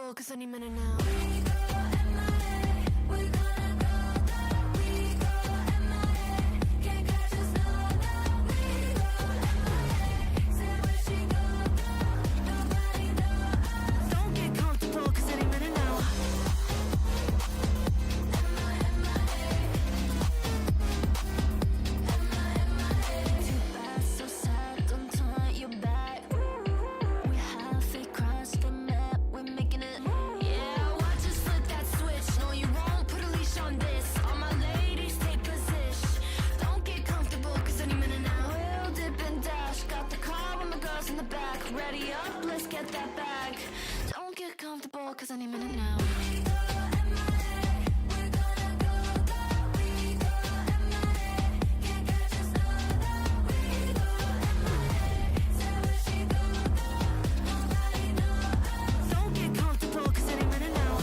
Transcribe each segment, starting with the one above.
comfortable cause any minute now. We go MIA, we're gonna go down. We go MIA, can't catch us now. We go MIA, say where she go down. Nobody knows. Don't get comfortable cause any minute now. Too bad, so sad, don't turn your back. We have fake crimes for map, we're making it. Yeah, watch us flip that switch. No, you won't put a leash on this. All my ladies take position. Don't get comfortable, cause any minute now. We'll dip and dash. Got the car with my girls in the back. Ready up, let's get that bag. Don't get comfortable, cause any minute now. We go MIA, we're gonna go down. We go MIA, can't catch us now. We go MIA, say where she go down. Nobody knows. Don't get comfortable cause any minute now.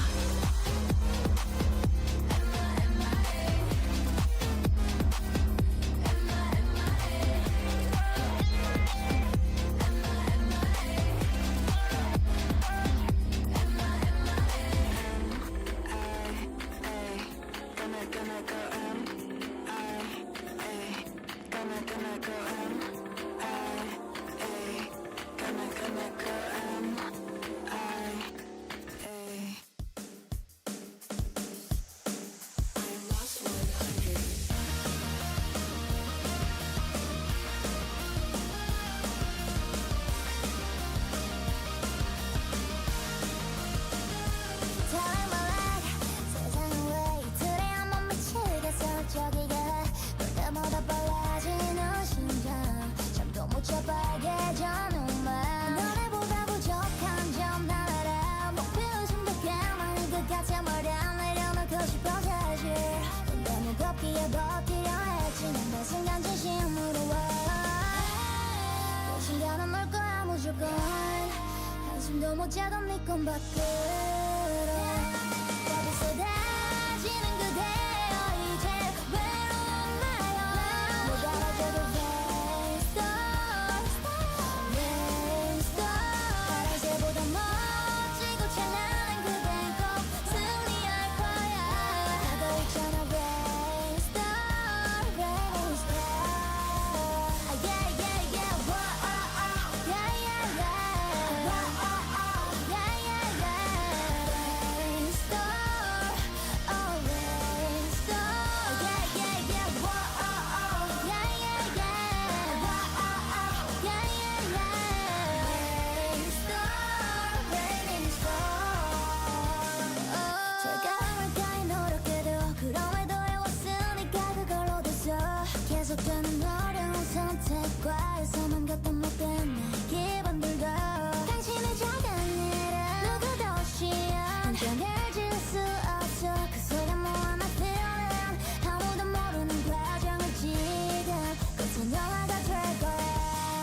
세상은 왜 이틀에 한 번 미치겠어 저기가 볼 때마다 빨라지는 심장 잠도 못 자 빨개져는 맘 너네보다 부족한 점 다 알아 목표를 숨기게 많이 그 같아 머리안 내려놓고 싶어 사실 근데 무겁기에 버티려 했지 난 매 순간 진심으로 와 신경은 올 거야 무조건 한숨도 못 자던 네꿈 밖으로 답이 쏟아지는 그대여 이제 외로운 나요 못 알아줘도 rain star 파란새보다 멋지고 찬란한 그댄 꼭 승리할 거야 하고 있잖아 rain star yeah yeah yeah whoa yeah yeah yeah yeah yeah yeah rain star oh rain star yeah yeah yeah whoa yeah yeah yeah yeah yeah yeah rain star raining star 절감을까지 노력해도 그럼에도 해왔으니까 그걸로 됐어 계속되는 어려운 선택과에서만 갖던 못된 내 기분들도 당신의 작은 일은 누구도 쉬어 혼자를 지울 수 없어 그 소리 모아 my feeling 아무도 모르는 과정을 지금 끝은 영화가 될 거야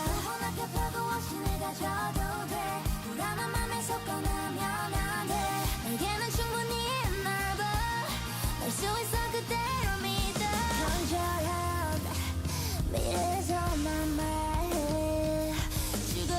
누구나 펴고 없이 내가 져도 돼 불안한 맘에 속아나면 안돼 내게는 충분히 넓어 날 수 있어 그대로 믿어 간절한 미래에서 난 말해 지금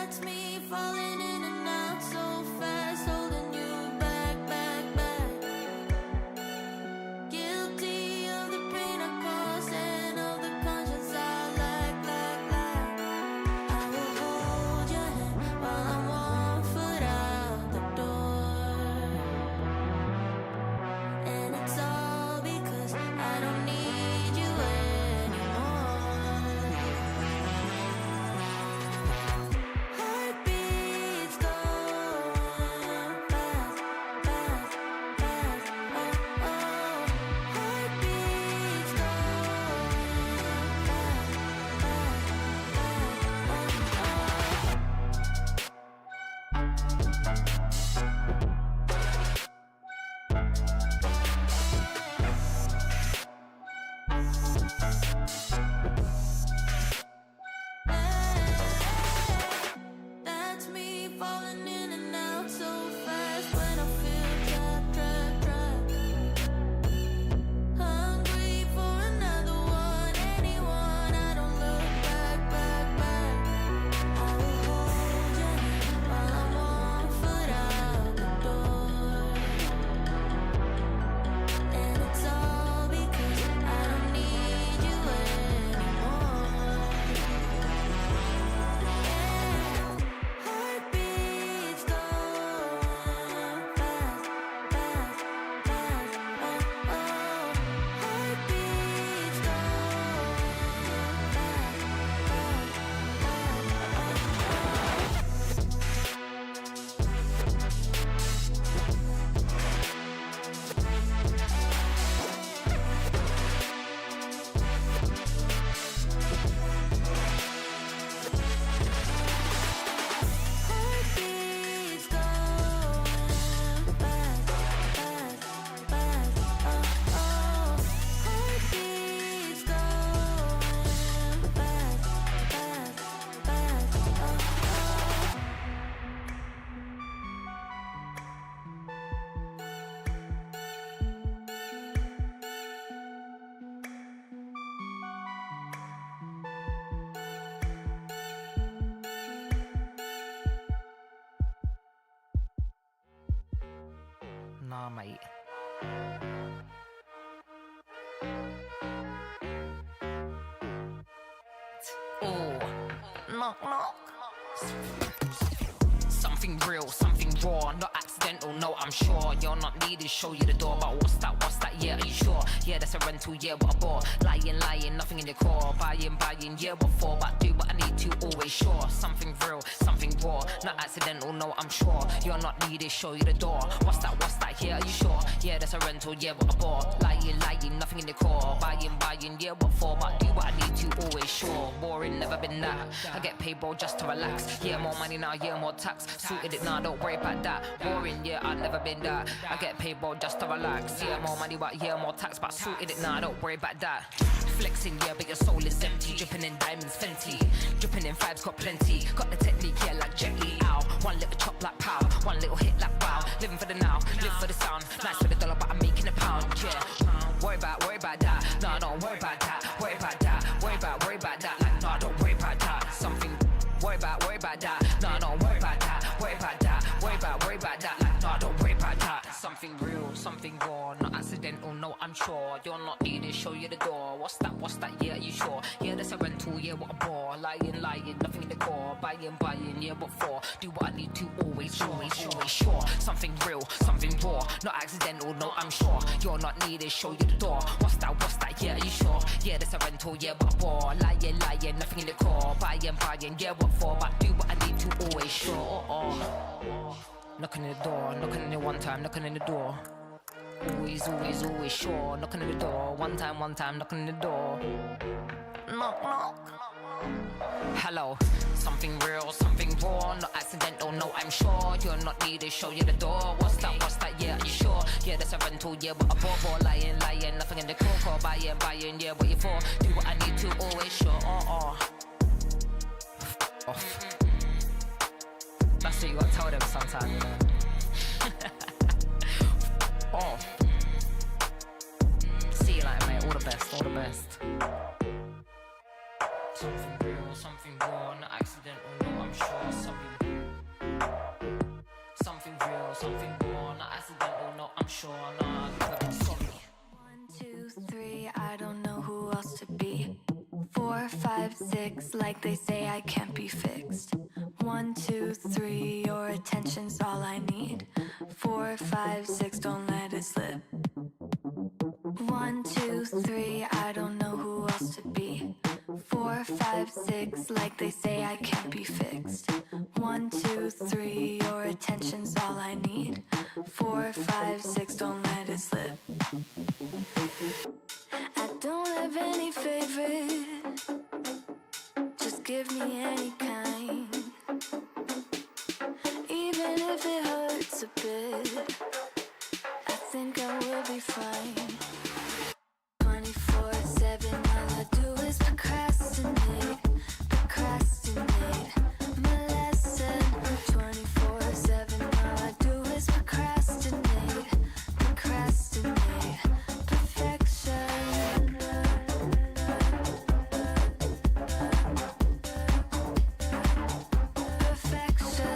That's me falling in and out so fast, holding you back, back, back. Guilty of the pain I caused and of the conscience I lack, lack, lack. I will hold your hand while I'm 1 foot out the door. And it's all because I don't need you anymore. Heartbeats going fast, fast, fast. Oh, oh. Heartbeats going fast, fast, fast. Oh, oh. That's me falling in and out so fast when I feel trapped, trapped, trapped. Hungry for another one, anyone. I don't look back, back, back. I will hold your hand while I'm 1 foot out the door. And it's all because I don't need you anymore. Heartbeats going fast, fast, fast. Oh, oh. Heartbeats going Heartbeats going fast, fast, fast. Oh, oh. Heartbeats going fast, fast, fast. Oh, oh. Nah, mate. Oh, knock, knock. Something real, something raw, not accidental, no, I'm sure. You're not needed, show you the door, but what's that, yeah, are you sure? Yeah, that's a rental, yeah, what a bore. Lying, lying, nothing in your core. Buying, buying, yeah, what for? But do what I need to, always sure. Something real, something raw, not accidental, no, I'm sure. You're not needed, show you the door. What's that, yeah, are you sure? Yeah, that's a rental, yeah, what a bore. Lying, lying, nothing in your core. Buying, buying, yeah, what for? But do what I need to, always sure. Boring, never been that. I get paid, bro, just to relax. Yeah, more money now, yeah, more tax. Suited it now, don't worry about that. Boring, yeah, I've never been that. I get paid, bro, just to relax. Yeah, more money, but yeah, more tax. But suited it now, don't worry about that. Flexing, yeah, but your soul is empty. Dripping in diamonds, Fenty. Dripping in vibes, got plenty. Got the technique, yeah, like Jet Li. Ow. One little chop like pow. One little hit like wow. Living for the now, live for the sound. Nice for the dollar, but I'm making a pound, yeah. Worry about that. No, don't worry about that. Worry about that. Worry about that. Like, no, don't worry about that. Something. Worry about that. No, don't worry about that. Worry about that. Worry about that. Like, no, don't worry about that. Something real, something raw, not accidental, no, I'm sure. You're not needed, show you the door. What's that, yeah, are you sure? Yeah, that's a rental, yeah, what a bore. Lying, lying, nothing in the core. Buying, buying, yeah, what for? Do what I need to, always sure. Something real, something raw, not accidental, no, I'm sure. You're not needed, show you the door. What's that, yeah, are you sure? Yeah, that's a rental, yeah, what a bore. Lying, lying, nothing in the core. Buying, buying, yeah, what for? But do what I need to, always sure. Knocking on the door, knocking on it one time, knocking on the door. Always sure. Knocking on the door, one time, knocking on the door. Knock, knock. Hello, something real, something raw, not accidental, no, I'm sure. You're not needed, show you the door. What's that, yeah, are you sure? Yeah, that's a rental, yeah, what a bore. Lying, lying, nothing in the core. Buying, buying, yeah, what you for? Do what I need to, always sure. Off. That's what you gotta tell them sometime, you know. See you later, mate. All the best. Something real, something raw, not accidental, no, I'm I'm sure. Something real, something more. Not accidental, no, I'm sure. Nah, I'm sorry. 1, 2, 3, I don't know who else to be. 4, 5, 6, like they say I can't be fixed. 1, 2, 3, your attention's all I need. 4, 5, 6, don't let it slip. 1, 2, 3, I don't know who else to be. 4, 5, 6, like they say I can't be fixed. 1, 2, 3, your attention's all I need. 4, 5, 6, don't let it slip. I don't have any favorite, just give me any kind. Even if it hurts a bit, I think I will be fine. 24/7, all I do is procrastinate, procrastinate. My lesson. 24/7, all I do is procrastinate, procrastinate. Perfection. Perfection.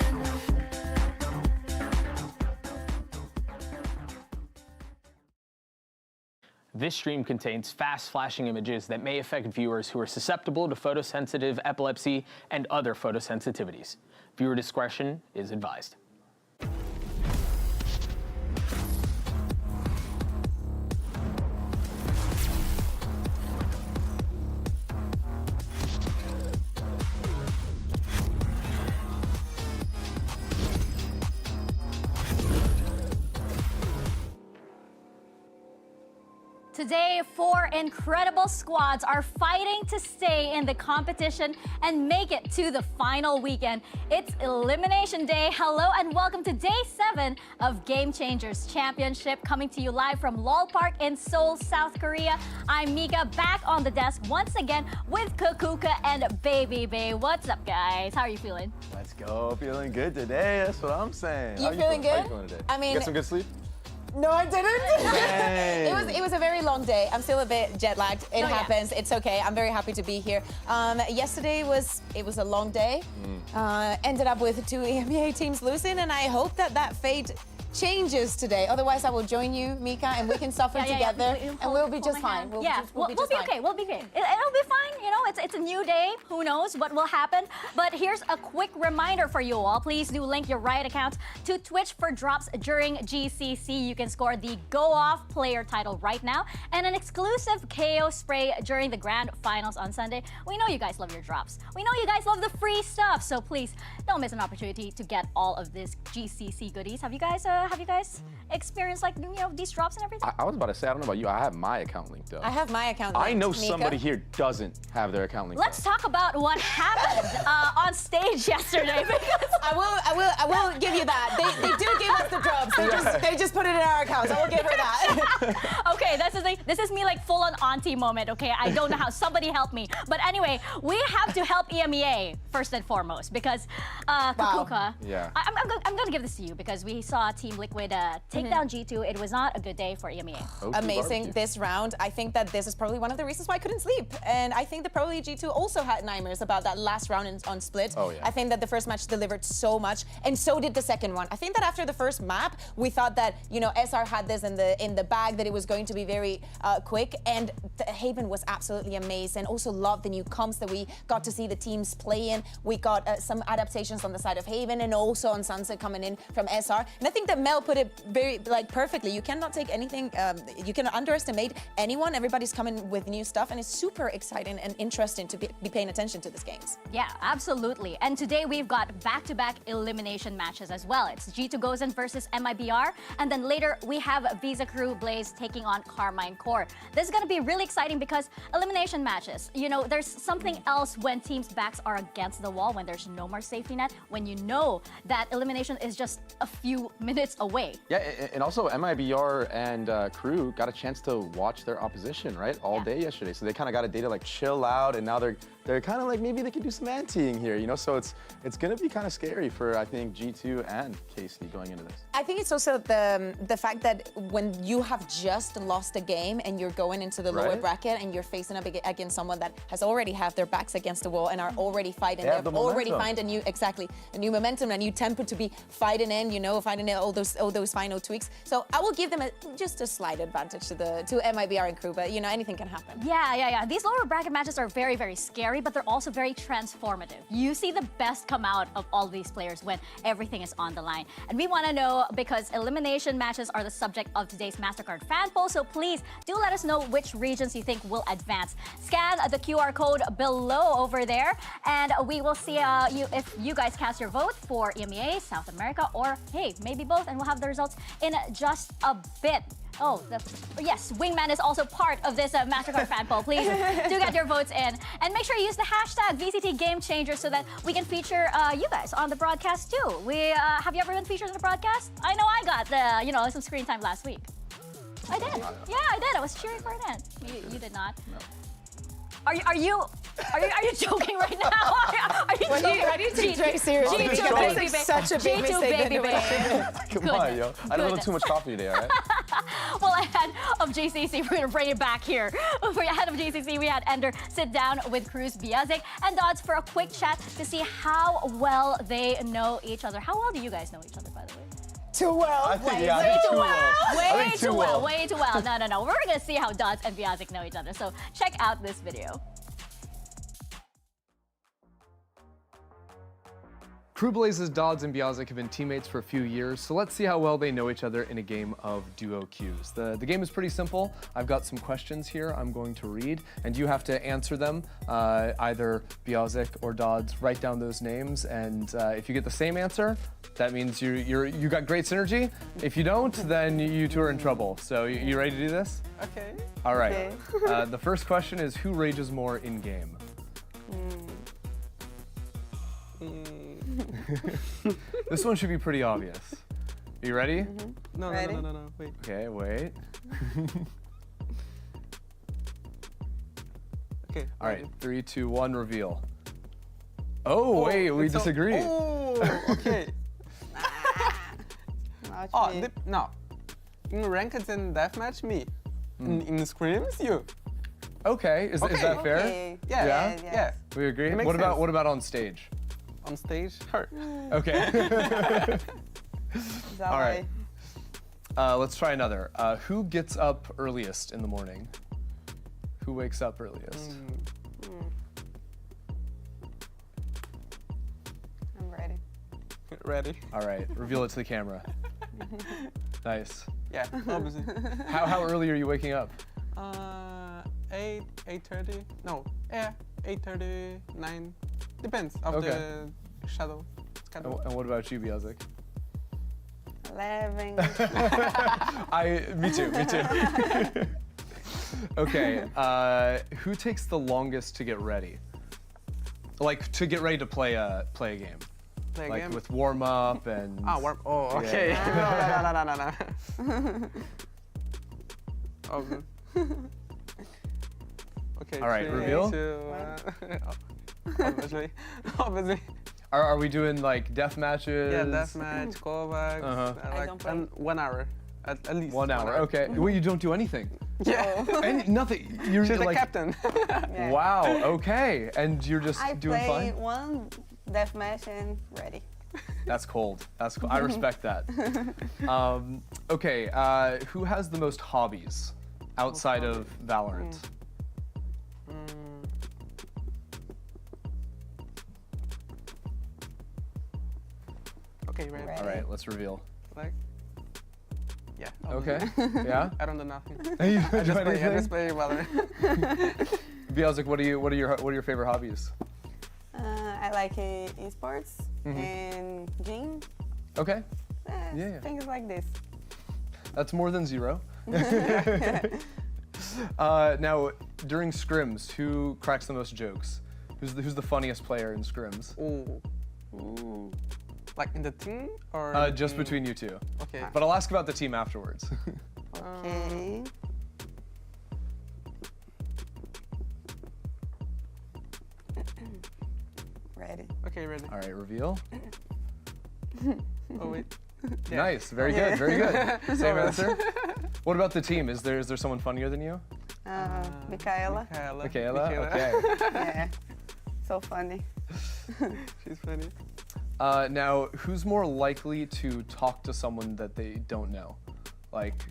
This stream contains fast flashing images that may affect viewers who are susceptible to photosensitive epilepsy and other photosensitivities. Viewer discretion is advised. Today, 4 incredible squads are fighting to stay in the competition and make it to the final weekend. It's Elimination Day. Hello and welcome to Day 7 of Game Changers Championship, coming to you live from LOL Park in Seoul, South Korea. I'm Mika, back on the desk once again with Kukuka and Baby Bay. What's up, guys? How are you feeling? Let's go. Feeling good today. That's what I'm saying. You How feeling good? How you feeling today? I mean, get some good sleep? no, I didn't. Dang. It was a very long day. I'm still a bit jet lagged. It Oh, yeah. happens. It's okay. I'm very happy to be here. Yesterday was a long day. Ended up with 2 EMEA teams losing, and I hope that fate changes today. Otherwise, I will join you, Mika, and we can suffer together, and we'll be just fine. We'll be okay. We'll be okay. It'll be fine. You know, it's a new day. Who knows what will happen? But here's a quick reminder for you all. Please do link your Riot account to Twitch for drops during GCC. You can score the Go Off player title right now and an exclusive KO spray during the grand finals on Sunday. We know you guys love your drops. We know you guys love the free stuff. So please don't miss an opportunity to get all of this GCC goodies. Have you guys experienced these drops and everything? I was about to say, I don't know about you. I have my account linked though. I have my account I linked, know Mika. somebody here doesn't have their account linked. Let's talk about what happened on stage yesterday. Because I will give you that. They do give us the drops. They just put it in our accounts. I will give her that. okay, this is me like full on auntie moment. Okay, I don't know how. Somebody help me. But anyway, we have to help EMEA first and foremost because Kukuka. Yeah. I'm gonna give this to you because we saw Team Liquid take down G2. It was not a good day for EMEA. Amazing this round. I think that this is probably one of the reasons why I couldn't sleep. And I think that probably G2 also had nightmares about that last round on Split. Oh, yeah. I think that the first match delivered so much, and so did the second one. I think that after the first map, we thought that, SR had this in the bag, that it was going to be very quick, and Haven was absolutely amazing. Also loved the new comps that we got to see the teams play in. We got some adaptations on the side of Haven and also on Sunset coming in from SR. And I think that Mel put it very perfectly. You cannot take anything, you cannot underestimate anyone. Everybody's coming with new stuff, and it's super exciting and interesting to be paying attention to these games. Yeah, absolutely. And today we've got back-to-back elimination matches as well. It's G2 Gozen versus MIBR, and then later we have Visa Crew Blaze taking on Carmine Core. This is going to be really exciting because elimination matches, there's something else when teams' backs are against the wall, when there's no more safety net, when you know that elimination is just a few minutes minutes away. Yeah, and also MIBR and crew got a chance to watch their opposition, right, all day yesterday. So they kind of got a day to like chill out, and now they're kind of like maybe they could do some anteing here, you know. So it's gonna be kind of scary for I think G2 and KC going into this. I think it's also the fact that when you have just lost a game and you're going into the lower Right. bracket and you're facing up against someone that has already have their backs against the wall and are already fighting, They have they've the already momentum. find a new momentum, and you tempo to be fighting in, you know, fighting in all those final tweaks. So I will give them just a slight advantage to MIBR and crew, but you know, anything can happen. Yeah. These lower bracket matches are very, very scary, but they're also very transformative. You see the best come out of all these players when everything is on the line. And we want to know, because elimination matches are the subject of today's Mastercard fan poll, so please do let us know which regions you think will advance. Scan the QR code below over there, and we will see if you guys cast your vote for EMEA, South America, or hey, maybe both, and we'll have the results in just a bit. Oh, yes, Wingman is also part of this Mastercard fan poll. Please do get your votes in. And make sure you use the hashtag VCT Game Changer so that we can feature you guys on the broadcast too. Have you ever been featured on the broadcast? I know I got some screen time last week. I did. Yeah, I did. I was cheering for an end. You did not. No. Are you joking right now? Are you joking? I need to take very seriously. G2 That is baby, such a big G2 mistake baby, baby. Come on, yo. I don't want too much coffee today, all right? Well, ahead of GCC, we're gonna bring it back here. Ahead of GCC, we had Ender sit down with Cruz, Biazik, and Dodds for a quick chat to see how well they know each other. How well do you guys know each other, by the way? Too well. I think, Way too well. Way too well. No. We're gonna see how Dodds and Biazik know each other. So check out this video. Crew Blaze's Dodds and Biazik have been teammates for a few years, so let's see how well they know each other in a game of duo queues. The game is pretty simple. I've got some questions here I'm going to read, and you have to answer them. Either Biazik or Dodds, write down those names, and if you get the same answer, that means you got great synergy. If you don't, then you two are in trouble. So you ready to do this? Okay. All right. The first question is, who rages more in game? This one should be pretty obvious. Are you ready? No, wait. Okay, wait. Okay. All right, 3, 2, 1, reveal. Oh, wait, we disagree. Oh, okay. No. In ranked and deathmatch, me. In scrims, you. Okay, is that fair? Okay. Yeah. Yeah? We agree. It makes What sense. about on stage? On stage, her. Okay. Is that All right. why? Let's try another. Who gets up earliest in the morning? Who wakes up earliest? I'm ready. Ready? All right, reveal it to the camera. Nice. Yeah, obviously. How early are you waking up? 8:30. No, yeah, 8:30, 9. Depends of Okay. the shadow schedule. And what about you, Biazik? 11. Me too. Okay, who takes the longest to get ready? Like, to get ready to play a game? Play a Like game? with warm up and... warm. Oh, okay. No. Oh, good. Okay. All right, 3, reveal? 2, obviously. Are we doing like death matches? Yeah, deathmatch, callbacks, I don't play. and 1 hour, at least. 1 hour, okay. Well, you don't do anything. Yeah. Nothing. You're She's the like, captain. Yeah. wow, okay. And you're just I doing play fine? one deathmatch and ready. That's cold. That's cool. I respect that. Okay, who has the most hobbies outside of Valorant? Okay, ready. Ready. All right, let's reveal. Like, yeah. Okay, obviously. yeah? I don't do nothing. You I do just anything? play Valorant. Biazik, what are your favorite hobbies? I like esports and gym. Okay, Yeah. Things like this. that's more than 0. Now, during scrims, who cracks the most jokes? Who's the funniest player in scrims? Ooh. Like in the team or? Just between you two. Okay. But I'll ask about the team afterwards. Okay. Ready. Okay, ready. All right, reveal. Oh wait. Nice, very good, very good. Same answer. What about the team? Is there someone funnier than you? Michaela. Michaela? Okay. Yeah. So funny. She's funny. Now, who's more likely to talk to someone that they don't know? Like,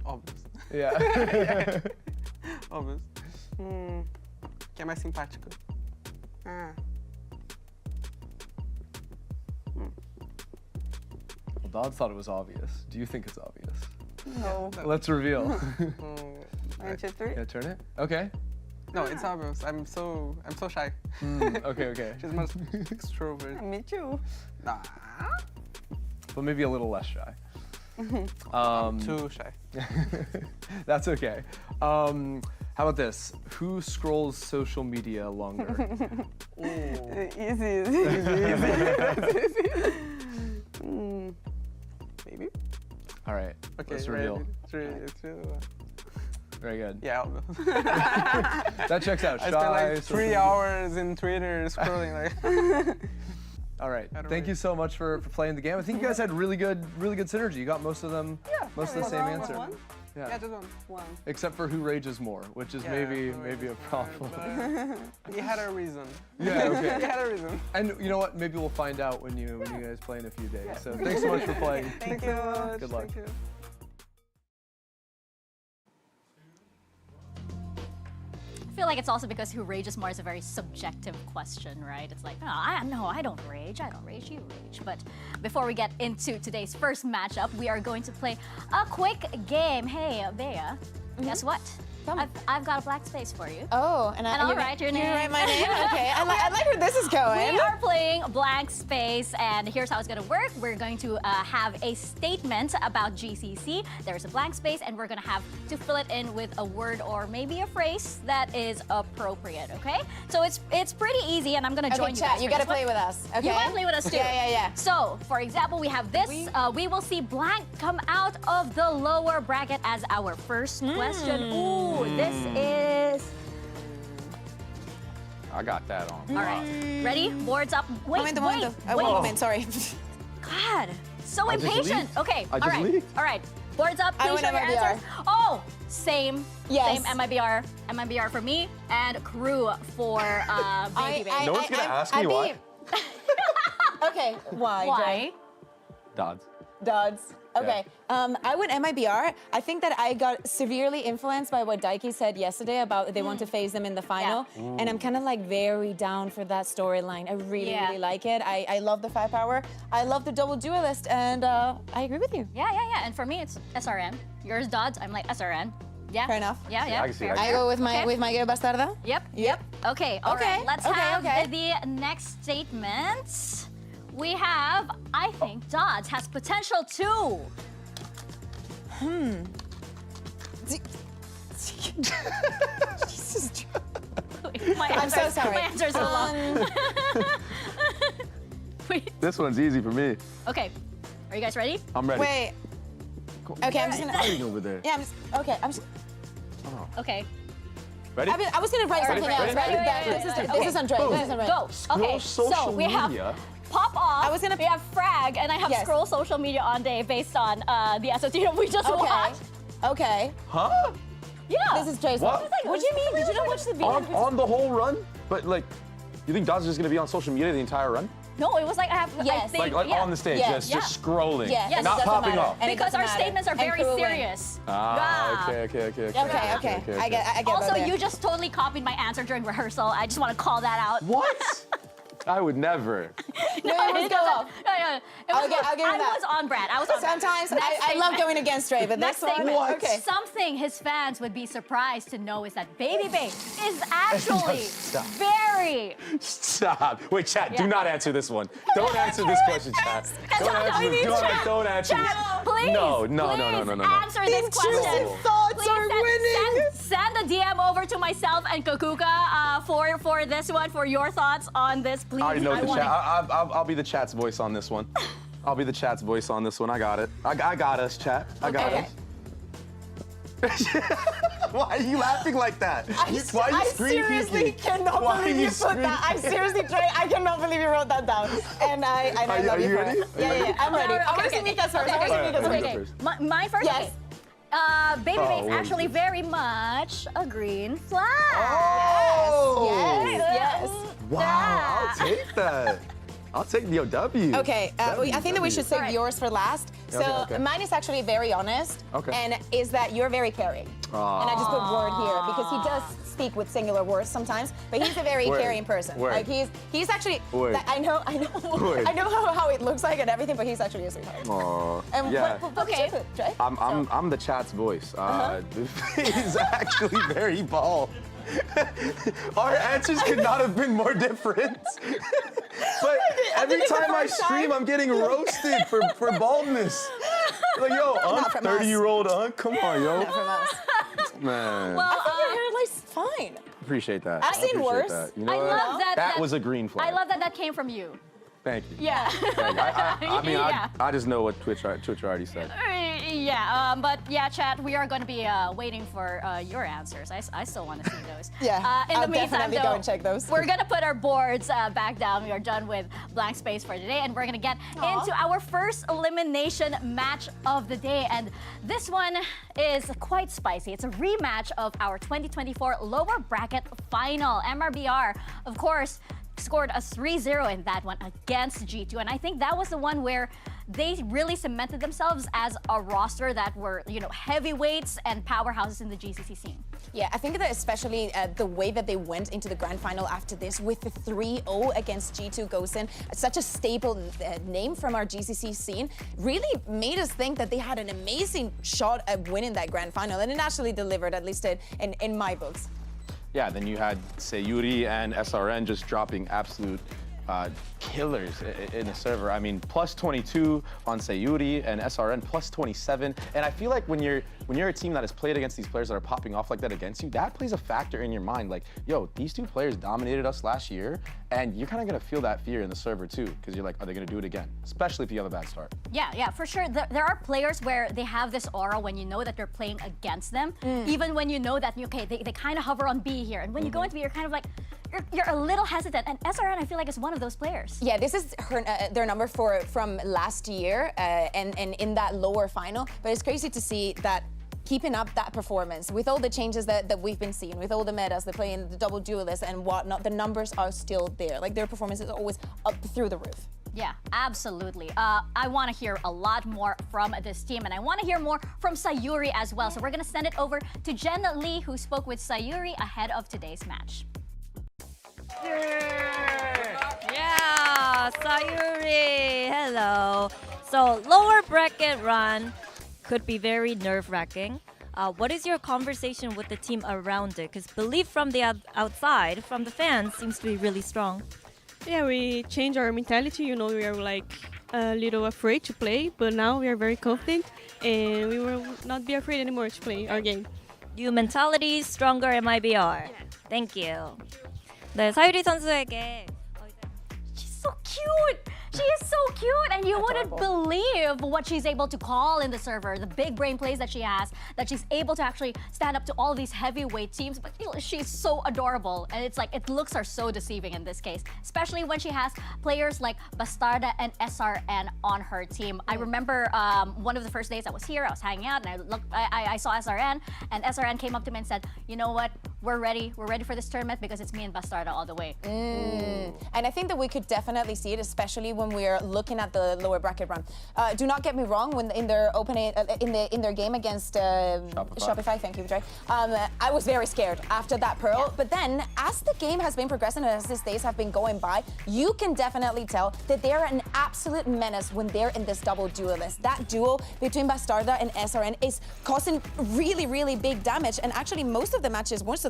Obvious. yeah. Obvious. Que é mais simpático. Ah. Well, Dodd thought it was obvious. Do you think it's obvious? No. Let's reveal. 1, 2, 3. Yeah, turn it. Okay. No, it's obvious. I'm so shy. Okay. She's much extrovert. Me too. Nah. But maybe a little less shy. Too shy. That's okay. How about this? Who scrolls social media longer? Easy. Maybe. All right. Okay. Let's reveal. It's really well. Very good. Yeah. Obvious. That checks out. I Shy. spent like social 3 media. hours in Twitter scrolling like. All right. I don't Thank really- you so much for playing the game. I think you guys had really good synergy. You got most of them. Most of the same answer. One? Yeah, just one. One. Except for who rages more, which is Yeah, maybe who maybe a rages more, problem. but he had a reason. Yeah. He Okay. had a reason. And you know what? Maybe we'll find out when you guys play in a few days. So thanks so much for playing. Thank you. Good luck. Thank you. I feel like it's also because who rages more is a very subjective question, right? It's like, oh, I don't rage, you rage. But before we get into today's first matchup, we are going to play a quick game. Hey, Bea, guess what? Tell me. I've got a blank space for you. Oh, and I'll you write your You name. write my name? Okay. I like where this is going. We are playing blank space, and here's how it's gonna work. We're going to have a statement about GCC. There's a blank space, and we're gonna have to fill it in with a word or maybe a phrase that is appropriate, okay? So it's pretty easy, and I'm gonna join Okay, you chat, guys. you for gotta this one. play with us. Okay. You gotta play with us too. Yeah. So, for example, we have this. We will see blank come out of the lower bracket as our first question. Ooh, this is... I got that on. All right, ready? Boards up. Wait, Momento. wait. One moment, sorry. God, so just impatient. leaked. Okay, I all just right. leaked. All right, boards up. I Please went show your MIBR. answers. Oh, same. Yes. Same MIBR for me, and crew for Baby Baby. No one's gonna ask me why. Okay, why? Why? Dods. Dods. Okay. I went MIBR. I think that I got severely influenced by what Daiki said yesterday about they want to face them in the final. And I'm kind of like very down for that storyline. I really, Yeah. really like it. I love the firepower. I love the double duelist, and I agree with you. Yeah. And for me, it's SRN. Yours, Dodds. I'm like SRN. Yeah. Fair enough. Yeah. I can see fair. that. I go with my Okay. girl Bastarda. Yep. Yep. Okay. All Okay, right. Let's okay, have okay. the next statement. We have, I think, Dodds has potential too. Jesus. My I'm so answer's- sorry. My answer's so long. Wait. This one's easy for me. Okay. Are you guys ready? I'm ready. Wait. Okay, I'm just gonna. Hiding over there. Yeah, I'm just. Okay. Ready? I was gonna write something else. ready, Right? ready, This is Andre. Boom. This is Andre. Go. Okay. Scroll So social we have media. pop off. I was gonna- We have frag, and I have Yes. scroll social media on day based on the SOT we just Okay. watched. Okay. Huh? Yeah. This is Trace. What? What do you mean? Did you not watch the video? On the whole run? But like, you think Dods is just gonna be on social media the entire run? No, it was like I have. I Yes. think, Like yeah. on the stage, Yeah. just scrolling, Yeah. Yes, not it doesn't popping matter. off. And it Because doesn't our matter. statements are And very crew win. serious. Ah, Yeah. okay. Okay. I get Also, that. you just totally copied my answer during rehearsal. I just want to call that out. What? I would never. No, it was It go doesn't- off. No. It was, I'll give you I that. was on Brad. I was on Brad. Sometimes Next I love statement. going against Ray, but Next this one. statement. What? Okay. Something his fans would be surprised to know is that Baby Babe is actually Stop. very. Stop. Wait, chat. Do Yeah. not answer this one. Don't answer this question, chat. Don't answer this. Don't answer this. Chat, please. No. Please answer this question. Intrusive thoughts Please are winning. Send a DM over to myself and Kokuka for this one, for your thoughts on this, please. I already know the wanna- chat. I'll be the chat's voice on this one. I'll be the chat's voice on this one. I got it. I got us, chat. I got Okay. us. Why are you laughing like that? Why are you I screaming? seriously cannot believe you put that. I seriously I cannot believe you wrote that down. And I Are love you you for ready? it. Yeah, I'm ready. I want to see Mika's first. I want to see Mika's Okay. first. First. Mine first? Yes. Okay. Babyface what is actually this? very much a green flag. Oh! Yes. Wow, I'll take that. I'll take the W. Okay, I think that we should save Alright. yours for last. So Okay. mine is actually very honest. Okay. And is that you're very caring. And I just put word here because he does speak with singular words sometimes, but he's a very Word. caring person. Word. Like he's actually. Word. I know. Word. I know how it looks like and everything, but he's actually a sweetheart. Aw, And yeah. what did you put, Dre? I'm the chat's voice. He's actually very bald. Our answers could not have been more different. But every it's the time I first stream, time. I'm getting roasted for baldness. Like, yo, Not from us. 30-year-old, come on, yo. From us. Man, Well, I think your hairline's fine. appreciate that. I've I seen appreciate worse. That. You know I what? love that. That was a green flag. I love that came from you. Thank you. Yeah. Thank you. I mean, Yeah. I just know what Twitch already said. Yeah, but yeah, chat, we are going to be waiting for your answers. I still want to see those. Yeah, In I'll the meantime, definitely though, go and check those. We're going to put our boards back down. We are done with blank space for today, and we're going to get into our first elimination match of the day. And this one is quite spicy. It's a rematch of our 2024 lower bracket final. MRBR, of course, scored a 3-0 in that one against G2. And I think that was the one where they really cemented themselves as a roster that were, heavyweights and powerhouses in the GCC scene. Yeah, I think that especially the way that they went into the grand final after this with the 3-0 against G2 Gosen, such a stable name from our GCC scene, really made us think that they had an amazing shot at winning that grand final, and it actually delivered, at least in my books. Yeah, then you had Sayuri and SRN just dropping absolute killers in the server. I mean, plus 22 on Sayuri and SRN plus 27. And I feel like when you're a team that has played against these players that are popping off like that against you, that plays a factor in your mind. Like, yo, these two players dominated us last year, and you're kind of gonna feel that fear in the server too, because you're like, are they gonna do it again? Especially if you have a bad start. Yeah, for sure. There are players where they have this aura when you know that they're playing against them, even when you know that, okay, they kind of hover on B here. And when you go into B, you're kind of like, you're a little hesitant. And SRN, I feel like, is one of those players. Yeah, this is their number from last year and in that lower final. But it's crazy to see that keeping up that performance with all the changes that we've been seeing, with all the metas, they play in the double duelist and whatnot, the numbers are still there. Like, their performance is always up through the roof. Yeah, absolutely. I want to hear a lot more from this team, and I want to hear more from Sayuri as well. So we're going to send it over to Jen Lee, who spoke with Sayuri ahead of today's match. Yeah, Sayuri, hello. So lower bracket run could be very nerve-wracking. What is your conversation with the team around it? Because belief from the outside, from the fans, seems to be really strong. Yeah, we changed our mentality. We are like a little afraid to play, but now we are very confident and we will not be afraid anymore to play our game. New mentality, stronger MIBR. Thank you. 네, 사유리 선수에게 She's so cute. She is so cute, and you wouldn't believe what she's able to call in the server, the big brain plays that she has, that she's able to actually stand up to all these heavyweight teams. But she's so adorable, and it's like, looks are so deceiving in this case, especially when she has players like Bastarda and SRN on her team. I remember one of the first days I was here, I was hanging out, and I saw SRN, and SRN came up to me and said, you know what, we're ready for this tournament because it's me and Bastarda all the way. And I think that we could definitely see it, especially when we're looking at the lower bracket run. Do not get me wrong, when in their opening in their game against Shopify, thank you, Dre. I was very scared after that Pearl. But then, as the game has been progressing and as these days have been going by, you can definitely tell that they're an absolute menace when they're in this double duelist. That duo between Bastarda and SRN is causing really, really big damage. And actually, most of the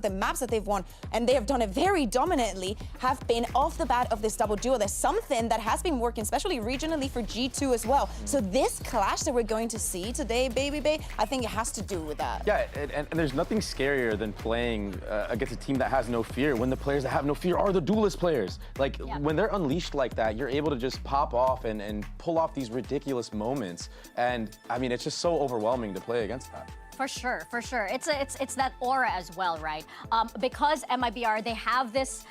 of the maps that they've won, and they have done it very dominantly, have been off the bat of this double duo. There's something that has been working, especially regionally for G2 as well. So this clash that we're going to see today, Baby Bay, I think it has to do with that. Yeah, and there's nothing scarier than playing against a team that has no fear, when the players that have no fear are the duelist players. Like, when they're unleashed like that, you're able to just pop off and pull off these ridiculous moments. And I mean, it's just so overwhelming to play against that. For sure, for sure. It's that aura as well, right? Because MIBR, they have this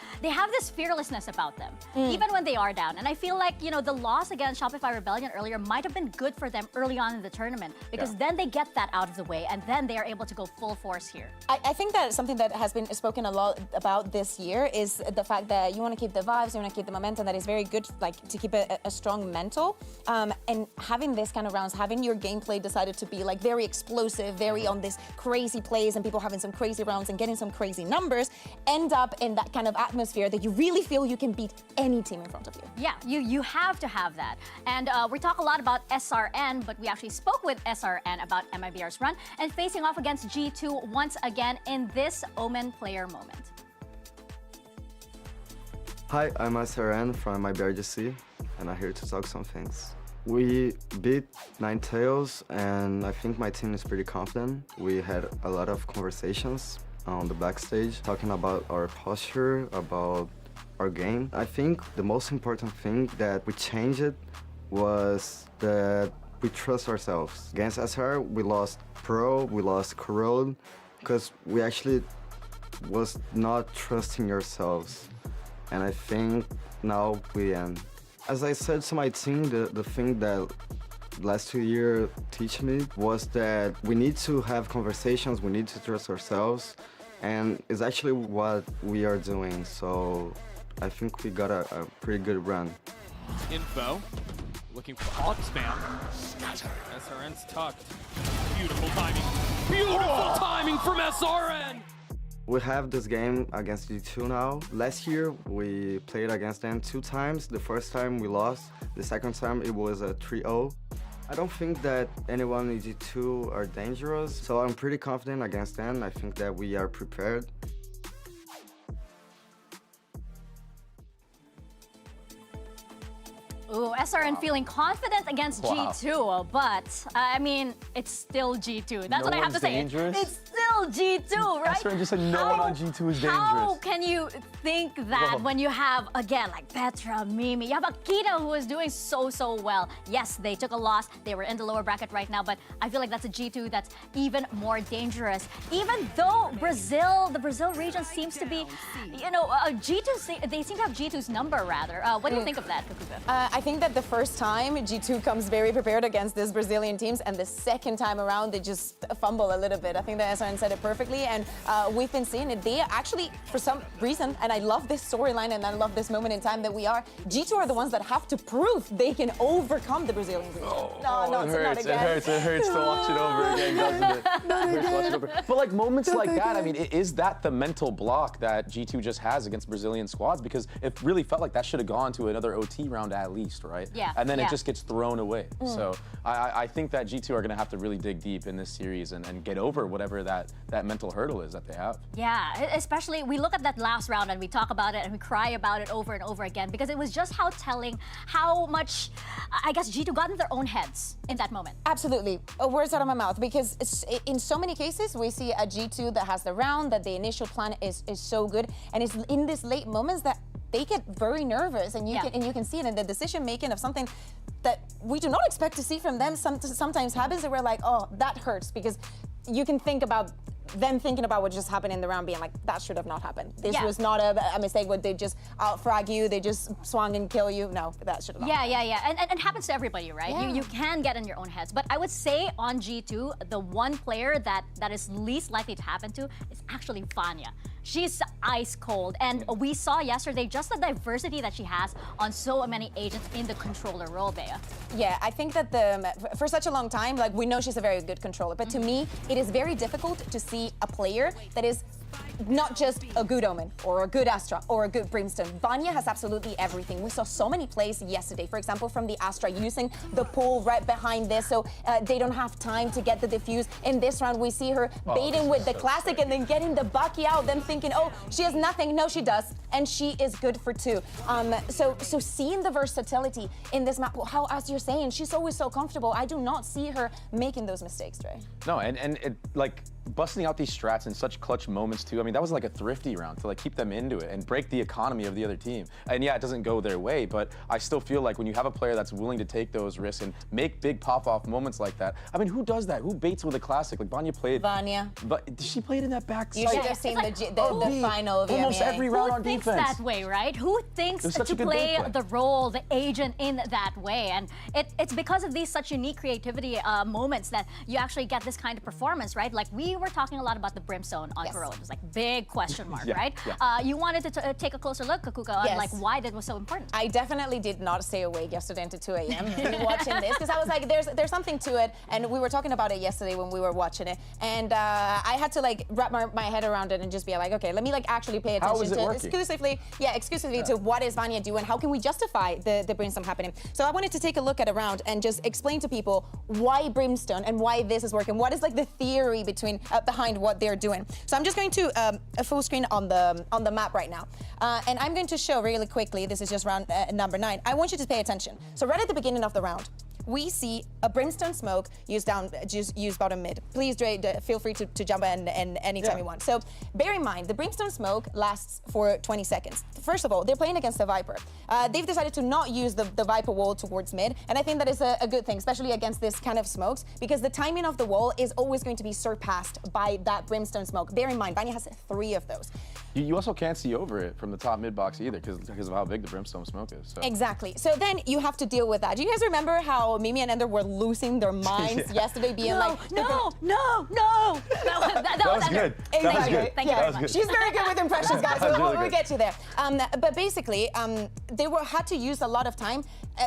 fearlessness about them, even when they are down. And I feel like, you know, the loss against Shopify Rebellion earlier might have been good for them early on in the tournament, because then they get that out of the way, and then they are able to go full force here. I think that something that has been spoken a lot about this year is the fact that you want to keep the vibes, you want to keep the momentum. That is very good, like, to keep a strong mental. And having this kind of rounds, having your gameplay decided to be like very explosive, very on this crazy plays, and people having some crazy rounds and getting some crazy numbers, end up in that kind of atmosphere that you really feel you can beat any team in front of you. Yeah, you have to have that. And we talk a lot about SRN, but we actually spoke with SRN about MIBR's run and facing off against G2 once again in this OMEN player moment. Hi, I'm SRN from MIBRGC, and I'm here to talk some things. We beat Ninetales, and I think my team is pretty confident. We had a lot of conversations on the backstage, talking about our posture, about our game. I think the most important thing that we changed was that we trust ourselves. Against SR, we lost Pro, we lost Corrode, because we actually was not trusting ourselves. And I think now we end. As I said to my team, the thing that last 2 years teach me was that we need to have conversations, we need to trust ourselves, and it's actually what we are doing. So I think we got a pretty good run. Info, looking for Alt Spam. SRN's tucked. Beautiful timing. Beautiful timing from SRN! We have this game against G2 now. Last year, we played against them 2 times. The first time we lost. The second time, it was a 3-0. I don't think that anyone in G2 are dangerous, so I'm pretty confident against them. I think that we are prepared. Ooh, SRN feeling confident against G2, but I mean, it's still G2. That's what I have to say. Dangerous? It's still G2, right? SRN just said no one on G2 is dangerous. How can you think that when you have, again, like Petra, Mimi, you have Akita who is doing so well. Yes, they took a loss. They were in the lower bracket right now, but I feel like that's a G2 that's even more dangerous. Even though the Brazil region seems to be, you know, G2, they seem to have G2's number rather. What do you think of that, Kakuka? I think that the first time G2 comes very prepared against these Brazilian teams, and the second time around they just fumble a little bit. I think that SRN said it perfectly, and we've been seeing it. They actually, for some reason, and I love this storyline and I love this moment in time that G2 are the ones that have to prove they can overcome the Brazilian region. It hurts to watch it over again, doesn't it? It hurts to watch it over. But like moments like that, I mean, is that the mental block that G2 just has against Brazilian squads? Because it really felt like that should have gone to another OT round at least. Right? Yeah. And then it just gets thrown away. So I think that G2 are going to have to really dig deep in this series and get over whatever that mental hurdle is that they have. Yeah, especially we look at that last round and we talk about it and we cry about it over and over again, because it was just how telling how much, I guess, G2 got in their own heads in that moment. Absolutely. Words out of my mouth, because in so many cases we see a G2 that has the round, that the initial plan is so good, and it's in these late moments that they get very nervous, and you can see it in the decision making of something that we do not expect to see from them. Sometimes happens that we're like, oh, that hurts, because you can think about them thinking about what just happened in the round, being like, that should have not happened. This was not a mistake where they just out-frag you, they just swung and kill you. No, that should have not happened. Yeah. And it happens to everybody, right? Yeah. You can get in your own heads. But I would say on G2, the one player that is least likely to happen to is actually Vanya. She's ice cold, and we saw yesterday just the diversity that she has on so many agents in the controller role, Bea. Yeah, I think that for such a long time, like, we know she's a very good controller, but to me, it is very difficult to see a player that is not just a good Omen or a good Astra or a good Brimstone. Vanya has absolutely everything. We saw so many plays yesterday, for example, from the Astra using the pool right behind this so they don't have time to get the defuse. In this round, we see her baiting with the classic and then getting the Bucky out, then thinking, oh, she has nothing. No, she does. And she is good for 2. So seeing the versatility in this map, how, as you're saying, she's always so comfortable. I do not see her making those mistakes, Trey. No, and it, like, busting out these strats in such clutch moments too. I mean, that was like a thrifty round to like keep them into it and break the economy of the other team. And yeah, it doesn't go their way, but I still feel like when you have a player that's willing to take those risks and make big pop-off moments like that. I mean, who does that? Who baits with a classic? Like Vanya played. Vanya. But she played in that back You side. should have seen the final of Almost EMEA. every round on Who thinks defense. that way, right? Who thinks It was such to a good play gameplay. the role, the agent in that way? And it's because of these such unique creativity moments that you actually get this kind of performance, right? Like we were talking a lot about the Brimstone on Corona. It was like big question mark, Yeah, right? yeah. You wanted to take a closer look, Kakuka, on Yes. like why that was so important. I definitely did not stay awake yesterday until 2 a.m. watching this because I was like, there's something to it, and we were talking about it yesterday when we were watching it, and I had to like wrap my head around it and just be like, okay, let me like actually pay How attention is it to working? exclusively to what is Vanya doing, how can we justify the Brimstone happening. So I wanted to take a look at a round and just explain to people why Brimstone and why this is working, what is like the theory behind what they're doing. So I'm just going to a full screen on the map right now, and I'm going to show really quickly. This is just round number 9. I want you to pay attention. So right at the beginning of the round, we see a Brimstone smoke used bottom mid. Please, Dre, feel free to jump in anytime you want. So bear in mind, the Brimstone smoke lasts for 20 seconds. First of all, they're playing against the Viper. They've decided to not use the Viper wall towards mid, and I think that is a good thing, especially against this kind of smokes, because the timing of the wall is always going to be surpassed by that Brimstone smoke. Bear in mind, Vanya has 3 of those. You also can't see over it from the top mid box either because of how big the Brimstone smoke is. So. Exactly. So then you have to deal with that. Do you guys remember how Mimi and Ender were losing their minds yesterday, being No. That was good. Exactly. That was good. Thank you very much. She's very good with impressions, guys. That was really We'll good. get to there. But basically, they had to use a lot of time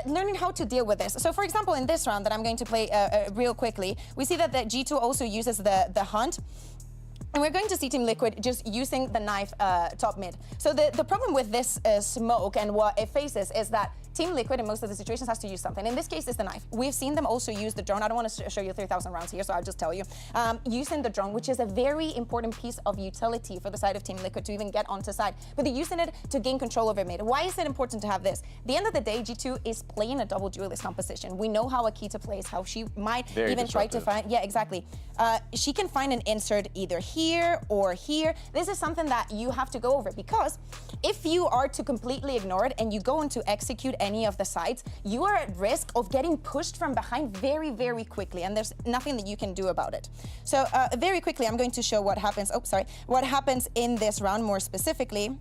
learning how to deal with this. So, for example, in this round that I'm going to play real quickly, we see that the G2 also uses the hunt. And we're going to see Team Liquid just using the knife top mid. So the problem with this smoke and what it faces is that Team Liquid in most of the situations has to use something. In this case, it's the knife. We've seen them also use the drone. I don't want to show you 3,000 rounds here, so I'll just tell you. Using the drone, which is a very important piece of utility for the side of Team Liquid to even get onto side. But they're using it to gain control over mid. Why is it important to have this? At the end of the day, G2 is playing a double duelist composition. We know how Akita plays, how she might even try to find... Yeah, exactly. She can find an insert either here or here. This is something that you have to go over, because if you are to completely ignore it and you go on to execute any of the sides, you are at risk of getting pushed from behind very, very quickly, and there's nothing that you can do about it. So very quickly, I'm going to show what happens. Oh, sorry. What happens in this round more specifically.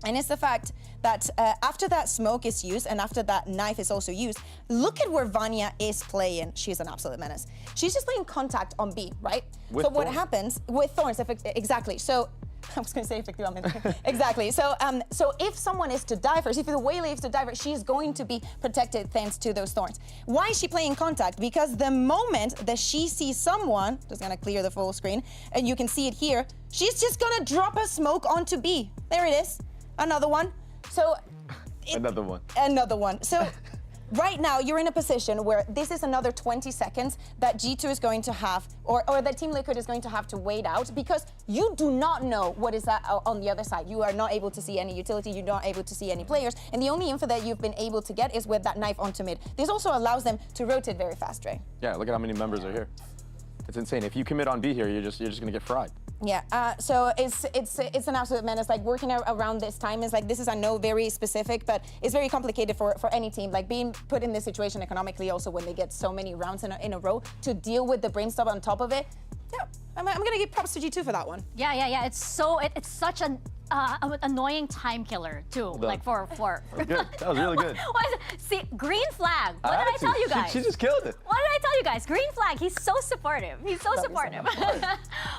And it's the fact that after that smoke is used and after that knife is also used, look at where Vanya is playing. She's an absolute menace. She's just laying contact on B, right? With so what thorns. happens with thorns? Exactly. So I was going to say efectivamente. Exactly. So so if someone is to die first, if the waylay is to die first, she's going to be protected thanks to those thorns. Why is she playing contact? Because the moment that she sees someone, just going to clear the full screen, and you can see it here, she's just going to drop a smoke onto B. There it is. Another one. So Another one. Another one. So right now you're in a position where this is another 20 seconds that G2 is going to have, or that Team Liquid is going to have to wait out, because you do not know what is that on the other side. You are not able to see any utility, you're not able to see any players, and the only info that you've been able to get is with that knife onto mid. This also allows them to rotate very fast, Ray. Yeah, look at how many members are here. It's insane. If you commit on B here, you're just gonna get fried. Yeah, so it's an absolute menace. Like working around this time is like, this is, I know, very specific, but it's very complicated for any team. Like being put in this situation economically also when they get so many rounds in a row to deal with the brainstorm on top of it. Yeah, I'm gonna give props to G2 for that one. Yeah. It's such an annoying time killer too. done. Like for Good. That was really good. See, green flag. What did I tell you guys? She just killed it. What did I tell you guys? Green flag. He's so supportive. He's so supportive.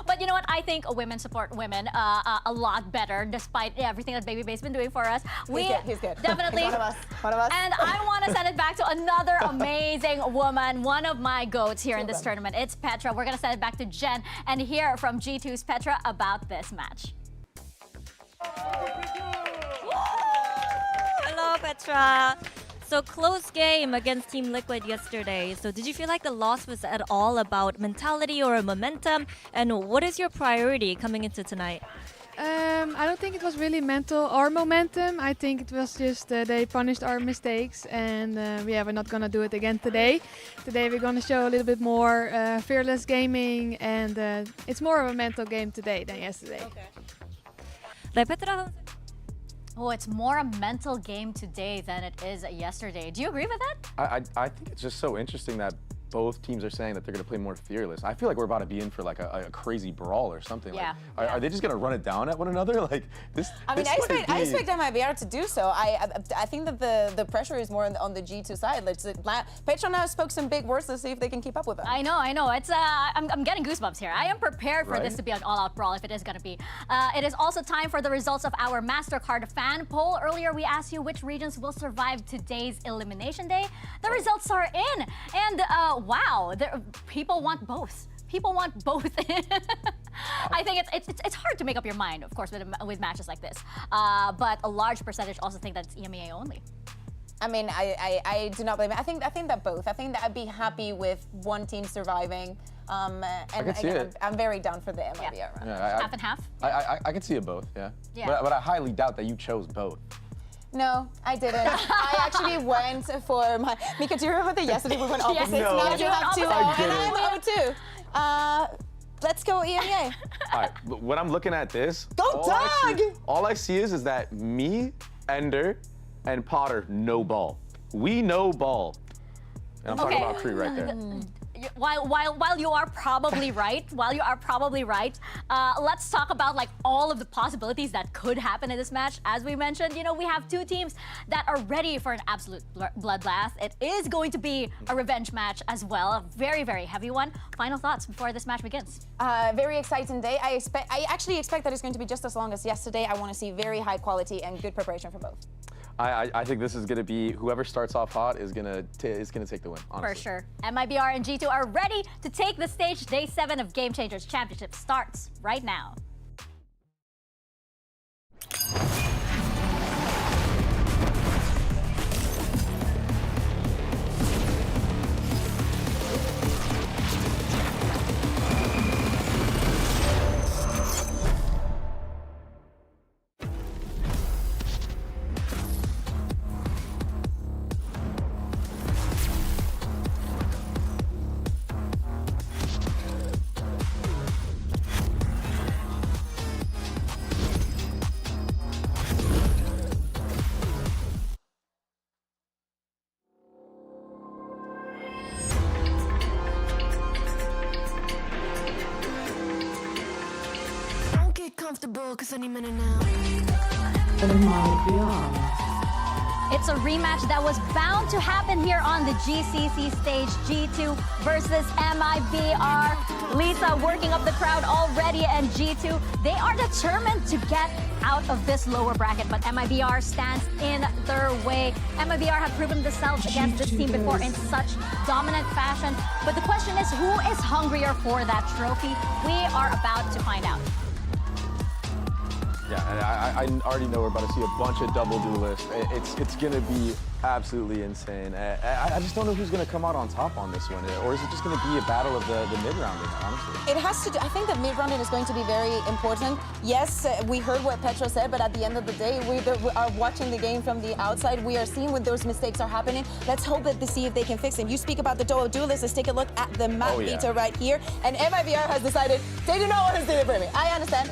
But you know what? I think women support women a lot better, despite everything that Babyface's been doing for us. He's good. Definitely. One of us. One of us. And I want to send it back to another amazing woman, one of my goats here in this tournament. It's Petra. We're gonna send it back to Jen and hear from G2's Petra about this match. Hello, Petra. So close game against Team Liquid yesterday. So did you feel like the loss was at all about mentality or momentum? And what is your priority coming into tonight? I don't think it was really mental or momentum. I think it was just they punished our mistakes, and we're not gonna do it again today. Today we're gonna show a little bit more fearless gaming, and it's more of a mental game today than yesterday. 네, 페트라 선수. Oh, it's more a mental game today than it is yesterday. Do you agree with that? I think it's just so interesting that both teams are saying that they're going to play more fearless. I feel like we're about to be in for like a crazy brawl or something. Yeah. Like, are they just going to run it down at one another? Like this. I mean, this I expect MIBR to do so. I think that the pressure is more on the G2 side. Petra now spoke some big words. Let's see if they can keep up with them. I know. It's I'm getting goosebumps here. I am prepared for this to be an all-out brawl if it is going to be. It is also time for the results of our Mastercard fan poll. Earlier, we asked you which regions will survive today's elimination day. The results are in, and wow, people want both. People want both. I think it's hard to make up your mind, of course, with matches like this. But a large percentage also think that it's EMEA only. I mean, I do not blame it. I think that both. I think that I'd be happy with one team surviving. And can see it. I'm very down for the MIBR. Yeah. Yeah, Half and half. I can see it both. Yeah. But I highly doubt that you chose both. No, I didn't. I actually went for my... Mika, do you remember that yesterday we went opposites? Yes. No. Now you have 2-0 and didn't. I'm 0-2. Let's go EMEA. All right, but when I'm looking at this, Go dog! All I see is that me, Ender, and Potter know ball. We know ball. And I'm talking about Cree right there. While you are probably right, let's talk about like all of the possibilities that could happen in this match. As we mentioned, you know, we have two teams that are ready for an absolute bloodbath. It is going to be a revenge match as well, a very, very heavy one. Final thoughts before this match begins. Very exciting day. I actually expect that it's going to be just as long as yesterday. I want to see very high quality and good preparation from both. I think this is going to be whoever starts off hot is going to take the win, honestly. For sure. MIBR and G2 are ready to take the stage. Day 7 of Game Changers Championship starts right now. Comfortable, cause any minute now. It's a rematch that was bound to happen here on the GCC stage. G2 versus MIBR. Lisa working up the crowd already, and G2, they are determined to get out of this lower bracket, but MIBR stands in their way. MIBR have proven themselves against this team before in such dominant fashion, but the question is, who is hungrier for that trophy? We are about to find out. Yeah, and I already know we're about to see a bunch of double duelists. It's going to be absolutely insane. I just don't know who's going to come out on top on this one, or is it just going to be a battle of the mid-rounding, honestly? It has to do, I think that mid-rounding is going to be very important. Yes, we heard what Petra said, but at the end of the day, we are watching the game from the outside. We are seeing when those mistakes are happening. Let's hope that to see if they can fix them. You speak about the double duelists. Let's take a look at the map beta right here. And MIBR has decided they do not want to steal it from me. I understand.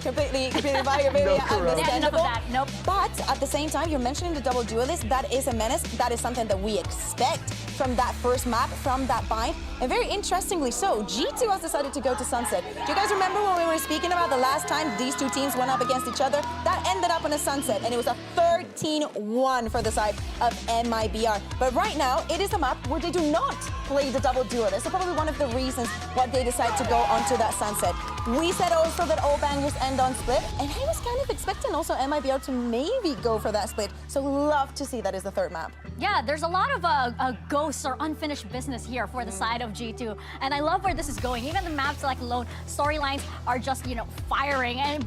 Completely understandable. Enough of that. Nope. But at the same time, you're mentioning the double duelists. That is is a menace. That is something that we expect from that first map, from that bind. And very interestingly so, G2 has decided to go to Sunset. Do you guys remember when we were speaking about the last time these two teams went up against each other? That ended up on a Sunset, and it was a 13-1 for the side of MIBR. But right now, it is a map where they do not play the double duo. That's probably one of the reasons why they decided to go onto that Sunset. We said also that all bangers end on split, and I was kind of expecting also MIBR to maybe go for that split. So love to see that is the third map. Yeah, there's a lot of ghosts or unfinished business here for the side of G2, and I love where this is going. Even the maps like alone, storylines are just firing, and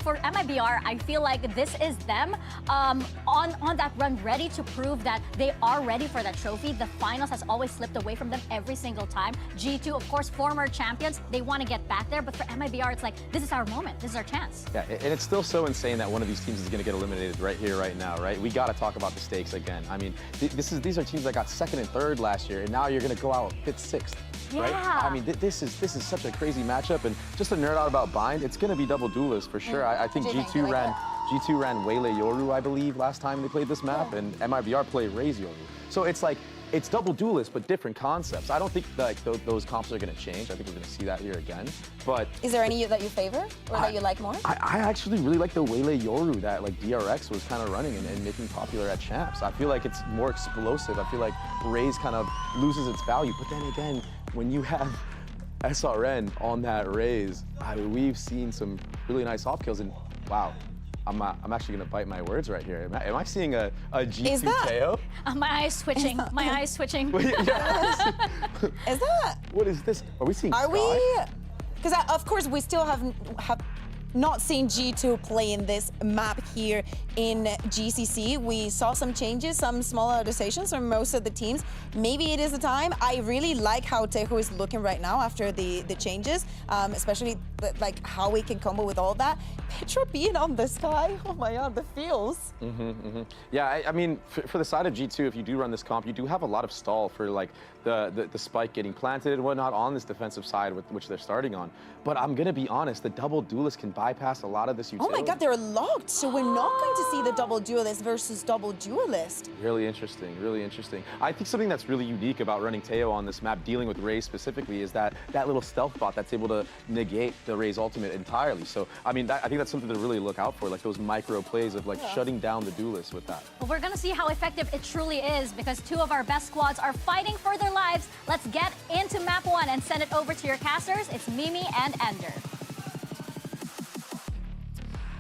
for MIBR, I feel like this is them on that run, ready to prove that they are ready for that trophy. The finals has always slipped away from them every single time. G2, of course, former champions, they want to get back there, but for MIBR, it's like, this is our moment, this is our chance. Yeah, and it's still so insane that one of these teams is going to get eliminated right here, right now, right? We got to talk about the stakes again. I mean, these are teams that got second and third last year, and now you're going to go out 5th, 6th, right? Yeah. I mean, this is such a crazy matchup, and just to nerd out about Bind, it's going to be double duelist for sure. I think G2 ran Wele Yoru, I believe, last time they played this map, and MIBR played Raze Yoru. So it's like, it's double duelist, but different concepts. I don't think those comps are going to change. I think we're going to see that here again. But is there any that you favor or that you like more? I actually really like the Wele Yoru that DRX was kind of running and making popular at Champs. I feel like it's more explosive. I feel like Raze kind of loses its value. But then again, when you have SRN on that Raze, we've seen some really nice off kills, and wow. I'm actually going to bite my words right here. Am I seeing a G2 KO? My eyes twitching. My eyes twitching. Is that? What is this? Are we seeing Sky? Because of course we still have not seen G2 play in this map here in GCC. We saw some changes, some small adaptations from most of the teams. Maybe it is the time. I really like how Tehu is looking right now after the changes, especially like how we can combo with all that. Petra being on the Sky, oh my god, the feels. Yeah, I mean, for the side of G2, if you do run this comp, you do have a lot of stall for like the spike getting planted and whatnot on this defensive side with which they're starting on. But I'm gonna be honest, the double duelist can bypass a lot of this utility. Oh my god, they're locked, so we're not going to see the double duelist versus double duelist. Really interesting, really interesting. I think something that's really unique about running Teo on this map, dealing with Raze specifically, is that little stealth bot that's able to negate the Raze ultimate entirely. So, I mean, I think that's something to really look out for, like those micro plays of shutting down the duelist with that. Well, we're gonna see how effective it truly is, because two of our best squads are fighting for their lives. Let's get into map 1 and send it over to your casters. It's Mimi and Ender.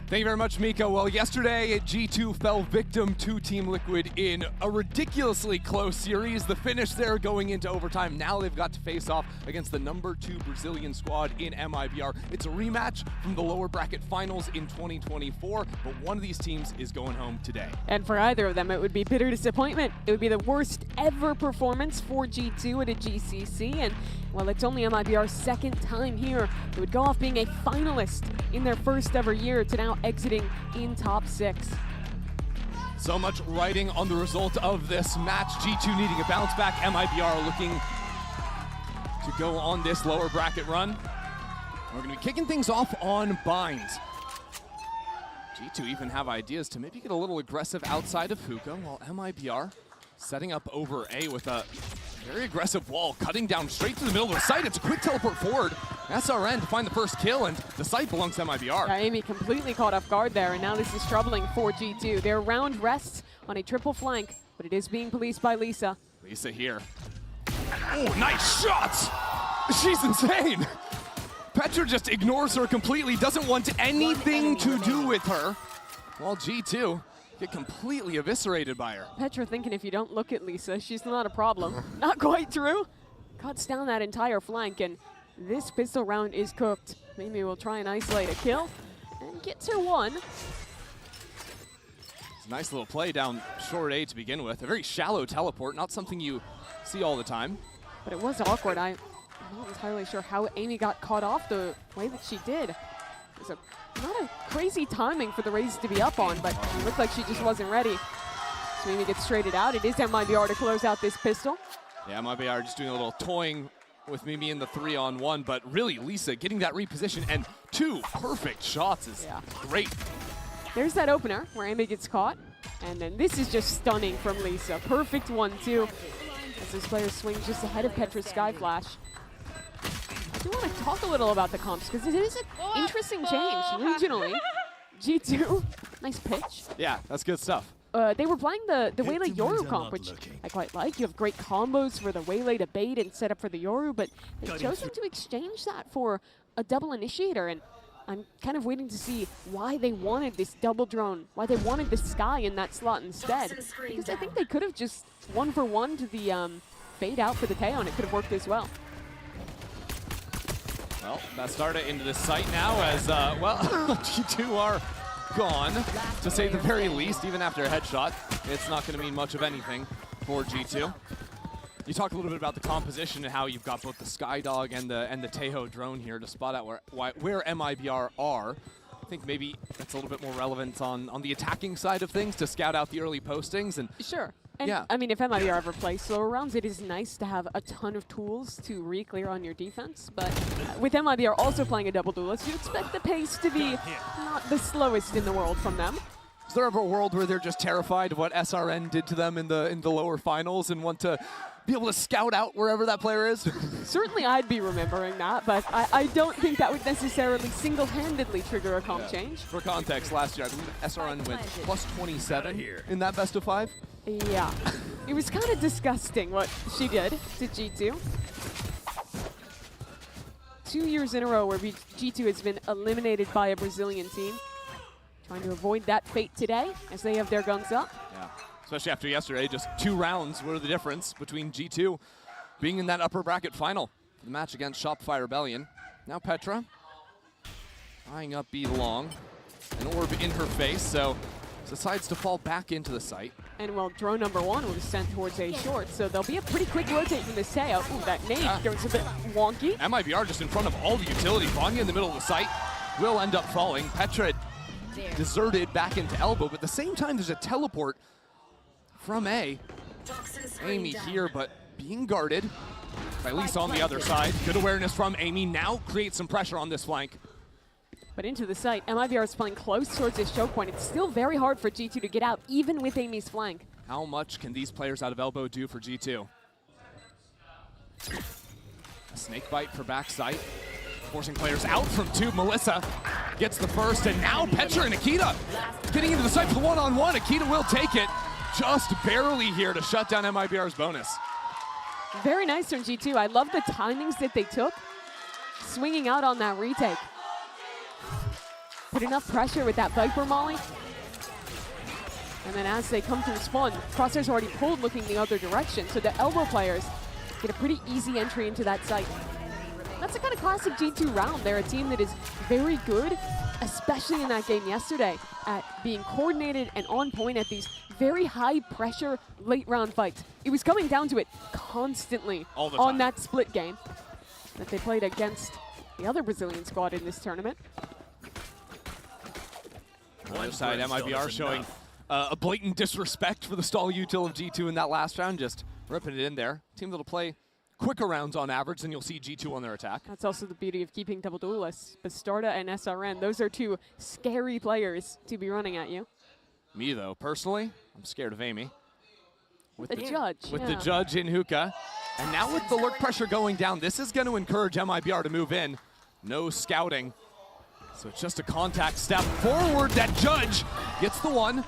Thank you very much, Mika. Well, yesterday, G2 fell victim to Team Liquid in a ridiculously close series. The finish there going into overtime. Now they've got to face off against the #2 Brazilian squad in MIBR. It's a rematch from the lower bracket finals in 2024, but one of these teams is going home today. And for either of them, it would be bitter disappointment. It would be the worst ever performance for G2 at a GCC, and well, it's only MIBR's second time here. It would go off being a finalist in their first ever year to now exiting in top 6. So much writing on the result of this match. G2 needing a bounce back. MIBR looking to go on this lower bracket run. We're going to be kicking things off on Bind. G2 even have ideas to maybe get a little aggressive outside of Hookah, while MIBR setting up over A with a very aggressive wall, cutting down straight to the middle of the site. It's a quick teleport forward. SRN to find the first kill, and the site belongs to MIBR. Yeah, Amy completely caught off guard there, and now this is troubling for G2. Their round rests on a triple flank, but it is being policed by Lisa. Lisa here. Oh, nice shots! She's insane! Petra just ignores her completely, doesn't want anything to do with her, while G2 get completely eviscerated by her. Petra thinking if you don't look at Lisa, she's not a problem. Not quite true. Cuts down that entire flank, and this pistol round is cooked. Mimi will try and isolate a kill, and gets her one. It's a nice little play down short A to begin with. A very shallow teleport, not something you see all the time. But it was awkward. I'm not entirely sure how Amy got caught off the way that she did. It was not a crazy timing for the Raze to be up on, but it looked like she just wasn't ready. So Amy gets traded out. It is MIBR to close out this pistol. Yeah, MIBR just doing a little toying with Mimi in the 3-on-1, but really Lisa getting that reposition, and 2 perfect shots is great. There's that opener where Amy gets caught. And then this is just stunning from Lisa. Perfect 1-2. As this player swings just ahead of Petra's Sky Flash. I do want to talk a little about the comps because it is an interesting change regionally. G2, nice pitch. Yeah, that's good stuff. They were playing the Waylay Yoru comp, which I quite like. You have great combos for the Waylay to bait and set up for the Yoru, but they've chosen to exchange that for a double initiator, and I'm kind of waiting to see why they wanted this double drone, why they wanted the Sky in that slot instead. Because I think they could have just 1-for-1 to the fade out for the Teo, and it could have worked as well. Well, Bastarda into the site now as, well, G2 are gone, to say the very least. Even after a headshot, it's not going to mean much of anything for G2. You talk a little bit about the composition and how you've got both the Skydog and the Tejo drone here to spot out where MIBR are. I think maybe that's a little bit more relevant on the attacking side of things to scout out the early postings. And sure. And yeah. I mean, if MIBR ever plays slower rounds, it is nice to have a ton of tools to re-clear on your defense. But with MIBR also playing a double duelist, you expect the pace to be not the slowest in the world from them. Is there ever a world where they're just terrified of what SRN did to them in the lower finals and want to be able to scout out wherever that player is? Certainly I'd be remembering that, but I don't think that would necessarily single-handedly trigger a comp change. For context, last year I believe SRN went plus 27 in that best of 5. Yeah, it was kind of disgusting what she did to G2. 2 years in a row where G2 has been eliminated by a Brazilian team. Trying to avoid that fate today as they have their guns up. Yeah, especially after yesterday, just 2 rounds were the difference between G2 being in that upper bracket final for the match against Shopify Rebellion. Now Petra eyeing up B long, an orb in her face, so decides to fall back into the site. And well, drone number 1 was sent towards A short, so there'll be a pretty quick rotate from this Teo. Ooh, that nade goes a bit wonky. MIBR just in front of all the utility. Vanya in the middle of the site will end up falling. Petra deserted back into elbow, but at the same time there's a teleport from A. Amy here, but being guarded by Lisa on the other side. Good awareness from Amy, now creates some pressure on this flank. But into the site, MIBR is playing close towards this choke point. It's still very hard for G2 to get out, even with Amy's flank. How much can these players out of elbow do for G2? A snake bite for backside, forcing players out from 2. Melissa gets the first, and now Petra and Akita getting into the site for one-on-one. Akita will take it, just barely here to shut down MIBR's bonus. Very nice from G2. I love the timings that they took, swinging out on that retake. Put enough pressure with that Viper Molly. And then as they come through spawn, Crosshair's already pulled looking the other direction, so the elbow players get a pretty easy entry into that site. That's a kind of classic G2 round. They're a team that is very good, especially in that game yesterday, at being coordinated and on point at these very high pressure late round fights. It was coming down to it constantly on that split game that they played against the other Brazilian squad in this tournament. On the other side, MIBR showing a blatant disrespect for the stall util of G2 in that last round, just ripping it in there. Team that'll play quicker rounds on average than you'll see G2 on their attack. That's also the beauty of keeping double duelists. Bastarda and SRN, those are 2 scary players to be running at you. Me though, personally, I'm scared of Amy. With the judge. With the judge in hookah. And now with the lurk pressure going down, this is going to encourage MIBR to move in. No scouting. So it's just a contact step forward. That judge gets the 1.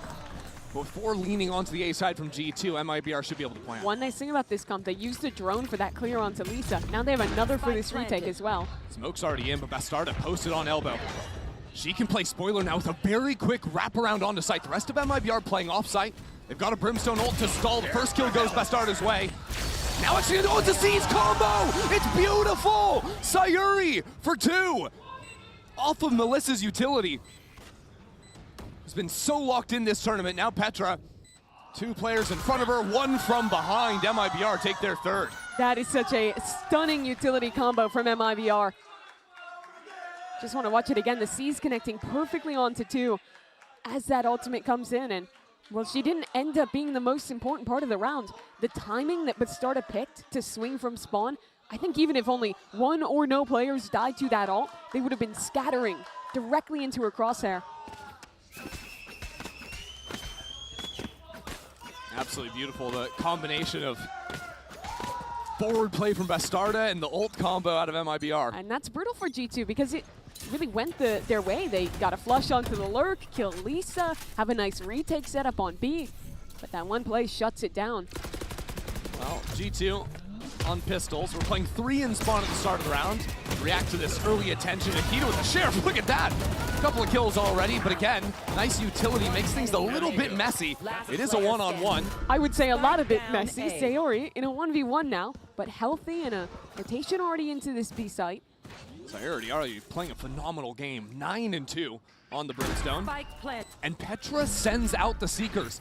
Before leaning onto the A side from G2, MIBR should be able to plant. One nice thing about this comp, they used the drone for that clear onto Lisa. Now they have another for this retake as well. Smoke's already in, but Bastarda posted on elbow. She can play spoiler now with a very quick wraparound onto site. The rest of MIBR playing off site. They've got a Brimstone ult to stall. The first kill goes Bastarda's way. Now actually, oh, it's a Seize combo! It's beautiful! Sayuri for 2! Off of Melissa's utility. Has been so locked in this tournament. Now Petra, 2 players in front of her, 1 from behind. MIBR take their 3rd. That is such a stunning utility combo from MIBR. Just want to watch it again. The C's connecting perfectly onto 2 as that ultimate comes in. And, well, she didn't end up being the most important part of the round. The timing that Bastarda picked to swing from spawn, I think even if only 1 or no players died to that ult, they would have been scattering directly into her crosshair. Absolutely beautiful. The combination of forward play from Bastarda and the ult combo out of MIBR. And that's brutal for G2 because it really went their way. They got a flush onto the lurk, kill Lisa, have a nice retake setup on B, but that one play shuts it down. Well, G2 on pistols. We're playing 3 in spawn at the start of the round. React to this early attention. Akita with the sheriff, look at that! A couple of kills already, but again, nice utility, makes things a little bit messy. It is a one-on-one. I would say a lot of it messy. Sayori in a 1v1 now, but healthy and a rotation already into this B site. Sayori already playing a phenomenal game. 9-2 on the Brimstone. And Petra sends out the Seekers,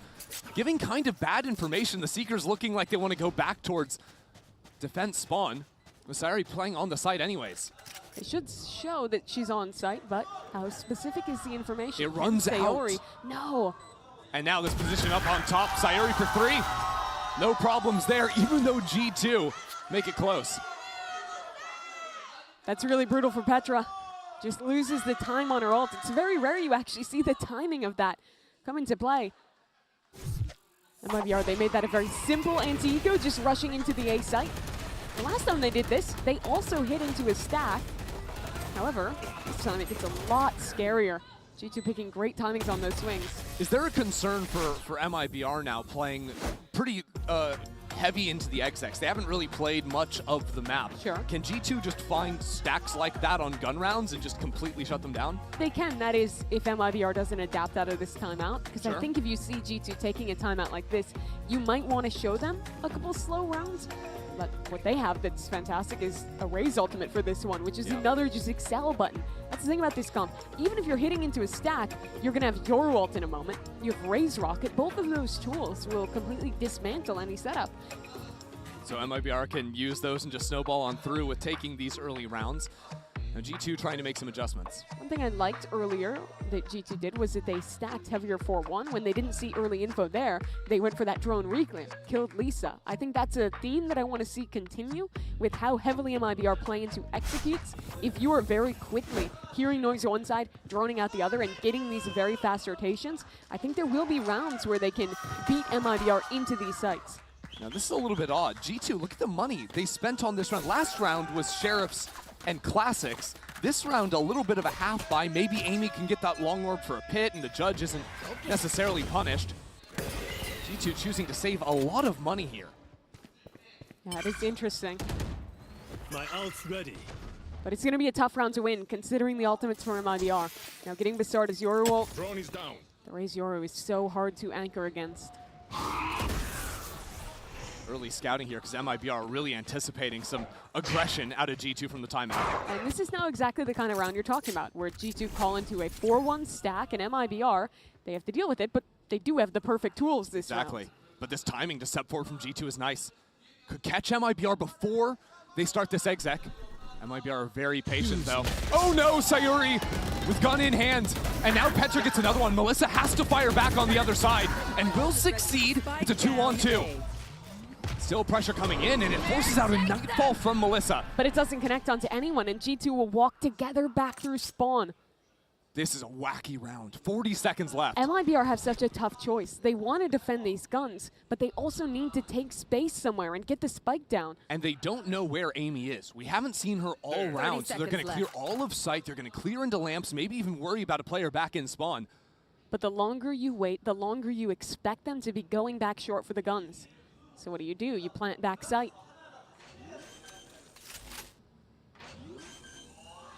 giving kind of bad information. The Seekers looking like they want to go back towards defense spawn. Sayori playing on the site anyways. It should show that she's on site, but how specific is the information? It runs Sayori. out. No. And now this position up on top. Sayori for 3. No problems there, even though G2 make it close. That's really brutal for Petra. Just loses the time on her ult. It's very rare you actually see the timing of that come into play. MIBR, they made that a very simple anti-eco, just rushing into the A site. The last time they did this, they also hit into a stack. However, this time it gets a lot scarier. G2 picking great timings on those swings. Is there a concern for MIBR now playing pretty heavy into the XX? They haven't really played much of the map. Sure. Can G2 just find stacks like that on gun rounds and just completely shut them down? They can, that is, if MIBR doesn't adapt out of this timeout. Because Sure. I think if you see G2 taking a timeout like this, you might want to show them a couple slow rounds. But what they have that's fantastic is a raise ultimate for this one, which is another just excel button. That's the thing about this comp. Even if you're hitting into a stack, you're going to have your ult in a moment. You have raise rocket. Both of those tools will completely dismantle any setup. So MIBR can use those and just snowball on through with taking these early rounds. Now G2 trying to make some adjustments. One thing I liked earlier that G2 did was that they stacked heavier 4-1. When they didn't see early info there, they went for that drone reclaim, killed Lisa. I think that's a theme that I want to see continue with how heavily MIBR play into executes. If you are very quickly hearing noise on one side, droning out the other, and getting these very fast rotations, I think there will be rounds where they can beat MIBR into these sites. Now this is a little bit odd. G2, look at the money they spent on this round. Last round was Sheriffs and Classics. This round, a little bit of a half buy. Maybe Amy can get that long orb for a pit and the judge isn't necessarily punished. G2 choosing to save a lot of money here. Yeah, it is interesting. My ult's ready. But it's going to be a tough round to win, considering the ultimates from MIBR. Now getting Bastarda's Yoru ult. Drone is down. The Raze Yoru is so hard to anchor against. Early scouting here because MIBR really anticipating some aggression out of G2 from the timeout. And this is now exactly the kind of round you're talking about, where G2 call into a 4-1 stack, and MIBR, they have to deal with it, but they do have the perfect tools this round. Exactly. But this timing to step forward from G2 is nice. Could catch MIBR before they start this exec. MIBR are very patient though. Oh no, Sayori with gun in hand. And now Petra gets another one. Melissa has to fire back on the other side and will succeed. It's a 2-on-2. Still pressure coming in, and it forces out a nightfall from Melissa. But it doesn't connect onto anyone, and G2 will walk together back through spawn. This is a wacky round. 40 seconds left. MIBR have such a tough choice. They want to defend these guns, but they also need to take space somewhere and get the spike down. And they don't know where Amy is. We haven't seen her all round, so they're going to clear all of sight. They're going to clear into lamps, maybe even worry about a player back in spawn. But the longer you wait, the longer you expect them to be going back short for the guns. So what do? You plant back sight.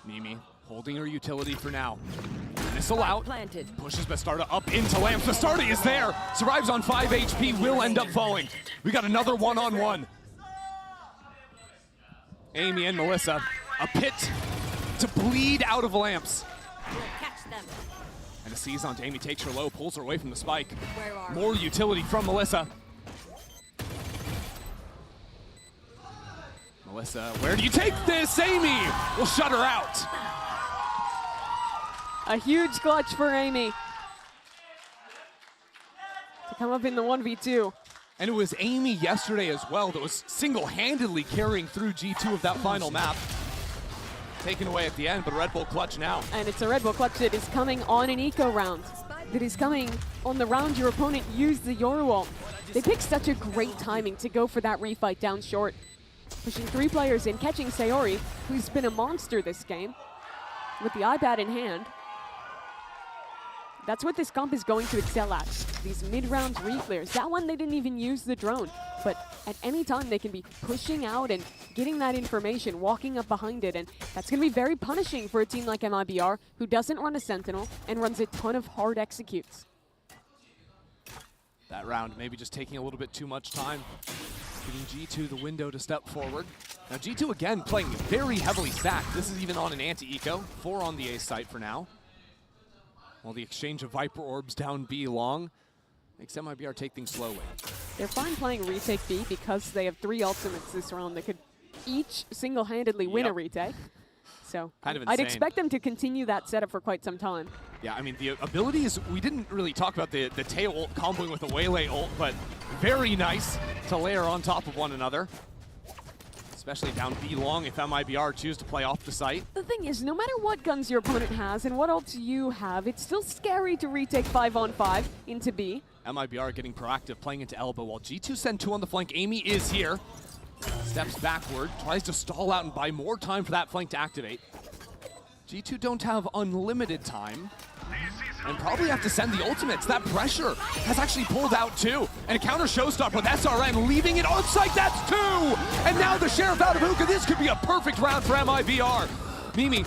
Mimi holding her utility for now. Missile out. Pushes Bastarda up into lamps. Bastarda is there. Survives on 5 HP. Will end up falling. We got another one-on-one. Amy and Melissa. A pit to bleed out of lamps. And a seize onto Amy. Takes her low. Pulls her away from the spike. More utility from Melissa. Melissa, where do you take this? Amy will shut her out. A huge clutch for Amy to come up in the 1v2. And it was Amy yesterday as well that was single-handedly carrying through G2 of that final map. Taken away at the end, but Red Bull clutch now. And it's a Red Bull clutch that is coming on an eco round. That is coming on the round your opponent used the Yoru ult. They picked such a great timing to go for that refight down short. Pushing 3 players in, catching Sayori, who's been a monster this game, with the iPad in hand. That's what this comp is going to excel at. These mid-round re-clears. That one, they didn't even use the drone. But at any time, they can be pushing out and getting that information, walking up behind it. And that's going to be very punishing for a team like MIBR, who doesn't run a Sentinel and runs a ton of hard executes. That round maybe just taking a little bit too much time, giving G2 the window to step forward. Now G2 again playing very heavily stacked. This is even on an anti-eco. 4 on the A site for now. While the exchange of Viper Orbs down B long makes MIBR take things slowly. They're fine playing retake B because they have 3 ultimates this round that could each single-handedly win a retake. So kind of I'd insane. expect them to continue that setup for quite some time. Yeah, I mean, the abilities, we didn't really talk about the tail ult comboing with the Waylay ult, but very nice to layer on top of one another. Especially down B long if MIBR choose to play off the site. The thing is, no matter what guns your opponent has and what ults you have, it's still scary to retake 5-on-5 into B. MIBR getting proactive, playing into elbow, while G2 send 2 on the flank. Amy is here. Steps backward, tries to stall out and buy more time for that flank to activate. G2 don't have unlimited time, and probably have to send the ultimates. That pressure has actually pulled out 2. And a counter showstopper with SRN leaving it on site, that's 2! And now the Sheriff out of hookah. This could be a perfect round for MIBR. Mimi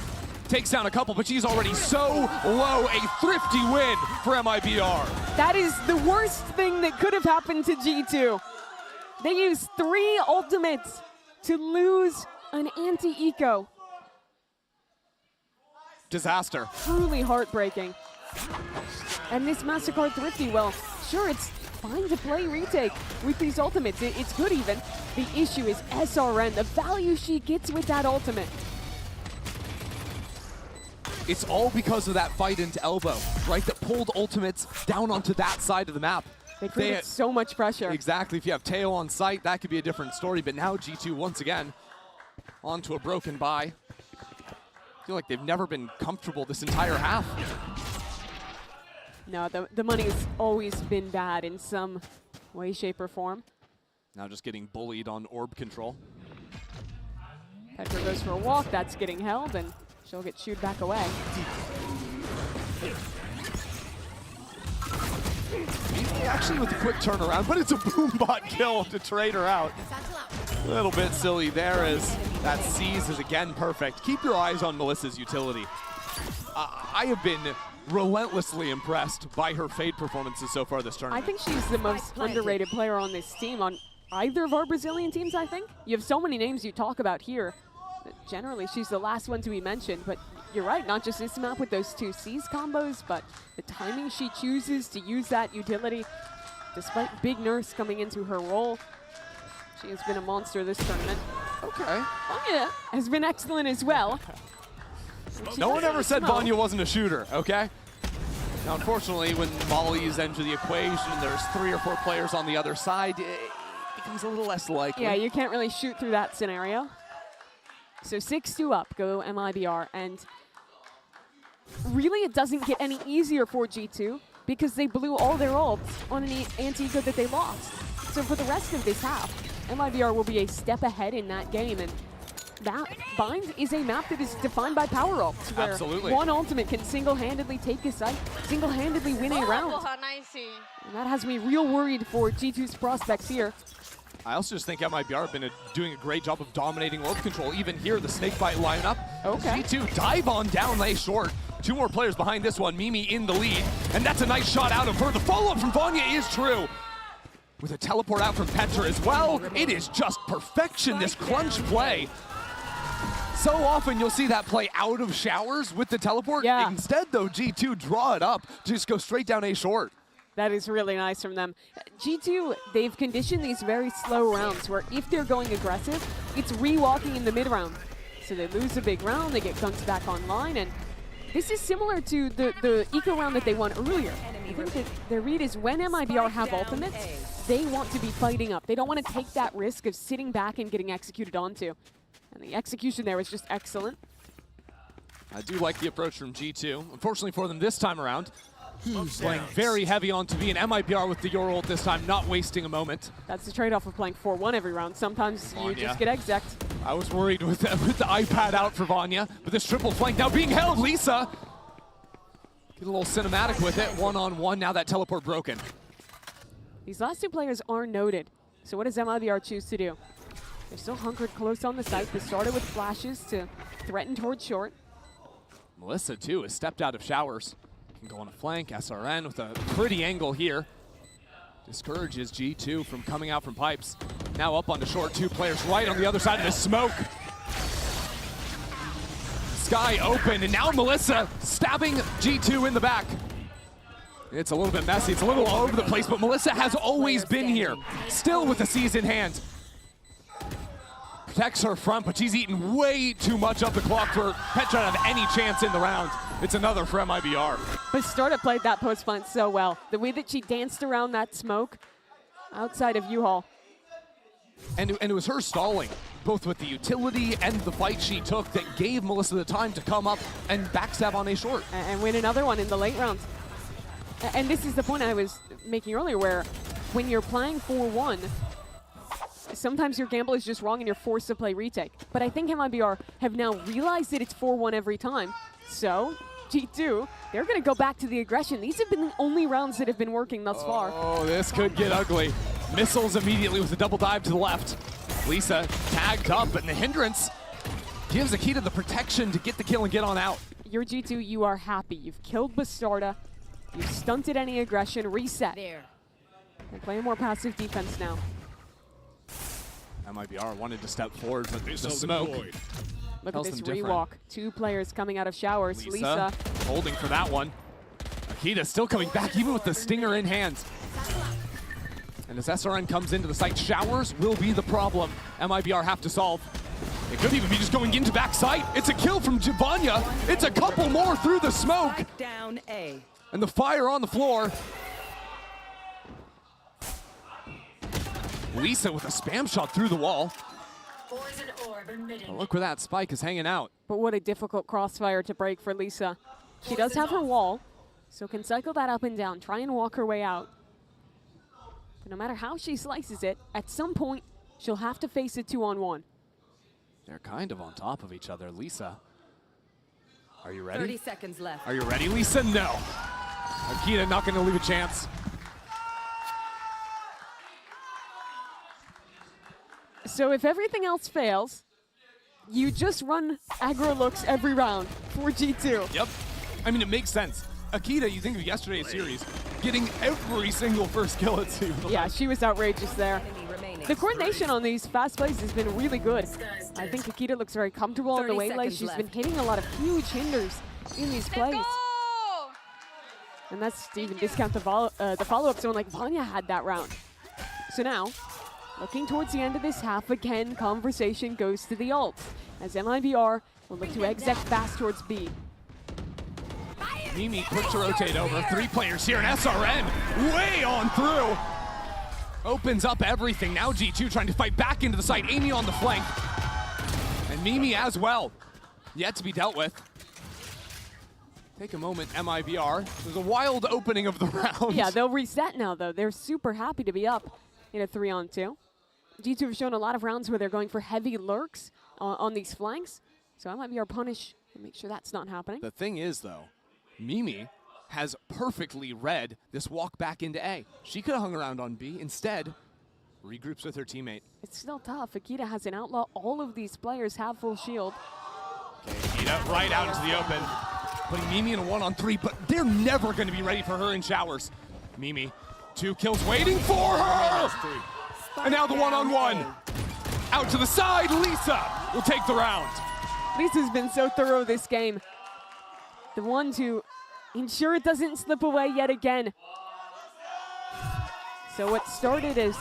takes down a couple, but she's already so low. A thrifty win for MIBR. That is the worst thing that could have happened to G2. They used 3 ultimates to lose an anti-eco. Disaster. Truly heartbreaking. And this Mastercard thrifty, well, sure, it's fine to play retake with these ultimates. It's good even. The issue is SRN, the value she gets with that ultimate. It's all because of that fight into elbow, right? That pulled ultimates down onto that side of the map. They created so much pressure. Exactly. If you have Teo on site, that could be a different story. But now G2 once again onto a broken bye. I feel like they've never been comfortable this entire half. No, the money's always been bad in some way, shape, or form. Now just getting bullied on orb control. Petra goes for a walk, that's getting held, and she'll get shooed back away. Maybe actually with a quick turnaround, but it's a boombot kill to trade her out. A little bit silly there as that seize is again perfect. Keep your eyes on Melissa's utility. I have been relentlessly impressed by her Fade performances so far this tournament. I think she's the most underrated player on this team, on either of our Brazilian teams, I think. You have so many names you talk about here, but generally she's the last one to be mentioned. But you're right, not just this map with those 2 C's combos, but the timing she chooses to use that utility. Despite Big Nurse coming into her role, she has been a monster this tournament. Okay. Vanya has been excellent as well. No one ever said Vanya wasn't a shooter, okay? Now, unfortunately, when volleys enter the equation, there's 3 or 4 players on the other side, it becomes a little less likely. Yeah, you can't really shoot through that scenario. So 6-2 up go MIBR, and really it doesn't get any easier for G2 because they blew all their ults on an anti-eco that they lost. So for the rest of this half, MIBR will be a step ahead in that game, and that Bind is a map that is defined by power ults, where Absolutely. one ultimate can single-handedly take a site, single-handedly win a round. And that has me real worried for G2's prospects here. I also just think MIBR have been doing a great job of dominating orb control. Even here, the snakebite lineup. Okay. G2 dive on down, lay short. 2 more players behind this one. Mimi in the lead, and that's a nice shot out of her. The follow-up from Vanya is true. With a teleport out from Petra as well. It is just perfection, this crunch play. So often you'll see that play out of showers with the teleport. Yeah. Instead, though, G2 draw it up, just go straight down A short. That is really nice from them. G2, they've conditioned these very slow rounds where if they're going aggressive, it's re-walking in the mid-round. So they lose a big round, they get guns back online, and this is similar to the eco round that they won earlier. I think that their read is when MIBR have ultimates, they want to be fighting up. They don't want to take that risk of sitting back and getting executed onto. And the execution there was just excellent. I do like the approach from G2. Unfortunately for them this time around, Playing very heavy onto B, and MIBR with the Your ult this time, not wasting a moment. That's the trade-off of playing 4-1 every round. Sometimes you just get exec'd. I was worried with the iPad out for Vanya, but this triple flank now being held. Lisa, get a little cinematic with it. One-on-one, now that teleport broken. These last two players are noted. So what does MIBR choose to do? They're still hunkered close on the site. They started with flashes to threaten towards short. Melissa, too, has stepped out of showers. Can go on a flank. SRN with a pretty angle here. Discourages G2 from coming out from pipes. Now up onto short, 2 players right on the other side of the smoke. Sky open, and now Melissa stabbing G2 in the back. It's a little bit messy, it's a little all over the place, but Melissa has always been here, still with the C's in hand. Protects her front, but she's eaten way too much of the clock for Petra to have any chance in the round. It's another for MIBR. But Starta played that post plant so well. The way that she danced around that smoke outside of U-Haul. And it was her stalling, both with the utility and the fight she took, that gave Melissa the time to come up and backstab on A short. And win another one in the late rounds. And this is the point I was making earlier, where when you're playing 4-1, sometimes your gamble is just wrong and you're forced to play retake. But I think MIBR have now realized that it's 4-1 every time. So G2, they're going to go back to the aggression. These have been the only rounds that have been working thus far. Oh, this could get ugly. Missiles immediately with a double dive to the left. Lisa tagged up, and the hindrance gives Akita the protection to get the kill and get on out. You're G2, you are happy. You've killed Bastarda. You've stunted any aggression. Reset. There. And play a more passive defense now. MIBR wanted to step forward, but there's the smoke. Look Tells at this them different. rewalk. 2 players coming out of showers. Lisa holding for that one. Akita still coming back, even with the stinger in hand. And as SRN comes into the site, showers will be the problem MIBR have to solve. It could even be just going into backside. It's a kill from Vanya. It's a couple more through the smoke. Down A. And the fire on the floor. Lisa with a spam shot through the wall. Oh, look where that spike is hanging out. But what a difficult crossfire to break for Lisa. She does have her wall, so can cycle that up and down, try and walk her way out. But no matter how she slices it, at some point, she'll have to face a 2-on-1. They're kind of on top of each other. Lisa, are you ready? 30 seconds left. Are you ready, Lisa? No. Akita not going to leave a chance. So if everything else fails, you just run aggro looks every round for G2. Yep. I mean, it makes sense. Akita, you think of yesterday's series, getting every single first kill it seems like. Yeah, she was outrageous there. The coordination on these fast plays has been really good. I think Akita looks very comfortable on the waylay. She's been hitting a lot of huge hinders in these plays. And that's to even discount the follow-up zone like Vanya had that round. So now, looking towards the end of this half, again, conversation goes to the ult, as MIBR will look to exec fast towards B. Mimi quick to rotate over. 3 players here, and SRN way on through. Opens up everything. Now G2 trying to fight back into the site. Amy on the flank. And Mimi as well. Yet to be dealt with. Take a moment, MIBR. There's a wild opening of the round. Yeah, they'll reset now, though. They're super happy to be up in a 3-on-2. G2 have shown a lot of rounds where they're going for heavy lurks on these flanks. So MIBR punish and make sure that's not happening. The thing is, though, Mimi has perfectly read this walk back into A. She could have hung around on B. Instead, regroups with her teammate. It's still tough. Akita has an outlaw. All of these players have full shield. Okay, Akita right out into the open. Putting Mimi in a 1-on-3, but they're never going to be ready for her in showers. Mimi, 2 kills waiting for her! And now the 1-on-1. Out to the side, Lisa will take the round. Lisa's been so thorough this game. The one to ensure it doesn't slip away yet again. So what started as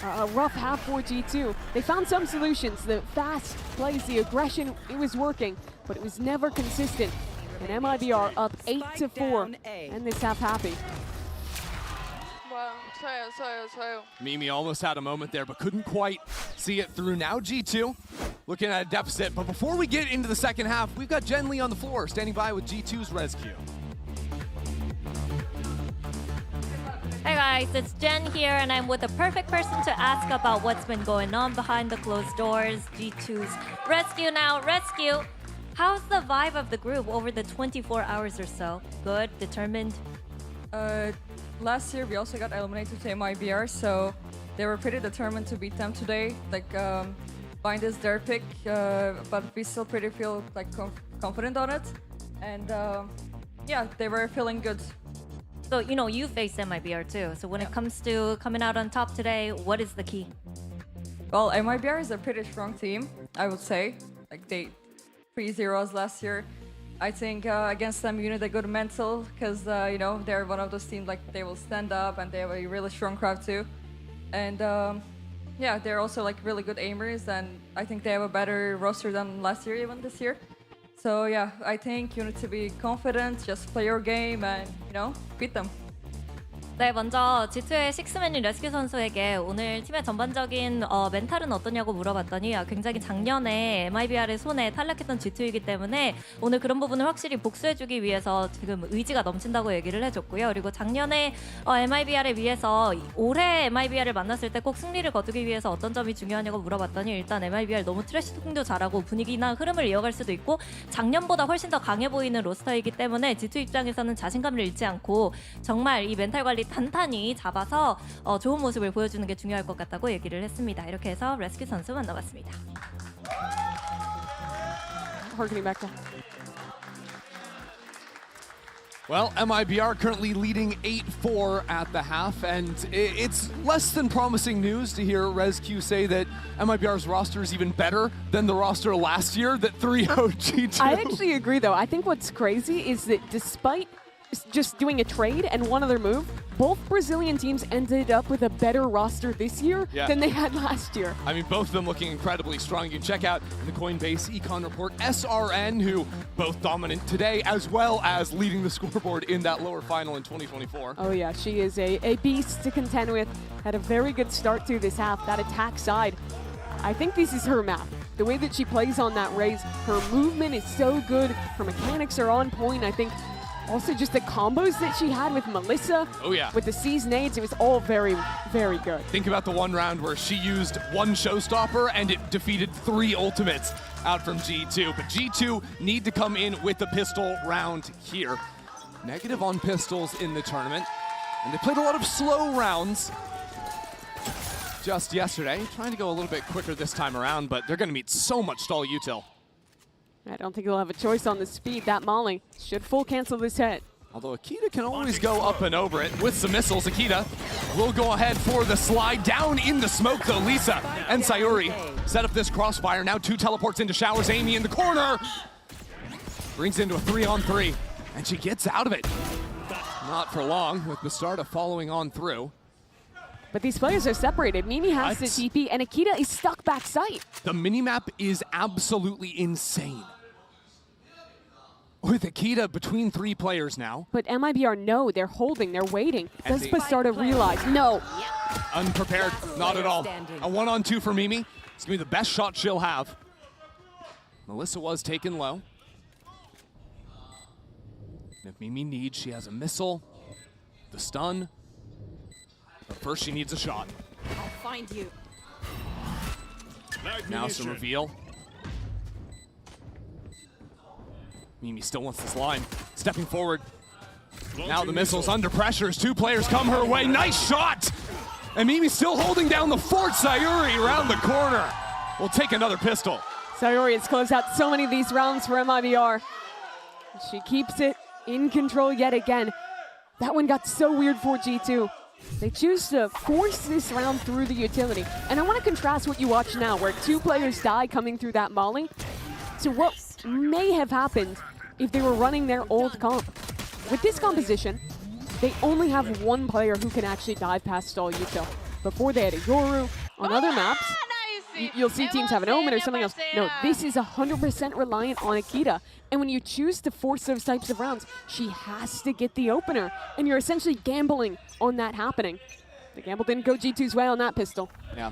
a rough half for G2, they found some solutions. The fast plays, the aggression, it was working, but it was never consistent. And MIBR up 8-4, and this half happy. Mimi almost had a moment there, but couldn't quite see it through. Now G2 looking at a deficit. But before we get into the second half, we've got Jen Lee on the floor, standing by with G2's rescue. Hey guys, it's Jen here, and I'm with the perfect person to ask about what's been going on behind the closed doors. G2's Rescue now. Rescue, how's the vibe of the group over the 24 hours or so? Good? Determined? Last year we also got eliminated to MIBR, so they were pretty determined to beat them today. Like, Bind is their pick, but we still pretty feel like confident on it. And yeah, they were feeling good. So, you know, you faced MIBR too. So when it comes to coming out on top today, what is the key? Well, MIBR is a pretty strong team, I would say. Like, they 3-0 last year. I think against them you need a good mental, because you know, they're one of those teams like they will stand up and they have a really strong crowd too. And yeah, they're also like really good aimers, and I think they have a better roster than last year, even this year. So yeah, I think you need to be confident, just play your game and, you know, beat them. 네, 먼저 G2의 식스맨인 레스큐 선수에게 오늘 팀의 전반적인 멘탈은 어떠냐고 물어봤더니 굉장히 작년에 MIBR의 손에 탈락했던 G2이기 때문에 오늘 그런 부분을 확실히 복수해주기 위해서 지금 의지가 넘친다고 얘기를 해줬고요. 그리고 작년에 MIBR에 비해서 올해 MIBR을 만났을 때 꼭 승리를 거두기 위해서 어떤 점이 중요하냐고 물어봤더니 일단 MIBR 너무 트래시통도 잘하고 분위기나 흐름을 이어갈 수도 있고 작년보다 훨씬 더 강해 보이는 로스터이기 때문에 G2 입장에서는 자신감을 잃지 않고 정말 이 멘탈 관리 단단히 잡아서 좋은 모습을 보여주는 게 중요할 것 같다고 얘기를 했습니다. 이렇게 해서 레스큐 선수 만나봤습니다. Harkening back to. Well, MIBR currently leading 8-4 at the half, and it's less than promising news to hear ResQ say that MIBR's roster is even better than the roster last year, that 3-0 G2. I actually agree, though. I think what's crazy is that despite just doing a trade and one other move, both Brazilian teams ended up with a better roster this year than they had last year. I mean, both of them looking incredibly strong. You can check out the Coinbase econ report, SRN, who both dominant today, as well as leading the scoreboard in that lower final in 2024. Oh yeah, she is a beast to contend with. Had a very good start to this half, that attack side. I think this is her map. The way that she plays on that raise, her movement is so good, her mechanics are on point. I think also just the combos that she had with Melissa, with the C's nades, it was all very, very good. Think about the one round where she used one showstopper and it defeated 3 ultimates out from G2. But G2 need to come in with the pistol round here. Negative on pistols in the tournament, and they played a lot of slow rounds just yesterday. Trying to go a little bit quicker this time around, but they're going to meet so much stall util. I don't think he'll have a choice on the speed. That Molly should full cancel this hit. Although Akita can always go up and over it with some missiles. Akita will go ahead for the slide down in the smoke, though. Lisa and Sayuri set up this crossfire. Now 2 teleports into showers. Amy in the corner brings into a 3-on-3, and she gets out of it. Not for long, with Bastarda following on through. But these players are separated. Mimi has the TP, and Akita is stuck backside. The minimap is absolutely insane. With Akita between 3 players now. But MIBR know they're holding, they're waiting. Does Bastarda realize? No. Unprepared, not at all. A 1-on-2 for Mimi. It's gonna be the best shot she'll have. Melissa was taken low. And if Mimi needs, she has a missile, the stun. But first she needs a shot. I'll find you. Now some reveal. Mimi still wants this line. Stepping forward. Now the missile's under pressure as 2 players come her way. Nice shot! And Mimi's still holding down the fort. Sayuri around the corner. We'll take another pistol. Sayuri has closed out so many of these rounds for MIBR. She keeps it in control yet again. That one got so weird for G2. They choose to force this round through the utility. And I want to contrast what you watch now, where 2 players die coming through that molly, to what may have happened if they were running their old comp. With this composition, they only have 1 player who can actually dive past stall util. Before they had a Yoru. On other maps, you'll see teams have an Omen or something else. No, this is 100% reliant on Akita. And when you choose to force those types of rounds, she has to get the opener. And you're essentially gambling on that happening. The gamble didn't go G2's way on that pistol. Yeah.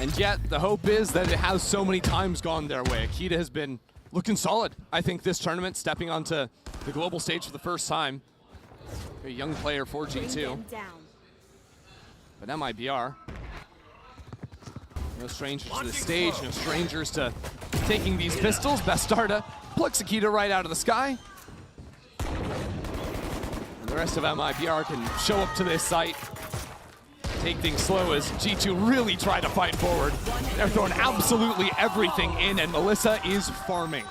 And yet, the hope is that it has so many times gone their way. Akita has been looking solid, I think, this tournament, stepping onto the global stage for the first time. A young player for G2. But MIBR, no strangers to the stage, no strangers to taking these pistols. Bastarda plucks Akita right out of the sky. And the rest of MIBR can show up to this site, take things slow as G2 really try to fight forward. They're throwing absolutely everything in, and Melissa is farming.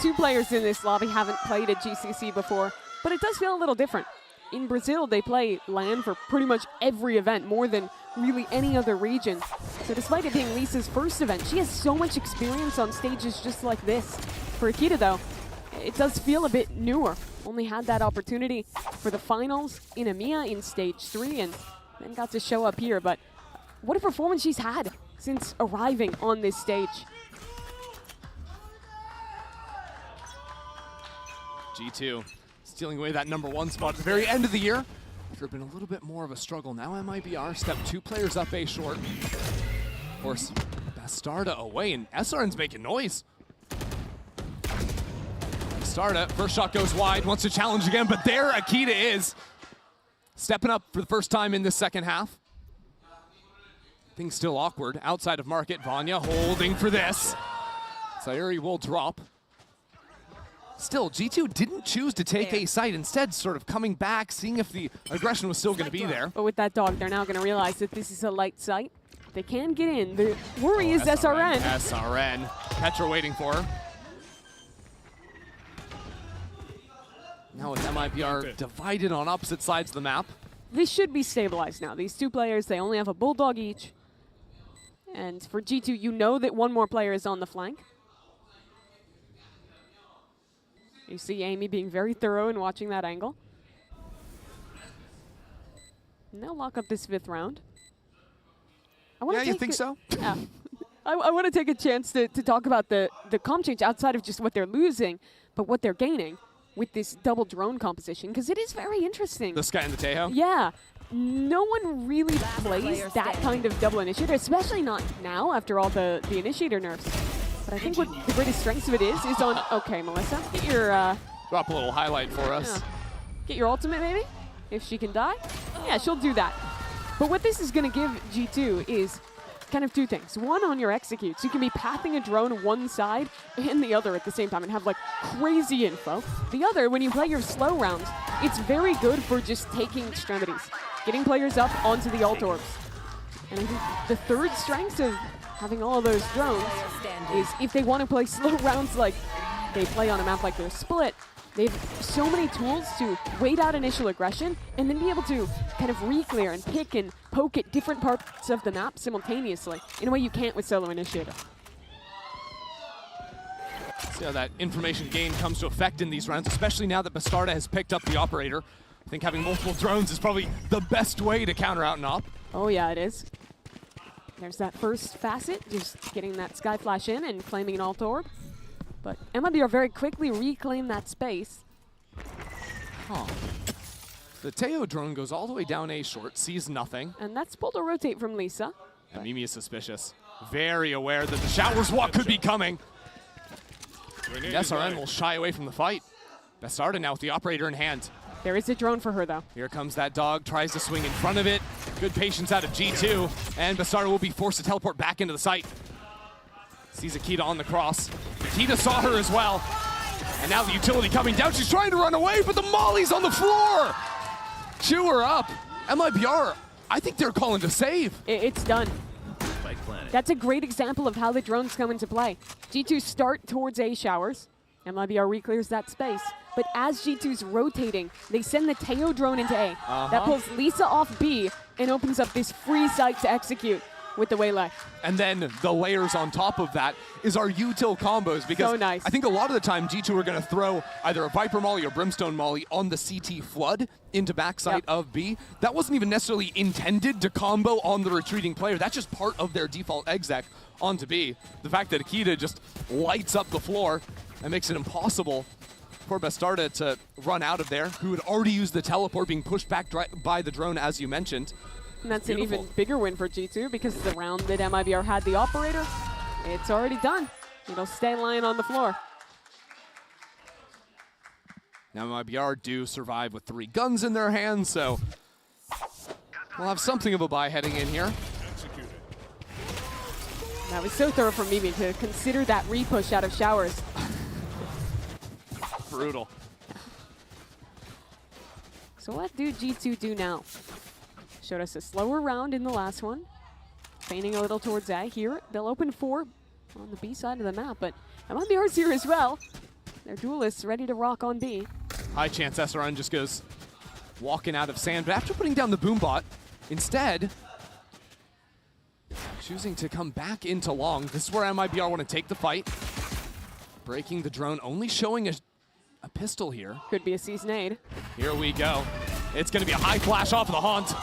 2 players in this lobby haven't played at GCC before, but it does feel a little different. In Brazil, they play LAN for pretty much every event, more than really any other region. So despite it being Lisa's first event, she has so much experience on stages just like this. For Akita, though, it does feel a bit newer. Only had that opportunity for the finals in EMEA in stage 3, and then got to show up here. But what a performance she's had since arriving on this stage. G2 stealing away that #1 spot at the very end of the year. After been a little bit more of a struggle. Now MIBR step 2 players up A short. Of course, Bastarda away, and SRN's making noise. Bastarda, first shot goes wide, wants to challenge again, but there Akita is. Stepping up for the first time in the second half. Things still awkward outside of market. Vanya holding for this. Sayuri will drop. Still, G2 didn't choose to take a site, instead sort of coming back, seeing if the aggression was still going to be there. But with that dog, they're now going to realize that this is a light site. They can get in. The worry is SRN. SRN. Petra waiting for her. Now with MIBR divided on opposite sides of the map. They should be stabilized now. These 2 players, they only have a bulldog each. And for G2, you know that 1 more player is on the flank. You see Amy being very thorough in watching that angle. And they'll lock up this 5th round. Yeah, you think so? Yeah. I want to take a chance to talk about the comp change outside of just what they're losing, but what they're gaining with this double drone composition, because it is very interesting. The Sky and the Tejo? Yeah. No one really plays that kind of double initiator, especially not now after all the initiator nerfs. But I think what the greatest strengths of it is on... Okay, Melissa, get your... Drop a little highlight for us. Yeah. Get your ultimate, maybe? If she can die? Yeah, she'll do that. But what this is going to give G2 is kind of 2 things. 1, on your executes. You can be pathing a drone one side and the other at the same time and have like crazy info. The other, when you play your slow rounds, it's very good for just taking extremities. Getting players up onto the ult orbs. And I think the 3rd strength of having all of those drones is if they want to play slow rounds like they play on a map like their Split, they have so many tools to wait out initial aggression and then be able to kind of re-clear and pick and poke at different parts of the map simultaneously in a way you can't with solo initiator. See how that information gain comes to effect in these rounds, especially now that Bastarda has picked up the operator. I think having multiple drones is probably the best way to counter out an op. Oh yeah, it is. There's that first facet, just getting that Sky Flash in and claiming an alt orb. But MIBR very quickly reclaim that space. Huh. The Teo drone goes all the way down A short, sees nothing. And that's pulled a rotate from Lisa. And Mimi is suspicious. Very aware that the shower's walk could be coming. And SRN will shy away from the fight. Bastarda now with the operator in hand. There is a drone for her, though. Here comes that dog, tries to swing in front of it. Good patience out of G2, and Bastarda will be forced to teleport back into the site. Sees Akita on the cross. Akita saw her as well. And now the utility coming down. She's trying to run away, but the molly's on the floor. Chew her up. MIBR, I think they're calling to save. It's done. That's a great example of how the drones come into play. G2 start towards A showers. MIBR re-clears that space. But as G2's rotating, they send the Teo drone into A. That pulls Lisa off B and opens up this free site to execute with the waylay. And then the layers on top of that is our util combos, because so nice. I think a lot of the time G2 are going to throw either a Viper Molly or Brimstone Molly on the CT flood into backside of B. That wasn't even necessarily intended to combo on the retreating player. That's just part of their default exec onto B. The fact that Akita just lights up the floor and makes it impossible for Bastarda to run out of there, who had already used the teleport, being pushed back by the drone, as you mentioned. And that's an even bigger win for G2, because the round that MIBR had the operator, it's already done. It'll stay lying on the floor. Now MIBR do survive with 3 guns in their hands, so we'll have something of a buy heading in here. That was so thorough from Mimi to consider that repush out of showers. Brutal. So what do G2 do now? Showed us a slower round in the last one. Feigning a little towards A here. They'll open 4 on the B side of the map, but MIBR's here as well. They're duelists ready to rock on B. High chance SRN just goes walking out of sand, but after putting down the boom bot, instead choosing to come back into long. This is where MIBR want to take the fight. Breaking the drone, only showing a pistol here. Could be a seasonade. Here we go. It's going to be a high flash off of the Haunt.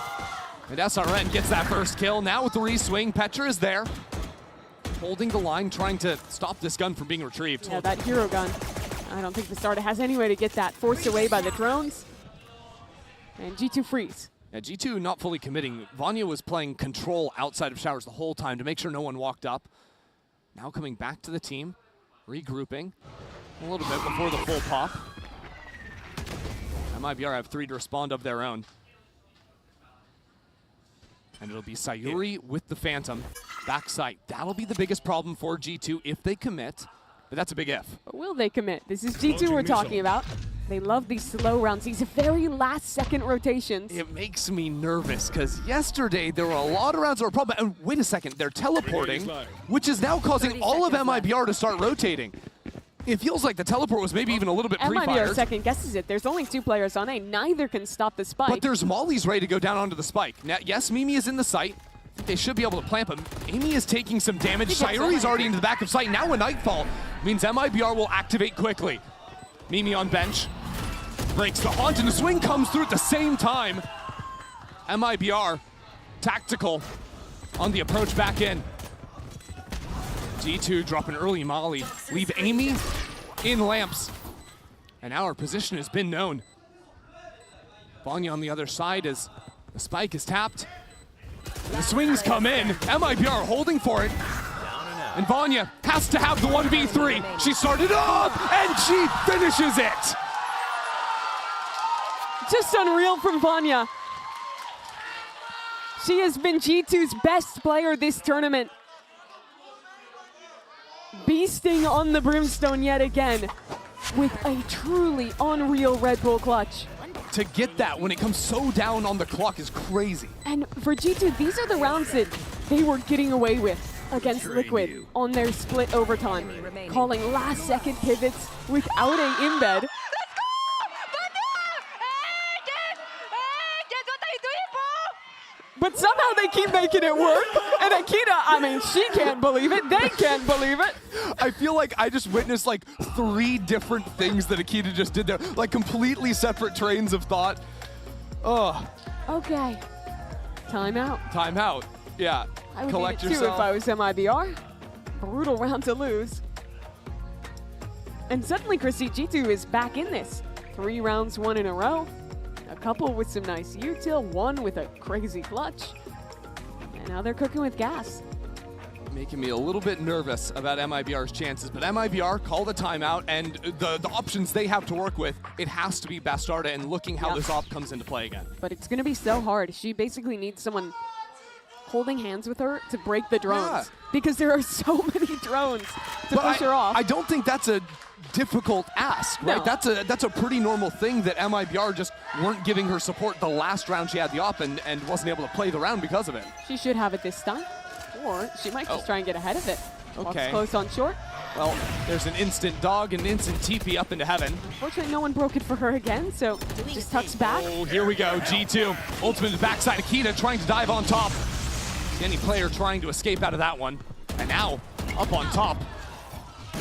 And SRN gets that first kill. Now with the re-swing, Petra is there. Holding the line, trying to stop this gun from being retrieved. Yeah, that hero gun. I don't think the starter has any way to get that forced away by the drones. And G2 freeze. Yeah, G2 not fully committing. Vanya was playing control outside of showers the whole time to make sure no one walked up. Now coming back to the team, regrouping a little bit before the full pop. MIBR have 3 to respond of their own. And it'll be Sayuri with the Phantom. Backside. That'll be the biggest problem for G2 if they commit. But that's a big if. But will they commit? This is G2 we're talking about. They love these slow rounds, these very last-second rotations. It makes me nervous, because yesterday there were a lot of rounds that were a problem. And wait a second, they're teleporting, which is now causing all of MIBR to start rotating. It feels like the teleport was maybe even a little bit pre-fired. MIBR second guesses it. There's only 2 players on A. Neither can stop the spike. But there's mollies ready to go down onto the spike. Now, yes, Mimi is in the site. I think they should be able to plant him. Amy is taking some damage. Sayuri's already into the back of sight. Now a Nightfall means MIBR will activate quickly. Mimi on bench. Breaks the Haunt, and the swing comes through at the same time. MIBR, tactical on the approach back in. G2 drop an early molly. Leave Amy in lamps. And now our position has been known. Vanya on the other side as the spike is tapped. The swings come in. MIBR holding for it. And Vanya has to have the 1v3. She started up, and she finishes it. Just unreal from Vanya. She has been G2's best player this tournament. Beasting on the brimstone yet again with a truly unreal Red Bull clutch. To get that when it comes so down on the clock is crazy. And for G2, these are the rounds that they were getting away with against Liquid on their split overtime. Calling last-second pivots without a embed. But somehow they keep making it work. And Akita, I mean, she can't believe it. They can't believe it. I feel like I just witnessed like 3 different things that Akita just did there. Like completely separate trains of thought. Oh. Okay. Timeout. Timeout. Yeah. I would Collect need it too yourself. if I was MIBR. Brutal round to lose. And suddenly, Chrissy, G2 is back in this. 3 rounds, 1 in a row. A couple with some nice util, 1 with a crazy clutch. And now they're cooking with gas. Making me a little bit nervous about MIBR's chances, but MIBR call the timeout, and the options they have to work with, it has to be Bastarda and looking how this op comes into play again. But it's going to be so hard. She basically needs someone holding hands with her to break the drones because there are so many drones to push her off. I don't think that's a difficult ask, right? No. That's a pretty normal thing that MIBR just weren't giving her support the last round she had the op and wasn't able to play the round because of it. She should have it this time, or she might just try and get ahead of it. Walks Okay. close on short. Well, there's an instant dog and an instant TP up into heaven. Fortunately, no one broke it for her again, so just tucks back. Oh, here we go, G2. Ultimate to the backside, Akita trying to dive on top. Any player trying to escape out of that one. And now, up on top.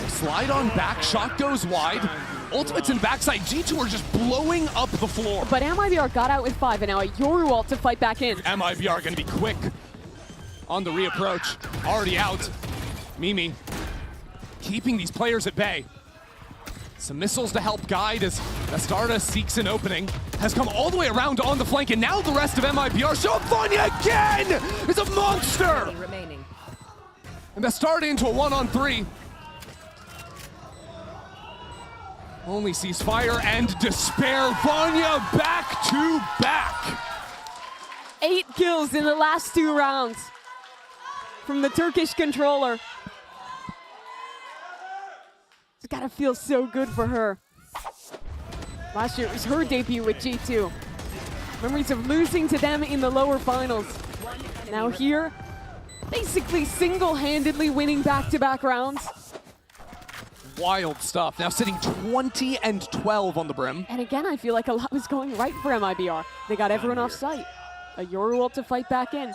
Slide on back, shot goes wide. Ultimates in backside, G2 are just blowing up the floor. But MIBR got out with 5, and now a Yoru ult to fight back in. MIBR gonna be quick on the reapproach. Already out. Mimi keeping these players at bay. Some missiles to help guide as Bastarda seeks an opening. Has come all the way around on the flank, and now the rest of MIBR show up. Vanya again is a monster! And Bastarda into a 1-on-3. Only sees fire and despair. Vanya back to back. 8 kills in the last 2 rounds from the Turkish controller. It's gotta feel so good for her. Last year it was her debut with G2. Memories of losing to them in the lower finals. Now here, basically single-handedly winning back-to-back rounds. Wild stuff. Now sitting 20 and 12 on the brim. And again, I feel like a lot was going right for MIBR. They got everyone off site. A Yoru ult to fight back in,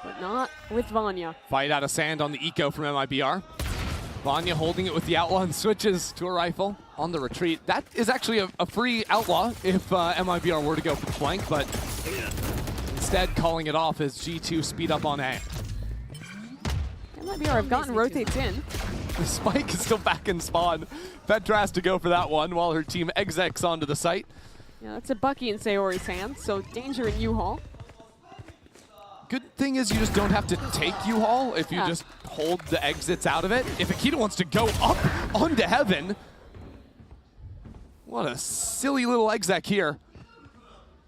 but not with Vanya. Fight out of sand on the eco from MIBR. Vanya holding it with the outlaw and switches to a rifle on the retreat. That is actually a free outlaw if MIBR were to go for the flank, but instead calling it off as G2 speed up on A. MIBR have gotten rotates in. The spike is still back in spawn. Petra has to go for that one while her team execs onto the site. Yeah, that's a Bucky in Sayori's hands, so danger in U-Haul. Good thing is you just don't have to take U-Haul if you just hold the exits out of it. If Akita wants to go up onto heaven, what a silly little exec here.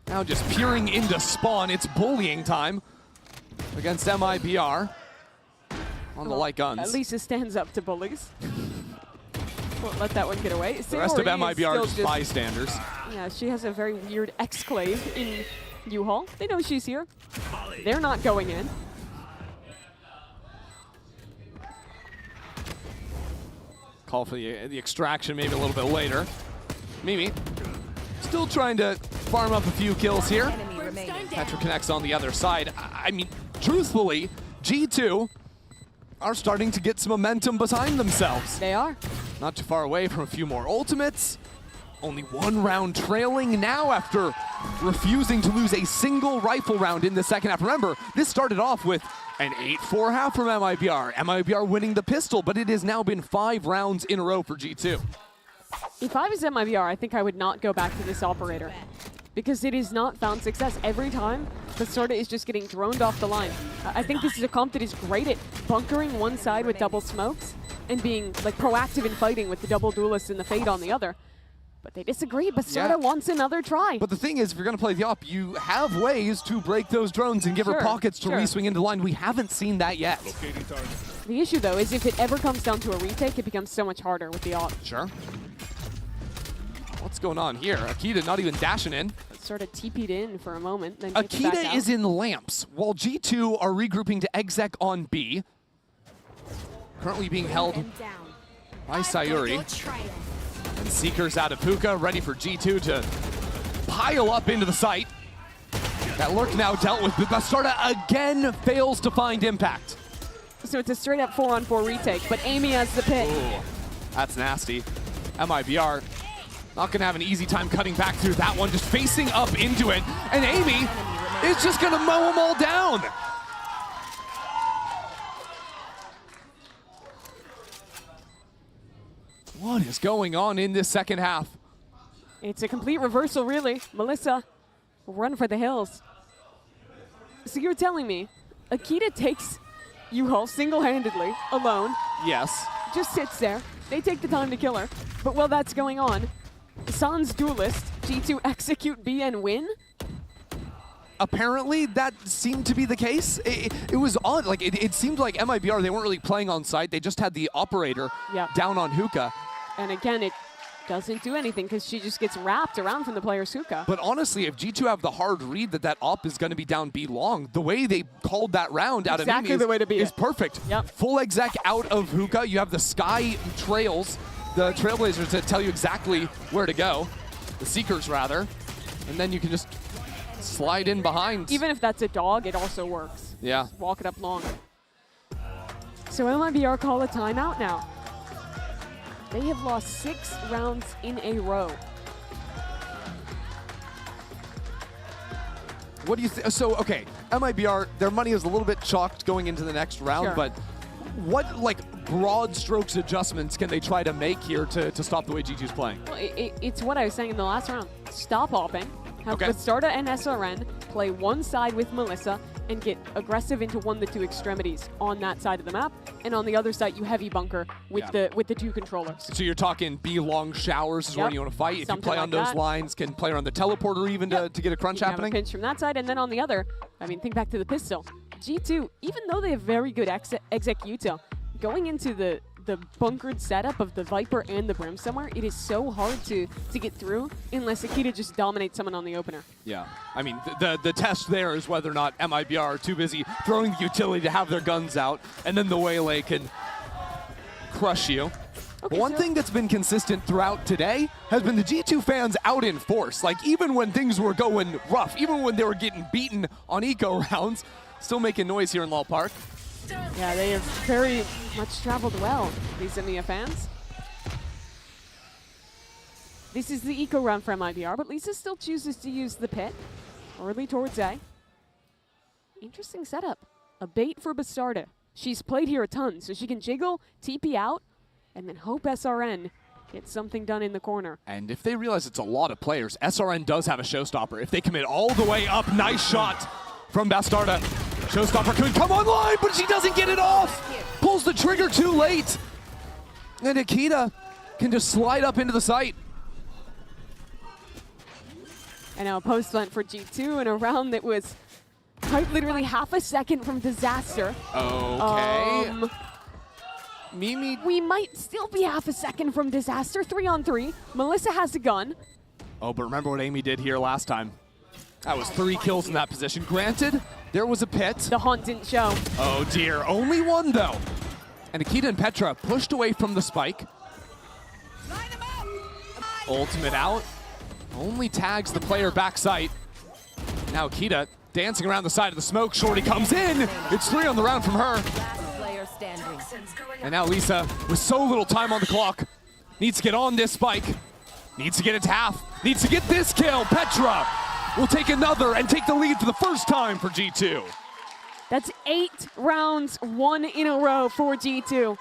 Now just peering into spawn. It's bullying time against MIBR on the light guns. At least it stands up to bullies. Won't let that one get away. The rest of MIBR is bystanders. Yeah, she has a very weird exclave in U-Haul. They know she's here. They're not going in. Call for the extraction maybe a little bit later. Mimi still trying to farm up a few kills here. Petra connects on the other side. I mean, truthfully, G2 are starting to get some momentum behind themselves. They are. Not too far away from a few more ultimates. Only 1 round trailing now after refusing to lose a single rifle round in the second half. Remember, this started off with an 8-4 half from MIBR. MIBR winning the pistol, but it has now been 5 rounds in a row for G2. If I was MIBR, I think I would not go back to this operator because it has not found success. Every time, the Sorta is just getting droned off the line. I think this is a comp that is great at bunkering one side with double smokes and being like proactive in fighting with the double duelist and the Fade on the other. But they disagree. Basarda wants another try. But the thing is, if you're going to play the op, you have ways to break those drones and give her pockets to re-swing into the line. We haven't seen that yet. The issue, though, is if it ever comes down to a retake, it becomes so much harder with the op. Sure. What's going on here? Akita not even dashing in. Sort of TP'd in for a moment. Then back Akita out. is in lamps, while G2 are regrouping to exec on B. Currently being held by Sayuri. And Seeker's out of Puka, ready for G2 to pile up into the site. That lurk now dealt with, but Bastarda again fails to find impact. So it's a straight up 4-on-4 retake, but Amy has the pick. Ooh, that's nasty. MIBR not gonna have an easy time cutting back through that one, just facing up into it. And Amy is just gonna mow them all down. What is going on in this second half? It's a complete reversal, really. Melissa, run for the hills. So you're telling me Akita takes U-Haul single-handedly, alone. Yes. Just sits there. They take the time to kill her. But while that's going on, Sans duelist, G2 execute B and win? Apparently, that seemed to be the case. It was odd. Like, it seemed like MIBR, they weren't really playing on site. They just had the operator down on Hookah. And again, it doesn't do anything because she just gets wrapped around from the player's Hookah. But honestly, if G2 have the hard read that op is going to be down B long, the way they called that round out of Mimi is perfect. Yep. Full exec out of Hookah. You have the Sky Trails, the Trailblazers that tell you exactly where to go. The Seekers, rather. And then you can just slide in behind. Even if that's a dog, it also works. Yeah. Just walk it up long. So MIBR call a timeout now. They have lost 6 rounds in a row. What do you think? So, okay, MIBR, their money is a little bit chalked going into the next round, but what, like, broad strokes adjustments can they try to make here to stop the way G2's playing? Well, it's what I was saying in the last round. Stop hopping. Have Bastarda and SRN play one side with Melissa and get aggressive into one of the two extremities on that side of the map, and on the other side you heavy bunker with the two controllers. So you're talking B long showers is when you want to fight. If you play on those lines, can play on the teleporter even to get a crunch happening. Have a pinch from that side, and then on the other, I mean, think back to the pistol. G2, even though they have very good executor, going into the bunkered setup of the Viper and the Brim somewhere, it is so hard to get through unless Akita just dominates someone on the opener. Yeah, I mean, the test there is whether or not MIBR are too busy throwing the utility to have their guns out, and then the Waylay can crush you. Okay, One thing that's been consistent throughout today has been the G2 fans out in force. Like, even when things were going rough, even when they were getting beaten on eco rounds, still making noise here in Lal Park. Yeah, they have very much traveled well, these EMEA fans. This is the eco round from IBR, but Lisa still chooses to use the pit early towards A. Interesting setup. A bait for Bastarda. She's played here a ton, so she can jiggle, TP out, and then hope SRN gets something done in the corner. And if they realize it's a lot of players, SRN does have a showstopper. If they commit all the way up, nice shot from Bastarda. Showstopper could come online, but she doesn't get it off. Pulls the trigger too late. And Akita can just slide up into the site. And now a post plant for G2 in a round that was quite literally half a second from disaster. Okay. Mimi. We might still be half a second from disaster. 3-on-3. Melissa has a gun. Oh, but remember what Amy did here last time. That was 3 kills in that position. Granted, there was a pit. The haunt didn't show. Oh dear, only one though. And Akita and Petra pushed away from the spike. Ultimate out. Only tags the player back sight. Now Akita dancing around the side of the smoke. Shorty comes in. It's 3 on the round from her. And now Lisa, with so little time on the clock, needs to get on this spike. Needs to get its half. Needs to get this kill. Petra will take another and take the lead for the first time for G2. That's 8 rounds, 1 in a row for G2.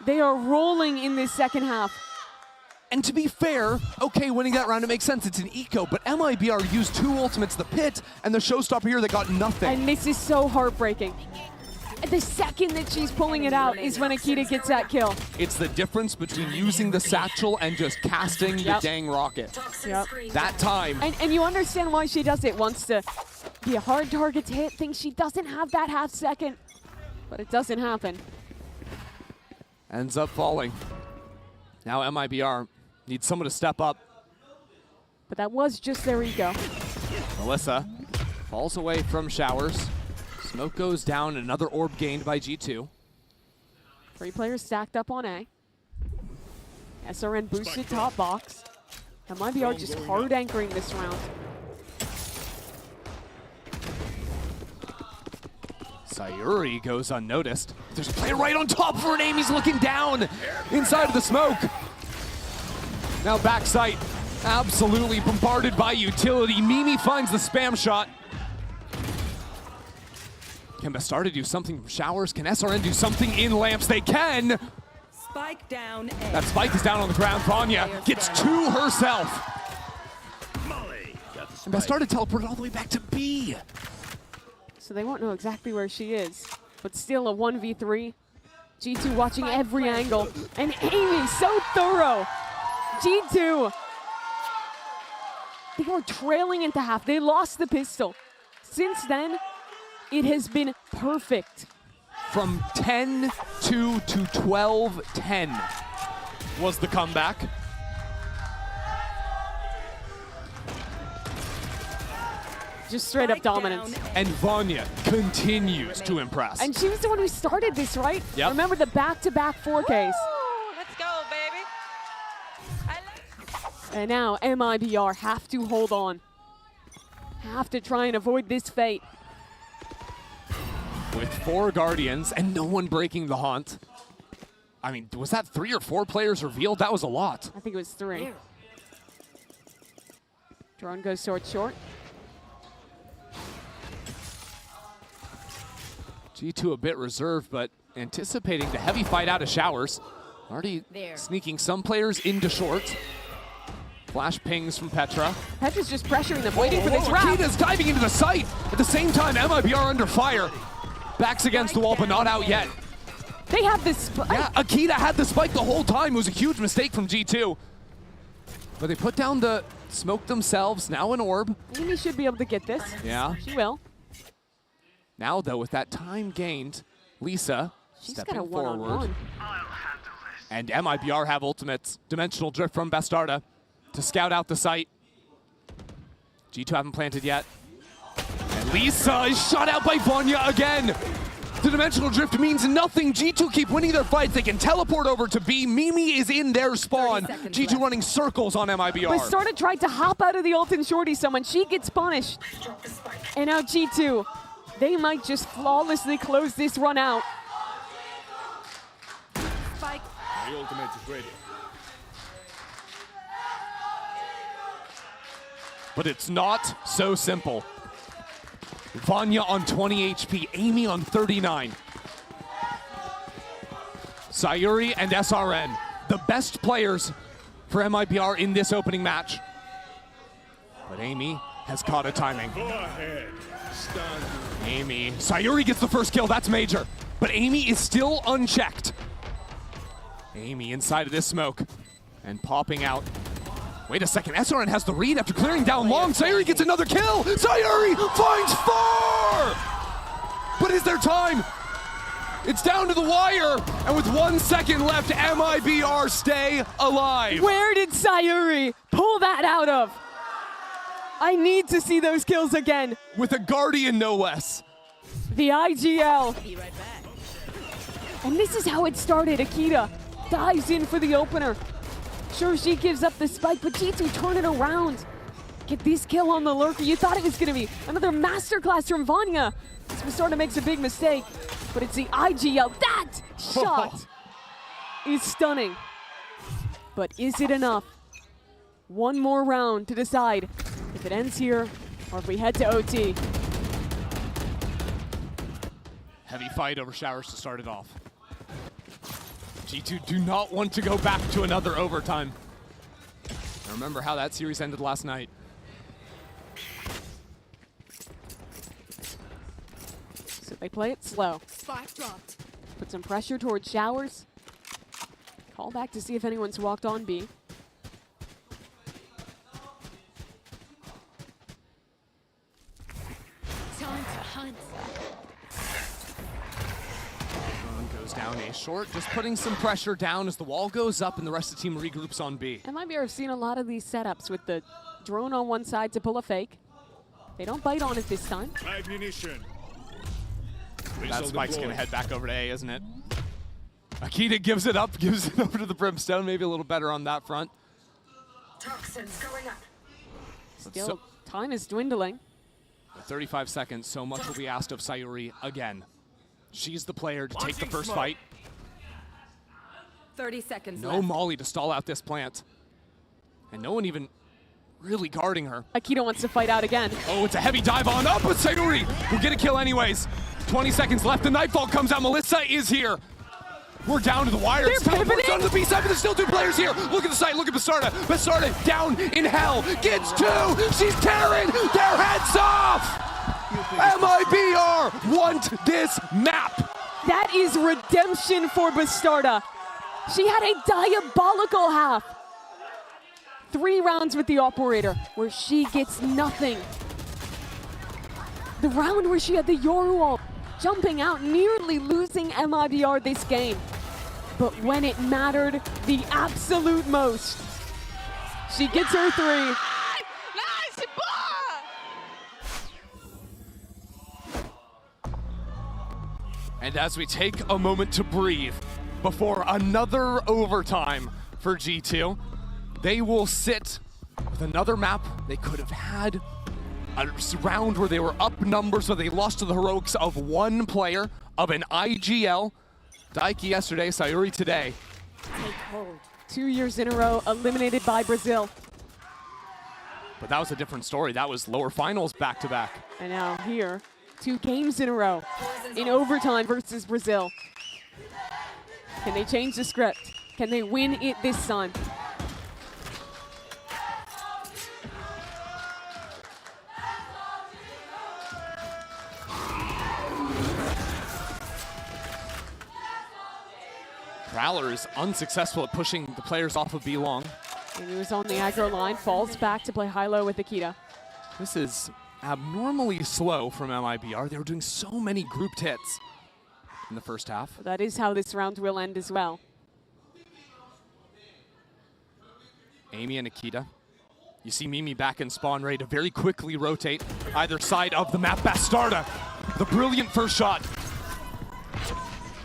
They are rolling in this second half. And to be fair, okay, winning that round, it makes sense. It's an eco, but MIBR used 2 ultimates, the pit and the showstopper here that got nothing. And this is so heartbreaking. The second that she's pulling it out is when Akita gets that kill. It's the difference between using the satchel and just casting the dang rocket. Yep. That time. And you understand why she does it. Wants to be a hard target to hit. Thinks she doesn't have that half second. But it doesn't happen. Ends up falling. Now MIBR needs someone to step up. But that was just their ego. Melissa falls away from showers. Smoke goes down, another orb gained by G2. 3 players stacked up on A. SRN boosted top box. MIBR just hard anchoring this round. Sayuri goes unnoticed. There's a player right on top of her name. He's looking down inside of the smoke. Now backside, absolutely bombarded by utility. Mimi finds the spam shot. Can Bastarda do something from showers? Can SRN do something in lamps? They can! Spike down A. That spike is down on the ground. Vanya gets 2 herself. And Bastarda teleported all the way back to B. So they won't know exactly where she is. But still a 1v3. G2 watching every angle. And Amy so thorough. G2. They were trailing into half. They lost the pistol. Since then, it has been perfect. From 10-2 to 12-10 was the comeback. Just straight up dominance. And Vanya continues to impress. And she was the one who started this, right? Yep. Remember the back-to-back 4Ks. Let's go, baby. And now MIBR have to hold on. Have to try and avoid this fate. With 4 Guardians and no one breaking the haunt. I mean, was that 3 or 4 players revealed? That was a lot. I think it was 3. Drone goes short. G2 a bit reserved, but anticipating the heavy fight out of showers. Already sneaking some players into short. Flash pings from Petra. Petra's just pressuring them, waiting for this round. Akita's diving into the site. At the same time, MIBR under fire. Backs against the wall, but not out yet. They have this spike. Yeah, Akita had the spike the whole time. It was a huge mistake from G2. But they put down the smoke themselves. Now an orb. Amy should be able to get this. Yeah. She will. Now, though, with that time gained, Lisa She's stepping got a forward. one-on-one. And MIBR have ultimates. Dimensional drift from Bastarda to scout out the site. G2 haven't planted yet. And Lisa is shot out by Vanya again. The dimensional drift means nothing. G2 keep winning their fights. They can teleport over to B. Mimi is in their spawn. G2 left. running circles on MIBR. Bastarda tried to hop out of the ult and shorty someone. She gets punished. And now G2, they might just flawlessly close this run out. The ultimate is ready. But it's not so simple. Vanya on 20 HP, Amy on 39. Sayuri and SRN, the best players for MIBR in this opening match. But Amy has caught a timing. Go ahead. Stand. Amy, Sayuri gets the first kill, that's major. But Amy is still unchecked. Amy inside of this smoke and popping out. Wait a second, SRN has the read after clearing down long. Sayuri gets another kill. Sayuri finds 4! But is there time? It's down to the wire, and with 1 second left, MIBR stay alive. Where did Sayuri pull that out of? I need to see those kills again. With a Guardian, no less. The IGL. And this is how it started. Akita dives in for the opener. Sure, she gives up the spike, but G2 turn it around. Get this kill on the lurker. You thought it was gonna be another masterclass from Vanya. Bastarda makes a big mistake, but it's the IGL. That shot is stunning. But is it enough? One more round to decide if it ends here or if we head to OT. Heavy fight over showers to start it off. G2 do not want to go back to another overtime. I remember how that series ended last night. So they play it slow. Spike dropped. Put some pressure towards showers. Call back to see if anyone's walked on B. Time to hunt. Goes down A short, just putting some pressure down as the wall goes up and the rest of the team regroups on B. MIBR have seen a lot of these setups with the drone on one side to pull a fake. They don't bite on it this time. Ammunition. That spike's gonna head back over to A, isn't it? Akita gives it up, gives it over to the Brimstone, maybe a little better on that front. Toxins going up. Still, time is dwindling. 35 seconds, so much will be asked of Sayuri again. She's the player to take the first fight. 30 seconds No left. Molly to stall out this plant. And no one even really guarding her. Akita wants to fight out again. Oh, it's a heavy dive on up, but Sayuri will get a kill anyways. 20 seconds left, the Nightfall comes out, Melissa is here. We're down to the wire. It's teleports onto the B side, but there's still 2 players here. Look at the site, look at Bastarda. Bastarda down in hell, gets 2. She's tearing their heads off. MIBR want this map. That is redemption for Bastarda. She had a diabolical half. 3 rounds with the operator where she gets nothing. The round where she had the Yoru ult, jumping out, nearly losing MIBR this game. But when it mattered the absolute most, she gets her 3. And as we take a moment to breathe before another overtime for G2, they will sit with another map they could have had. A round where they were up numbers, so they lost to the heroics of 1 player of an IGL. Daiki yesterday, Sayuri today. Take hold. 2 years in a row, eliminated by Brazil. But that was a different story. That was lower finals back-to-back. And now here, 2 games in a row in overtime versus Brazil. Can they change the script? Can they win it this time? Prowler is unsuccessful at pushing the players off of B long. And he was on the aggro line, falls back to play high-low with Akita. This is abnormally slow from MIBR. They were doing so many grouped hits in the first half. That is how this round will end as well. Amy and Akita. You see Mimi back in spawn, ready to very quickly rotate either side of the map. Bastarda, the brilliant first shot.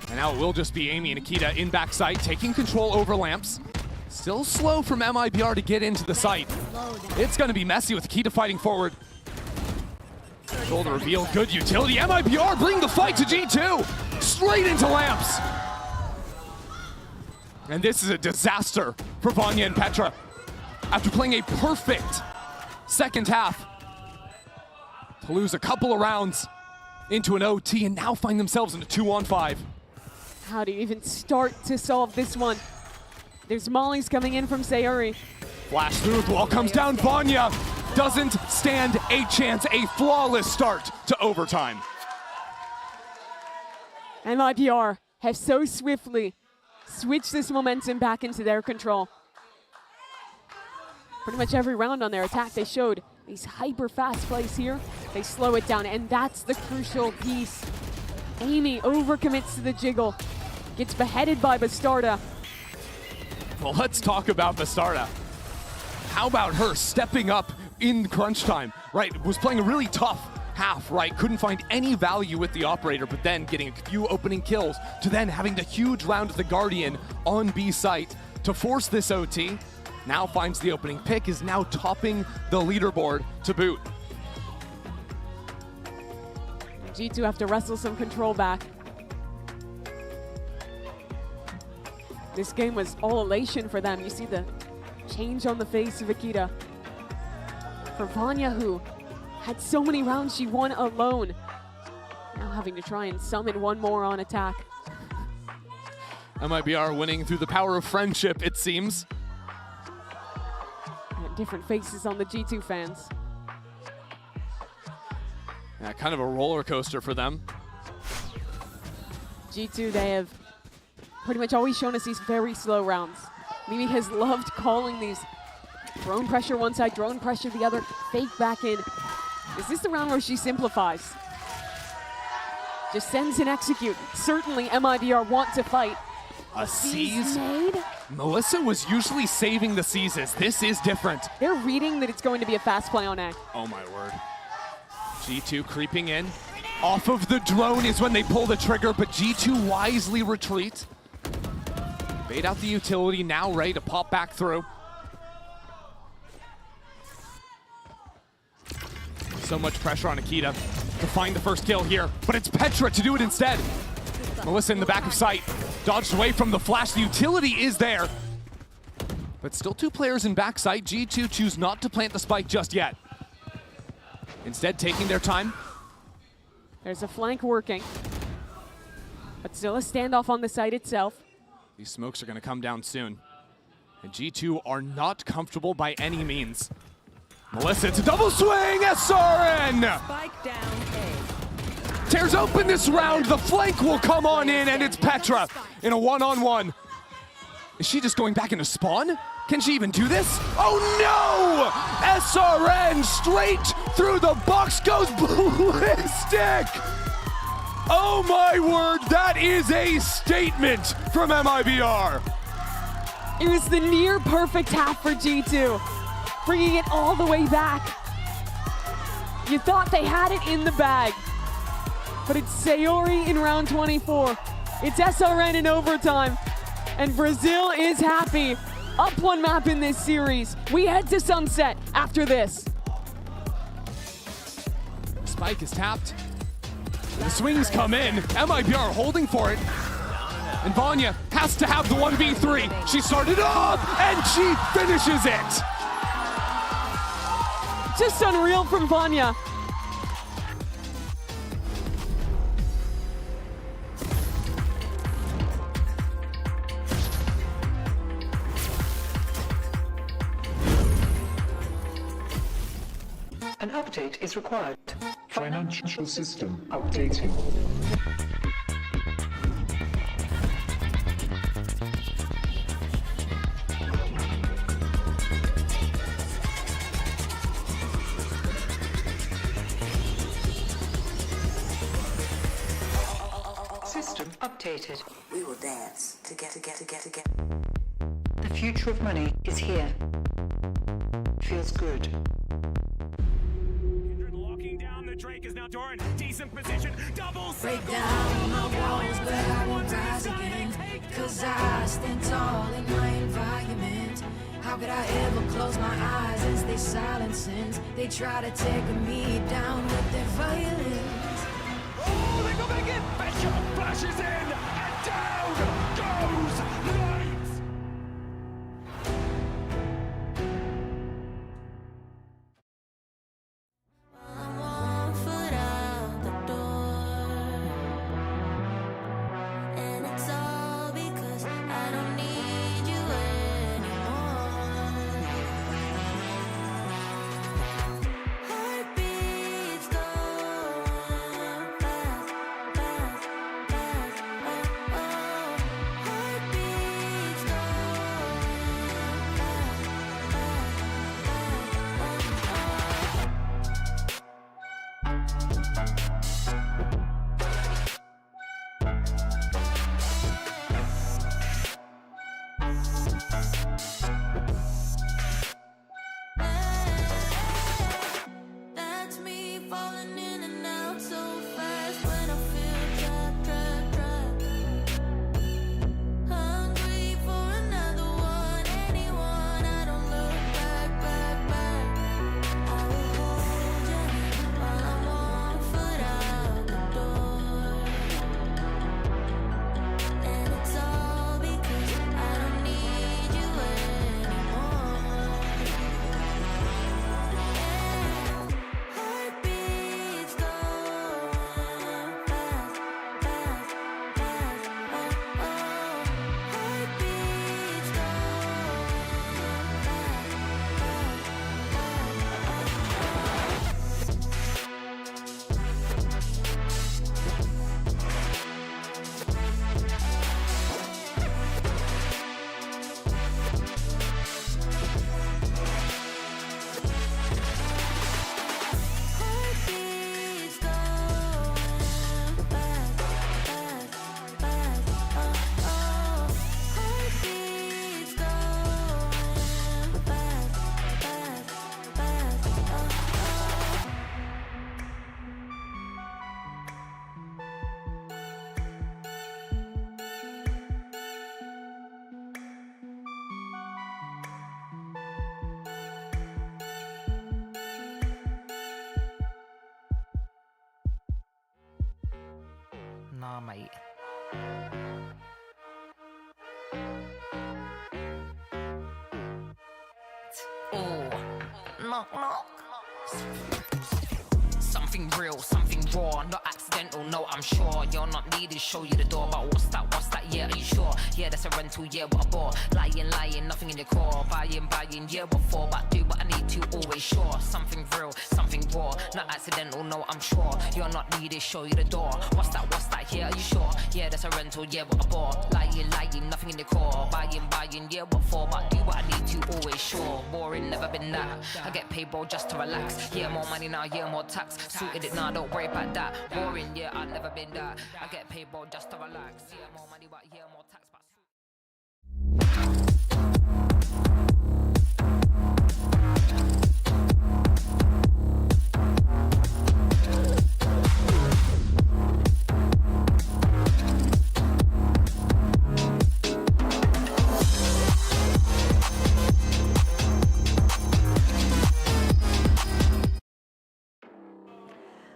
And now it will just be Amy and Akita in backside, taking control over lamps. Still slow from MIBR to get into the site. It's going to be messy with Akita fighting forward. Shoulder reveal, good utility. MIBR bring the fight to G2. Straight into lamps. And this is a disaster for Vanya and Petra. After playing a perfect second half, to lose a couple of rounds into an OT and now find themselves in a 2-on-5. How do you even start to solve this one? There's mollies coming in from Sayuri. Flash through, the wall comes down. Vanya doesn't stand a chance. A flawless start to overtime. MIBR have so swiftly switched this momentum back into their control. Pretty much every round on their attack, they showed these hyper-fast plays here. They slow it down, and that's the crucial piece. Amy overcommits to the jiggle, gets beheaded by Bastarda. Well, let's talk about Bastarda. How about her stepping up in crunch time, right? Was playing a really tough half, right? Couldn't find any value with the operator, but then getting a few opening kills to then having the huge round of the Guardian on B site to force this OT. Now finds the opening pick, is now topping the leaderboard to boot. G2 have to wrestle some control back. This game was all elation for them. You see the change on the face of Akita. For Vanya, who had so many rounds she won alone, now having to try and summon one more on attack. MIBR winning through the power of friendship, it seems. And different faces on the G2 fans. Yeah, kind of a roller coaster for them. G2, they have pretty much always shown us these very slow rounds. Mimi has loved calling these drone pressure one side, drone pressure the other, fake back in. Is this the round where she simplifies? Just sends and execute. Certainly MIBR want to fight. A seize? Made? Melissa was usually saving the seizes. This is different. They're reading that it's going to be a fast play on A. Oh my word. G2 creeping in. Off of the drone is when they pull the trigger, but G2 wisely retreat. Bait out the utility, now ready to pop back through. So much pressure on Akita to find the first kill here, but it's Petra to do it instead. Melissa in the back of sight, dodged away from the flash. The utility is there, but still two players in backside. G2 choose not to plant the spike just yet. Instead, taking their time. There's a flank working, but still a standoff on the site itself. These smokes are going to come down soon. And G2 are not comfortable by any means. Melissa, it's a double swing, SRN! Spike down A. Tears open this round, the flank will come on in, and it's Petra in a one-on-one. Is she just going back into spawn? Can she even do this? Oh no! SRN straight through the box goes ballistic! Oh my word, that is a statement from MIBR. It was the near perfect half for G2, bringing it all the way back. You thought they had it in the bag, but it's Sayuri in round 24. It's SRN in overtime, and Brazil is happy. Up one map in this series. We head to Sunset after this. Spike is tapped. The swings come in. MIBR holding for it. And Vanya has to have the 1v3. She started off and she finishes it. Just unreal from Vanya. An update is required. Financial system updating. System updated. We will dance to get. The future of money is here. Feels good. Locking down the Drake is now Doran. Decent position. Double Break down my walls, but I won't rise again. Cause I stand tall in my environment. How could I ever close my eyes as they silent sins? They try to take me down with their violence. Oh, they go back in. Fisher flashes in, and down goes Knight. I'm 1 foot out the door, and it's all because I don't need you anymore. Heartbeats going fast, fast, fast. Oh, oh. Heartbeats going fast, fast, fast. Oh, oh. That's me falling in and out so fast when I feel trapped. Hungry for another one, anyone. I don't look back. I will hold your hand while I'm 1 foot out the door, and it's all because I don't need you anymore. Heartbeats going fast, fast, fast. Oh, oh. Heartbeats going Heartbeats going fast, fast, fast. Oh, oh. Heartbeats going fast, fast, fast. Oh, oh. Nah, mate. Oh, knock knock. Something real, something raw, not accidental, no, I'm sure. You're not needed, show you the door, but what's that, yeah, are you sure? Yeah, that's a rental, yeah, what a bore. Lying, nothing in your core. Buying, yeah, what for? But do what I need to, always sure. Something real, something raw, not accidental, no, I'm sure. You're not needed, show you the door. What's that, yeah, are you sure? Yeah, that's a rental, yeah, what a bore. Lying, nothing in your core. Buying, yeah, what for? But do what I need to, always sure. Boring, never been that. I get paid, bro, just to relax. Yeah, more money now, yeah, more tax. Suited it now, don't worry about that. Boring, yeah, I've never been that. I get paid, bro, just to relax. Yeah, more money, but yeah, more tax. But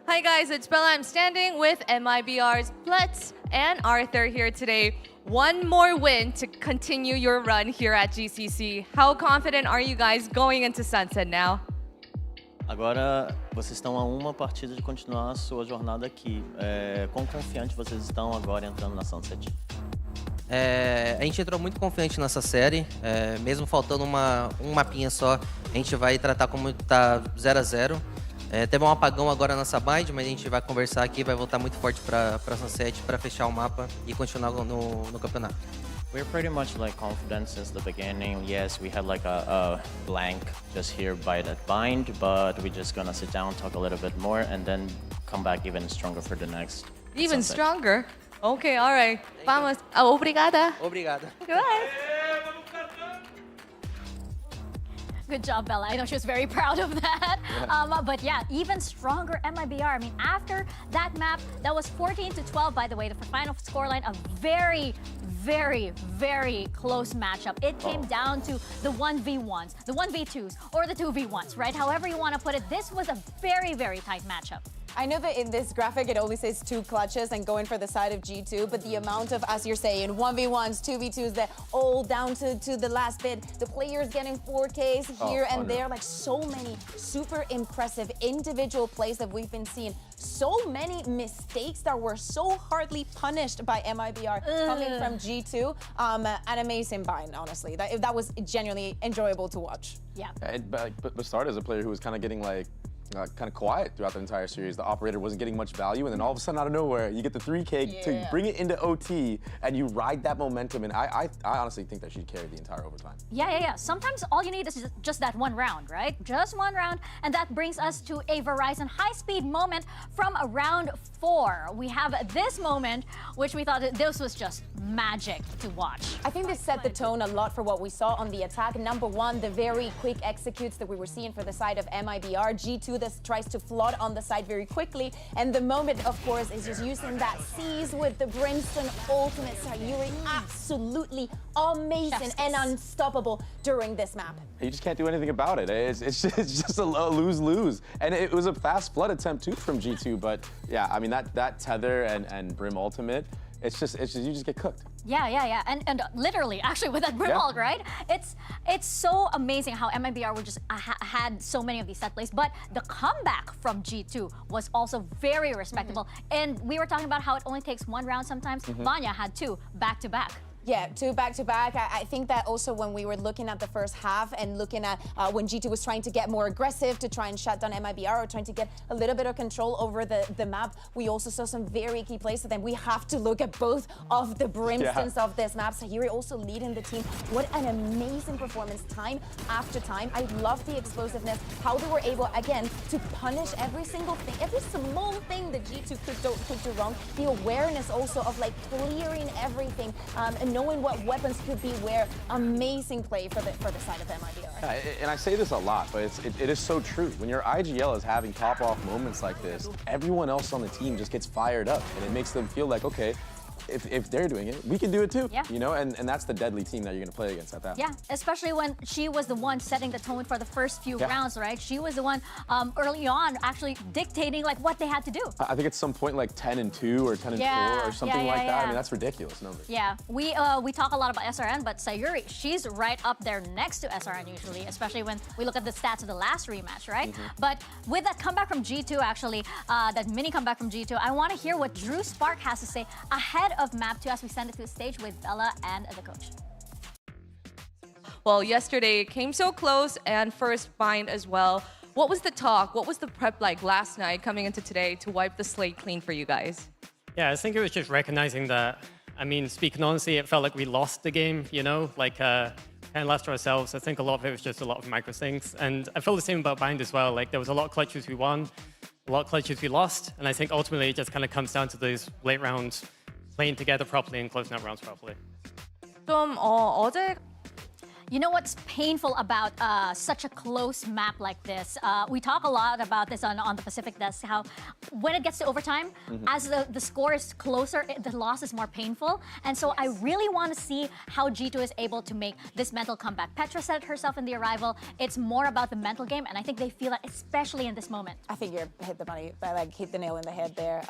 Hi guys, it's Bella. I'm standing with MIBR's Blitz and Arthur here today. One more win to continue your run here at GCC. How confident are you guys going into Sunset now? Agora vocês estão a uma partida de continuar a sua jornada aqui. Quão confiante vocês estão agora entrando na Sunset? A gente entrou muito confiante nessa série, mesmo faltando um mapinha só, a gente vai tratar como tá 0 a 0. Teve um apagão agora nessa bind, mas a gente vai conversar aqui, vai voltar muito forte para Sunset para fechar o mapa e continuar no campeonato. We're pretty much like confident since the beginning. Yes, we had like a blank just here by that bind, but we're just gonna sit down, talk a little bit more, and then come back even stronger for the next. Even Sunset. stronger? Okay, all right. Vamos. Obrigada. Obrigado. Goodbye. Good job, Bella. I know she was very proud of that. But yeah, even stronger MIBR. I mean, after that map, that was 14-12, by the way, the final scoreline, a very, very, very close matchup. It came down to the 1v1s, the 1v2s, or the 2v1s, right? However you want to put it, this was a very, very tight matchup. I know that in this graphic it only says 2 clutches and going for the side of G2, but the amount of, as you're saying, 1v1s, 2v2s, that all down to the last bit, the players getting 4Ks here and there, like so many super impressive individual plays that we've been seeing. So many mistakes that were so hardly punished by MIBR coming from G2. An amazing bind, honestly. That was genuinely enjoyable to watch. Yeah. But Bastard is a player who was kind of getting like, kind of quiet throughout the entire series. The operator wasn't getting much value, and then all of a sudden, out of nowhere, you get the 3K to bring it into OT, and you ride that momentum. And I honestly think that she'd carry the entire overtime. Yeah. Sometimes all you need is just that one round, right? Just one round, and that brings us to a Verizon high-speed moment from round 4. We have this moment, which we thought that this was just magic to watch. I think this set the tone a lot for what we saw on the attack. Number 1, the very quick executes that we were seeing for the side of MIBR. G2 that tries to flood on the side very quickly, and the moment, of course, is just using that seize with the Brimstone ultimate. Sayuri absolutely amazing and unstoppable during this map. You just can't do anything about it. It's just a lose-lose. And it was a fast flood attempt too from G2, but yeah, I mean that tether and Brim ultimate, it's just you just get cooked. Yeah. And literally, actually, with that Brimhawk, right? It's so amazing how MIBR would just had so many of these set plays, but the comeback from G2 was also very respectable. And we were talking about how it only takes 1 round sometimes. Vanya had 2 back-to-back. Yeah, 2 back-to-back. I think that also when we were looking at the first half and looking at when G2 was trying to get more aggressive to try and shut down MIBR or trying to get a little bit of control over the map, we also saw some very key plays. So then we have to look at both of the Brimstones of this map. Sayuri also leading the team. What an amazing performance time after time. I love the explosiveness, how they were able, again, to punish every single thing, every small thing that G2 could do wrong. The awareness also of like clearing everything and knowing what weapons could be where. Amazing play for the side of MIBR. And I say this a lot, but it is so true. When your IGL is having pop-off moments like this, everyone else on the team just gets fired up, and it makes them feel like, okay, if they're doing it, we can do it too. Yeah. You know, and that's the deadly team that you're going to play against at that. Yeah, especially when she was the one setting the tone for the first few rounds, right? She was the one early on actually dictating like what they had to do. I think at some point like 10-2 or 10-4 or something like that. I mean, that's ridiculous numbers. Yeah, we talk a lot about SRN, but Sayuri, she's right up there next to SRN usually, especially when we look at the stats of the last rematch, right? But with that comeback from G2, actually, that mini comeback from G2, I want to hear what Drew Spark has to say ahead of map 2 as we send it to the stage with Bella and the coach. Well, yesterday came so close and first bind as well. What was the talk? What was the prep like last night coming into today to wipe the slate clean for you guys? Yeah, I think it was just recognizing that, I mean, speaking honestly, it felt like we lost the game, you know, like kind of left to ourselves. I think a lot of it was just a lot of micro things. And I feel the same about bind as well. Like there was a lot of clutches we won, a lot of clutches we lost. And I think ultimately it just kind of comes down to those late rounds playing together properly and closing out rounds properly. 좀 어제 You know what's painful about such a close map like this? We talk a lot about this on the Pacific desk, how when it gets to overtime, as the score is closer, the loss is more painful. And so I really want to see how G2 is able to make this mental comeback. Petra said it herself in the arrival, it's more about the mental game, and I think they feel that especially in this moment. I think you hit the money, like hit the nail in the head there,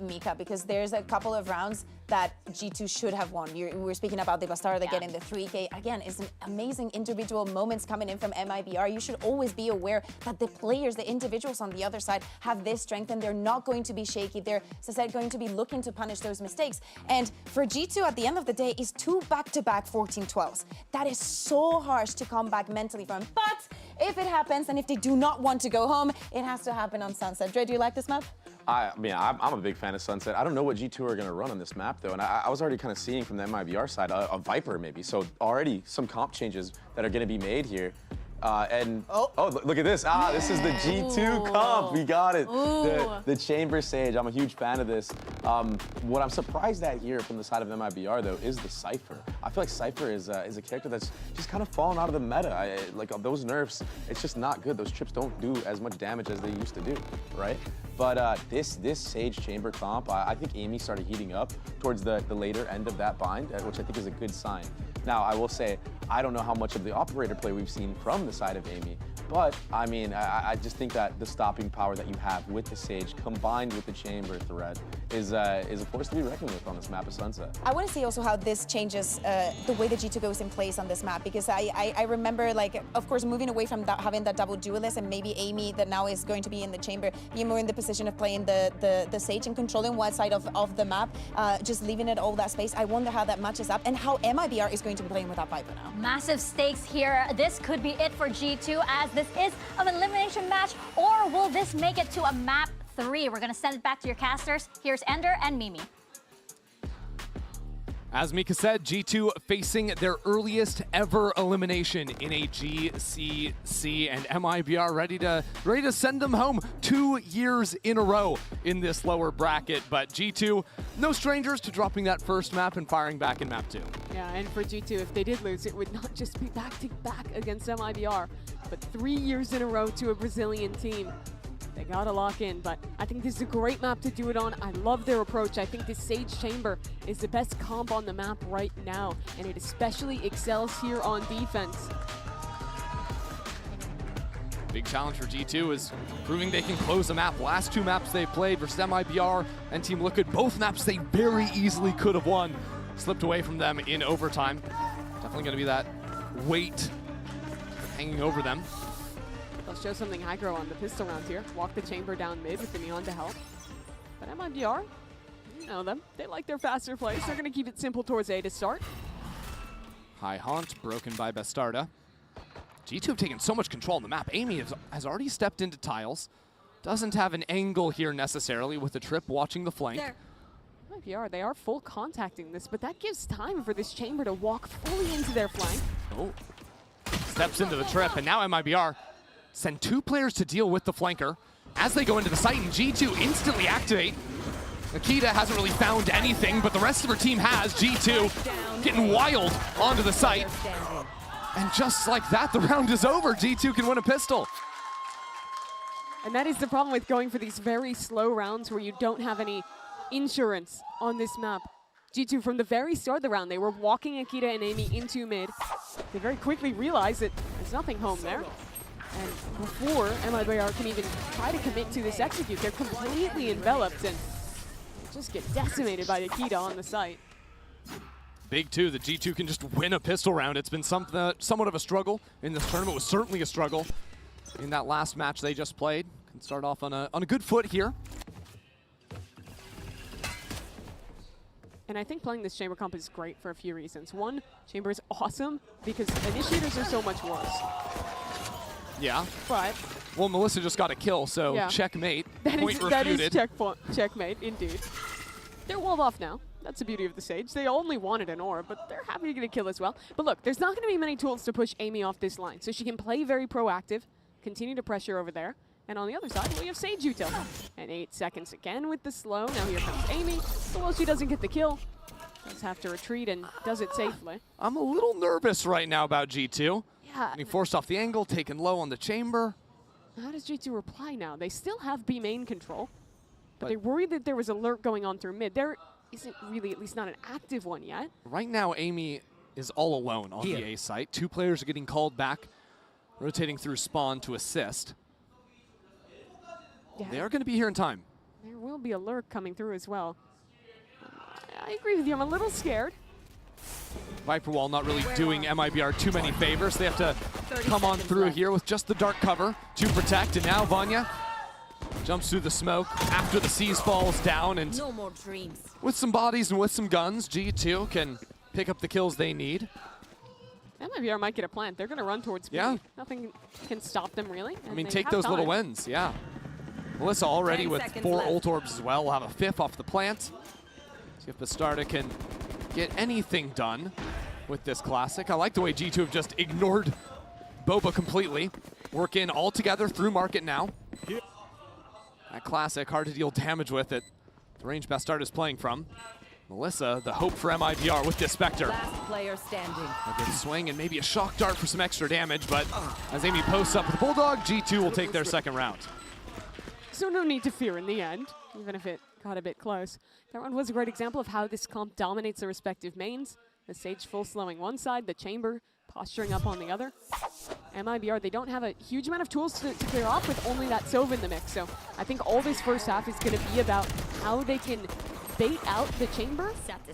Mika, because there's a couple of rounds that G2 should have won. We were speaking about the Bastarda getting the 3K. Again, it's an amazing individual moments coming in from MIBR. You should always be aware that the players, the individuals on the other side have this strength and they're not going to be shaky. They're, as I said, going to be looking to punish those mistakes. And for G2 at the end of the day is 2 back-to-back 14-12s. That is so harsh to come back mentally from. But if it happens and if they do not want to go home, it has to happen on Sunset. Dre, do you like this map? I mean, I'm a big fan of Sunset. I don't know what G2 are going to run on this map, though, and I was already kind of seeing from the MIBR side a Viper, maybe. So already some comp changes that are going to be made here. Look at this. This is the G2 comp. We got it. The Chamber Sage. I'm a huge fan of this. What I'm surprised at here from the side of MIBR though is the Cypher. I feel like Cypher is a character that's just kind of fallen out of the meta. Like those nerfs, it's just not good. Those trips don't do as much damage as they used to do, right? But this Sage Chamber comp, I think Amy started heating up towards the later end of that bind, which I think is a good sign. Now, I will say, I don't know how much of the operator play we've seen from the side of Amy, but I mean, I just think that the stopping power that you have with the Sage combined with the Chamber threat is a force to be reckoned with on this map of Sunset. I want to see also how this changes the way that G2 goes in place on this map, because I remember, like, of course, moving away from having that double duelist, and maybe Amy that now is going to be in the Chamber, being more in the position of playing the Sage and controlling one side of the map, just leaving it all that space. I wonder how that matches up and how MIBR is going to be playing without Viper now. Massive stakes here. This could be it for G2, as this is an elimination match, or will this make it to a map 3? We're gonna send it back to your casters. Here's Ender and Mimi. As Mika said, G2 facing their earliest ever elimination in a GCC, and MIBR ready to send them home 2 years in a row in this lower bracket. But G2, no strangers to dropping that first map and firing back in map 2. Yeah, and for G2, if they did lose, it would not just be back-to-back against MIBR, but 3 years in a row to a Brazilian team. They gotta lock in, but I think this is a great map to do it on. I love their approach. I think this Sage Chamber is the best comp on the map right now, and it especially excels here on defense. Big challenge for G2 is proving they can close the map. Last 2 maps they played versus MIBR and Team Liquid, both maps they very easily could have won. Slipped away from them in overtime. Definitely gonna be that weight hanging over them. They'll show something aggro on the pistol rounds here. Walk the Chamber down mid with the Neon to help. But MIBR, you know them. They like their faster plays. They're going to keep it simple towards A to start. High haunt broken by Bastarda. G2 have taken so much control on the map. Amy has already stepped into tiles. Doesn't have an angle here necessarily with the trip watching the flank. MIBR, they are full contacting this, but that gives time for this Chamber to walk fully into their flank. Oh, steps into the trip, and now MIBR send 2 players to deal with the flanker. As they go into the site, and G2 instantly activate. Nikita hasn't really found anything, but the rest of her team has. G2 getting wild onto the site. And just like that, the round is over. G2 can win a pistol. And that is the problem with going for these very slow rounds where you don't have any insurance on this map. G2, from the very start of the round, they were walking Akita and Amy into mid. They very quickly realized that there's nothing home there. And before MIBR can even try to commit to this execute, they're completely enveloped and just get decimated by Akita on the site. Big too that G2 can just win a pistol round. It's been somewhat of a struggle in this tournament. It was certainly a struggle in that last match they just played. Can start off on a good foot here. And I think playing this Chamber comp is great for a few reasons. One, Chamber is awesome because initiators are so much worse. Yeah. But well, Melissa just got a kill, so yeah. Checkmate. Point refuted. That is checkmate, indeed. They're walled off now. That's the beauty of the Sage. They only wanted an orb, but they're happy to get a kill as well. But look, there's not going to be many tools to push Amy off this line, so she can play very proactive, continue to pressure over there. And on the other side, we have Sage util. And 8 seconds again with the slow. Now here comes Amy. So well, she doesn't get the kill. Does have to retreat and does it safely. I'm a little nervous right now about G2. Yeah. Getting forced off the angle, taken low on the Chamber. How does G2 reply now? They still have B main control, but they're worried that there was a lurk going on through mid. There isn't really, at least not an active one yet. Right now, Amy is all alone on the A site. 2 players are getting called back, rotating through spawn to assist. Yeah. They are going to be here in time. There will be a lurk coming through as well. I agree with you. I'm a little scared. Viper Wall not really doing MIBR too many favors. They have to come on through here with just the dark cover to protect. And now Vanya jumps through the smoke after the Seas falls down. And no more dreams. With some bodies and with some guns, G2 can pick up the kills they need. MIBR might get a plant. They're going to run towards B. Yeah. Nothing can stop them, really. I mean, take those little wins, yeah. Melissa already with 4 ult orbs as well. We'll have a 5th off the plant. See if Bastarda can get anything done with this classic. I like the way G2 have just ignored Boba completely. Work in all together through market now. That classic, hard to deal damage with it. The range Bastard is playing from. Melissa, the hope for MIBR with this Spectre. Last player standing. A good swing and maybe a shock dart for some extra damage, but as Amy posts up with the Bulldog, G2 will take their second round. So no need to fear in the end, even if it got a bit close. That round was a great example of how this comp dominates the respective mains. The Sage full slowing one side, the Chamber posturing up on the other. MIBR, they don't have a huge amount of tools to clear off with only that Sova in the mix. So I think all this first half is going to be about how they can bait out the Chamber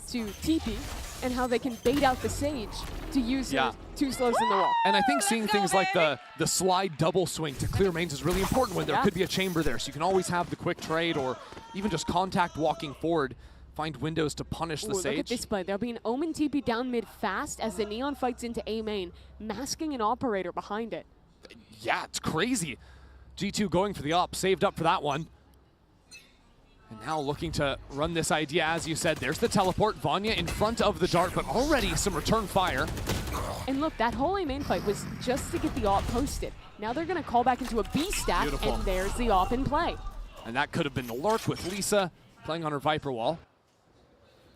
to TP and how they can bait out the Sage to use her two slows in the wall. And I think seeing things like the slide double swing to clear mains is really important when there could be a Chamber there. So you can always have the quick trade or even just contact walking forward. Find windows to punish the Sage. Look at this play. There'll be an OMEN TP down mid fast as the Neon fights into A main, masking an operator behind it. Yeah, it's crazy. G2 going for the up, saved up for that one. And now looking to run this idea, as you said. There's the teleport. Vanya in front of the dart, but already some return fire. And look, that whole A main fight was just to get the op posted. Now they're going to call back into a B stack, and there's the op in play. And that could have been the lurk with Lisa playing on her Viper wall.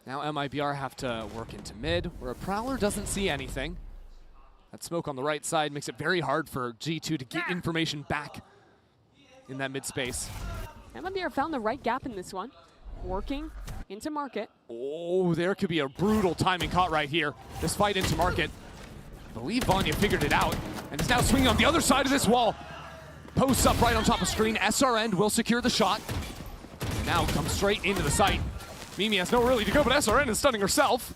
Now MIBR have to work into mid, where a Prowler doesn't see anything. That smoke on the right side makes it very hard for G2 to get information back in that mid space. MIBR found the right gap in this one. Working into market. Oh, there could be a brutal timing caught right here. This fight into market. I believe Vanya figured it out and is now swinging on the other side of this wall. Posts up right on top of screen. SRN will secure the shot. And now comes straight into the site. Mimi has nowhere really to go, but SRN is stunning herself.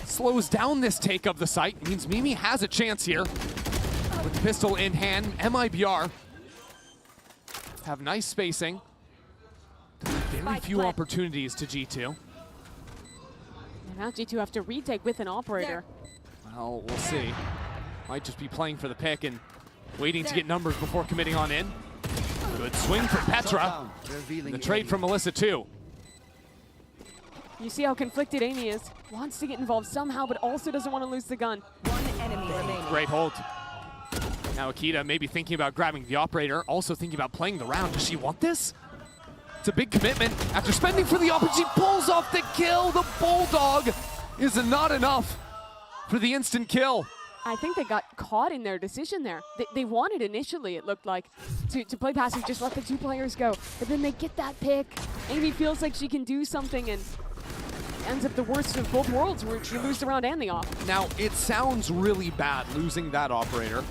Slows down this take of the site. Means Mimi has a chance here. With the pistol in hand, MIBR have nice spacing. Very few opportunities to G2. And now G2 have to retake with an operator. Well, we'll see. Might just be playing for the pick and waiting to get numbers before committing on in. Good swing from Petra. And the trade from Melissa too. You see how conflicted Amy is. Wants to get involved somehow, but also doesn't want to lose the gun. One enemy remaining. Great hold. Now Akita maybe thinking about grabbing the operator, also thinking about playing the round. Does she want this? It's a big commitment. After spending for the operator, she pulls off the kill. The Bulldog is not enough for the instant kill. I think they got caught in their decision there. They wanted initially, it looked like, to play passive, just let the two players go. But then they get that pick. Amy feels like she can do something and ends up the worst of both worlds where you lose the round and the off. Now, it sounds really bad losing that operator,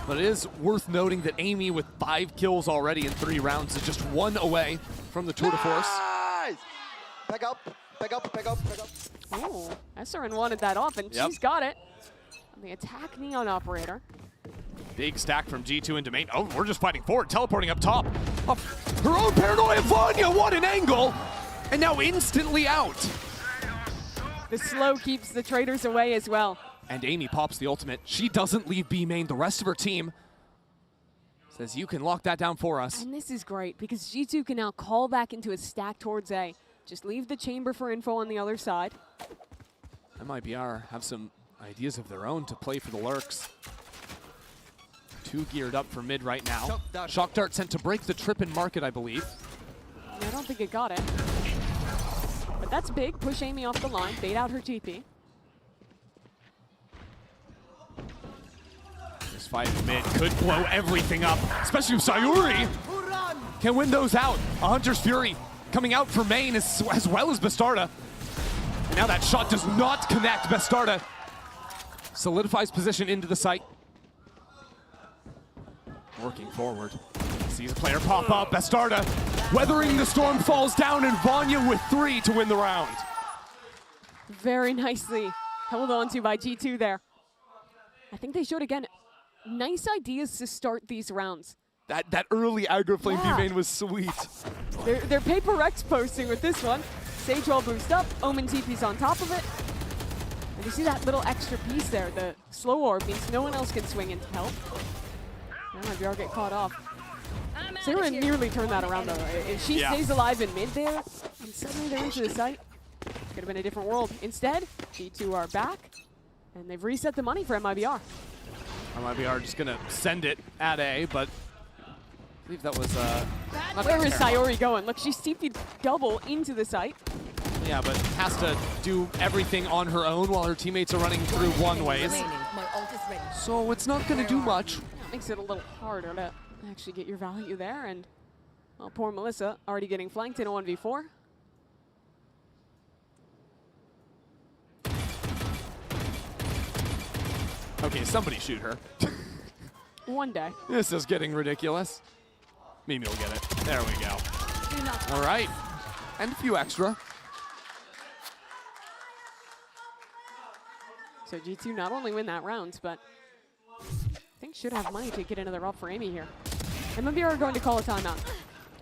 but it is worth noting that Amy with 5 kills already in 3 rounds is just 1 away from the Tour de Force. Nice! Back up, back up, back up, back up. Oh, SRN wanted that off, and she's got it. On the attack Neon operator. Big stack from G2 into main. Oh, we're just fighting forward, teleporting up top. Her own paranoia, Vanya, what an angle! And now instantly out. The slow keeps the traders away as well. And Amy pops the ultimate. She doesn't leave B main. The rest of her team says, you can lock that down for us. And this is great because G2 can now call back into a stack towards A. Just leave the chamber for info on the other side. MIBR have some ideas of their own to play for the lurks. 2 geared up for mid right now. Shock dart sent to break the trip in market, I believe. I don't think it got it. But that's big. Push Amy off the line, bait out her TP. This fight in mid could blow everything up, especially if Sayuri can win those out. A Hunter's Fury coming out for main as well as Bastarda. And now that shot does not connect. Bastarda solidifies position into the site. Working forward. Sees a player pop up. Bastarda weathering the storm, falls down, and Vanya with 3 to win the round. Very nicely held on to by G2 there. I think they showed again nice ideas to start these rounds. That early aggro flame B main was sweet. They're HyperX posting with this one. Sage wall boost up, OMEN TP's on top of it. And you see that little extra piece there, the slow orb means no one else can swing in to help. Now MIBR get caught off. Sarah nearly turned that around though. If she stays alive in mid there, and suddenly they're into the site, could have been a different world. Instead, G2 are back, and they've reset the money for MIBR. MIBR just gonna send it at A, but I believe that was not Where is terrible. Sayori going? Look, she's TP'd double into the site. Yeah, but has to do everything on her own while her teammates are running through one ways. My ult is ready. So it's not gonna do much. That makes it a little harder to actually get your value there. And well, poor Melissa already getting flanked in a 1v4. Okay, somebody shoot her. One day. This is getting ridiculous. Mimi will get it. There we go. All right. And a few extra. So G2 not only win that round, but I think should have money to get another up for Amy here. MIBR are going to call a timeout.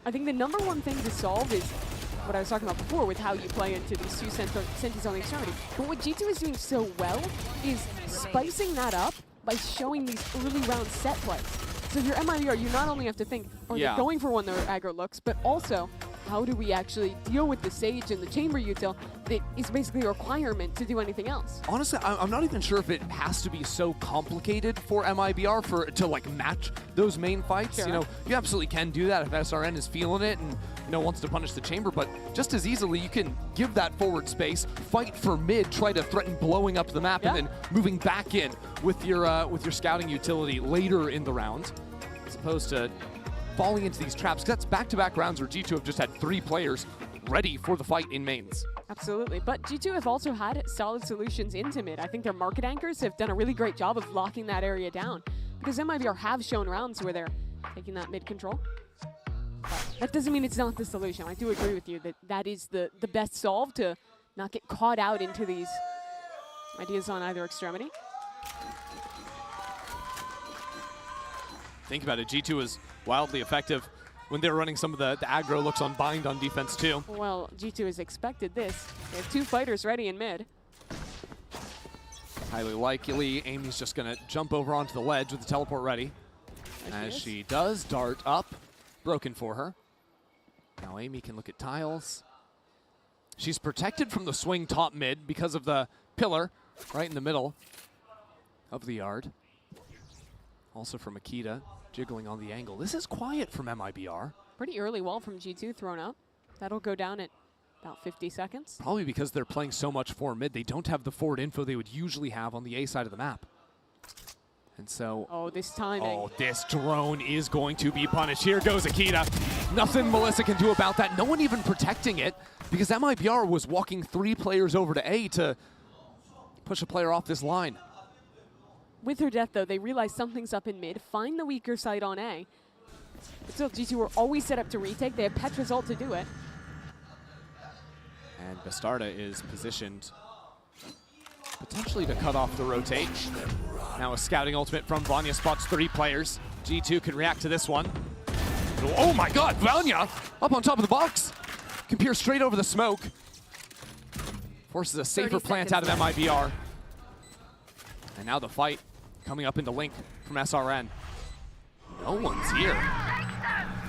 I think the number one thing to solve is what I was talking about before with how you play into these two centers on the extremity. But what G2 is doing so well is spicing that up by showing these early round set plays. So if you're MIBR, you not only have to think, are they going for one of their aggro looks, but also how do we actually deal with the Sage and the Chamber util that is basically a requirement to do anything else? Honestly, I'm not even sure if it has to be so complicated for MIBR to like match those main fights. Sure. You know, you absolutely can do that if SRN is feeling it and wants to punish the Chamber, but just as easily you can give that forward space, fight for mid, try to threaten blowing up the map, and then moving back in with your scouting utility later in the round, as opposed to falling into these traps. That's back-to-back rounds where G2 have just had 3 players ready for the fight in mains. Absolutely, but G2 have also had solid solutions into mid. I think their market anchors have done a really great job of locking that area down, because MIBR have shown rounds where they're taking that mid control. But that doesn't mean it's not the solution. I do agree with you that that is the best solve to not get caught out into these ideas on either extremity. Think about it, G2 is wildly effective when they're running some of the aggro looks on bind on defense too. Well, G2 has expected this. They have 2 fighters ready in mid. Highly likely, Amy's just gonna jump over onto the ledge with the teleport ready. As she does, dart up, broken for her. Now Amy can look at tiles. She's protected from the swing top mid because of the pillar right in the middle of the yard. Also from Akita, jiggling on the angle. This is quiet from MIBR. Pretty early wall from G2 thrown up. That'll go down at about 50 seconds. Probably because they're playing so much forward mid, they don't have the forward info they would usually have on the A side of the map. And so... Oh, this timing. Oh, this drone is going to be punished. Here goes Akita. Nothing Melissa can do about that. No one even protecting it, because MIBR was walking 3 players over to A to push a player off this line. With her death, though, they realize something's up in mid, find the weaker side on A. But still, G2 were always set up to retake. They have Petra's ult to do it. And Bastarda is positioned potentially to cut off the rotate. Now a scouting ultimate from Vanya spots 3 players. G2 can react to this one. Oh my god, Vanya up on top of the box. Can peer straight over the smoke. Forces a safer plant out of MIBR. And now the fight coming up into Link from SRN. No one's here.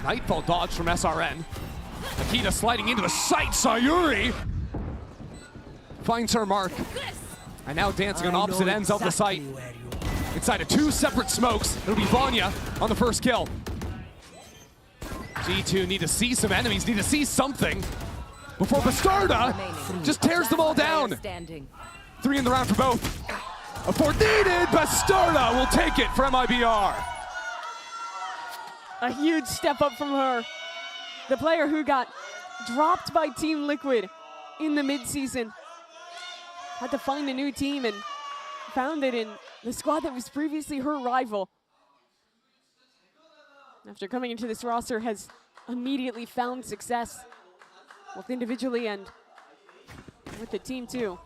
Nightfall dodge from SRN. Akita sliding into the site. Sayuri finds her mark. And now dancing on opposite ends of the site. Inside of 2 separate smokes. It'll be Vanya on the first kill. G2 need to see some enemies, need to see something before Bastarda just tears them all down. 3 in the round for both. A 4 needed. Bastarda will take it for MIBR. A huge step up from her. The player who got dropped by Team Liquid in the midseason. Had to find a new team and found it in the squad that was previously her rival. After coming into this roster, has immediately found success, both individually and with the team too.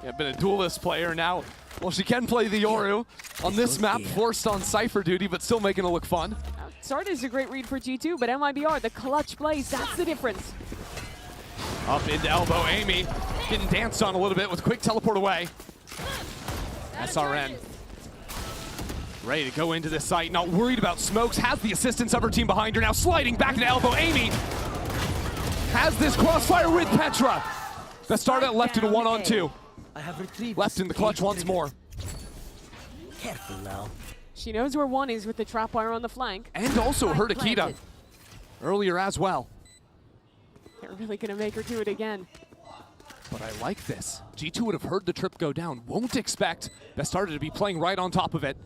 Yeah, been a duelist player now. Well, she can play the Yoru on this map, forced on Cypher duty, but still making it look fun. Start is a great read for G2, but MIBR, the clutch plays, that's the difference. Up into elbow, Amy getting danced on a little bit with quick teleport away. SRN ready to go into this site, not worried about smokes, has the assistance of her team behind her, now sliding back into elbow. Amy has this crossfire with Petra. Bastarda left in a 1-on-2. Left in the clutch once more. Careful now. She knows where one is with the trap wire on the flank. And also heard Akita earlier as well. They're really gonna make her do it again. But I like this. G2 would have heard the trip go down. Won't expect Bastarda to be playing right on top of it.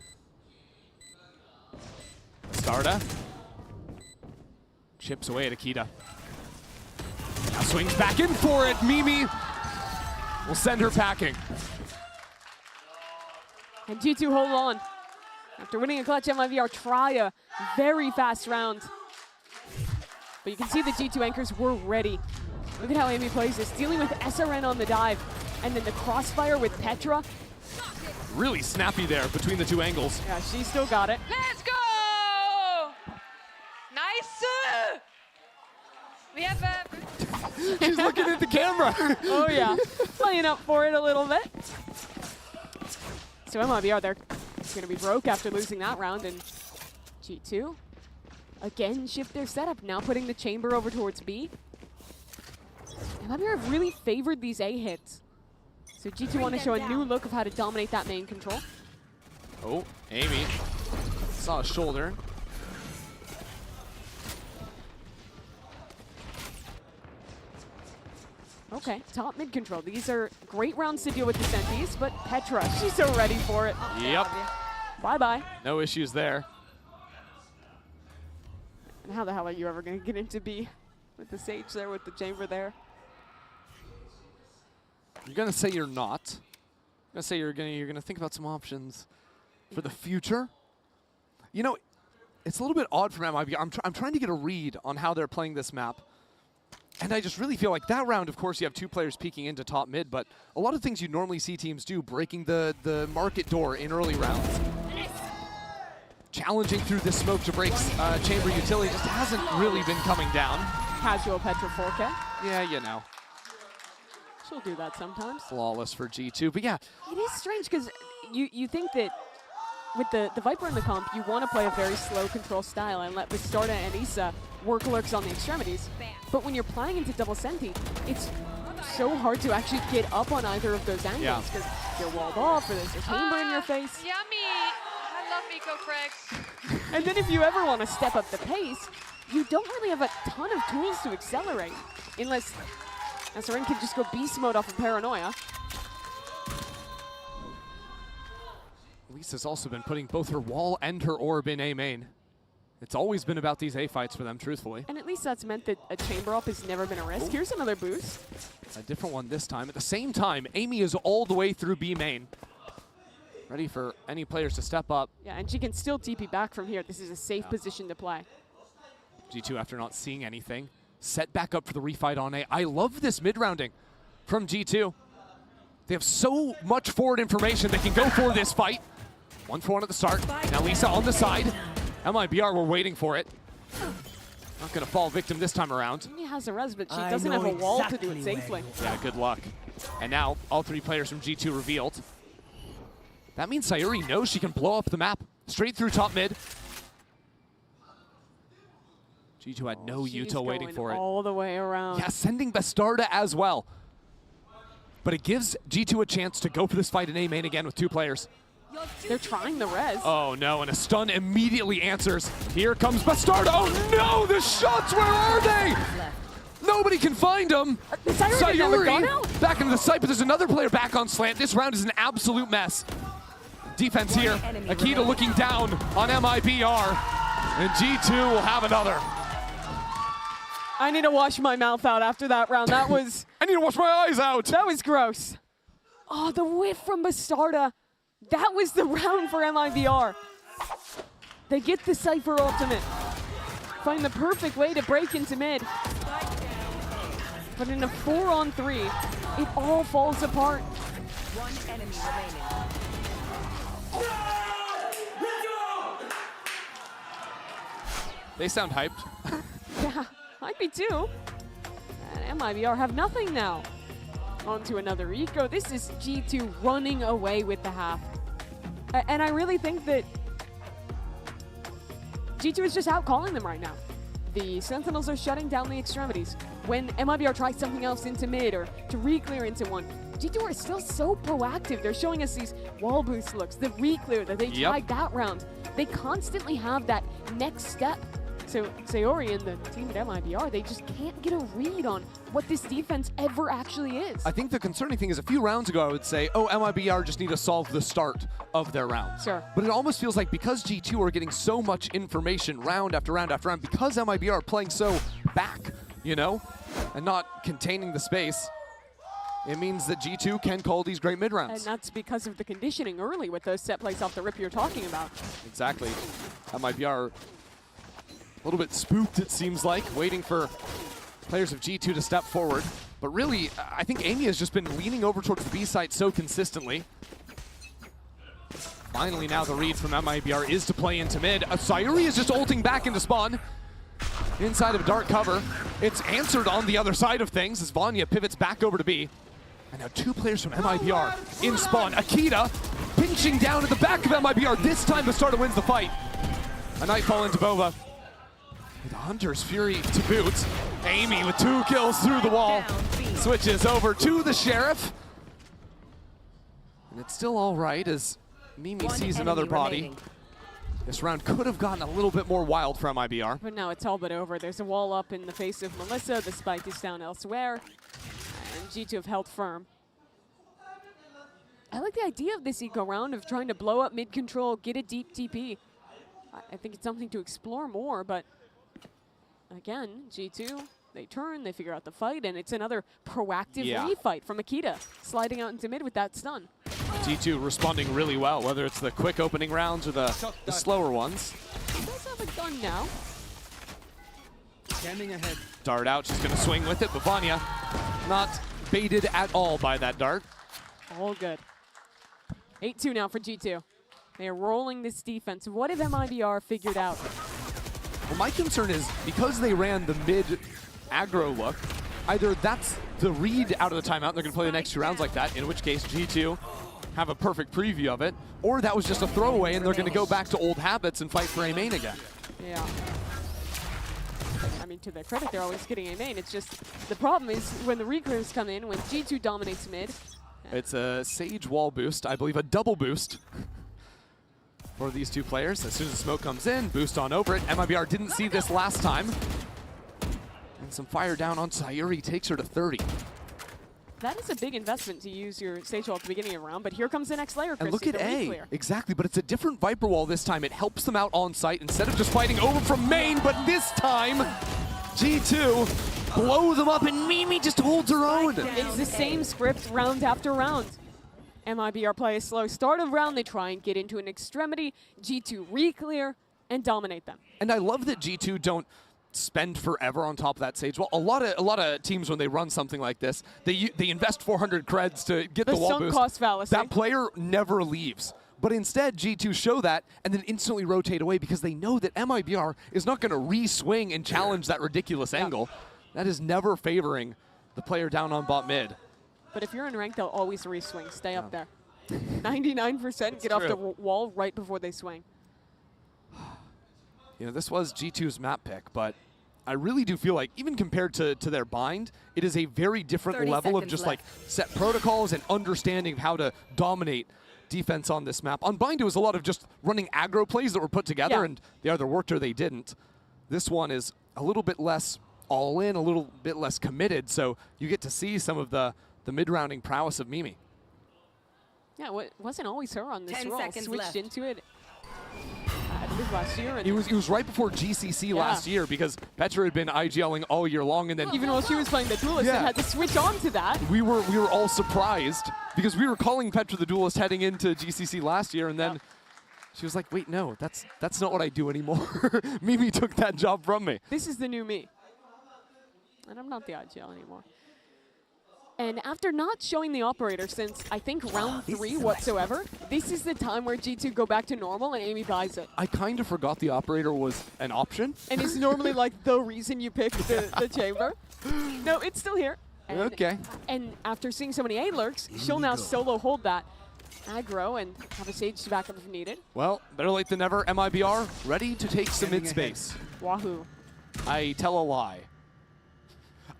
Bastarda chips away at Akita. Now swings back in for it. Mimi will send her packing. And G2 hold on. After winning a clutch, MIVR try a very fast round. But you can see the G2 anchors were ready. Look at how Amy plays this, dealing with SRN on the dive. And then the crossfire with Petra. Really snappy there between the two angles. Yeah, she still got it. Let's go! Nice! We have a... She's looking at the camera. Oh yeah, playing up for it a little bit. So MIBR, they're going to be broke after losing that round, and G2 again shift their setup, now putting the chamber over towards B. MIBR have really favored these A hits. So G2 want to show a new look of how to dominate that main control. Oh, Amy saw a shoulder. Okay, top mid control. These are great rounds to deal with the Sentis, but Petra, she's so ready for it. Yep. Bye-bye. No issues there. And how the hell are you ever going to get into B with the Sage there, with the chamber there? You're gonna say you're not. I'm gonna say you're gonna think about some options for the future. You know, it's a little bit odd from MIB. I'm trying to get a read on how they're playing this map. And I just really feel like that round, of course, you have two players peeking into top mid, but a lot of things you normally see teams do, breaking the market door in early rounds. Challenging through this smoke to break chamber utility just hasn't really been coming down. Casual Petra 4K. Yeah, you know. She'll do that sometimes. Flawless for G2, but yeah. It is strange because you think that with the Viper in the comp, you want to play a very slow control style and let Bastarda and Issa work lurks on the extremities. But when you're playing into double Senti, it's so hard to actually get up on either of those angles because you're walled off or there's a chamber in your face. Yummy! I love Eco Frags. And then if you ever want to step up the pace, you don't really have a ton of tools to accelerate unless SRN can just go beast mode off of Paranoia. Lisa's also been putting both her wall and her orb in A main. It's always been about these A fights for them, truthfully. And at least that's meant that a chamber up has never been a risk. Here's another boost. A different one this time. At the same time, Amy is all the way through B main. Ready for any players to step up. Yeah, and she can still TP back from here. This is a safe position to play. G2, after not seeing anything, set back up for the refight on A. I love this mid-rounding from G2. They have so much forward information they can go for this fight. 1-for-1 at the start. Now Lisa on the side. MIBR were waiting for it. Not gonna fall victim this time around. She has a res, but she doesn't have a wall to do it safely. Yeah, good luck. And now all three players from G2 revealed. That means Sayuri knows she can blow up the map straight through top mid. G2 had no Yuta waiting for it. All the way around. Yeah, sending Bastarda as well. But it gives G2 a chance to go for this fight in A main again with two players. They're trying the res. Oh no, and a stun immediately answers. Here comes Bastarda. Oh no, the shots, where are they? Nobody can find them. Sayuri back into the site, but there's another player back on slant. This round is an absolute mess. Defense here. Akita looking down on MIBR. And G2 will have another. I need to wash my mouth out after that round. That was... I need to wash my eyes out. That was gross. Oh, the whiff from Bastarda. That was the round for MIBR. They get the Cypher ultimate. Find the perfect way to break into mid. But in a 4-on-3, it all falls apart. One enemy remaining. They sound hyped. Yeah, I'd be too. And MIBR have nothing now. On to another eco. This is G2 running away with the half. And I really think that G2 is just out calling them right now. The Sentinels are shutting down the extremities. when MIBR tries something else into mid or to re-clear into one, G2 are still so proactive. They're showing us these wall boost looks, the re-clear that they tried that round. They constantly have that next step. So Sayori and the team at MIBR, they just can't get a read on what this defense ever actually is. I think the concerning thing is a few rounds ago I would say, oh, MIBR just need to solve the start of their rounds. Sure. But it almost feels like because G2 are getting so much information round after round after round, because MIBR are playing so back, you know, and not containing the space, it means that G2 can call these great mid rounds. And that's because of the conditioning early with those set plays off the rip you're talking about. Exactly. MIBR a little bit spooked, it seems like, waiting for players of G2 to step forward. But really, I think EMEA has just been leaning over towards the B site so consistently. Finally, now the read from MIBR is to play into mid. Sayuri is just ulting back into spawn. Inside of dark cover. It's answered on the other side of things as Vanya pivots back over to B. And now two players from MIBR in spawn. Akita pinching down at the back of MIBR. This time Bastarda wins the fight. A nightfall into Bova. The Hunter's Fury to boot. Amy with 2 kills through the wall. Switches over to the Sheriff. And it's still all right as Mimi sees another body. remaining. This round could have gotten a little bit more wild for MIBR. But now it's all but over. There's a wall up in the face of Melissa. The spike is down elsewhere. And G2 have held firm. I like the idea of this eco round of trying to blow up mid control, get a deep TP. I think it's something to explore more, but again, G2, they turn, they figure out the fight, and it's another proactive refight from Akita, sliding out into mid with that stun. G2 responding really well, whether it's the quick opening rounds or the slower ones. He does have a gun now. Standing ahead. Dart out, she's gonna swing with it, but Vanya not baited at all by that dart. All good. 8-2 now for G2. They are rolling this defense. What have MIBR figured out? Well, my concern is because they ran the mid aggro look, either that's the read out of the timeout and they're gonna play the next 2 rounds like that, in which case G2 have a perfect preview of it, or that was just a throwaway and they're gonna go back to old habits and fight for a main again. Yeah. I mean, to their credit, they're always getting a main. It's just, the problem is when the reclears come in, when G2 dominates mid. It's a Sage wall boost, I believe a double boost for these two players. As soon as the smoke comes in, boost on over it. MIBR didn't see this last time. And some fire down on Sayuri takes her to 30. That is a big investment to use your Sage wall at the beginning of the round, but here comes the next layer, Chris. And look at A. Reclear. Exactly, but it's a different Viper wall this time. It helps them out on site instead of just fighting over from main, but this time, G2 blow them up and Mimi just holds her own. It's the same script round after round. MIBR play a slow start of round, they try and get into an extremity, G2 re-clear, and dominate them. And I love that G2 don't spend forever on top of that Sage wall. A lot of teams, when they run something like this, they invest 400 creds to get the wall sunk boost. cost fallacy. That player never leaves. But instead, G2 show that and then instantly rotate away because they know that MIBR is not going to re-swing and challenge that ridiculous angle. That is never favoring the player down on bot mid. But if you're in rank, they'll always re-swing. Stay up there. 99% get off the wall right before they swing. You know, this was G2's map pick, but I really do feel like, even compared to their bind, it is a very different level of just like set protocols and understanding of how to dominate defense on this map. On bind, it was a lot of just running aggro plays that were put together, and they either worked or they didn't. This one is a little bit less all in, a little bit less committed, so you get to see some of the mid-rounding prowess of Mimi. Yeah, it wasn't always her on this 10 role. seconds Switched left. into it, I believe, last year. It was right before GCC last year because Petra had been IGLing all year long, and then even while she was playing the Duelist, and had to switch on to that. we were all surprised because we were calling Petra the Duelist heading into GCC last year, and then she was like, "Wait, no, that's not what I do anymore." Mimi took that job from me. This is the new me, and I'm not the IGL anymore. And after not showing the operator since, I think, round 3 whatsoever, this is the time where G2 go back to normal and Amy buys it. I kind of forgot the operator was an option. And it's normally like the reason you pick the chamber. No, it's still here. And, Okay. And after seeing so many A lurks, she'll now solo hold that aggro and have a Sage to back up if needed. Well, better late than never. MIBR ready to take some mid space. Wahoo. I tell a lie.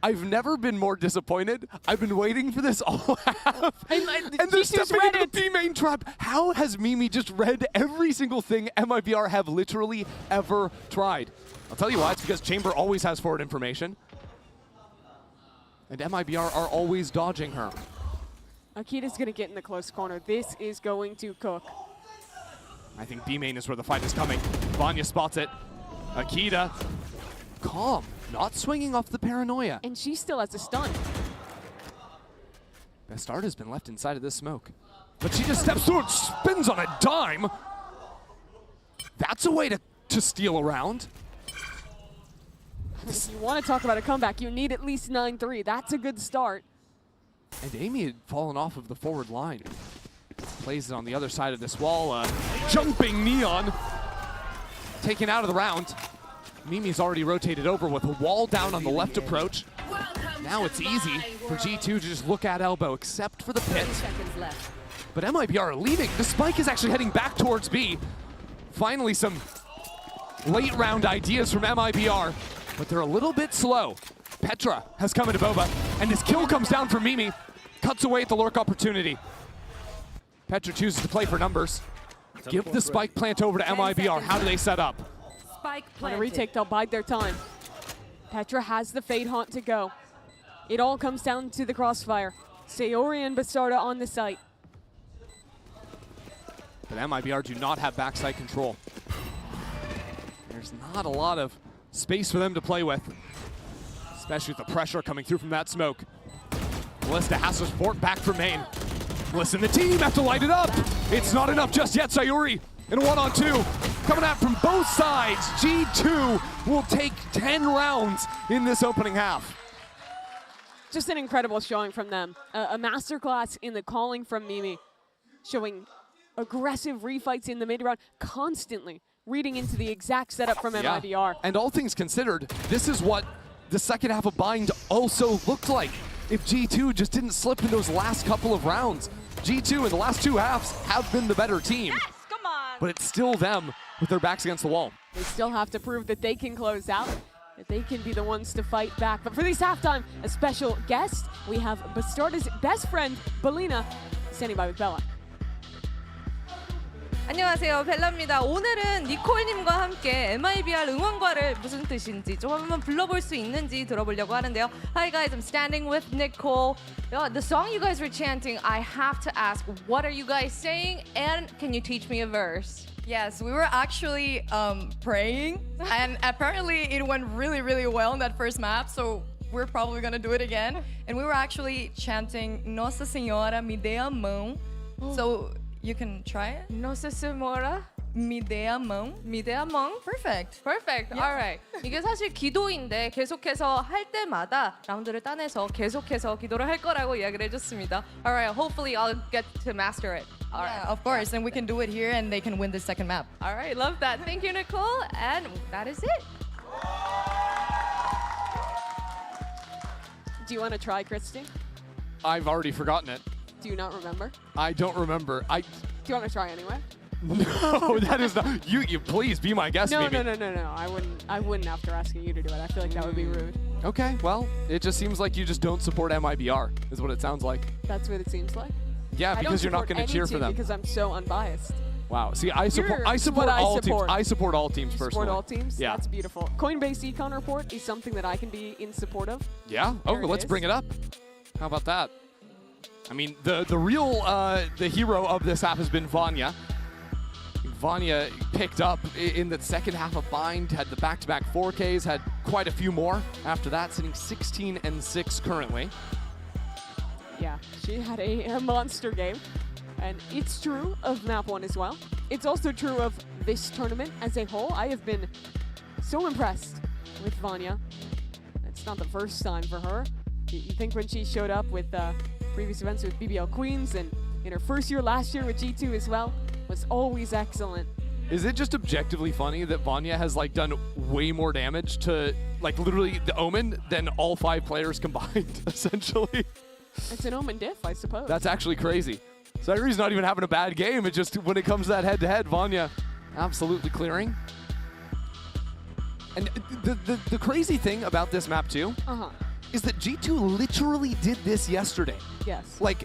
I've never been more disappointed. I've been waiting for this all half. And they're stepping into the B main trap. How has Mimi just read every single thing MIBR have literally ever tried? I'll tell you why. It's because Chamber always has forward information. And MIBR are always dodging her. Akita's going to get in the close corner. This is going to cook. I think B main is where the fight is coming. Vanya spots it. Akita, calm, not swinging off the paranoia. And she still has a stun. Best art has been left inside of this smoke. But she just steps through and spins on a dime. That's a way to steal around. If you want to talk about a comeback, you need at least 9-3. That's a good start. And Amy had fallen off of the forward line. Plays it on the other side of this wall. Jumping Neon. Taken out of the round. Mimi's already rotated over with a wall down on the left approach. Now it's easy for G2 to just look at elbow, except for the pit. But MIBR are leaving. The spike is actually heading back towards B. Finally, some late round ideas from MIBR, but they're a little bit slow. Petra has come into Boba, and his kill comes down from Mimi. Cuts away at the lurk opportunity. Petra chooses to play for numbers. Give the spike plant over to MIBR. How do they set up? Spike On a planted. retake, they'll bide their time. Petra has the Fade Haunt to go. It all comes down to the crossfire. Sayori and Bastarda on the site. But MIBR do not have backside control. There's not a lot of space for them to play with, especially with the pressure coming through from that smoke. Melissa has to support back from main. Melissa and the team have to light it up. It's not enough just yet. Sayori in a 1-on-2. Coming out from both sides. G2 will take 10 rounds in this opening half. Just an incredible showing from them. A masterclass in the calling from Mimi, showing aggressive refights in the mid-round, constantly reading into the exact setup from MIBR. And all things considered, this is what the second half of Bind also looked like. If G2 just didn't slip in those last couple of rounds. G2 in the last two halves have been the better team. Yes, come on. But it's still them with their backs against the wall. They still have to prove that they can close out, that they can be the ones to fight back. But for this halftime, a special guest, we have Bastarda's best friend, Belina, standing by with Bella. 안녕하세요, 벨라입니다. 오늘은 니콜님과 함께 MIBR 응원가를 무슨 뜻인지 좀 한번 불러볼 수 있는지 들어보려고 하는데요. Hi guys, I'm standing with Nicole. The song you guys were chanting, I have to ask, what are you guys saying? And can you teach me a verse? Yes, we were actually praying, and apparently it went really, really well in that first map, so we're probably gonna do it again. And we were actually chanting Nossa Senhora me dê a mão. So you can try it. Nossa Senhora Me dê a mão. me dê a mão. Perfect. Perfect. Alright. 이게 사실 기도인데 계속해서 할 때마다 라운드를 따내서 계속해서 기도를 할 거라고 이야기를 해줬습니다. Alright. Hopefully I'll get to master it. Alright. Yeah, of course, and we can do it here, and they can win the second map. Alright. Love that. Thank you, Nicole. And that is it. Do you want to try, Christy? I've already forgotten it. Do you not remember? I don't remember. Do you want to try anyway? No, that is not. You please be my guest, No, Mimi. no. I wouldn't after asking you to do it. I feel like that would be rude. Okay, well, it just seems like you just don't support MIBR, is what it sounds like. That's what it seems like. Yeah, I because don't you're not going to cheer for support any them. team because I'm so unbiased. Wow. See, I support You're what I all support. teams. I support all teams You personally. support all teams? Yeah. That's beautiful. Coinbase econ report is something that I can be in support of. Yeah. Oh, There it let's is. bring it up. How about that? I mean, the real the hero of this half has been Vanya. Vanya picked up in the second half of Bind, had the back-to-back 4Ks, had quite a few more after that, sitting 16-6 currently. Yeah, she had a monster game. And it's true of map 1 as well. It's also true of this tournament as a whole. I have been so impressed with Vanya. It's not the first time for her. You think when she showed up with previous events with BBL Queens and in her first year last year with G2 as well, was always excellent. Is it just objectively funny that Vanya has like done way more damage to like literally the Omen than all 5 players combined, essentially? It's an Omen diff, I suppose. That's actually crazy. Sayori's not even having a bad game. It just, when it comes to that head-to-head, Vanya absolutely clearing. And the crazy thing about this map too is that G2 literally did this yesterday. Yes. Like,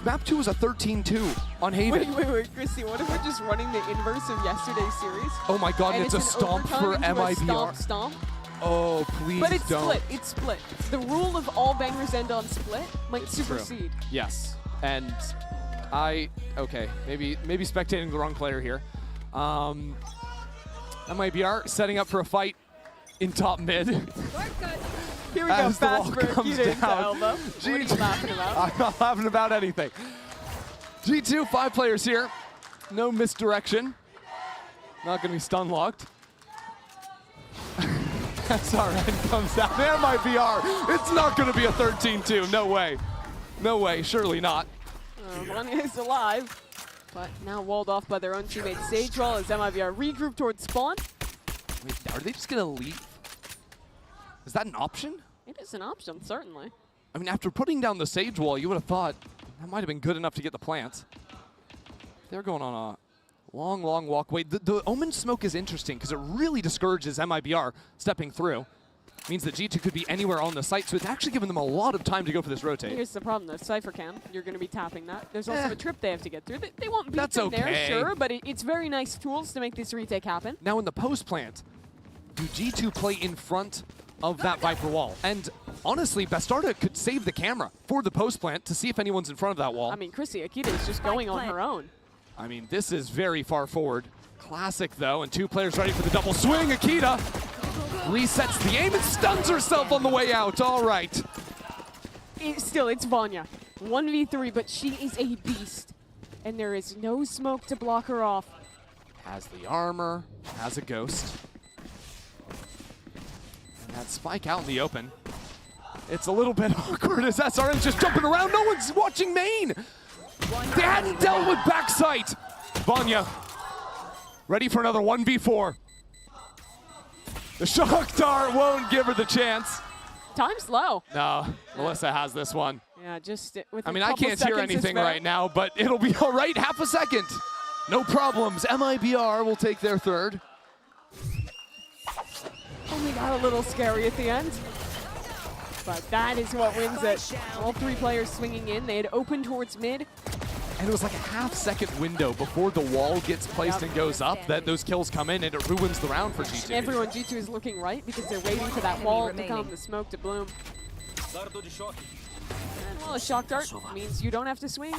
map 2 was a 13-2 on Haven. Wait, Chrissy, what if we're just running the inverse of yesterday's series? Oh my god, and it's a an stomp overtime for into a MIBR. Stomp. Oh, please But it's don't. split. The rule of all bangers end on split might It's supersede. True. Yes, and okay, maybe spectating the wrong player here. MIBR setting up for a fight in top mid. Here we go, As the wall fast break, comes into down. elbow. What are you laughing about? I'm not laughing about anything. G2, 5 players here. No misdirection. Not going to be stun locked. SRN comes down. There might be R. It's not going to be a 13-2. No way. No way. Surely not. Vanya is alive, but now walled off by their own teammate Sagewell as MIBR regroup towards spawn. Wait, are they just going to leave? Is that an option? It is an option, certainly. I mean, after putting down the Sage Wall, you would have thought that might have been good enough to get the plants. They're going on a long, long walk. Wait, the Omen smoke is interesting because it really discourages MIBR stepping through. Means that G2 could be anywhere on the site, so it's actually giving them a lot of time to go for this rotate. Here's the problem, though. Cypher Cam, you're going to be tapping that. There's also a trip they have to get through. They won't beat them there, sure, but it's very nice tools to make this retake happen. Now in the post plant, do G2 play in front of that Viper wall? And honestly, Bastarda could save the camera for the post plant to see if anyone's in front of that wall. I mean, Chrissy, Akita is just going on her own. I mean, this is very far forward. Classic, though, and 2 players ready for the double swing. Akita resets the aim and stuns herself on the way out. All right. It's Vanya. 1v3, but she is a beast. And there is no smoke to block her off. Has the armor, has a ghost. And that spike out in the open. It's a little bit awkward as SRN's just jumping around. No one's watching main. They hadn't dealt with backside. Vanya, ready for another 1v4. The shock dart won't give her the chance. Time's low. No, Melissa has this one. Yeah, just with I mean, I can't hear anything right now, but it'll be all right. Half a second. No problems. MIBR will take their third. Only got a little scary at the end. But that is what wins it. All 3 players swinging in. They had opened towards mid. And it was like a half-second window before the wall gets placed and goes up that those kills come in, and it ruins the round for G2. Everyone G2 is looking right because they're waiting for that wall to come, the smoke to bloom. And well, a shock dart means you don't have to swing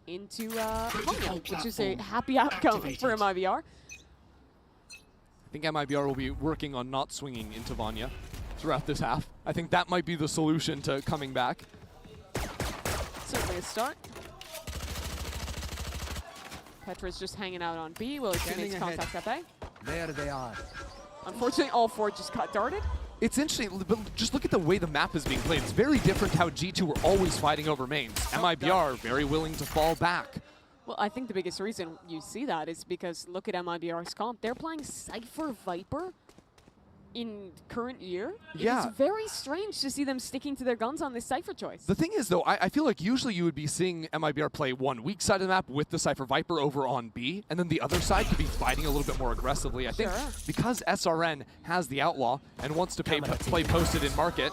into Vanya, which is a happy outcome for MIBR. I think MIBR will be working on not swinging into Vanya throughout this half. I think that might be the solution to coming back. Certainly a start. Petra's just hanging out on B while his teammates contact up A. There they are. Unfortunately, all 4 just got darted. It's interesting, but just look at the way the map is being played. It's very different how G2 were always fighting over mains. MIBR very willing to fall back. Well, I think the biggest reason you see that is because look at MIBR's comp. They're playing Cypher Viper in current year. Yeah. It's very strange to see them sticking to their guns on this Cypher choice. The thing is, though, I feel like usually you would be seeing MIBR play one weak side of the map with the Cypher Viper over on B, and then the other side could be fighting a little bit more aggressively. I think because SRN has the Outlaw and wants to play posted in market,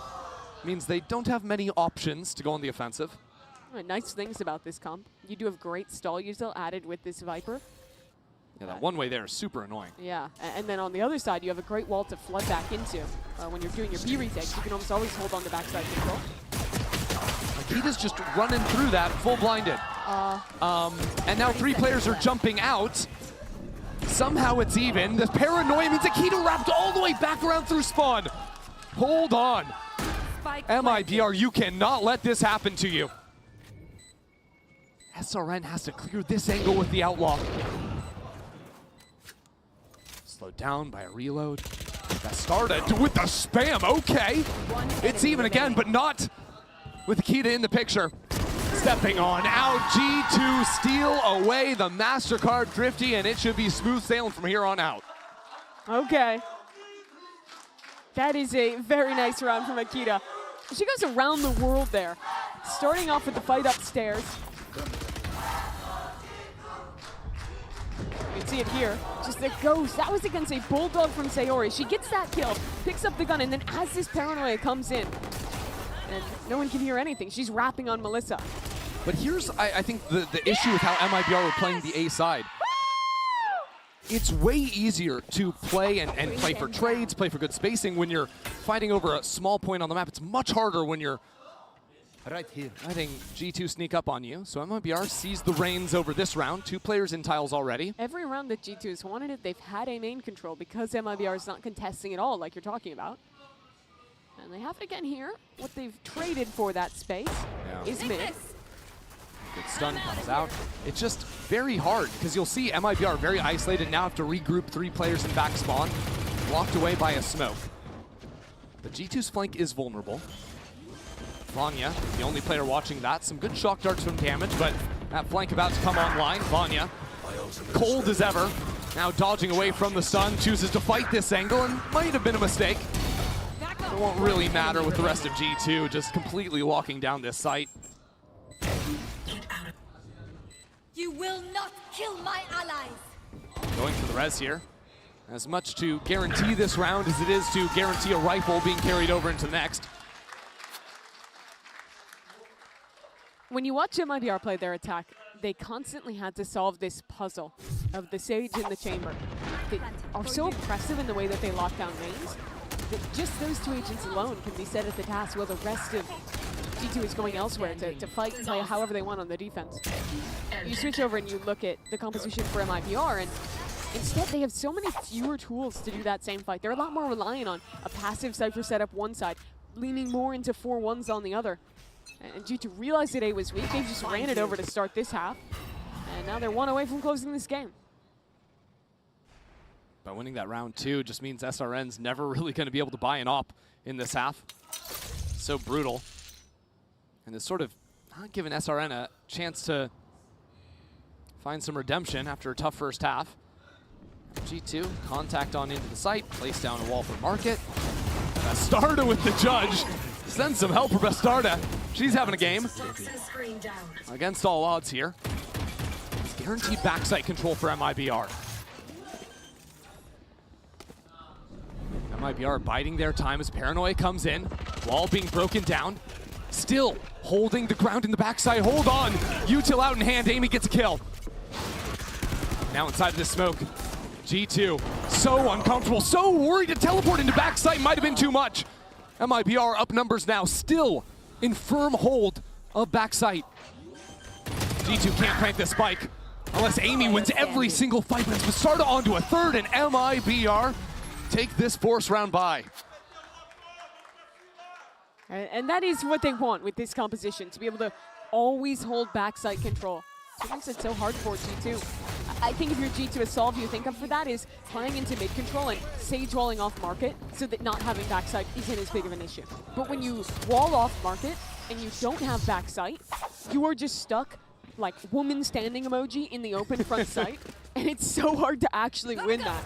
means they don't have many options to go on the offensive. Nice things about this comp. You do have great stall util added with this Viper. Yeah, that one way there is super annoying. Yeah, and then on the other side, you have a great wall to flood back into. When you're doing your B retakes, you can almost always hold on to backside control. Akita's just running through that, full blinded. And now 3 players are jumping out. Somehow it's even. The paranoia means Akita wrapped all the way back around through spawn. Hold on. MIBR, you cannot let this happen to you. SRN has to clear this angle with the Outlaw. Slowed down by a reload. That started with the spam. Okay. It's even again, but not with Akita in the picture. Stepping on out. G2 steal away the Mastercard Drifty, and it should be smooth sailing from here on out. Okay. That is a very nice round from Akita. She goes around the world there. Starting off with the fight upstairs. can see it here. Just the ghost. That was against a bulldog from Sayori. She gets that kill, picks up the gun, and then as this paranoia comes in, and no one can hear anything, she's rapping on Melissa. But here's, I think, the issue with how MIBR were playing the A side. It's way easier to play and play for trades, play for good spacing when you're fighting over a small point on the map. It's much harder when you're right here. I think G2 sneak up on you, so MIBR sees the reins over this round. 2 players in tiles already. Every round that G2 has wanted it, they've had a main control because MIBR is not contesting at all like you're talking about. And they have it again here. What they've traded for that space is mid. Good stun comes out. It's just very hard because you'll see MIBR very isolated now, have to regroup 3 players in back spawn, blocked away by a smoke. But G2's flank is vulnerable. Vanya, the only player watching that. Some good shock darts from Damage, but that flank about to come online. Vanya, cold as ever, now dodging away from the stun, chooses to fight this angle, and might have been a mistake. It won't really matter with the rest of G2, just completely locking down this site. You will not kill my allies. Going for the res here. As much to guarantee this round as it is to guarantee a rifle being carried over into the next. When you watch MIBR play their attack, they constantly had to solve this puzzle of the Sage in the chamber. They are so oppressive in the way that they lock down mains that just those 2 agents alone can be set at the task while the rest of G2 is going elsewhere to fight and play however they want on the defense. You switch over and you look at the composition for MIBR, and instead they have so many fewer tools to do that same fight. They're a lot more reliant on a passive Cypher setup one side, leaning more into 4-1s on the other. And G2 realized that A was weak, they just ran it over to start this half. And now they're 1 away from closing this game. But winning that round 2 just means SRN's never really going to be able to buy an op in this half. So brutal. And it's sort of not giving SRN a chance to find some redemption after a tough first half. G2, contact on into the site, place down a wall for Market. Bastarda with the judge. Send some help for Bastarda. She's having a game. Against all odds here. It's guaranteed backside control for MIBR. MIBR biding their time as Paranoia comes in. Wall being broken down. Still holding the ground in the backside. Hold on. Util out in hand. Amy gets a kill. Now inside of this smoke. G2 so uncomfortable, so worried to teleport into backside. Might have been too much. MIBR up numbers now, still in firm hold of backside. G2 can't plant this spike unless Amy wins every single fight, but it's Bastarda onto a third, and MIBR take this force round by. And that is what they want with this composition, to be able to always hold backside control. It makes it so hard for G2. I think if you're G2, a solve you think of for that is playing into mid control and Sage walling off Market so that not having backside isn't as big of an issue. But when you wall off Market and you don't have backside, you are just stuck like woman standing emoji in the open front sight, and it's so hard to actually win that.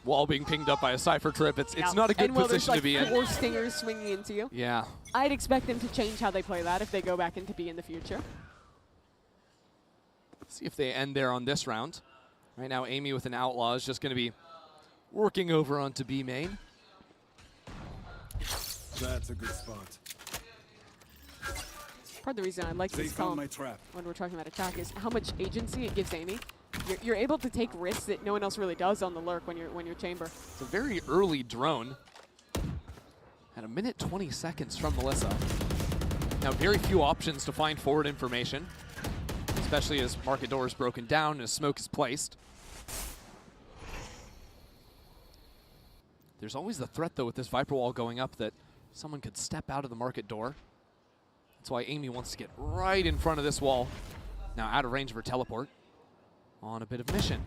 Wall being pinged up by a Cypher trip. It's not a good position to be in. And there's 4 stingers swinging into you. Yeah. I'd expect them to change how they play that if they go back into B in the future. See if they end there on this round. Right now, Amy with an Outlaw is just going to be working over onto B main. That's a good spot. Part of the reason I like this comp when we're talking about attack is how much agency it gives Amy. You're able to take risks that no one else really does on the lurk when you're chamber. It's a very early drone. At 1 minute 20 seconds from Melissa. Now very few options to find forward information, especially as market door is broken down and as smoke is placed. There's always the threat though with this Viper wall going up that someone could step out of the market door. That's why Amy wants to get right in front of this wall. Now out of range of her teleport. On a bit of mission.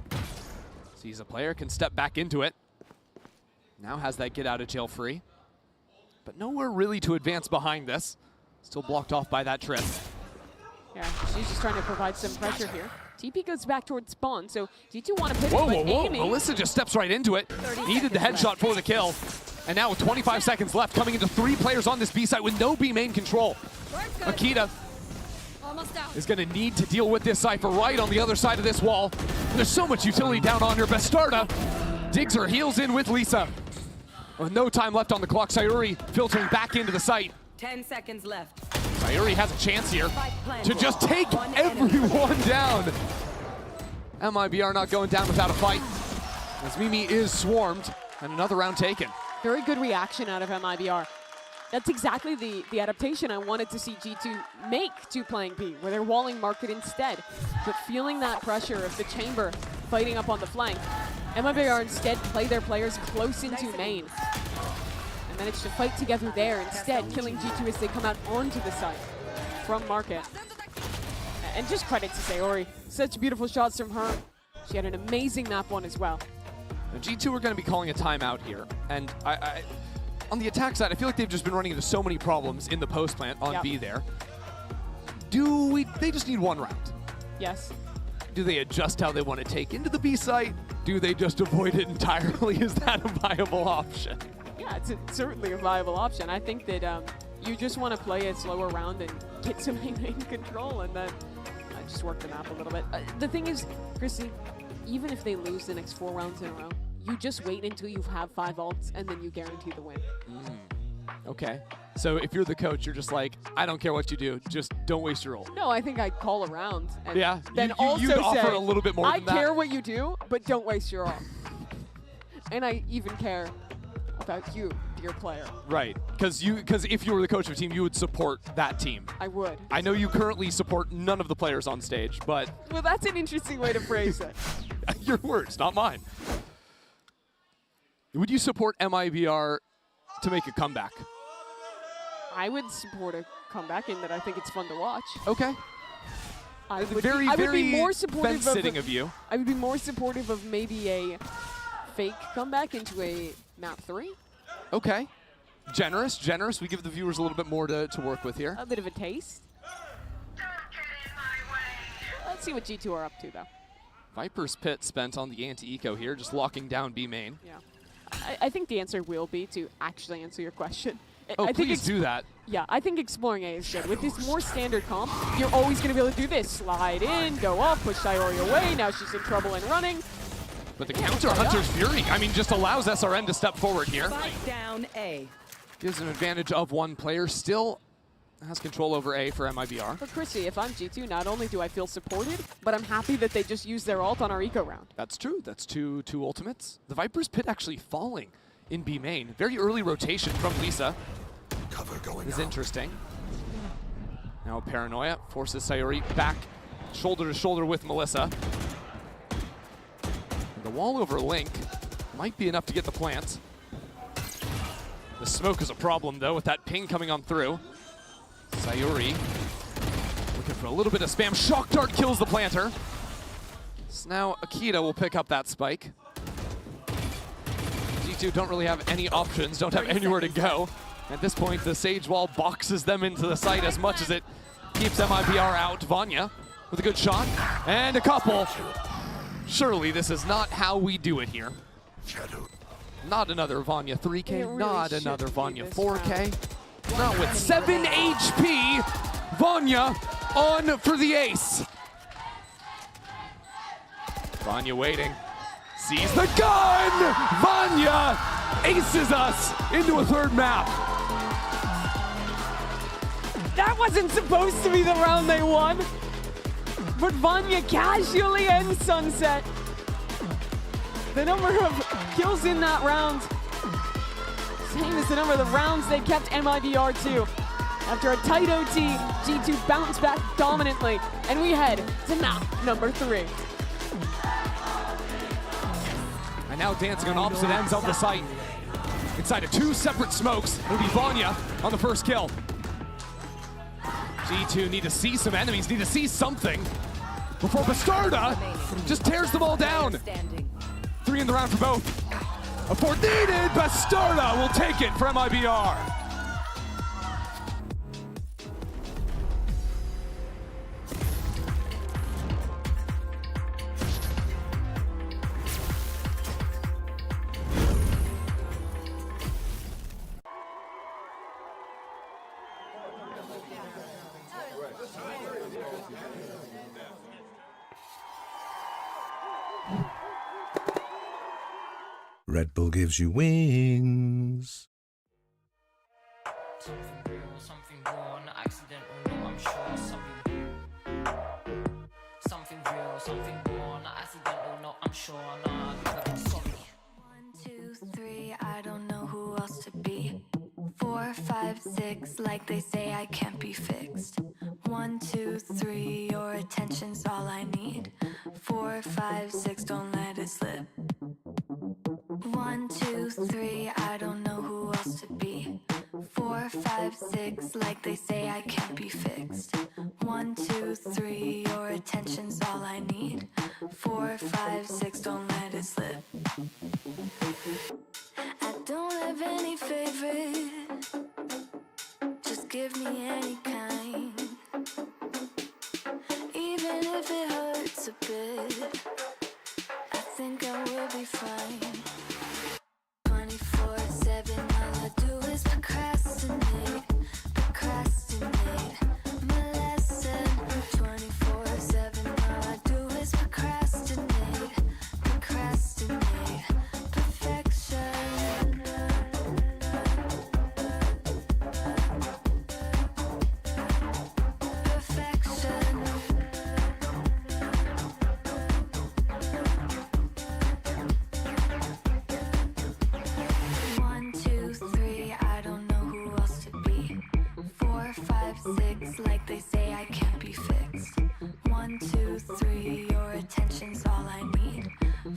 Sees a player, can step back into it. Now has that get out of jail free. But nowhere really to advance behind this. Still blocked off by that trip. Yeah, she's just trying to provide some pressure here. TP goes back towards spawn, so G2 want to pivot, Whoa. Amy... Melissa just steps right into it. Needed the headshot for the kill. And now with 25 seconds left, coming into 3 players on this B side with no B main control. Akita is going to need to deal with this Cypher right on the other side of this wall. There's so much utility down on her. Bastarda digs her heels in with Lisa. With no time left on the clock, Sayuri filtering back into the site. 10 seconds left. Sayuri has a chance here to just take everyone down. MIBR not going down without a fight, as Mimi is swarmed, and another round taken. Very good reaction out of MIBR. That's exactly the adaptation I wanted to see G2 make to playing B, where they're walling market instead. But feeling that pressure of the chamber fighting up on the flank, MIBR instead play their players close into main. And manage to fight together there instead, killing G2 as they come out onto the site from market. And just credit to Sayuri. Such beautiful shots from her. She had an amazing map one as well. Now, G2 are going to be calling a timeout here. And on the attack side, I feel like they've just been running into so many problems in the post plant on B there. They just need one round. Yes. Do they adjust how they want to take into the B site? Do they just avoid it entirely? Is that a viable option? Yeah, it's certainly a viable option. I think that you just want to play a slower round and get some main control, and then just work the map a little bit. The thing is, Chrissy, even if they lose the next 4 rounds in a row, you just wait until you have 5 ults, and then you guarantee the win. Okay. So if you're the coach, you're just like, I don't care what you do, just don't waste your ult. No, I think I'd call around. And yeah, then you'd also offer say, a little bit more than that. I care what you do, but don't waste your ult. And I even care about you, dear player. Right, because if you were the coach of a team, you would support that team. I would. I know you currently support none of the players on stage, but... Well, that's an interesting way to phrase it. Your words, not mine. Would you support MIBR to make a comeback? I would support a comeback in that I think it's fun to watch. Okay. I would Very be more supportive of you. I would be more supportive of maybe a fake comeback into a map 3. Okay. Generous. We give the viewers a little bit more to work with here. A bit of a taste. Let's see what G2 are up to, though. Viper's Pit spent on the anti-eco here, just locking down B main. Yeah. I think the answer will be to actually answer your question. Oh, I think please do that. Yeah, I think exploring A is good. With this more standard comp, you're always going to be able to do this. Slide in, go up, push Sayuri away. Now she's in trouble and running. But the counter Hunter's Fury, I mean, just allows SRN to step forward here. Spike down A. Gives an advantage of one player. Still has control over A for MIBR. But Chrissy, if I'm G2, not only do I feel supported, but I'm happy that they just used their ult on our eco round. That's true. That's two ultimates. The Viper's Pit actually falling in B main. Very early rotation from Lisa. Cover going is interesting. Now Paranoia forces Sayuri back shoulder to shoulder with Melissa. And the wall over Link might be enough to get the plant. The smoke is a problem though with that ping coming on through. Sayuri looking for a little bit of spam. Shock Dart kills the planter. So now Akita will pick up that spike. G2 don't really have any options, don't have anywhere to go. At this point, the Sage Wall boxes them into the site as much as it keeps MIBR out. Vanya with a good shot and a couple. Surely this is not how we do it here. Not another Vanya 3K, Really not another Vanya 4K. round. Not with 7 HP. Vanya on for the ace. Vanya waiting. Sees the gun! Vanya aces us into a 3rd map. That wasn't supposed to be the round they won. But Vanya casually ends Sunset. The number of kills in that round, same as the number of the rounds they kept MIBR to. After a tight OT, G2 bounced back dominantly, and we head to map number 3. And now dancing on opposite ends of the site. Inside of 2 separate smokes, it'll be Vanya on the first kill. G2 need to see some enemies, need to see something before Bastarda just tears them all down. 3 in the round for both. A 4th needed, Bastarda will take it for MIBR. Red Bull gives you wings. Something real, something raw, not accidental, no, I'm sure. Something real, something raw, not accidental, no, I'm sure. Nah, sorry. 1, 2, 3, I don't know who else to be. 4, 5, 6, like they say I can't be fixed. 1, 2, 3, your attention's all I need. 4, 5, 6, don't let it slip. 1, 2, 3, I don't know who else to be. 4, 5, 6, like they say I can't be fixed. 1, 2, 3, your attention's all I need. 4, 5, 6, don't let it slip. I don't have any favorite. Just give me any kind. Even if it hurts a bit, I think I will be fine. 24/7, all I do is procrastinate, procrastinate. My lesson. 24/7, all I do is procrastinate, procrastinate. Perfection. Perfection. 1, 2, 3, I don't know who else to be. 4, 5, 6, like they say I can't be fixed. 1, 2, 3, your attention's all I need.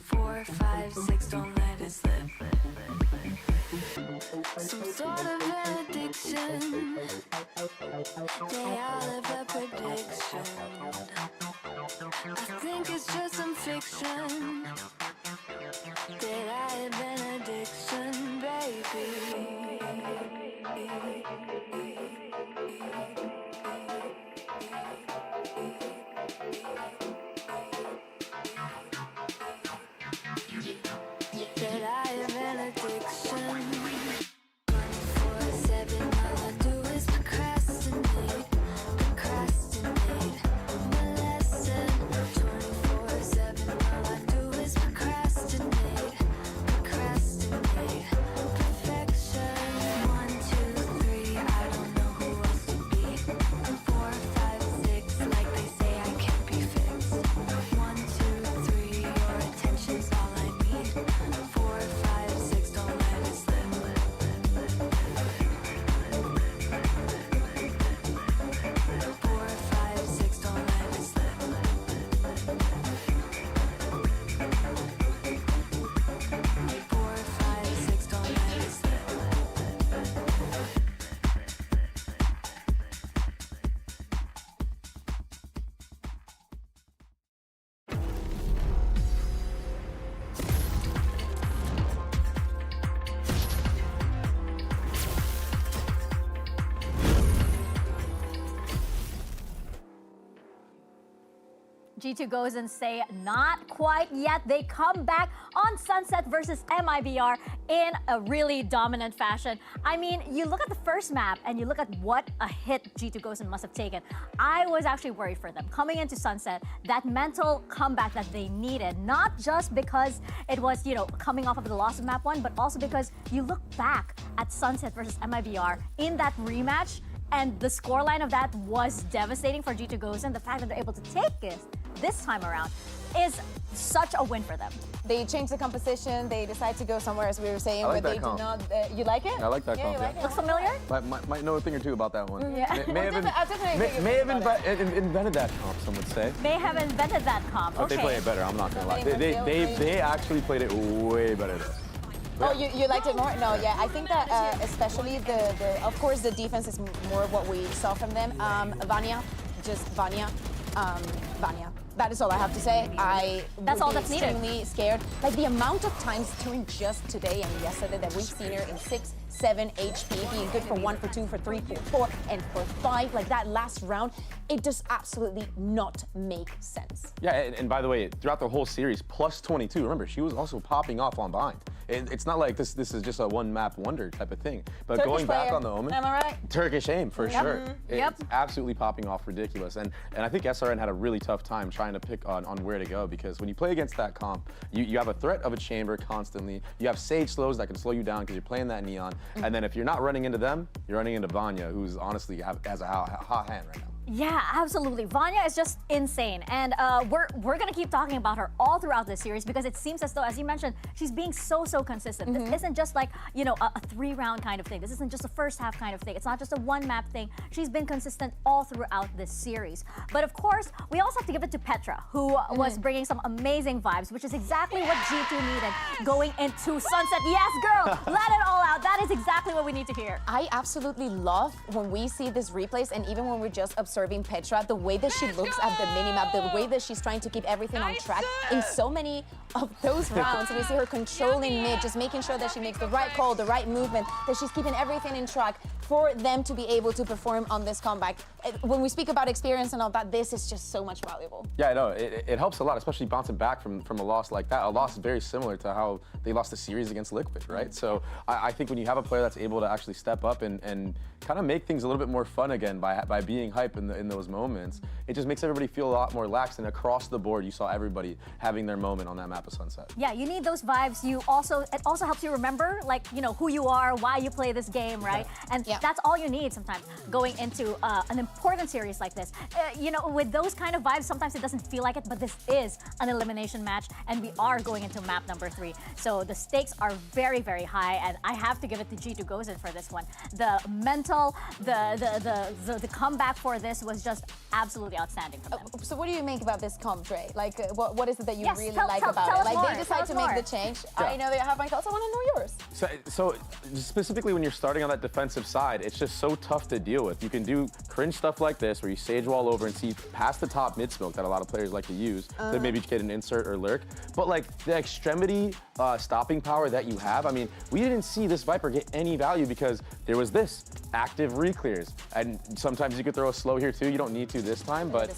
4, 5, 6, don't let it slip. Some sort of an addiction. They all have a prediction. I think it's just some fiction. That I have an addiction, baby. That I have an addiction. 24/7, all I do is procrastinate, procrastinate. My lesson. 24/7, all I do is procrastinate, procrastinate. Perfection. 1, 2, 3, I don't know who else to be. 4, 5, 6, like they say I can't be fixed. 1, 2, 3, your attention's all I need. 4, 5, 6, don't let it slip. 4, 5, 6, don't let it slip. 4, 5, 6, don't let it slip. G2 goes and say not quite yet. They come back on Sunset versus MIBR in a really dominant fashion. I mean, you look at the first map and you look at what a hit G2 Gosen must have taken. I was actually worried for them. Coming into Sunset, that mental comeback that they needed, not just because it was, coming off of the loss of map 1, but also because you look back at Sunset versus MIBR in that rematch, and the scoreline of that was devastating for G2 Gosen. The fact that they're able to take it this time around is such a win for them. They changed the composition. They decided to go somewhere, as we were saying, I like where that they comp. do not. You like it? I like that Yeah, comp, you like yeah. it? Looks familiar? Might know a thing or two about that one. Yeah. May have invented that comp, some would say. May have invented that comp. But Okay. they play it better, I'm not gonna lie. Somebody in Brazil, They actually played it way better though. Oh, you liked it more? No, yeah. I think that especially of course, the defense is more what we saw from them. Vanya, just Vanya. Vanya. That is all I have to say. That's all that's needed. Extremely scared. Like the amount of times during just today and yesterday that we've seen her in 6, 7 HP, being good for 1, for 2, for 3, for 4, and for 5, like that last round, it does absolutely not make sense. Yeah, and by the way, throughout the whole series, plus 22. Remember, she was also popping off on behind. it's not like this is just a one map wonder type of thing. But Turkish going back player. on the Omen, Am I right? Turkish aim for sure. Yep. It's absolutely popping off ridiculous. And I think SRN had a really tough time trying to pick on where to go, because when you play against that comp, you have a threat of a chamber constantly. You have Sage slows that can slow you down because you're playing that Neon. And then if you're not running into them, you're running into Vanya, who's honestly has a hot hand right now. Yeah, absolutely. Vanya is just insane, and we're gonna keep talking about her all throughout this series because it seems as though, as you mentioned, she's being so consistent. This isn't just like a 3-round kind of thing. This isn't just a first half kind of thing. It's not just a one map thing. She's been consistent all throughout this series. But of course, we also have to give it to Petra, who was bringing some amazing vibes, which is exactly what G2 needed going into Sunset. Yes, girl, let it all out. That is exactly what we need to hear. I absolutely love when we see this replays, and even when we're just observing Petra, the way that she looks at the minimap, the way that she's trying to keep everything on track. In so many of those rounds, we see her controlling mid, just making sure that she makes the right call, the right movement, that she's keeping everything in track for them to be able to perform on this comeback. When we speak about experience and all that, this is just so much valuable. Yeah, I know. It helps a lot, especially bouncing back from a loss like that. A loss very similar to how they lost the series against Liquid, right? So I think when you have a player that's able to actually step up and kind of make things a little bit more fun again by being hype in those moments, it just makes everybody feel a lot more relaxed. And across the board, you saw everybody having their moment on that map of Sunset. Yeah, you need those vibes. It also helps you remember, like, who you are, why you play this game, right? And that's all you need sometimes going into an important series like this. With those kind of vibes, sometimes it doesn't feel like it, but this is an elimination match, and we are going into map number 3. So the stakes are very, very high, and I have to give it to G2 Gozen for this one. The mental, the comeback for this was just absolutely outstanding from them. So what do you make about this comp, Dre? Like, what is it that you really like tell about us it? Like, more, they decide to make the change. I know they have my thoughts. I want to know yours. So specifically when you're starting on that defensive side, it's just so tough to deal with. You can do cringe stuff like this where you sage wall over and see past the top mid smoke that a lot of players like to use to maybe get an insert or lurk. But like the extremity stopping power that you have, I mean, we didn't see this Viper get any value because there was this active reclears. And sometimes you could throw a slow here too. You don't need to this time, but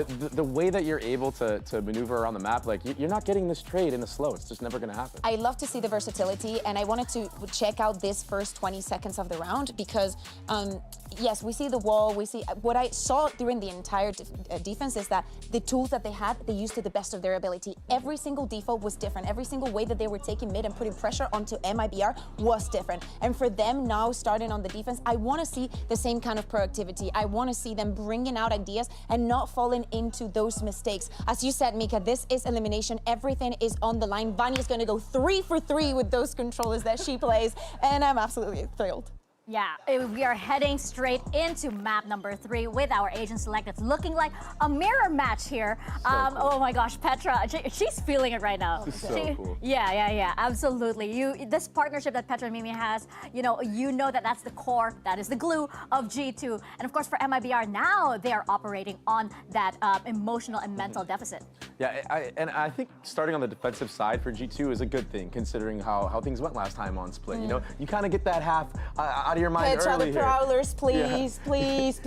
the way that you're able to maneuver around the map, like you're not getting this trade in the slow. It's just never gonna happen. I love to see the versatility, and I wanted to check out this first 20 seconds of the round because yes, we see the wall, we see what I saw during the entire defense is that the tools that they had, they used to the best of their ability. Every single default was different. Every single way that they were taking mid and putting pressure onto MIBR was different. And for them now starting on the defense, I want to see the same kind of proactivity. I want to see them bringing out ideas and not falling into those mistakes. As you said, Mika, this is elimination. Everything is on the line. Vanya's going to go 3 for 3 with those controllers that she plays, and I'm absolutely thrilled. Yeah, we are heading straight into map number 3 with our agent select. It's looking like a mirror match here. Cool. Oh my gosh, Petra, she's feeling it right now. This is so cool. Yeah, absolutely. This partnership that Petra and Mimi has, you know that's the core, that is the glue of G2. And of course for MIBR, now they are operating on that emotional and mental deficit. Yeah, I think starting on the defensive side for G2 is a good thing, considering how things went last time on Split. You kind of get that half out of your mind Petra, early the Prowlers, please, please,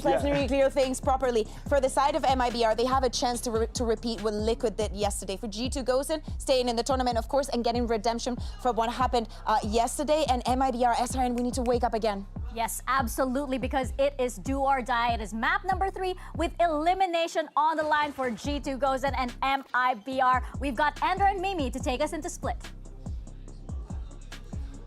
let's reclear things properly. For the side of MIBR, they have a chance to repeat what Liquid did yesterday. For G2 Gozen, staying in the tournament, of course, and getting redemption from what happened yesterday. And MIBR, SRN, we need to wake up again. Yes, absolutely, because it is do or die. It is map number 3 with elimination on the line for G2 Gozen and MIBR. We've got Andrew and Mimi to take us into Split.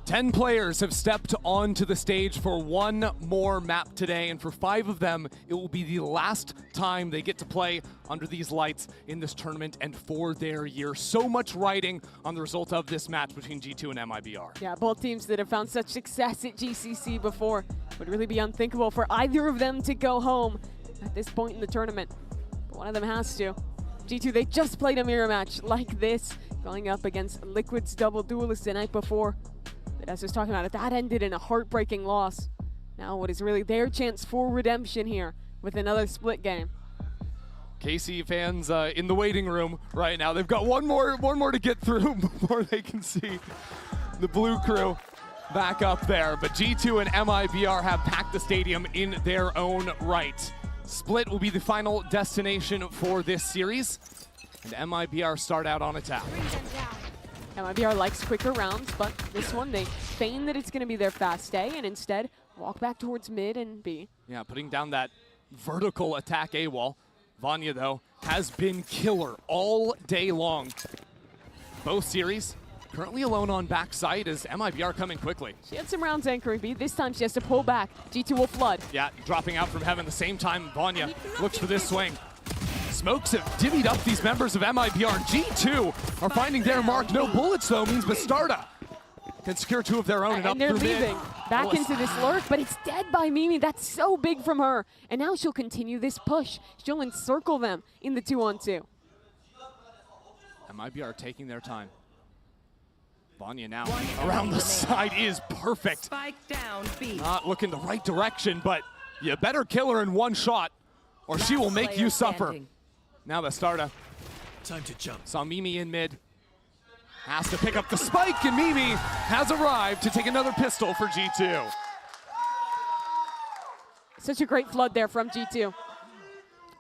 10 players have stepped onto the stage for one more map today, and for 5 of them, it will be the last time they get to play under these lights in this tournament and for their year. So much riding on the result of this match between G2 and MIBR. Yeah, both teams that have found such success at GCC before would really be unthinkable for either of them to go home at this point in the tournament. But one of them has to. G2, they just played a mirror match like this, going up against Liquid's double duelist the night before. As I was talking about it, that ended in a heartbreaking loss. Now what is really their chance for redemption here with another Split game. KC fans in the waiting room right now. They've got one more to get through before they can see the blue crew back up there. But G2 and MIBR have packed the stadium in their own right. Split will be the final destination for this series, and MIBR start out on attack. MIBR likes quicker rounds, but this one they feign that it's going to be their fast A and instead walk back towards mid and B. Yeah, putting down that vertical attack A wall. Vanya, though, has been killer all day long. Both series currently alone on backside as MIBR coming quickly. She had some rounds anchoring B. This time she has to pull back. G2 will flood. Yeah, dropping out from heaven the same time Vanya looks for this swing. Smokes have divvied up these members of MIBR. G2 are finding their mark. No bullets, though, means Bastarda can secure 2 of their own and up they're through leaving mid. back into this lurk, but it's dead by Mimi. That's so big from her. And now she'll continue this push. She'll encircle them in the 2-on-2. MIBR taking their time. Vanya now around the side is perfect. Spike down B. Not looking the right direction, but you better kill her in one shot or she will make you suffer. Now Bastarda. Time to jump. Saw Mimi in mid. Has to pick up the spike, and Mimi has arrived to take another pistol for G2. Such a great flood there from G2.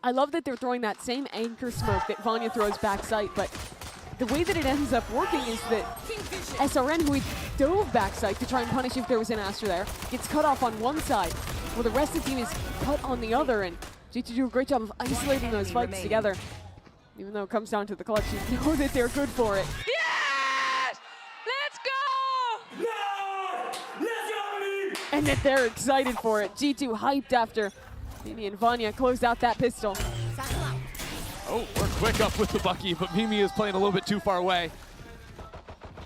I love that they're throwing that same anchor smoke that Vanya throws backside, but the way that it ends up working is that SRN, who dove backside to try and punish if there was an Astra there, gets cut off on one side, while the rest of the team is cut on the other, and G2 do a great job of isolating those fights together. Even though it comes down to the clutch, you know that they're good for it. Yes! Let's go! And that they're excited for it. G2 hyped after Mimi and Vanya closed out that pistol. Oh, we're quick up with the Bucky, but Mimi is playing a little bit too far away.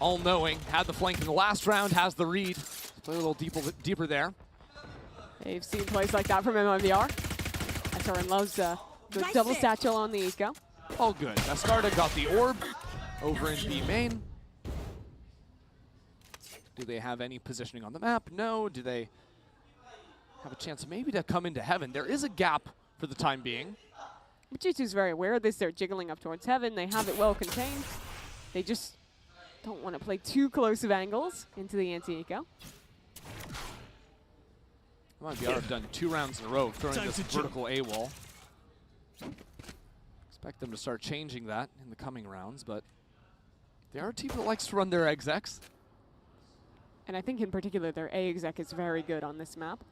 All-knowing, had the flank in the last round, has the read. Play a little deeper there. They've seen plays like that from MIBR. SRN loves the double satchel on the eco. All good. Bastarda got the orb over in B main. Do they have any positioning on the map? No. Do they have a chance maybe to come into heaven? There is a gap for the time being. But G2's very aware of this. They're jiggling up towards heaven. They have it well contained. They just don't want to play too close of angles into the anti-eco. MIBR have done 2 rounds in a row throwing this vertical A wall. Expect them to start changing that in the coming rounds, but they are a team that likes to run their execs. And I think in particular their A exec is very good on this map.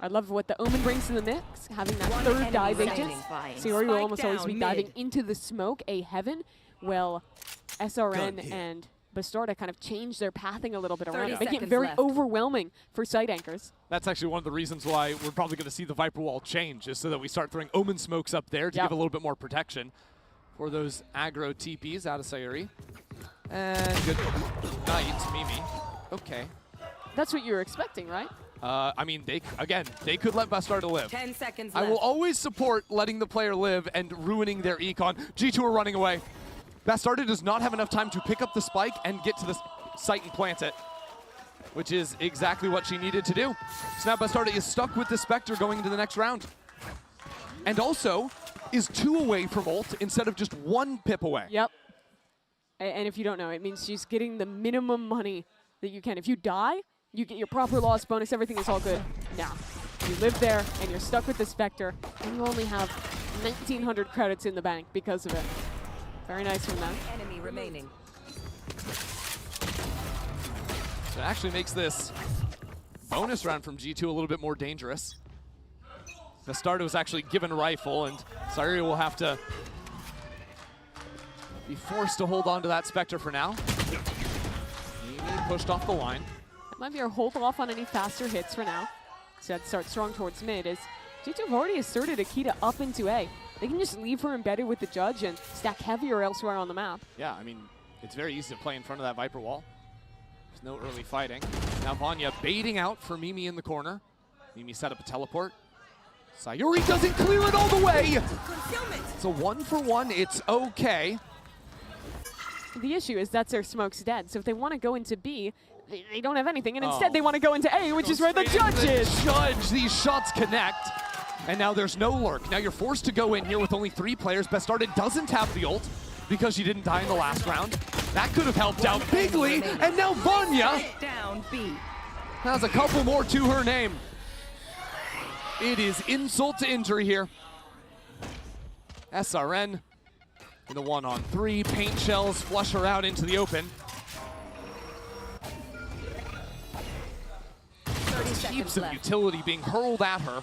I love what the OMEN brings to the mix, having that third dive agent. Sayori will almost always be diving into the smoke, A heaven. Well, SRN and Bastarda kind of change their pathing a little bit around it, making it very overwhelming for site anchors. That's actually one of the reasons why we're probably going to see the Viper Wall change, is so that we start throwing Omen smokes up there to give a little bit more protection for those aggro TPs out of Sayori. And good night, Mimi. Okay. That's what you were expecting, right? I mean, they could let Bastarda live. 10 seconds I left. will always support letting the player live and ruining their econ. G2 are running away. Bastarda does not have enough time to pick up the spike and get to the site and plant it, which is exactly what she needed to do. So now Bastarda is stuck with the Spectre going into the next round. And also is 2 away from ult instead of just 1 pip away. Yep. And if you don't know, it means she's getting the minimum money that you can. If you die, you get your proper loss bonus, everything is all good. Now, you live there and you're stuck with the Spectre, and you only have 1,900 credits in the bank because of it. Very nice from them. Enemy remaining. So it actually makes this bonus round from G2 a little bit more dangerous. Bastarda was actually given a rifle, and Sayori will have to be forced to hold on to that Spectre for now. Mimi pushed off the line. That might be our hold off on any faster hits for now. So that start strong towards mid as G2 have already asserted Akita up into A. They can just leave her embedded with the judge and stack heavier elsewhere on the map. Yeah, I mean, it's very easy to play in front of that Viper wall. There's no early fighting. Now Vanya baiting out for Mimi in the corner. Mimi set up a teleport. Sayori doesn't clear it all the way! It's a 1-for-1, it's okay. The issue is that's their smoke's dead, so if they want to go into B, they don't have anything, and instead they want to go into A, which is where the judge is! Judge, these shots connect. And now there's no lurk. Now you're forced to go in here with only 3 players. Bastarda doesn't have the ult because she didn't die in the last round. That could have helped out bigly. And now Vanya has a couple more to her name. It is insult to injury here. SRN in the 1-on-3. Paint shells flush her out into the open. heaps of utility being hurled at her.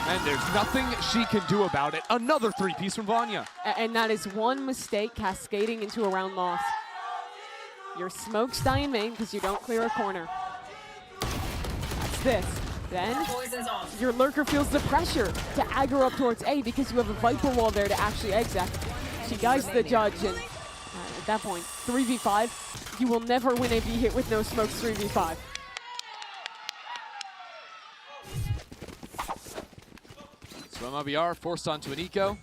And there's nothing she can do about it. Another three-piece from Vanya. And that is one mistake cascading into a round loss. Your smoke's dying main because you don't clear a corner. That's this. Then your lurker feels the pressure to aggro up towards A because you have a Viper wall there to actually exec. She guides the judge, and at that point, 3v5, you will never win a B hit with no smokes 3v5. So MIBR forced onto an eco,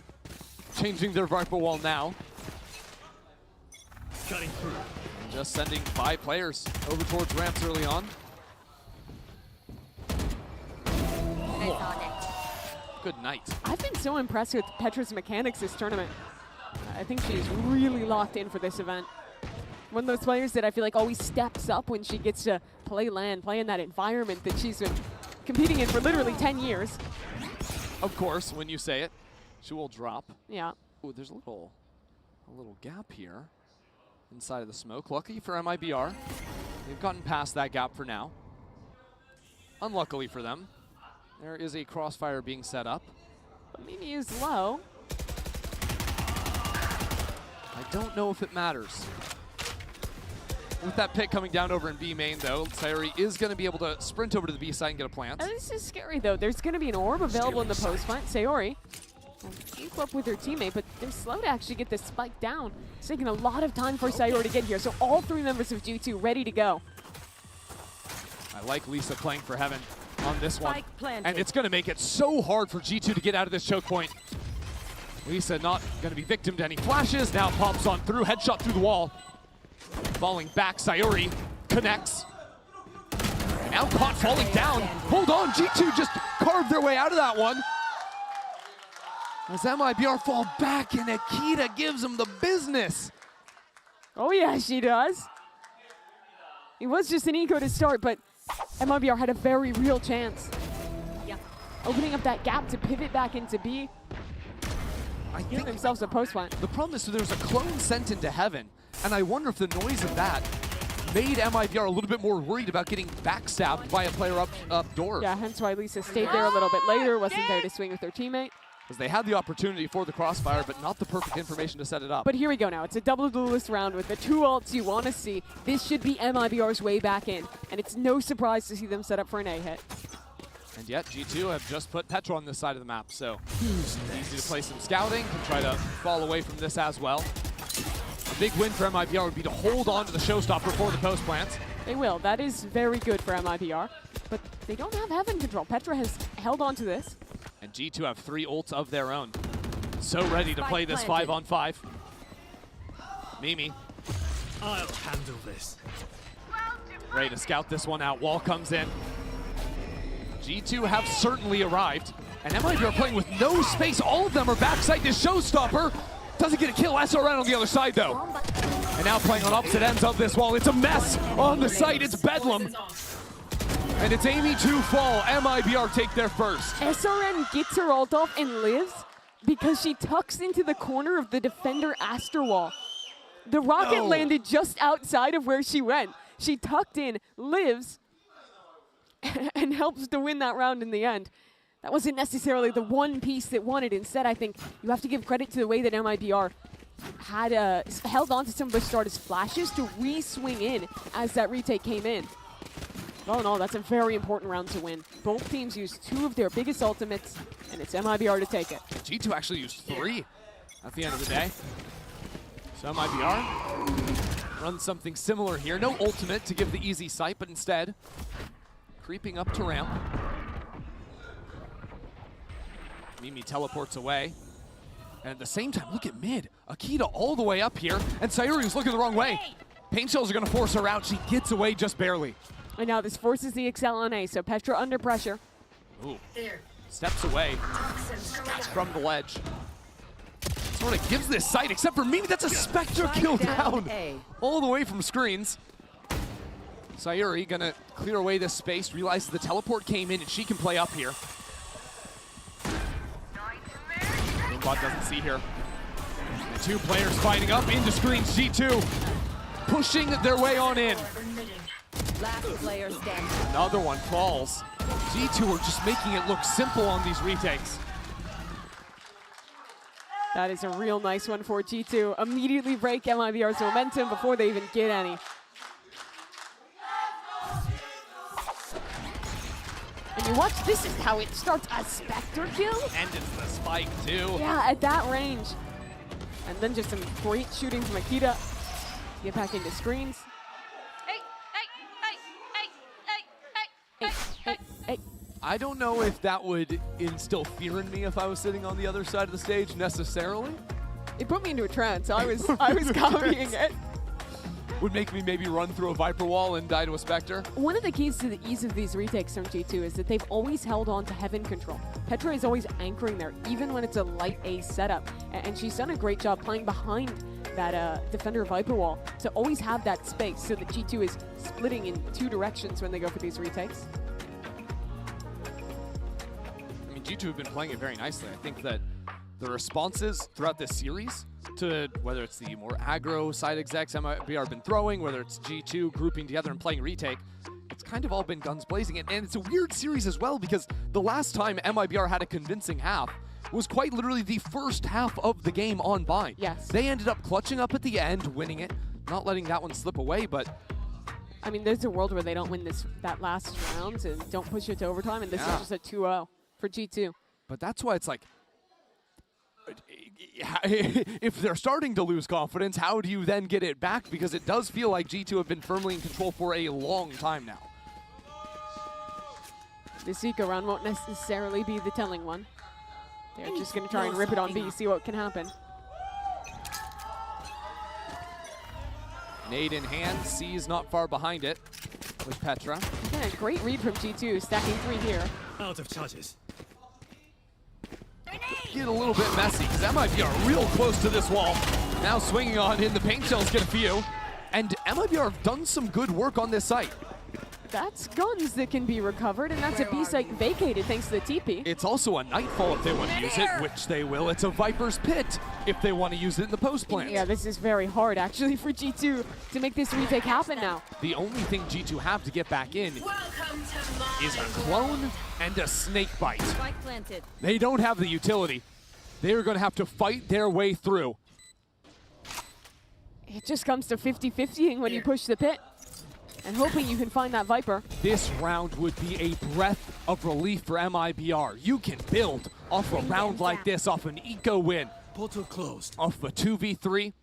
changing their Viper wall now. Cutting through. Just sending 5 players over towards ramps early on. Good night. I've been so impressed with Petra's mechanics this tournament. I think she's really locked in for this event. One of those players that I feel like always steps up when she gets to play LAN, play in that environment that she's been competing in for literally 10 years. Of course, when you say it, she will drop. Yeah. Ooh, there's a little gap here inside of the smoke. Lucky for MIBR, they've gotten past that gap for now. Unluckily for them, there is a crossfire being set up. But Mimi is low. I don't know if it matters. With that pick coming down over in B main, though, Sayuri is going to be able to sprint over to the B side and get a plant. This is scary, though. There's going to be an orb available in the post plant. Sayuri will keep up with her teammate, but they're slow to actually get this spike down. It's taking a lot of time for Sayuri to get here, so all 3 members of G2 ready to go. I like Lisa playing for Heaven on this one. And it's going to make it so hard for G2 to get out of this choke point. Lisa not going to be victim to any flashes. Now pops on through, headshot through the wall. Falling back, Sayuri connects. And now caught falling down. Hold on, G2 just carved their way out of that one. As MIBR fall back and Akita gives them the business. Oh yeah, she does. It was just an eco to start, but MIBR had a very real chance. Yeah. Opening up that gap to pivot back into B. I Give themselves a post plant. The problem is, so there's a clone sent into Heaven, and I wonder if the noise of that made MIBR a little bit more worried about getting backstabbed by a player up door. Yeah, hence why Lisa stayed there a little bit later, wasn't there to swing with her teammate. Because they had the opportunity for the crossfire, but not the perfect information to set it up. But here we go now. It's a double duelist round with the 2 ults you want to see. This should be MIBR's way back in, and it's no surprise to see them set up for an A hit. And yet, G2 have just put Petra on this side of the map, so easy to play some scouting, can try to fall away from this as well. A big win for MIBR would be to hold on to the showstopper for the post plant. They will. That is very good for MIBR, but they don't have Heaven control. Petra has held on to this. And G2 have 3 ults of their own. So ready to play this 5-on-5. Mimi. I'll handle this. Ready to scout this one out. Wall comes in. G2 have certainly arrived. And MIBR are playing with no space. All of them are backside this showstopper. Doesn't get a kill. SRN on the other side, though. And now playing on opposite ends of this wall. It's a mess on the site. It's Bedlam. And it's Amy to fall. MIBR take their first. SRN gets her ult off and lives because she tucks into the corner of the defender Aster wall. The rocket landed just outside of where she went. She tucked in, lives, and helps to win that round in the end. That wasn't necessarily the one piece that won it. Instead, I think you have to give credit to the way that MIBR had held on to some of Bastarda's flashes to re-swing in as that retake came in. All in all, that's a very important round to win. Both teams used 2 of their biggest ultimates, and it's MIBR to take it. G2 actually used 3 at the end of the day. So MIBR runs something similar here. No ultimate to give the easy sight, but instead, creeping up to ramp. Mimi teleports away. And at the same time, look at mid. Akita all the way up here, and Sayuri's looking the wrong way. Pain shells are going to force her out. She gets away just barely. And now this forces the Excel on A, so Petra under pressure. Ooh. Steps away from the ledge. Sort of gives this sight, except for Mimi, that's a Spectre kill down. All the way from screens. Sayuri gonna clear away this space, realizes the teleport came in and she can play up here. Globant doesn't see her. The 2 players fighting up into screens. G2 pushing their way on in. Last player standing. Another one falls. G2 are just making it look simple on these retakes. That is a real nice one for G2. Immediately break MIBR's momentum before they even get any. And you watch, this is how it starts, a Spectre kill? And it's the spike too. Yeah, at that range. And then just some great shooting from Akita. Get back into screens. Hey. I don't know if that would instill fear in me if I was sitting on the other side of the stage necessarily. It put me into a trance. I was copying it. Would make me maybe run through a Viper wall and die to a Spectre. One of the keys to the ease of these retakes from G2 is that they've always held on to heaven control. Petra is always anchoring there, even when it's a light A setup. And she's done a great job playing behind that defender Viper wall to always have that space so that G2 is splitting in two directions when they go for these retakes. I mean, G2 have been playing it very nicely. I think that the responses throughout this series to whether it's the more aggro side execs MIBR have been throwing, whether it's G2 grouping together and playing retake, it's kind of all been guns blazing. And it's a weird series as well because the last time MIBR had a convincing half was quite literally the first half of the game on Bind. Yes. They ended up clutching up at the end, winning it, not letting that one slip away, but I mean, there's a world where they don't win that last round and don't push it to overtime, and this is just a 2-0 for G2. But that's why it's like, if they're starting to lose confidence, how do you then get it back? Because it does feel like G2 have been firmly in control for a long time now. This eco round won't necessarily be the telling one. They're just going to try and rip it on B, see what can happen. Nade in hand, C's not far behind it with Petra. Again, a great read from G2, stacking 3 here. Out of charges. Get a little bit messy, because MIBR are real close to this wall. Now swinging on in, the paint shells get a few. And MIBR have done some good work on this site. That's guns that can be recovered, and that's a B site vacated thanks to the TP. It's also a Nightfall if they want to use it, which they will. It's a Viper's Pit if they want to use it in the post plant. Yeah, this is very hard actually for G2 to make this retake happen now. The only thing G2 have to get back in is a clone and a snake bite. They don't have the utility. They're going to have to fight their way through. It just comes to 50-50ing when you push the pit. And hoping you can find that Viper. This round would be a breath of relief for MIBR. You can build off a round like this, off an eco win. Portal closed. Off a 2v3.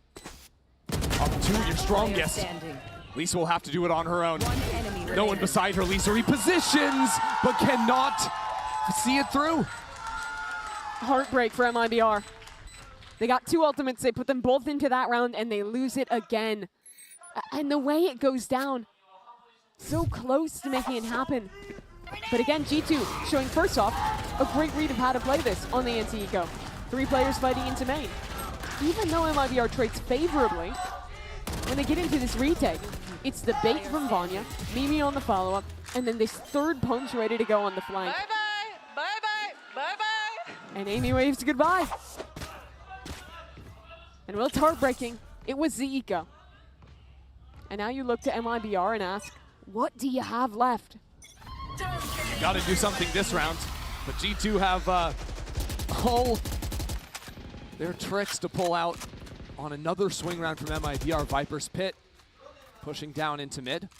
Up to your strongest. Lisa will have to do it on her own. No one beside her. Lisa repositions, but cannot see it through. Heartbreak for MIBR. They got 2 ultimates. They put them both into that round, and they lose it again. And the way it goes down, so close to making it happen. But again, G2 showing first off a great read of how to play this on the anti-eco. 3 players fighting into main. Even though MIBR trades favorably, when they get into this retake, it's the bait from Vanya, Mimi on the follow-up, and then this third punch ready to go on the flank. Bye-bye, bye-bye, bye-bye. And Amy waves goodbye. And well, it's heartbreaking. It was the eco. And now you look to MIBR and ask, what do you have left? Got to do something this round, but G2 have all their tricks to pull out on another swing round from MIBR. Viper's Pit pushing down into mid.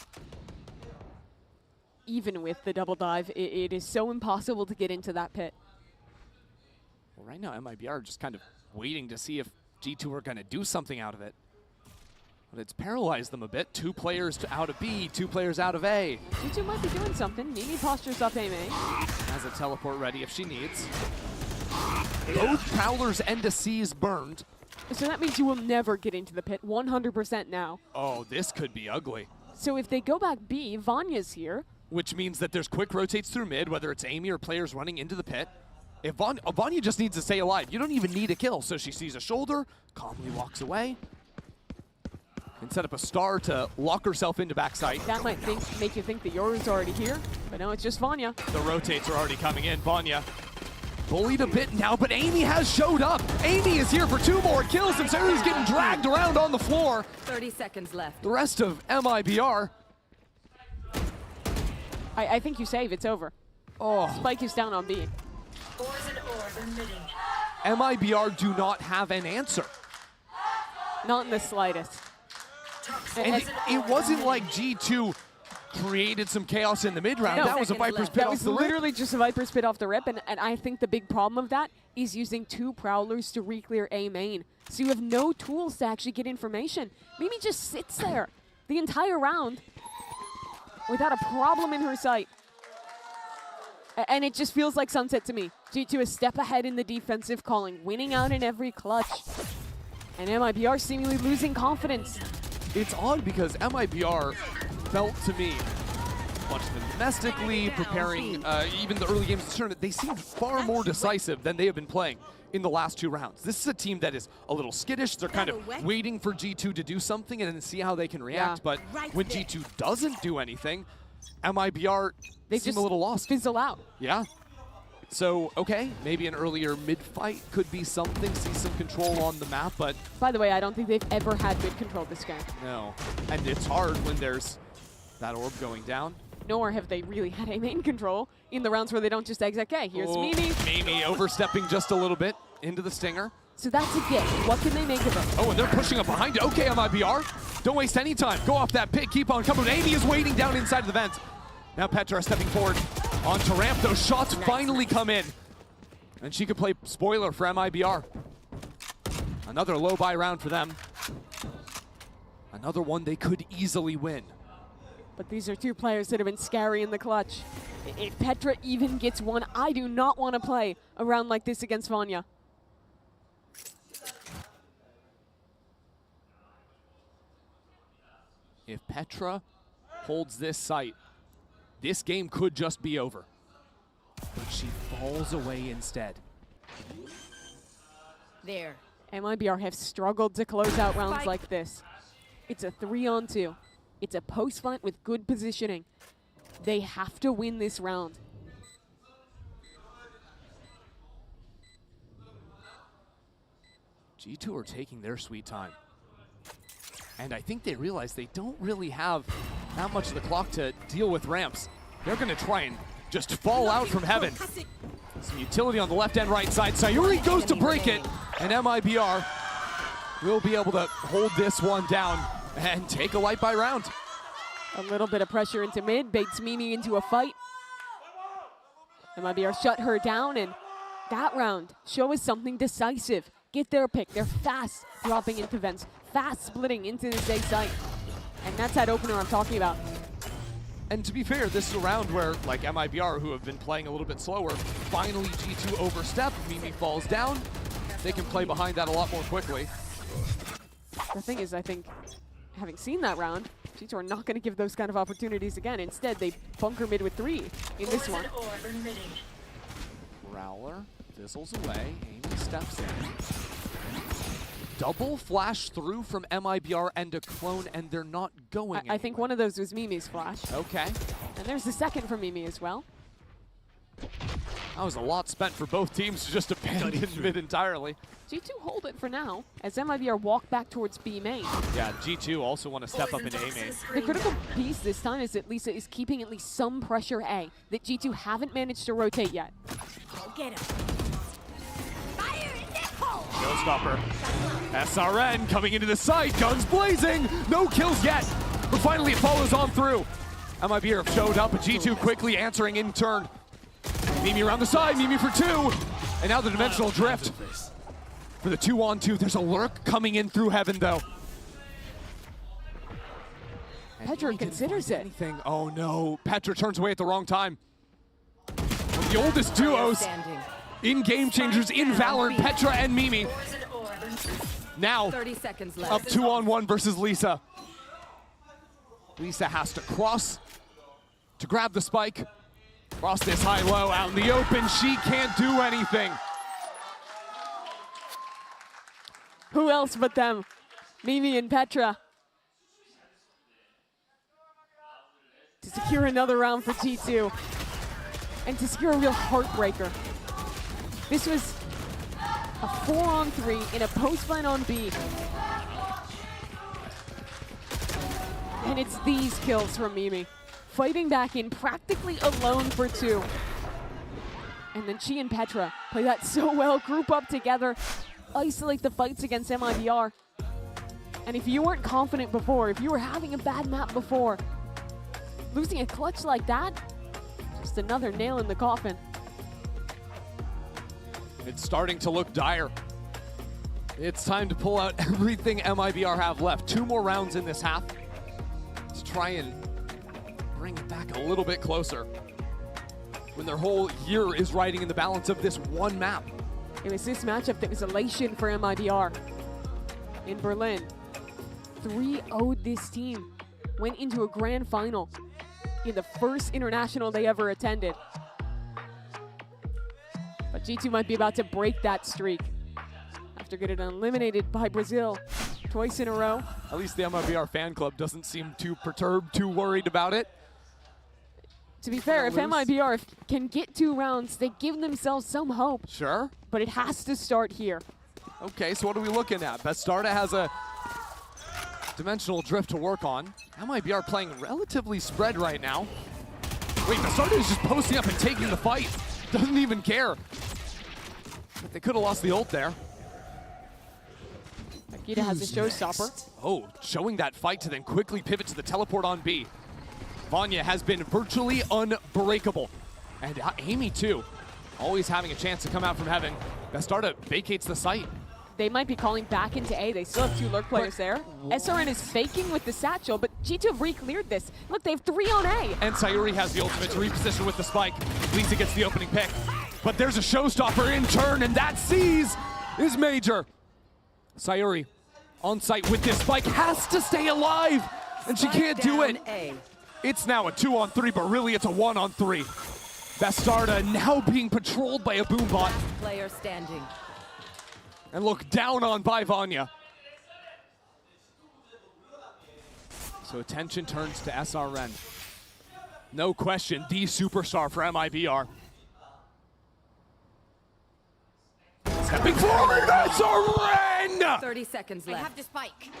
Even with the double dive, it is so impossible to get into that pit. Well, right now MIBR are just kind of waiting to see if G2 are going to do something out of it. But it's paralyzed them a bit. 2 players out of B, 2 players out of A. G2 might be doing something. Mimi postures up A main. Has a teleport ready if she needs. Both Prowlers and a C's burned. So that means you will never get into the pit 100% now. Oh, this could be ugly. So if they go back B, Vanya's here. Which means that there's quick rotates through mid, whether it's Amy or players running into the pit. If Vanya just needs to stay alive. You don't even need a kill. So she sees a shoulder, calmly walks away. And set up a star to lock herself into backside. That might make you think that Yoru's already here, but no, it's just Vanya. The rotates are already coming in. Vanya bullied a bit now, but Amy has showed up. Amy is here for 2 more kills, and Sarah's getting dragged around on the floor. 30 seconds left. The rest of MIBR I think you save, it's over. Oh. Spike is down on B. MIBR do not have an answer. Not in the slightest. And it wasn't like G2 created some chaos in the mid-round. No, that was a Viper's Pit that off was the rip. literally just a Viper's Pit off the rip, and I think the big problem of that is using 2 Prowlers to re-clear A main. So you have no tools to actually get information. Mimi just sits there the entire round without a problem in her sight. And it just feels like Sunset to me. G2 a step ahead in the defensive calling, winning out in every clutch. And MIBR seemingly losing confidence. It's odd because MIBR felt to me, much of them domestically, preparing even the early games of the tournament, they seemed far more decisive than they have been playing in the last 2 rounds. This is a team that is a little skittish. They're kind of waiting for G2 to do something and then see how they can react. But when G2 doesn't do anything, MIBR seem a little lost. Fizzle out. Yeah. So, okay, maybe an earlier mid-fight could be something, see some control on the map, but... By the way, I don't think they've ever had mid-control this game. No. And it's hard when there's that orb going down. Nor have they really had a main control in the rounds where they don't just exec A. Here's Mimi. Mimi overstepping just a little bit into the stinger. So that's a gift. What can they make of it? Oh, and they're pushing up behind it. Okay, MIBR. Don't waste any time. Go off that pit. Keep on coming. Amy is waiting down inside of the vent. Now Petra stepping forward onto ramp. Those shots finally come in. And she could play spoiler for MIBR. Another low buy round for them. Another one they could easily win. But these are 2 players that have been scary in the clutch. If Petra even gets one, I do not want to play a round like this against Vanya. If Petra holds this site, this game could just be over. But she falls away instead. There. MIBR have struggled to close out rounds like this. It's a 3-on-2. It's a post fight with good positioning. They have to win this round. G2 are taking their sweet time. And I think they realize they don't really have that much of the clock to deal with ramps. They're going to try and just fall out from heaven. Some utility on the left and right side. Sayuri goes to break it, and MIBR will be able to hold this one down and take a light by round. A little bit of pressure into mid, baits Mimi into a fight. MIBR shut her down, and that round show us something decisive. Get their pick. They're fast dropping into vents, fast splitting into this A site. And that's that opener I'm talking about. And to be fair, this is a round where, like MIBR, who have been playing a little bit slower, finally G2 overstep, Mimi falls down. They can play behind that a lot more quickly. The thing is, I think, having seen that round, G2 are not going to give those kind of opportunities again. Instead, they bunker mid with 3 in this one. Prowler fizzles away, Amy steps in. Double flash through from MIBR and a clone, and they're not going I think one of those was Mimi's flash. Okay. And there's the second from Mimi as well. That was a lot spent for both teams to just abandon mid entirely. G2 hold it for now, as MIBR walk back towards B main. Yeah, G2 also want to step up into A main. The critical piece this time is that Lisa is keeping at least some pressure A that G2 haven't managed to rotate yet. Get him. Showstopper. SRN coming into the site, guns blazing, no kills yet, but finally it follows on through. MIBR have showed up, but G2 quickly answering in turn. Mimi around the side, Mimi for 2, and now the dimensional drift for the 2-on-2. There's a lurk coming in through heaven though. Petra considers it. Oh no, Petra turns away at the wrong time. One of the oldest duos in Game Changers in Valorant, Petra and Mimi. Now, 30 seconds left. up 2-on-1 versus Lisa. Lisa has to cross to grab the spike. Cross this high-low out in the open. She can't do anything. Who else but them? Mimi and Petra. To secure another round for T2. And to secure a real heartbreaker. This was a 4-on-3 in a post fight on B. And it's these kills from Mimi. fighting back in practically alone for 2. And then she and Petra play that so well, group up together, isolate the fights against MIBR. And if you weren't confident before, if you were having a bad map before, losing a clutch like that, just another nail in the coffin. It's starting to look dire. It's time to pull out everything MIBR have left. 2 more rounds in this half to try and bring it back a little bit closer when their whole year is riding in the balance of this one map. It was this matchup that was elation for MIBR in Berlin. 3-0'd this team, went into a grand final in the first international they ever attended. But G2 might be about to break that streak after getting eliminated by Brazil twice in a row. At least the MIBR fan club doesn't seem too perturbed, too worried about it. To be fair, if MIBR can get 2 rounds, they give themselves some hope. Sure. But it has to start here. Okay, so what are we looking at? Bastarda has a dimensional drift to work on. MIBR playing relatively spread right now. Wait, Bastarda is just posting up and taking the fight. Doesn't even care. But they could have lost the ult there. Akita has a showstopper. Oh, showing that fight to then quickly pivot to the teleport on B. Vanya has been virtually unbreakable. And Amy too, always having a chance to come out from heaven. Bastarda vacates the site. They might be calling back into A. They still have 2 lurk players there. SRN is faking with the satchel, but G2 have re-cleared this. Look, they have 3 on A. And Sayuri has the ultimate to reposition with the spike. Lisa gets the opening pick. But there's a showstopper in turn, and that seize is major. Sayuri on site with this spike, has to stay alive, and she can't do it. It's now a 2-on-3, but really it's a 1-on-3. Bastarda now being patrolled by a boombot. Player standing. And look down on by Vanya. So attention turns to SRN. No question, the superstar for MIBR. Stepping forward, SRN! 30 seconds left. I have the spike.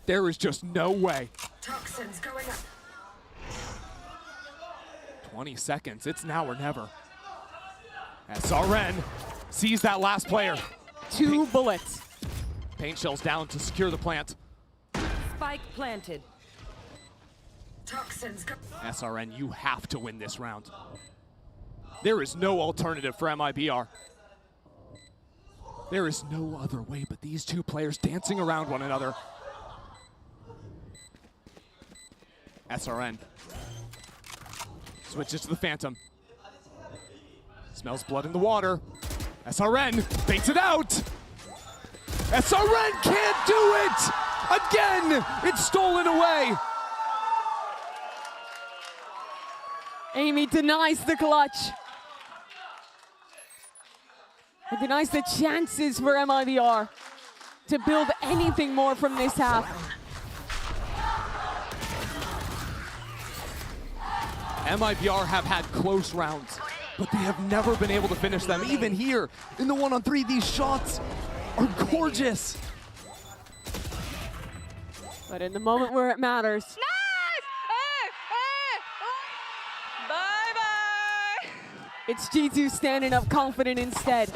There is just no way. Toxins going up. 20 seconds, it's now or never. SRN sees that last player. 2 bullets. Paint shells down to secure the plant. Spike planted. Toxins go. SRN, you have to win this round. There is no alternative for MIBR. There is no other way but these 2 players dancing around one another. SRN switches to the Phantom. Smells blood in the water. SRN baits it out. SRN can't do it! Again, it's stolen away. Amy denies the clutch. It denies the chances for MIBR to build anything more from this half. MIBR have had close rounds, but they have never been able to finish them. Even here, in the 1-on-3, these shots are gorgeous. But in the moment where it matters, Bye-bye! it's G2 standing up confident instead.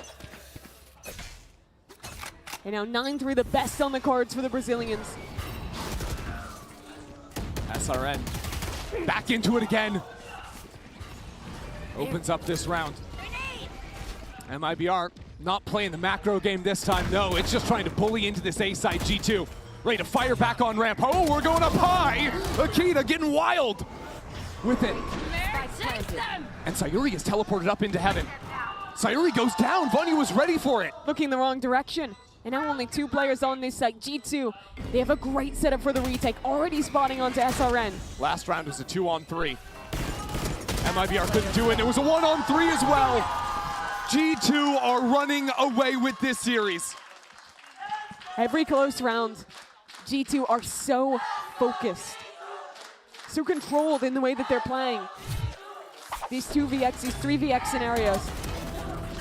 And now 9-3, the best on the cards for the Brazilians. SRN back into it again. Opens up this round. MIBR not playing the macro game this time. No, it's just trying to bully into this A side. G2 ready to fire back on ramp. Oh, we're going up high. Akita getting wild with it. And Sayuri is teleported up into heaven. Sayuri goes down. Vanya was ready for it. Looking the wrong direction. And now only 2 players on this side. G2, they have a great setup for the retake. Already spotting onto SRN. Last round was a 2-on-3. MIBR couldn't do it. It was a 1-on-3 as well. G2 are running away with this series. Every close round, G2 are so focused, so controlled in the way that they're playing. These 2vx, these 3vx scenarios,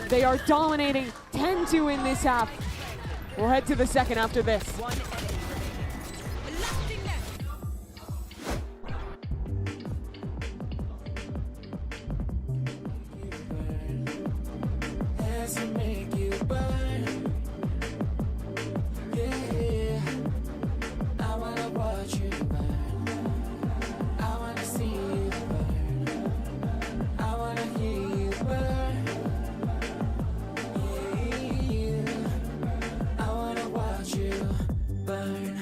they are dominating 10-2 in this half. We'll head to the second after this. as I make you burn. Yeah, I wanna watch you burn. I wanna see you burn. I wanna hear you burn. Yeah, I wanna watch you burn.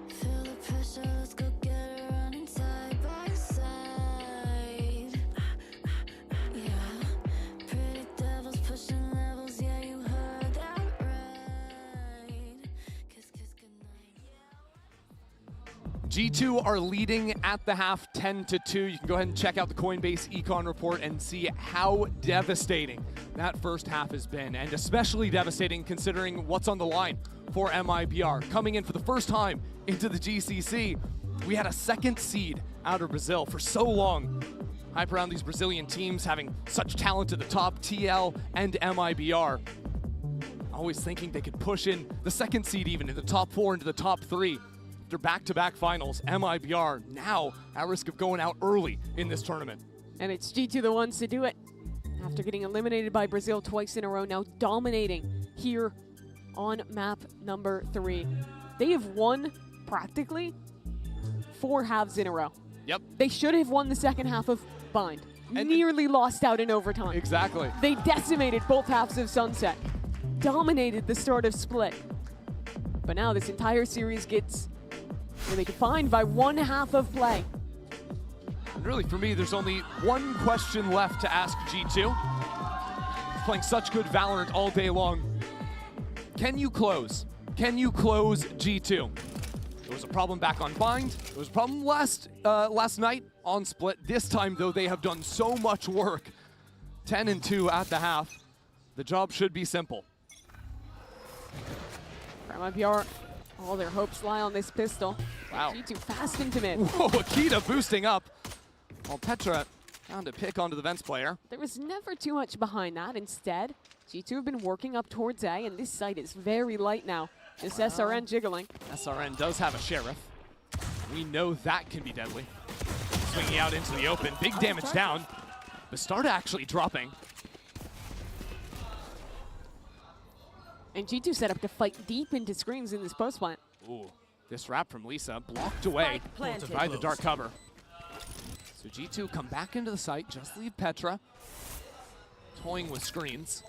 Feel the pressure, let's go get it running side by side. Yeah, pretty devils pushing levels, yeah, you heard that right. Kiss, kiss, goodnight. G2 are leading at the half 10-2. You can go ahead and check out the Coinbase econ report and see how devastating that first half has been, and especially devastating considering what's on the line for MIBR. Coming in for the first time into the GCC, we had a second seed out of Brazil for so long. Hype around these Brazilian teams having such talent at the top, TL and MIBR. Always thinking they could push in the second seed even in the top 4 into the top 3. They're back-to-back finals. MIBR now at risk of going out early in this tournament. And it's G2 the ones to do it. After getting eliminated by Brazil twice in a row, now dominating here on map number 3. They have won practically 4 halves in a row. Yep. They should have won the second half of Bind. Nearly lost out in overtime. Exactly. They decimated both halves of Sunset. Dominated the start of Split. But now this entire series gets really defined by one half of play. And really, for me, there's only one question left to ask G2. Playing such good Valorant all day long. Can you close? Can you close G2? There was a problem back on Bind. There was a problem last night on Split. This time, though, they have done so much work. 10-2 at the half. The job should be simple. For MIBR, all their hopes lie on this pistol. Wow. G2 fast into mid. Whoa, Akita boosting up. While Petra found to pick onto the Vents player. There was never too much behind that. Instead, G2 have been working up towards A, and this site is very light now. Just SRN jiggling. SRN does have a Sheriff. We know that can be deadly. Swinging out into the open. Big damage down. Bastarda actually dropping. And G2 set up to fight deep into screens in this post plant. Ooh, this wrap from Lisa blocked away by the dark cover. So G2 come back into the site, just leave Petra. Toying with screens.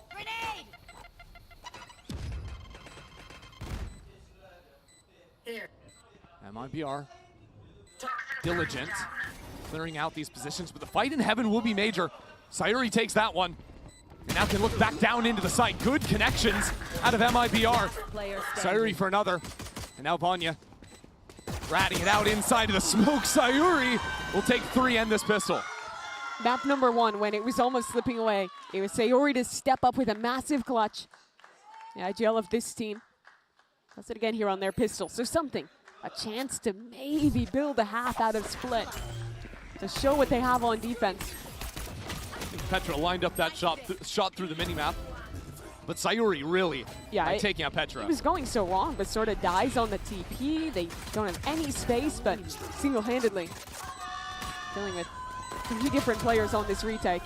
MIBR, diligent, clearing out these positions, but the fight in heaven will be major. Sayuri takes that one, and now can look back down into the site. Good connections out of MIBR. Sayuri for another, and now Vanya ratting it out inside of the smoke. Sayuri will take 3 and this pistol. Map number 1, when it was almost slipping away, it was Sayuri to step up with a massive clutch. The IGL of this team does it again here on their pistol. So something, a chance to maybe build a half out of Split to show what they have on defense. Petra lined up that shot through the minimap. But Sayuri really taking out Petra. He was going so wrong, but sort of dies on the TP. They don't have any space, but single-handedly dealing with 3 different players on this retake.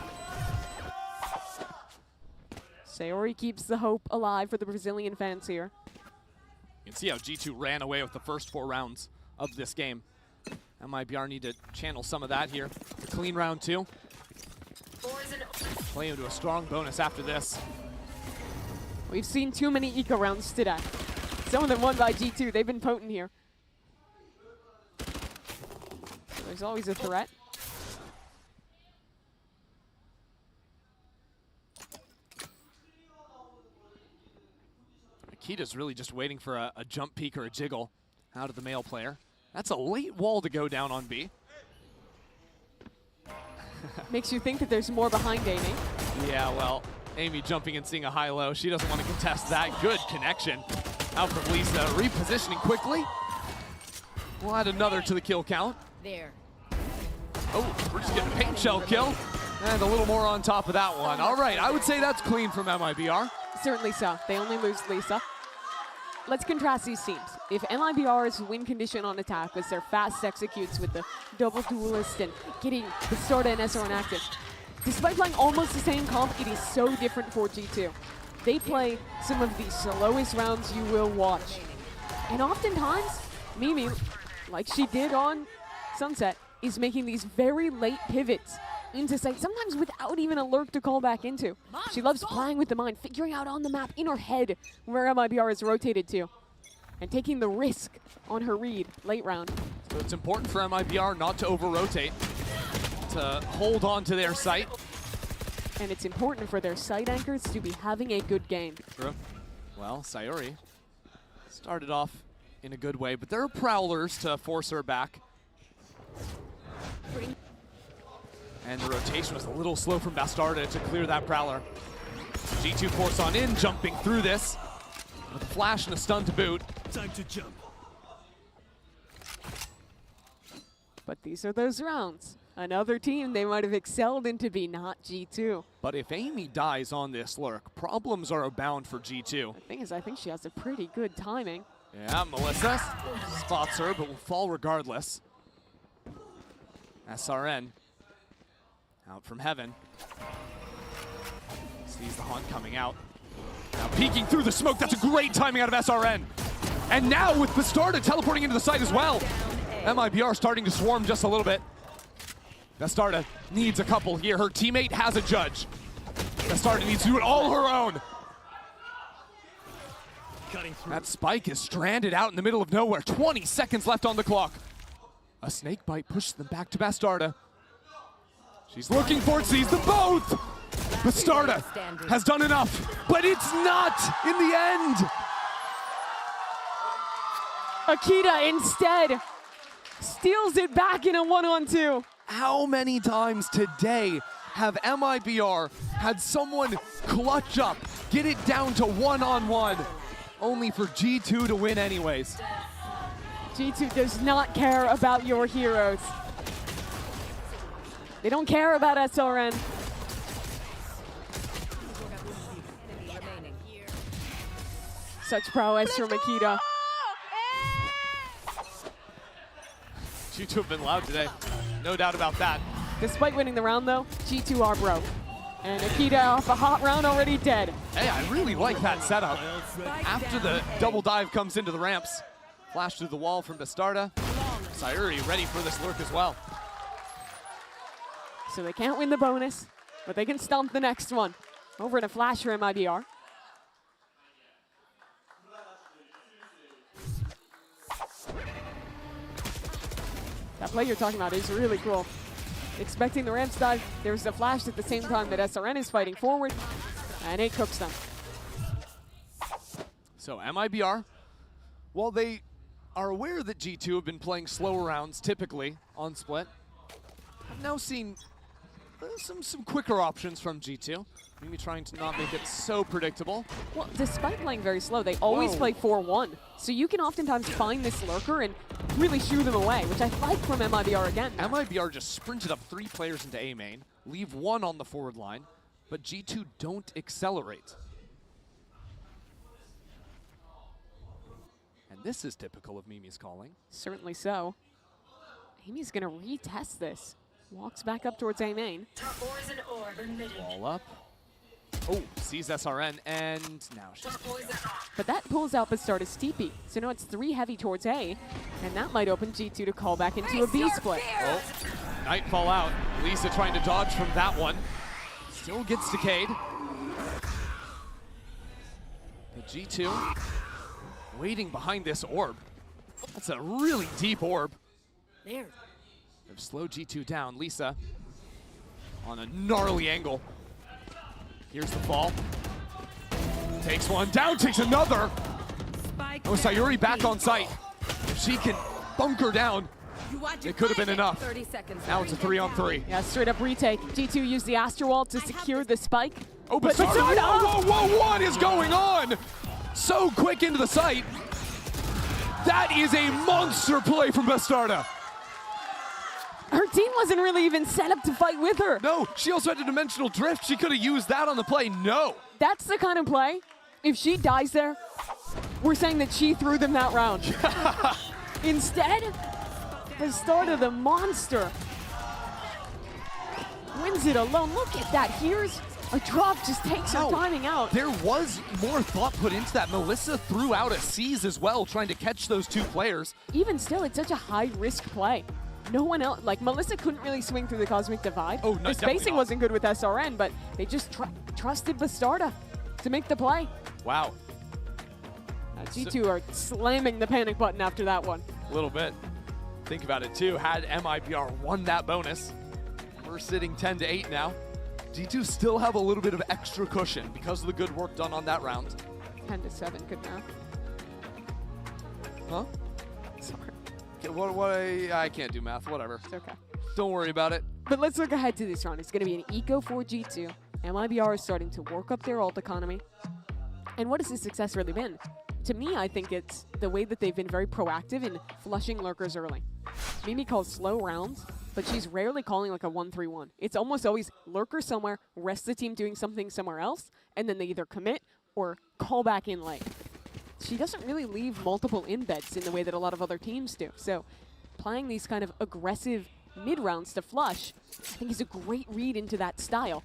Sayuri keeps the hope alive for the Brazilian fans here. You can see how G2 ran away with the first 4 rounds of this game. MIBR need to channel some of that here. Clean round 2. Play into a strong bonus after this. We've seen too many eco rounds today. Some of them won by G2. They've been potent here. So there's always a threat. Akita's really just waiting for a jump peek or a jiggle out of the male player. That's a late wall to go down on B. Makes you think that there's more behind Amy. Yeah, well, Amy jumping and seeing a high-low. She doesn't want to contest that. Good connection. Out from Lisa, repositioning quickly. We'll add another to the kill count. There. Oh, we're just getting a paint shell kill. And a little more on top of that one. All right, I would say that's clean from MIBR. Certainly so. They only lose Lisa. Let's contrast these teams. If MIBR's win condition on attack was their fast executes with the double duelist and getting the Starta and SRN active, despite playing almost the same comp, it is so different for G2. They play some of the slowest rounds you will watch. And oftentimes, Mimi, like she did on Sunset, is making these very late pivots into sight, sometimes without even a lurk to call back into. She loves playing with the mind, figuring out on the map in her head where MIBR is rotated to, and taking the risk on her read late round. So it's important for MIBR not to over-rotate, to hold on to their site. And it's important for their site anchors to be having a good game. True. Well, Sayuri started off in a good way, but there are prowlers to force her back. And the rotation was a little slow from Bastarda to clear that prowler. G2 force on in, jumping through this. With a flash and a stun to boot. Time to jump. But these are those rounds. Another team they might have excelled in to be not G2. But if Amy dies on this lurk, problems are abound for G2. The thing is, I think she has a pretty good timing. Yeah, Melissa spots her, but will fall regardless. SRN out from heaven. Sees the hunt coming out. Now peeking through the smoke. That's a great timing out of SRN. And now with Bastarda teleporting into the site as well. MIBR starting to swarm just a little bit. Bastarda needs a couple here. Her teammate has a judge. Bastarda needs to do it all her own. That spike is stranded out in the middle of nowhere. 20 seconds left on the clock. A snake bite pushes them back to Bastarda. She's looking for it, sees them both. Bastarda has done enough, but it's not in the end. Akita instead steals it back in a 1-on-2. How many times today have MIBR had someone clutch up, get it down to 1-on-1, only for G2 to win anyways? G2 does not care about your heroes. They don't care about SRN. Such prowess from Akita. G2 have been loud today. No doubt about that. Despite winning the round though, G2 are broke. And Akita off a hot round already dead. Hey, I really like that setup. After the double dive comes into the ramps, flash through the wall from Bastarda. Sayuri ready for this lurk as well. So they can't win the bonus, but they can stomp the next one. Over in a flash for MIBR. That play you're talking about is really cool. Expecting the ramps dive, there's the flash at the same time that SRN is fighting forward, and it cooks them. So MIBR, while they are aware that G2 have been playing slower rounds typically on split, I've now seen some quicker options from G2. Maybe trying to not make it so predictable. Well, despite playing very slow, they always play 4-1. So you can oftentimes find this lurker and really shoo them away, which I like from MIBR again. MIBR just sprinted up 3 players into A main, leave 1 on the forward line, but G2 don't accelerate. And this is typical of Mimi's calling. Certainly so. Amy's gonna retest this. Walks back up towards A main. Ball up. Oh, sees SRN, and now she's But that pulls out Bastarda Steepy. So now it's 3 heavy towards A, and that might open G2 to call back into a B split. Oh, Nightfall out. Lisa trying to dodge from that one. Still gets decayed. The G2 waiting behind this orb. That's a really deep orb. There. They've slowed G2 down. Lisa on a gnarly angle. Here's the fall. Takes one down, takes another. Oh, Sayuri back on site. If she can bunker down, it could have been enough. 30 seconds. Now it's a 3-on-3. Yeah, straight up retake. G2 used the Astro Wall to secure the spike. Oh, Bastarda! Whoa, what is going on? So quick into the site. That is a monster play from Bastarda. Her team wasn't really even set up to fight with her. No, she also had a dimensional drift. She could have used that on the play. No. That's the kind of play, if she dies there, we're saying that she threw them that round. Instead, Bastarda the monster wins it alone. Look at that. Here's a drop, just takes her timing out. There was more thought put into that. Melissa threw out a seize as well, trying to catch those two players. Even still, it's such a high-risk play. No one else, like Melissa couldn't really swing through the Cosmic Divide. Oh, no, the spacing wasn't good with SRN, but they just trusted Bastarda to make the play. Wow. G2 are slamming the panic button after that one. A little bit. Think about it too. Had MIBR won that bonus, we're sitting 10-8 now. G2 still have a little bit of extra cushion because of the good work done on that round. 10-7, good math. Huh? Sorry. I can't do math, whatever. It's okay. Don't worry about it. But let's look ahead to this round. It's going to be an eco for G2. MIBR is starting to work up their ult economy. And what has this success really been? To me, I think it's the way that they've been very proactive in flushing lurkers early. Mimi calls slow rounds, but she's rarely calling like a 1-3-1. It's almost always lurker somewhere, rest the team doing something somewhere else, and then they either commit or call back in late. She doesn't really leave multiple embeds in the way that a lot of other teams do. So playing these kind of aggressive mid-rounds to flush, I think is a great read into that style.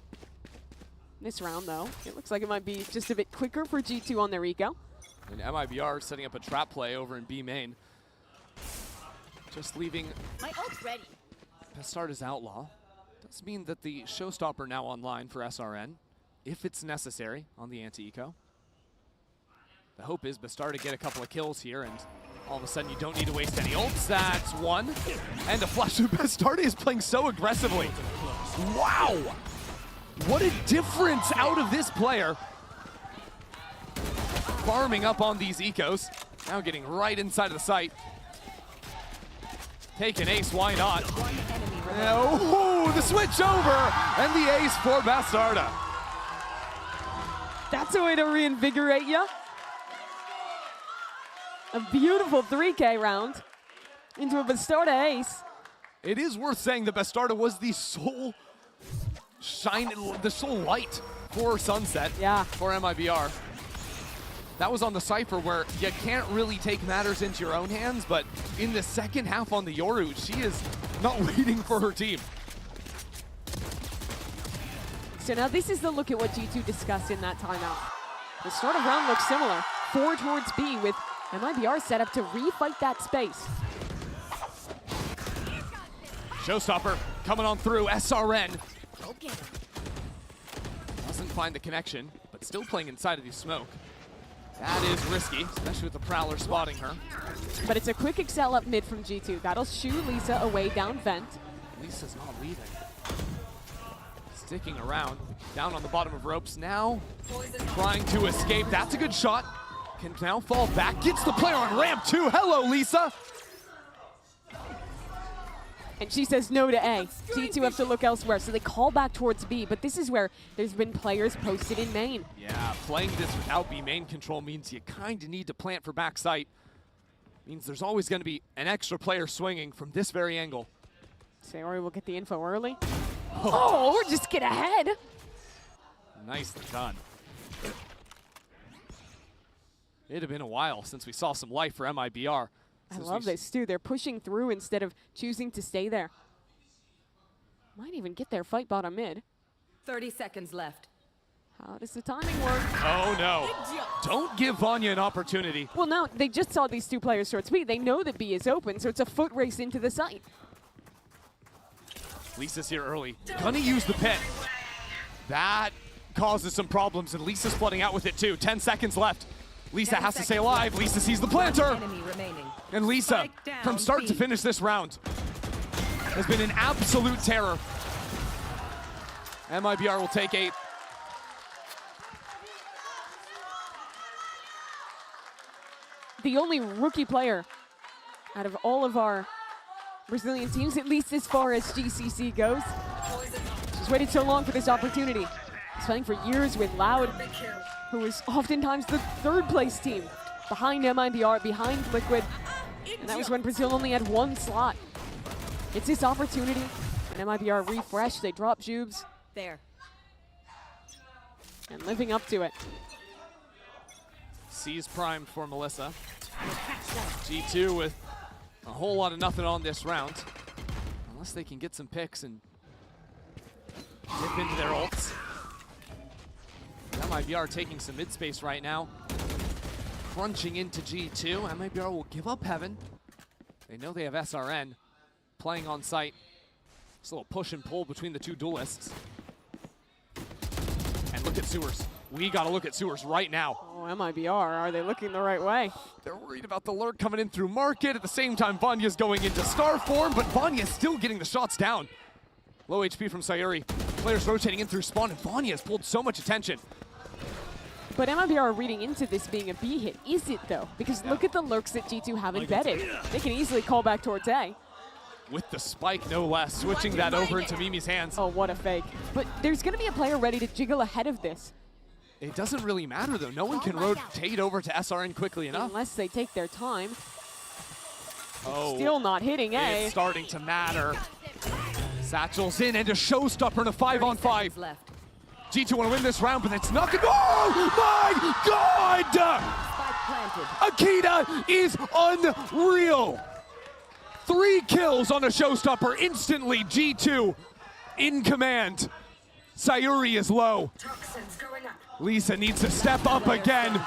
This round, though, it looks like it might be just a bit quicker for G2 on their eco. And MIBR setting up a trap play over in B main. Just leaving My ult's ready. Bastarda's outlaw. Does mean that the showstopper now online for SRN, if it's necessary on the anti-eco. The hope is Bastarda get a couple of kills here, and all of a sudden you don't need to waste any ults. That's one. And a flash. Bastarda is playing so aggressively. Wow! What a difference out of this player. Farming up on these ecos. Now getting right inside of the site. Take an ace, why not? Oh, the switch over, and the ace for Bastarda. That's a way to reinvigorate you. A beautiful 3K round into a Bastarda ace. It is worth saying that Bastarda was the sole light for Sunset for MIBR. That was on the Cypher where you can't really take matters into your own hands, but in the second half on the Yoru, she is not waiting for her team. So now this is the look at what G2 discussed in that timeout. The start of round looks similar. 4 towards B with MIBR set up to refight that space. Showstopper coming on through, SRN. Okay. Doesn't find the connection, but still playing inside of the smoke. That is risky, especially with the Prowler spotting her. But it's a quick excel up mid from G2. That'll shoo Lisa away down vent. Lisa's not leaving. Sticking around, down on the bottom of ropes now. Trying to escape, that's a good shot. Can now fall back, gets the player on ramp too. Hello, Lisa. And she says no to A. G2 have to look elsewhere, so they call back towards B, but this is where there's been players posted in main. Yeah, playing this without B main control means you kind of need to plant for backside. Means there's always going to be an extra player swinging from this very angle. Sayori will get the info early. Oh, just get ahead. Nicely done. It had been a while since we saw some life for MIBR. I love this too. They're pushing through instead of choosing to stay there. Might even get their fight bottom mid. 30 seconds left. How does the timing work? Oh no. Don't give Vanya an opportunity. Well, no, they just saw these two players towards B. They know that B is open, so it's a foot race into the site. Lisa's here early. Gonna use the pit. That causes some problems, and Lisa's flooding out with it too. 10 seconds left. Lisa has to stay alive. Lisa sees the planter. And Lisa, from start to finish this round, has been an absolute terror. MIBR will take 8. The only rookie player out of all of our Brazilian teams, at least as far as GCC goes. She's waited so long for this opportunity. He's playing for years with Loud, who was oftentimes the third place team behind MIBR, behind Liquid. And that was when Brazil only had one slot. It's his opportunity. And MIBR refresh, they drop Jubes. There. And living up to it. C's primed for Melissa. G2 with a whole lot of nothing on this round. Unless they can get some picks and dip into their ults. MIBR taking some mid space right now. Crunching into G2. MIBR will give up Heaven. They know they have SRN playing on site. It's a little push and pull between the two duelists. And look at Sewers. We gotta look at Sewers right now. Oh, MIBR, are they looking the right way? They're worried about the lurk coming in through market. At the same time, Vanya's going into star form, but Vanya's still getting the shots down. Low HP from Sayuri. Players rotating in through spawn, and Vanya has pulled so much attention. But MIBR are reading into this being a B hit. Is it, though? Because look at the lurks that G2 have embedded. They can easily call back towards A. With the spike, no less. Switching that over into Mimi's hands. Oh, what a fake. But there's going to be a player ready to jiggle ahead of this. It doesn't really matter, though. No one can rotate over to SRN quickly enough. Unless they take their time. Oh, still not hitting A. It's starting to matter. Satchel's in and a showstopper in a 5-on-5. G2 want to win this round, but it's not good. Oh my God! Akita is unreal. 3 kills on a showstopper instantly. G2 in command. Sayuri is low. Lisa needs to step up again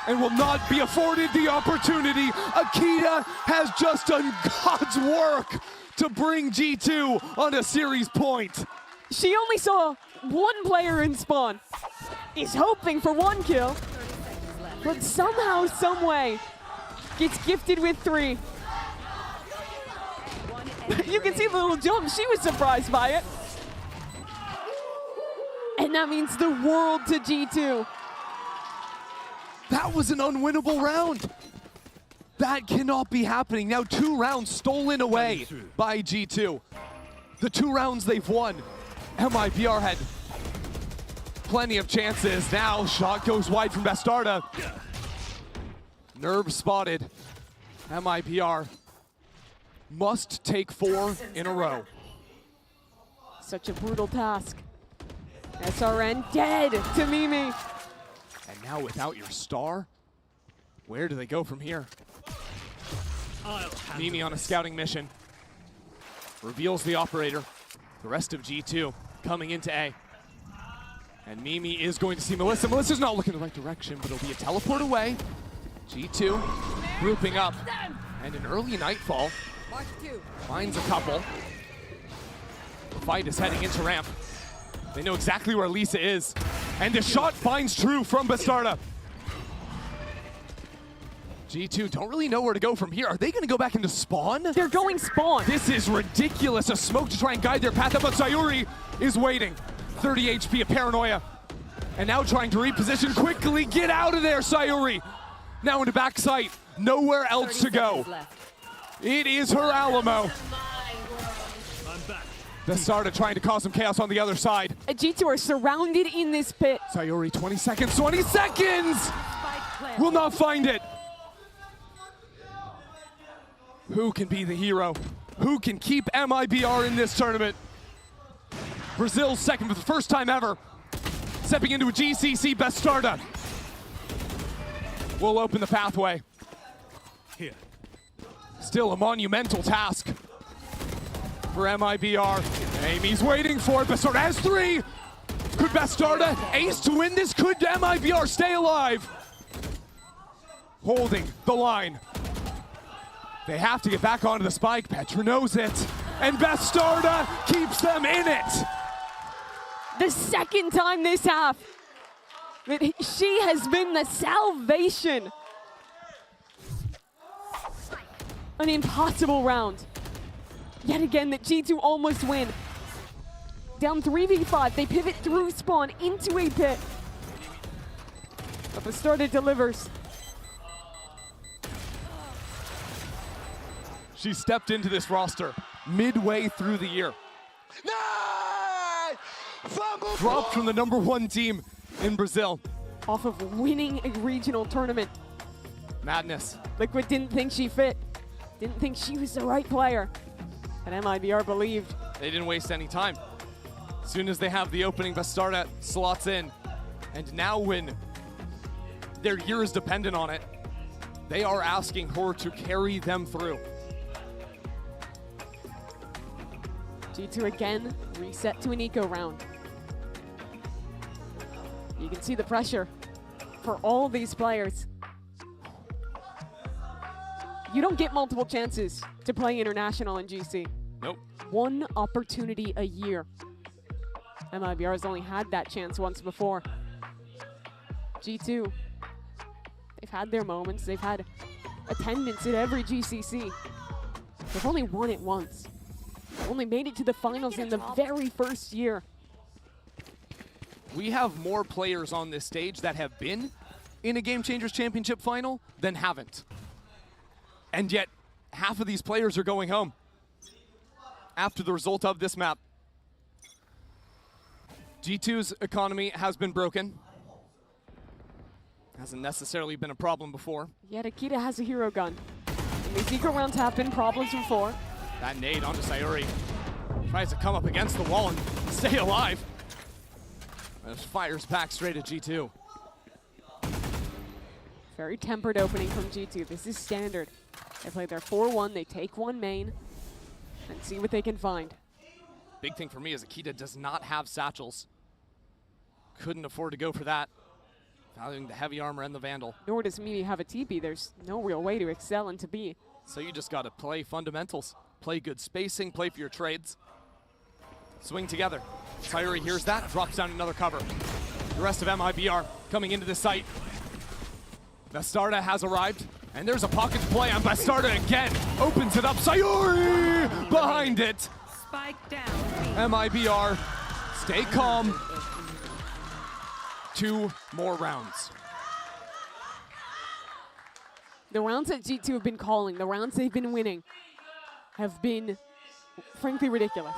and will not be afforded the opportunity. Akita has just done God's work to bring G2 on a series point. She only saw one player in spawn. Is hoping for 1 kill, but somehow, someway, gets gifted with 3. You can see the little jump. She was surprised by it. And that means the world to G2. That was an unwinnable round. That cannot be happening. Now 2 rounds stolen away by G2. The 2 rounds they've won. MIBR had plenty of chances. Now shot goes wide from Bastarda. Nerve spotted. MIBR must take 4 in a row. Such a brutal task. SRN dead to Mimi. And now without your star, where do they go from here? Mimi on a scouting mission. Reveals the operator. The rest of G2 coming into A. And Mimi is going to see Melissa. Melissa's not looking in the right direction, but it'll be a teleport away. G2 grouping up. And an early nightfall. Finds a couple. The fight is heading into ramp. They know exactly where Lisa is. And the shot finds true from Bastarda. G2 don't really know where to go from here. Are they going to go back into spawn? They're going spawn. This is ridiculous. A smoke to try and guide their path up, but Sayuri is waiting. 30 HP of paranoia. And now trying to reposition quickly. Get out of there, Sayuri. Now into backside. Nowhere else to go. It is her Alamo. Bastarda trying to cause some chaos on the other side. G2 are surrounded in this pit. Sayuri, 20 seconds, 20 seconds! Will not find it. Who can be the hero? Who can keep MIBR in this tournament? Brazil's second for the first time ever. Stepping into a GCC, Bastarda will open the pathway. Here. Still a monumental task for MIBR. Amy's waiting for it. Bastarda has 3. Could Bastarda ace to win this? Could MIBR stay alive? Holding the line. They have to get back onto the spike. Petra knows it. And Bastarda keeps them in it. The second time this half. She has been the salvation. An impossible round. Yet again, that G2 almost win. Down 3v5, they pivot through spawn into a pit. But Bastarda delivers. She stepped into this roster midway through the year. Nice! Fumble! dropped from the #1 team in Brazil. Off of winning a regional tournament. Madness. Liquid didn't think she fit. Didn't think she was the right player. And MIBR believed. They didn't waste any time. As soon as they have the opening, Bastarda slots in. And now when their year is dependent on it, they are asking her to carry them through. G2 again, reset to an eco round. You can see the pressure for all these players. You don't get multiple chances to play international in GC. Nope. One opportunity a year. MIBR has only had that chance once before. G2, they've had their moments. They've had attendance at every GCC. They've only won it once. Only made it to the finals in the very first year. We have more players on this stage that have been in a Game Changers Championship final than haven't. And yet, half of these players are going home after the result of this map. G2's economy has been broken. Hasn't necessarily been a problem before. Yet Akita has a hero gun. And these eco rounds have been problems before. That nade onto Sayuri. Tries to come up against the wall and stay alive. And fires back straight at G2. Very tempered opening from G2. This is standard. They play their 4-1, they take one main, and see what they can find. Big thing for me is Akita does not have satchels. Couldn't afford to go for that. Valuing the heavy armor and the Vandal. Nor does Mimi have a TP. There's no real way to excel into B. So you just gotta play fundamentals. Play good spacing, play for your trades. Swing together. Sayuri hears that, drops down another cover. The rest of MIBR coming into the site. Bastarda has arrived, and there's a pocket to play on Bastarda again. Opens it up, Sayuri behind it. Spike down. MIBR, stay calm. 2 more rounds. The rounds that G2 have been calling, the rounds they've been winning, have been frankly ridiculous.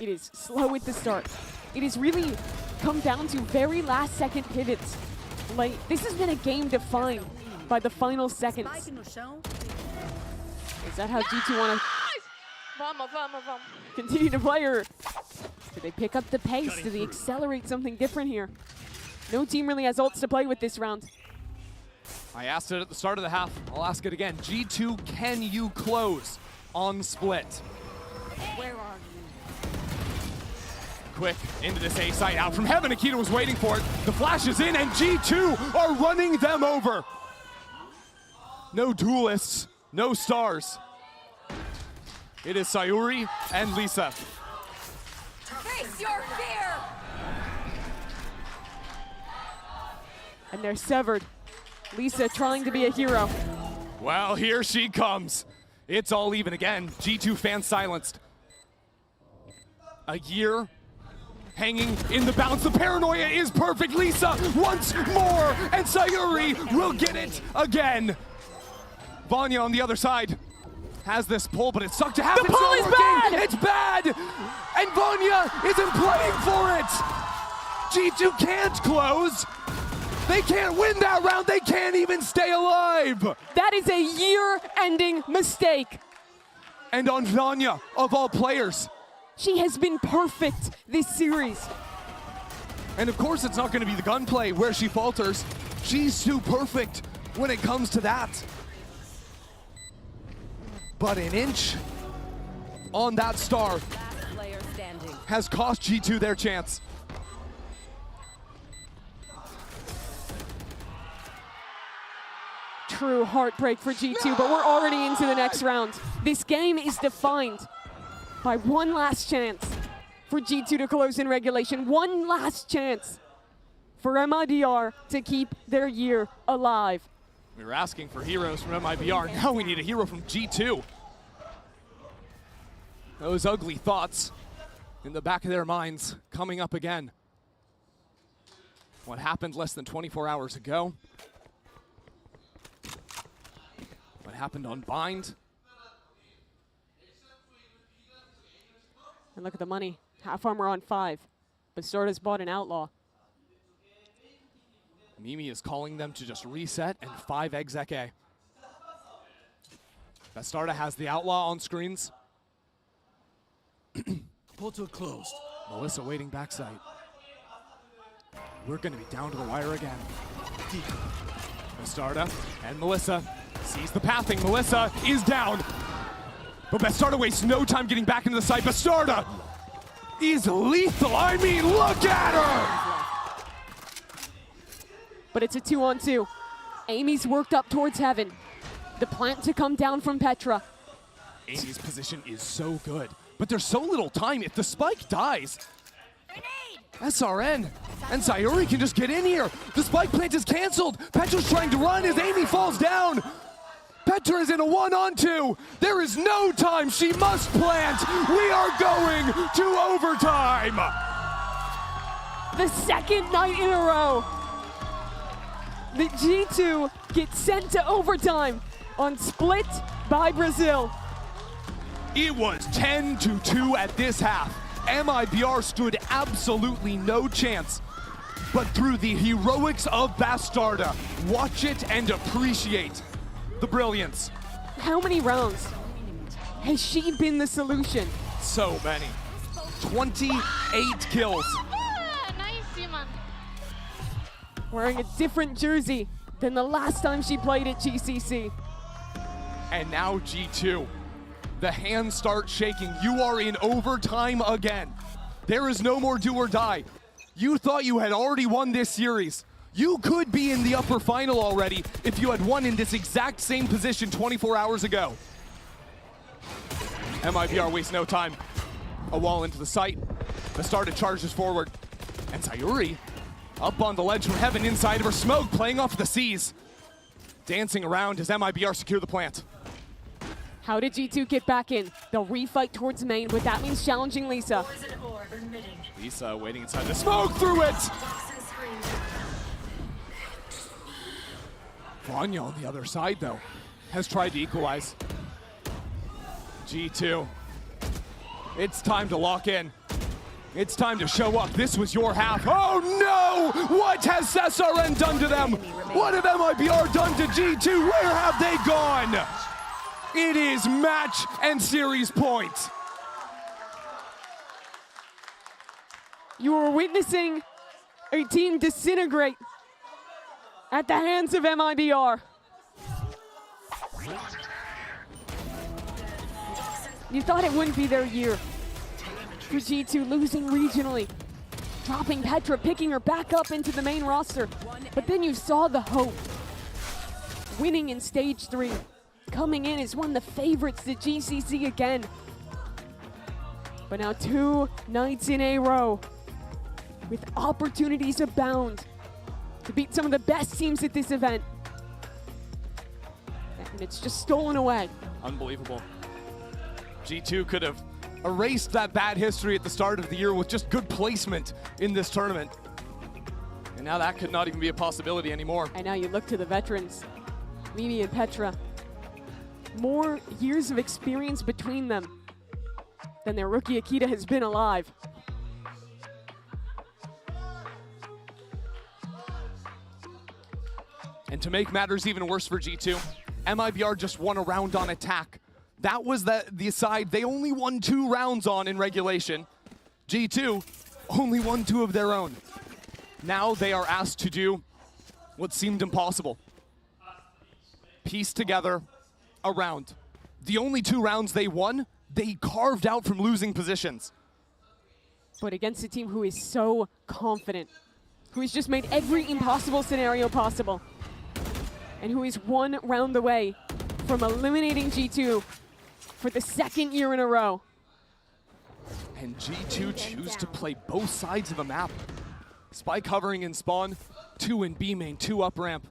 It is slow at the start. It has really come down to very last second pivots. Like, this has been a game defined by the final seconds. Is that how G2 want to continue to play, or do they pick up the pace? Do they accelerate something different here? No team really has ults to play with this round. I asked it at the start of the half. I'll ask it again. G2, can you close on split? Where are you? Quick, into this A site, out from heaven. Akita was waiting for it. The flash is in, and G2 are running them over. No duelists, no stars. It is Sayuri and Lisa. Face your fear! And they're severed. Lisa trying to be a hero. Well, here she comes. It's all even again. G2 fans silenced. A year hanging in the balance. The paranoia is perfect. Lisa once more, and Sayuri will get it again. Vanya on the other side has this pull, but it sucked to happen. The pull is bad! It's bad! And Vanya isn't playing for it! G2 can't close. They can't win that round. They can't even stay alive. That is a year-ending mistake. And on Vanya, of all players. She has been perfect this series. And of course, it's not going to be the gunplay where she falters. She's too perfect when it comes to that. But an inch on that star Last player standing. has cost G2 their chance. True heartbreak for G2, but we're already into the next round. This game is defined by one last chance for G2 to close in regulation. One last chance for MIBR to keep their year alive. We were asking for heroes from MIBR. Now we need a hero from G2. Those ugly thoughts in the back of their minds coming up again. What happened less than 24 hours ago? What happened on Bind? And look at the money. Half armor on 5. Bastarda's bought an outlaw. Mimi is calling them to just reset and 5 exec A. Bastarda has the outlaw on screens. Portal closed. Melissa waiting backside. We're going to be down to the wire again. Bastarda and Melissa sees the pathing. Melissa is down. But Bastarda wastes no time getting back into the site. Bastarda is lethal. I mean, look at her! But it's a 2-on-2. Amy's worked up towards heaven. The plant to come down from Petra. Amy's position is so good, but there's so little time. If the spike dies, SRN and Sayuri can just get in here. The spike plant is canceled. Petra's trying to run as Amy falls down. Petra is in a 1-on-2. There is no time. She must plant. We are going to overtime. The second night in a row. The G2 gets sent to overtime on Split by Brazil. It was 10-2 at this half. MIBR stood absolutely no chance. But through the heroics of Bastarda, watch it and appreciate the brilliance. How many rounds has she been the solution? So many. 28 kills. Wearing a different jersey than the last time she played at GCC. And now G2. The hands start shaking. You are in overtime again. There is no more do or die. You thought you had already won this series. You could be in the upper final already if you had won in this exact same position 24 hours ago. MIBR wastes no time. A wall into the site. Bastarda charges forward. And Sayuri up on the ledge from heaven inside of her smoke, playing off the seas. Dancing around as MIBR secure the plant. How did G2 get back in? They'll refight towards main, but that means challenging Lisa. Lisa waiting inside the smoke, through it! Vanya on the other side, though, has tried to equalize. G2, it's time to lock in. It's time to show up. This was your half. Oh no! What has SRN done to them? What have MIBR done to G2? Where have they gone? It is match and series point. You are witnessing a team disintegrate at the hands of MIBR. You thought it wouldn't be their year. For G2 losing regionally, dropping Petra, picking her back up into the main roster. But then you saw the hope. Winning in stage 3. Coming in as one of the favorites to GCC again. But now 2 nights in a row with opportunities abound to beat some of the best teams at this event. And it's just stolen away. Unbelievable. G2 could have erased that bad history at the start of the year with just good placement in this tournament. And now that could not even be a possibility anymore. And now you look to the veterans, Mimi and Petra. More years of experience between them than their rookie Akita has been alive. And to make matters even worse for G2, MIBR just won a round on attack. That was the side they only won 2 rounds on in regulation. G2 only won 2 of their own. Now they are asked to do what seemed impossible. Piece together a round. The only 2 rounds they won, they carved out from losing positions. But against a team who is so confident, who has just made every impossible scenario possible, and who is 1 round away from eliminating G2 for the 2nd year in a row. And G2 choose to play both sides of the map. Spike hovering in spawn, 2 in B main, 2 up ramp.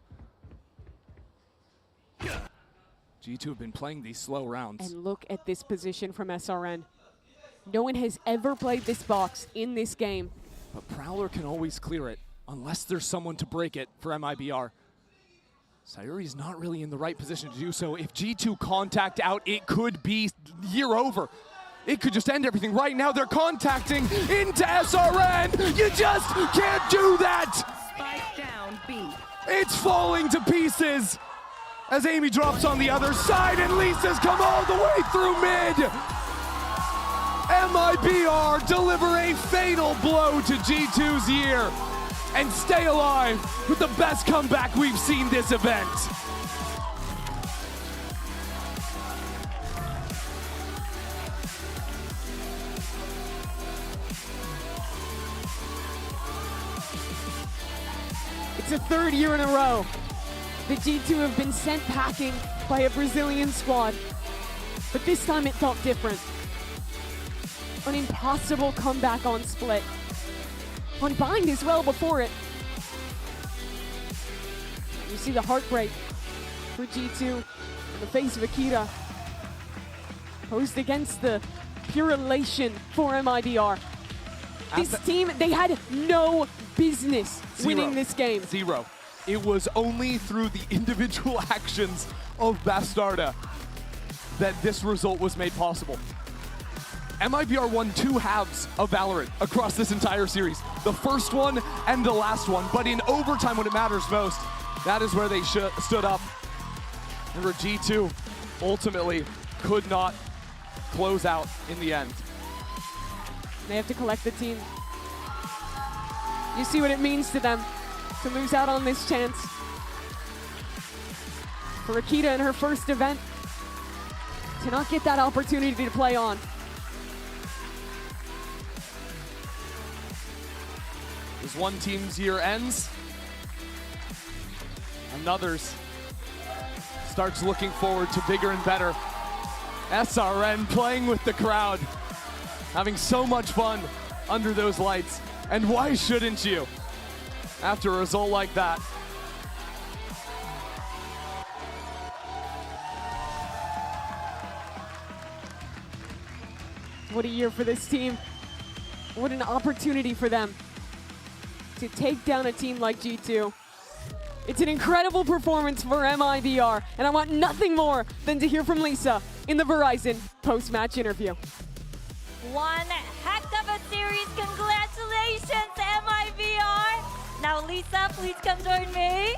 G2 have been playing these slow rounds. And look at this position from SRN. No one has ever played this box in this game. But Prowler can always clear it, unless there's someone to break it for MIBR. Sayuri's not really in the right position to do so. If G2 contact out, it could be year over. It could just end everything right now. They're contacting into SRN. You just can't do that. Spike down B. It's falling to pieces as Amy drops on the other side and Lisa's come all the way through mid. MIBR deliver a fatal blow to G2's year and stay alive with the best comeback we've seen this event. It's a third year in a row the G2 have been sent packing by a Brazilian squad. But this time it felt different. An impossible comeback on Split. On Bind as well before it. You see the heartbreak for G2 in the face of Akita. Posed against the pure elation for MIBR. This team, they had no business winning this game. Zero. It was only through the individual actions of Bastarda that this result was made possible. MIBR won 2 halves of Valorant across this entire series. The first one and the last one. But in overtime when it matters most, that is where they stood up. And where G2 ultimately could not close out in the end. They have to collect the team. You see what it means to them to lose out on this chance. For Akita in her first event, to not get that opportunity to play on. As one team's year ends, another's starts looking forward to bigger and better. SRN playing with the crowd, having so much fun under those lights. And why shouldn't you? After a result like that. What a year for this team. What an opportunity for them to take down a team like G2. It's an incredible performance for MIBR, and I want nothing more than to hear from Lisa in the Verizon post-match interview. One heck of a series. Congratulations, MIBR. Now, Lisa, please come join me.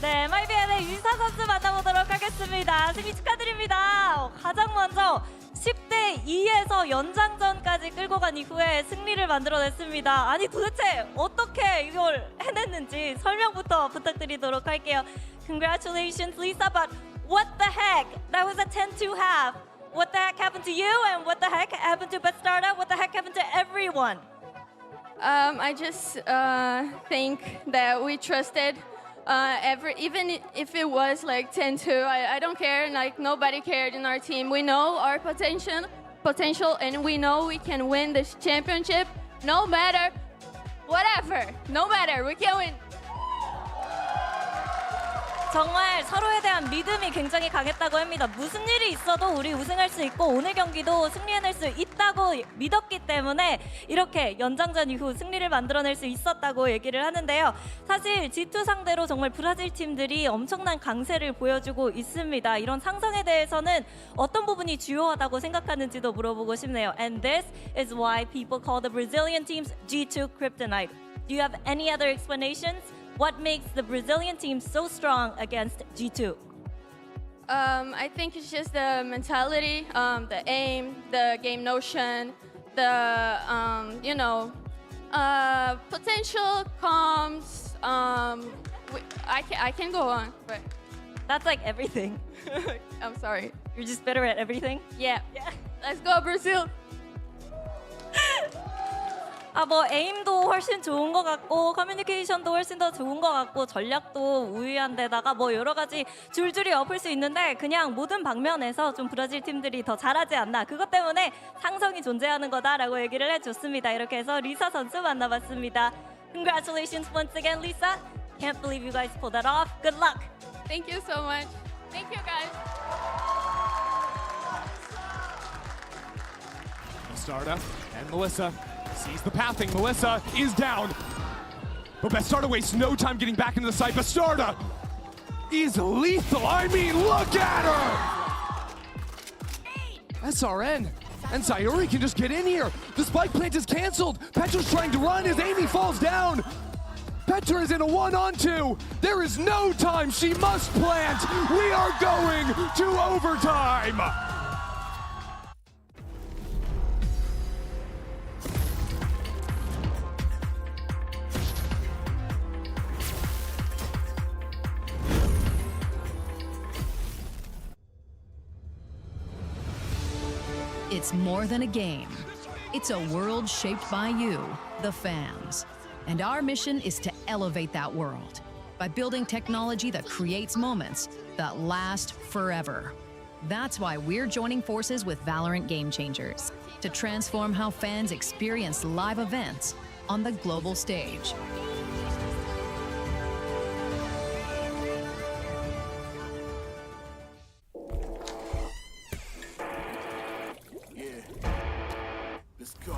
네, MIBR의 유사 선수 만나보도록 하겠습니다. 승리 축하드립니다. 가장 먼저 10대 2에서 연장전까지 끌고 간 이후에 승리를 만들어냈습니다. 아니 도대체 어떻게 이걸 해냈는지 설명부터 부탁드리도록 할게요. Congratulations, Lisa, but what the heck? That was a 10-2 half. What the heck happened to you, and what the heck happened to Bastarda? What the heck happened to everyone? I just think that we trusted even if it was like 10-2, I don't care. Like nobody cared in our team. We know our potential, and we know we can win this championship. No matter, whatever. No matter, we can win. 정말 서로에 대한 믿음이 굉장히 강했다고 합니다. 무슨 일이 있어도 우리 우승할 수 있고 오늘 경기도 승리해낼 수 있다고 믿었기 때문에 이렇게 연장전 이후 승리를 만들어낼 수 있었다고 얘기를 하는데요. 사실 G2 상대로 정말 브라질 팀들이 엄청난 강세를 보여주고 있습니다. 이런 상성에 대해서는 어떤 부분이 주요하다고 생각하는지도 물어보고 싶네요. And this is why people call the Brazilian teams G2 Kryptonite. Do you have any other explanations? What makes the Brazilian team so strong against G2? I think it's just the mentality, the aim, the game notion, the potential comes. I can go on, but that's like everything. I'm sorry. You're just better at everything? Yeah. Let's go, Brazil. 에임도 훨씬 좋은 것 같고 커뮤니케이션도 훨씬 더 좋은 것 같고 전략도 우위한 데다가 여러 가지 줄줄이 엎을 수 있는데 그냥 모든 방면에서 좀 브라질 팀들이 더 잘하지 않나 그것 때문에 상성이 존재하는 거다라고 얘기를 해줬습니다. 이렇게 해서 리사 선수 만나봤습니다. Congratulations once again, Lisa. Can't believe you guys pulled that off. Good luck. Thank you so much. Thank you, guys. Bastarda and Melissa sees the pathing. Melissa is down. But Bastarda wastes no time getting back into the site. Bastarda is lethal. I mean, look at her! SRN And Sayuri can just get in here. The spike plant is canceled. Petra's trying to run as Amy falls down. Petra is in a 1-on-2. There is no time. She must plant. We are going to overtime. It's more than a game. It's a world shaped by you, the fans. And our mission is to elevate that world by building technology that creates moments that last forever. That's why we're joining forces with Valorant Game Changers to transform how fans experience live events on the global stage. Let's go.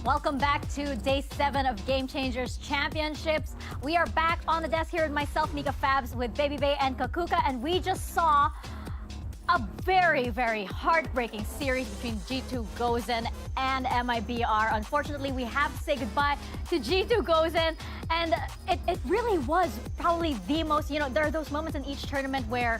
Welcome back to day 7 of Game Changers Championships. We are back on the desk here with myself, Nika Fabs, with Baby Bay and Kakuka, and we just saw a very, very heartbreaking series between G2 Gozen and MIBR. Unfortunately, we have to say goodbye to G2 Gozen, and it really was probably the most, there are those moments in each tournament where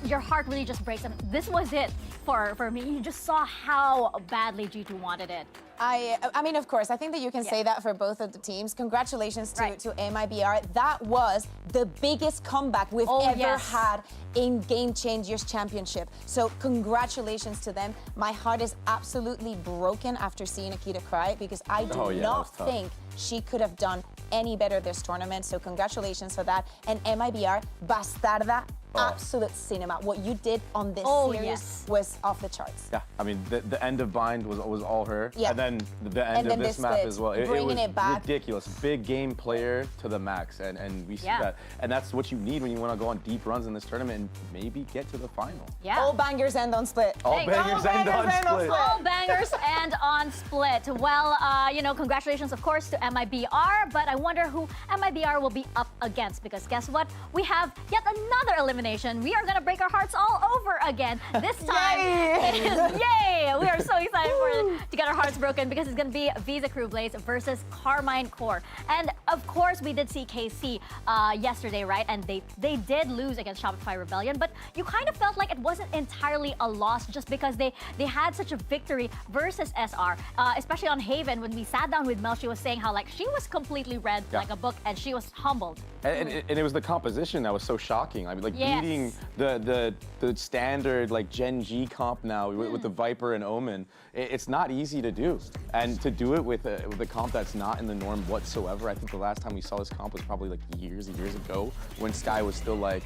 your heart really just breaks. And this was it for me. You just saw how badly G2 wanted it. I mean, of course, I think that you can say that for both of the teams. Congratulations to MIBR. That was the biggest comeback we've ever had in Game Changers Championship. So congratulations to them. My heart is absolutely broken after seeing Akita cry because I do not think she could have done any better this tournament. So congratulations for that. And MIBR, Bastarda, absolute cinema. What you did on this series was off the charts. Yeah, I mean, the end of Bind was all her. Yeah. And then the end of this map as well. Bringing it back. Ridiculous. Big game player to the max. And we see that. And that's what you need when you want to go on deep runs in this tournament and maybe get to the final. Yeah. All bangers end on Split. All bangers end on Split. All bangers and on Split. Well, you know, congratulations, of course, to MIBR, but I wonder who MIBR will be up against, because guess what? We have yet another elimination. We are going to break our hearts all over again. This time, it is, yay! We are so excited to get our hearts broken because it's going to be Visa Crew Blaze versus Carmine Core. And of course, we did see KC yesterday, right? And they did lose against Shopify Rebellion, but you kind of felt like it wasn't entirely a loss just because they had such a victory versus SR, especially on Haven. When we sat down with Mel, she was saying how like she was completely read like a book and she was humbled. And it was the composition that was so shocking. I mean, like beating the standard like Gen G comp now with the Viper and Omen. It's not easy to do, and to do it with a comp that's not in the norm whatsoever. I think the last time we saw this comp was probably like years and years ago when Sky was still like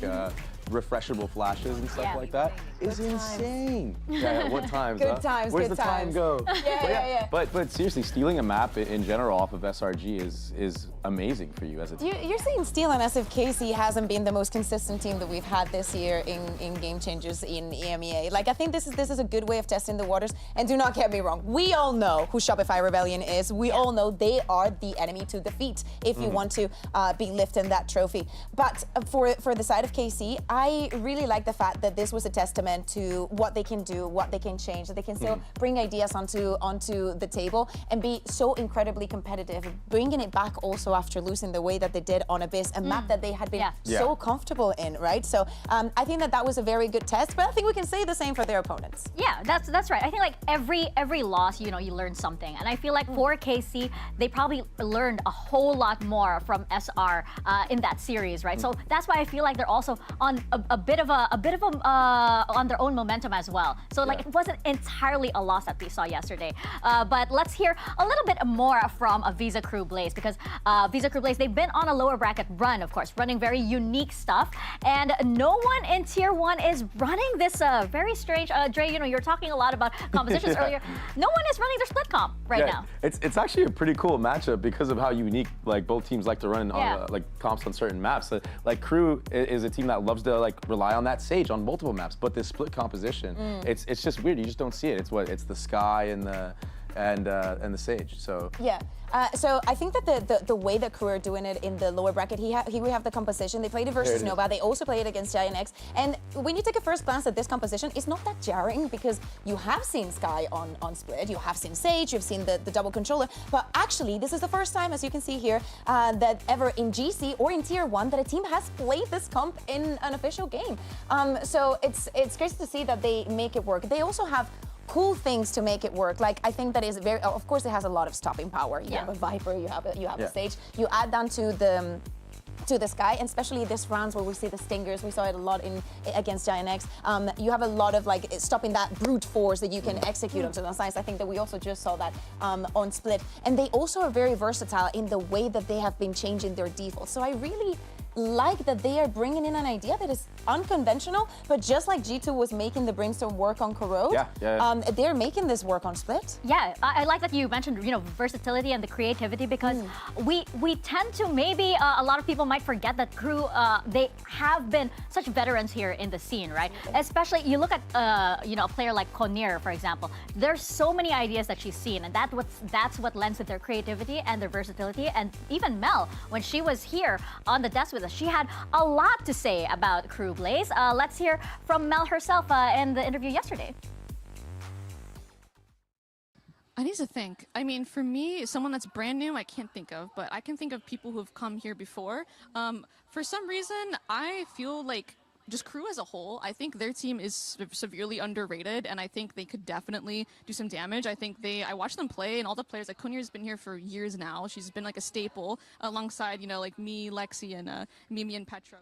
refreshable flashes and stuff like that. It's insane. Yeah, what times? Good times. Where's good the time times. go? Yeah. But seriously, stealing a map in general off of SRG is amazing for you as a team. You're saying stealing as if KC hasn't been the most consistent team that we've had this year in Game Changers in EMEA. Like, I think this is a good way of testing the waters. And do not get me wrong, we all know who Shopify Rebellion is. We all know they are the enemy to defeat if you want to be lifting that trophy. But for the side of KC, I really like the fact that this was a testament to what they can do, what they can change, that they can still bring ideas onto the table and be so incredibly competitive, bringing it back also after losing the way that they did on Abyss, a map that they had been so comfortable in, right? So I think that was a very good test, but I think we can say the same for their opponents. Yeah, that's right. I think like every loss, you know, you learn something, and I feel like for KC, they probably learned a whole lot more from SR in that series, right? So that's why I feel like they're also on a bit of on their own momentum as well. So like it wasn't entirely a loss that we saw yesterday. But let's hear a little bit more from Visa Crew Blaze, because Visa Crew Blaze, they've been on a lower bracket run, of course, running very unique stuff, and no one in Tier 1 is running this very strange. Dre, you know, you're talking a lot about compositions earlier. No one is running their split comp right now. It's actually a pretty cool matchup because of how unique like both teams like to run on like comps on certain maps. Like Crew is a team that loves to like rely on that Sage on multiple maps, but this split composition, it's just weird. You just don't see it. It's the Sky and the Sage. So so I think that the way that Crew are doing it in the lower bracket, we have the composition. They played it versus Nova. They also played it against Giant X. And when you take a first glance at this composition, it's not that jarring because you have seen Sky on Split, you have seen Sage, you've seen the double controller. But actually, this is the first time, as you can see here, that ever in GC or in Tier 1 that a team has played this comp in an official game. So it's great to see that they make it work. They also have cool things to make it work. Like, I think that is very, of course it has a lot of stopping power. You have a Viper, you have a Sage. You add down to the Sky, and especially this rounds where we see the Stingers, we saw it a lot against Giant X. You have a lot of like stopping that brute force that you can execute onto the sides. I think that we also just saw that on Split. And they also are very versatile in the way that they have been changing their defaults. So I really like that they are bringing in an idea that is unconventional, but just like G2 was making the Brimstone work on Corrode, they're making this work on Split. Yeah, I like that you mentioned, you know, versatility and the creativity, because we tend to, maybe a lot of people might forget that Crew, they have been such veterans here in the scene, right? Especially, you look at, you know, a player like Conir, for example. There's so many ideas that she's seen, and that's what lends to their creativity and their versatility. And even Mel, when she was here on the desk with us, she had a lot to say about Crew Blaze. Let's hear from Mel herself in the interview yesterday. I need to think. I mean, for me, someone that's brand new, I can't think of, but I can think of people who've come here before. For some reason, I feel like just Crew as a whole, I think their team is severely underrated, and I think they could definitely do some damage. I watched them play, and all the players, like Kunir's been here for years now. She's been like a staple alongside, like me, Lexi, and Mimi and Petra.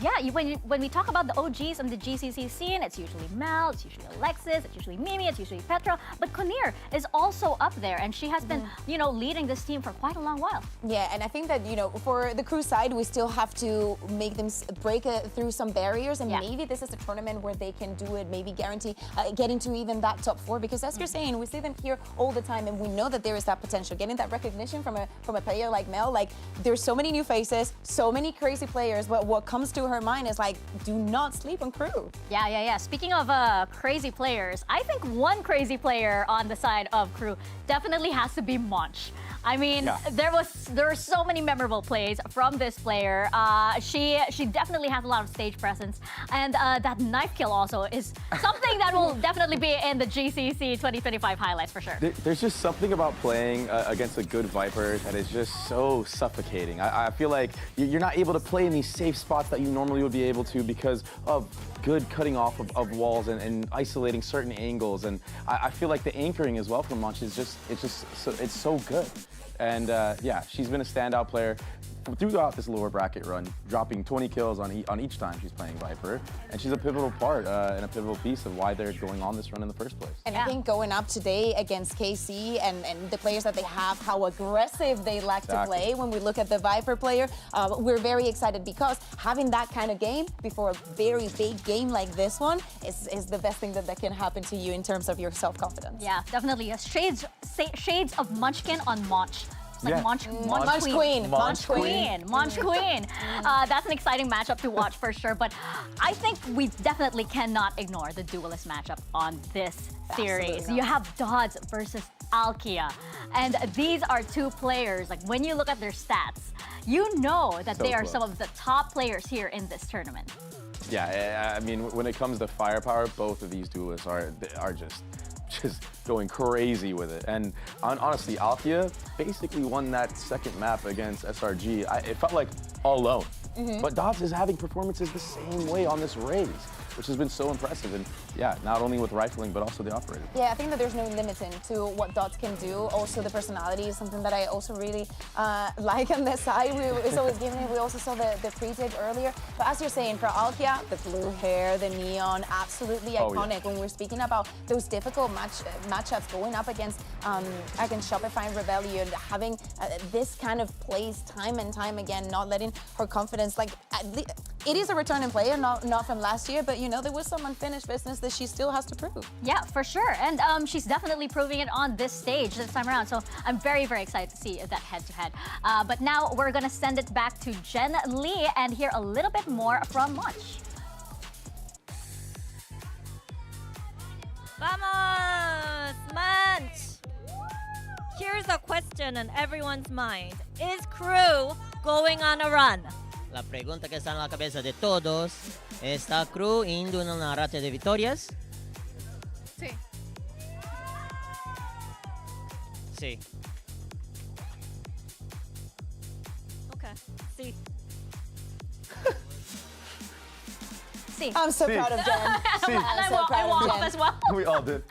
Yeah, when we talk about the OGs on the GCC scene, it's usually Mel, it's usually Alexis, it's usually Mimi, it's usually Petra, but Kunir is also up there, and she has been, leading this team for quite a long while. Yeah, and I think that, for the Crew side, we still have to make them break through some barriers, and maybe this is a tournament where they can do it, maybe guarantee getting to even that top 4, because as you're saying, we see them here all the time, and we know that there is that potential. Getting that recognition from a player like Mel, like, there's so many new faces, so many crazy players, but what comes to her mind is like, do not sleep on Crew. Yeah. Speaking of crazy players, I think one crazy player on the side of Crew definitely has to be Monch. I mean, there were so many memorable plays from this player. She definitely has a lot of stage presence, and that knife kill also is something that will definitely be in the GCC 2025 highlights for sure. There's just something about playing against a good Viper that is just so suffocating. I feel like you're not able to play in these safe spots that you normally would be able to because of good cutting off of walls and isolating certain angles. And I feel like the anchoring as well from Monch is it's so good. And she's been a standout player throughout this lower bracket run, dropping 20 kills on each time she's playing Viper. And she's a pivotal part and a pivotal piece of why they're going on this run in the first place. And I think going up today against KC and the players that they have, how aggressive they like to play when we look at the Viper player, we're very excited because having that kind of game before a very big game like this one is the best thing that can happen to you in terms of your self-confidence. Yeah, definitely. Shades of Munchkin on Monch. Like Monch Queen. That's an exciting matchup to watch for sure. But I think we definitely cannot ignore the duelist matchup on this series. You have Dodds versus Alkia. And these are two players, like when you look at their stats, you know that they are some of the top players here in this tournament. Yeah, I mean, when it comes to firepower, both of these duelists are just going crazy with it. And honestly, Alkia basically won that second map against SRG. It felt like all alone. But Dodds is having performances the same way on this race, which has been so impressive. And yeah, not only with rifling, but also the operator. Yeah, I think that there's no limiting to what Dodds can do. Also, the personality is something that I also really like on this side. It's always giving it. We also saw the pre-tape earlier. But as you're saying, for Alkia, the blue hair, the neon, absolutely iconic. When we're speaking about those difficult matchups going up against Shopify and Rebellion, having this kind of plays time and time again, not letting her confidence, like, it is a returning player, not from last year, but there was some unfinished business that she still has to prove. Yeah, for sure. And she's definitely proving it on this stage this time around. So I'm very, very excited to see that head-to-head. But now we're going to send it back to Jen Lee and hear a little bit more from Monch. Vamos, Monch! Here's a question in everyone's mind. Is Crew going on a run? La pregunta que está en la cabeza de todos, ¿está Crew indo en una racha de victorias? Sí. Sí. Okay, sí. I'm so proud of Jen. I walk off as well. We all did.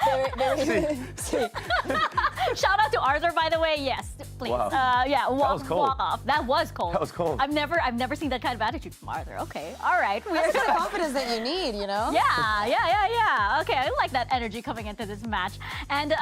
Shout out to Arthur, by the way. Yes, please. Wow. Walk off. That was cold. That was cold. I've never seen that kind of attitude from Arthur. Okay, all right. That's the confidence that you need, Yeah. Okay, I like that energy coming into this match. And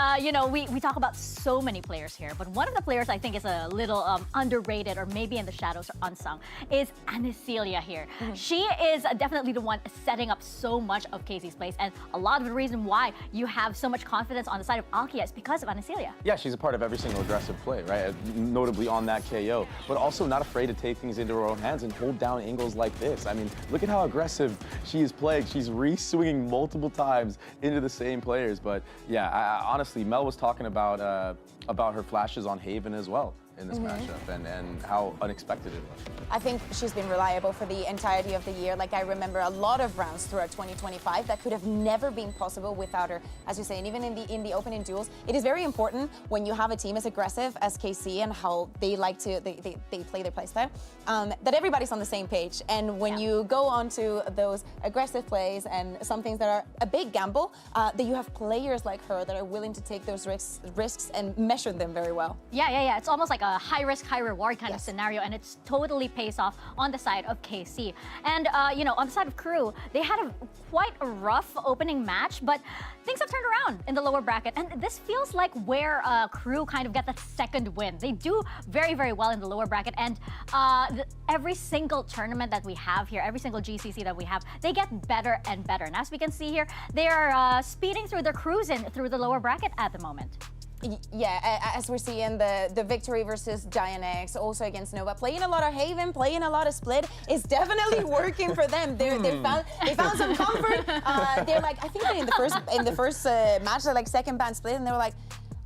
we talk about so many players here, but one of the players I think is a little underrated or maybe in the shadows or unsung is Anicilia here. She is definitely the one setting up so much of Casey's plays, and a lot of the reason why you have so much confidence on the side of Alkia is because of Anicilia. Yeah, she's a part of every single aggressive play, right? Notably on that KO, but also not afraid to take things into her own hands and hold down angles like this. I mean, look at how aggressive she is playing. She's re-swinging multiple times into the same players. But yeah, honestly, Mel was talking about her flashes on Haven as well. in this matchup and how unexpected it was. I think she's been reliable for the entirety of the year. Like, I remember a lot of rounds throughout 2025 that could have never been possible without her, as you say, and even in the opening duels. It is very important when you have a team as aggressive as KC and how they like to, they play their playstyle, that everybody's on the same page. And when you go on to those aggressive plays and some things that are a big gamble, that you have players like her that are willing to take those risks and measure them very well. Yeah. It's almost like a high risk, high reward kind of scenario, and it's totally pays off on the side of KC. And you know, on the side of Crew, they had quite a rough opening match, but things have turned around in the lower bracket, and this feels like where Crew kind of get that second win. They do very, very well in the lower bracket, and every single tournament that we have here, every single GCC that we have, they get better and better. And as we can see here, they are speeding through their cruising through the lower bracket at the moment. Yeah, as we're seeing the victory versus Giant X, also against Nova, playing a lot of Haven, playing a lot of Split, is definitely working for them. They found some comfort. They're like, I think that in the first match, they're like second band Split, and they were like,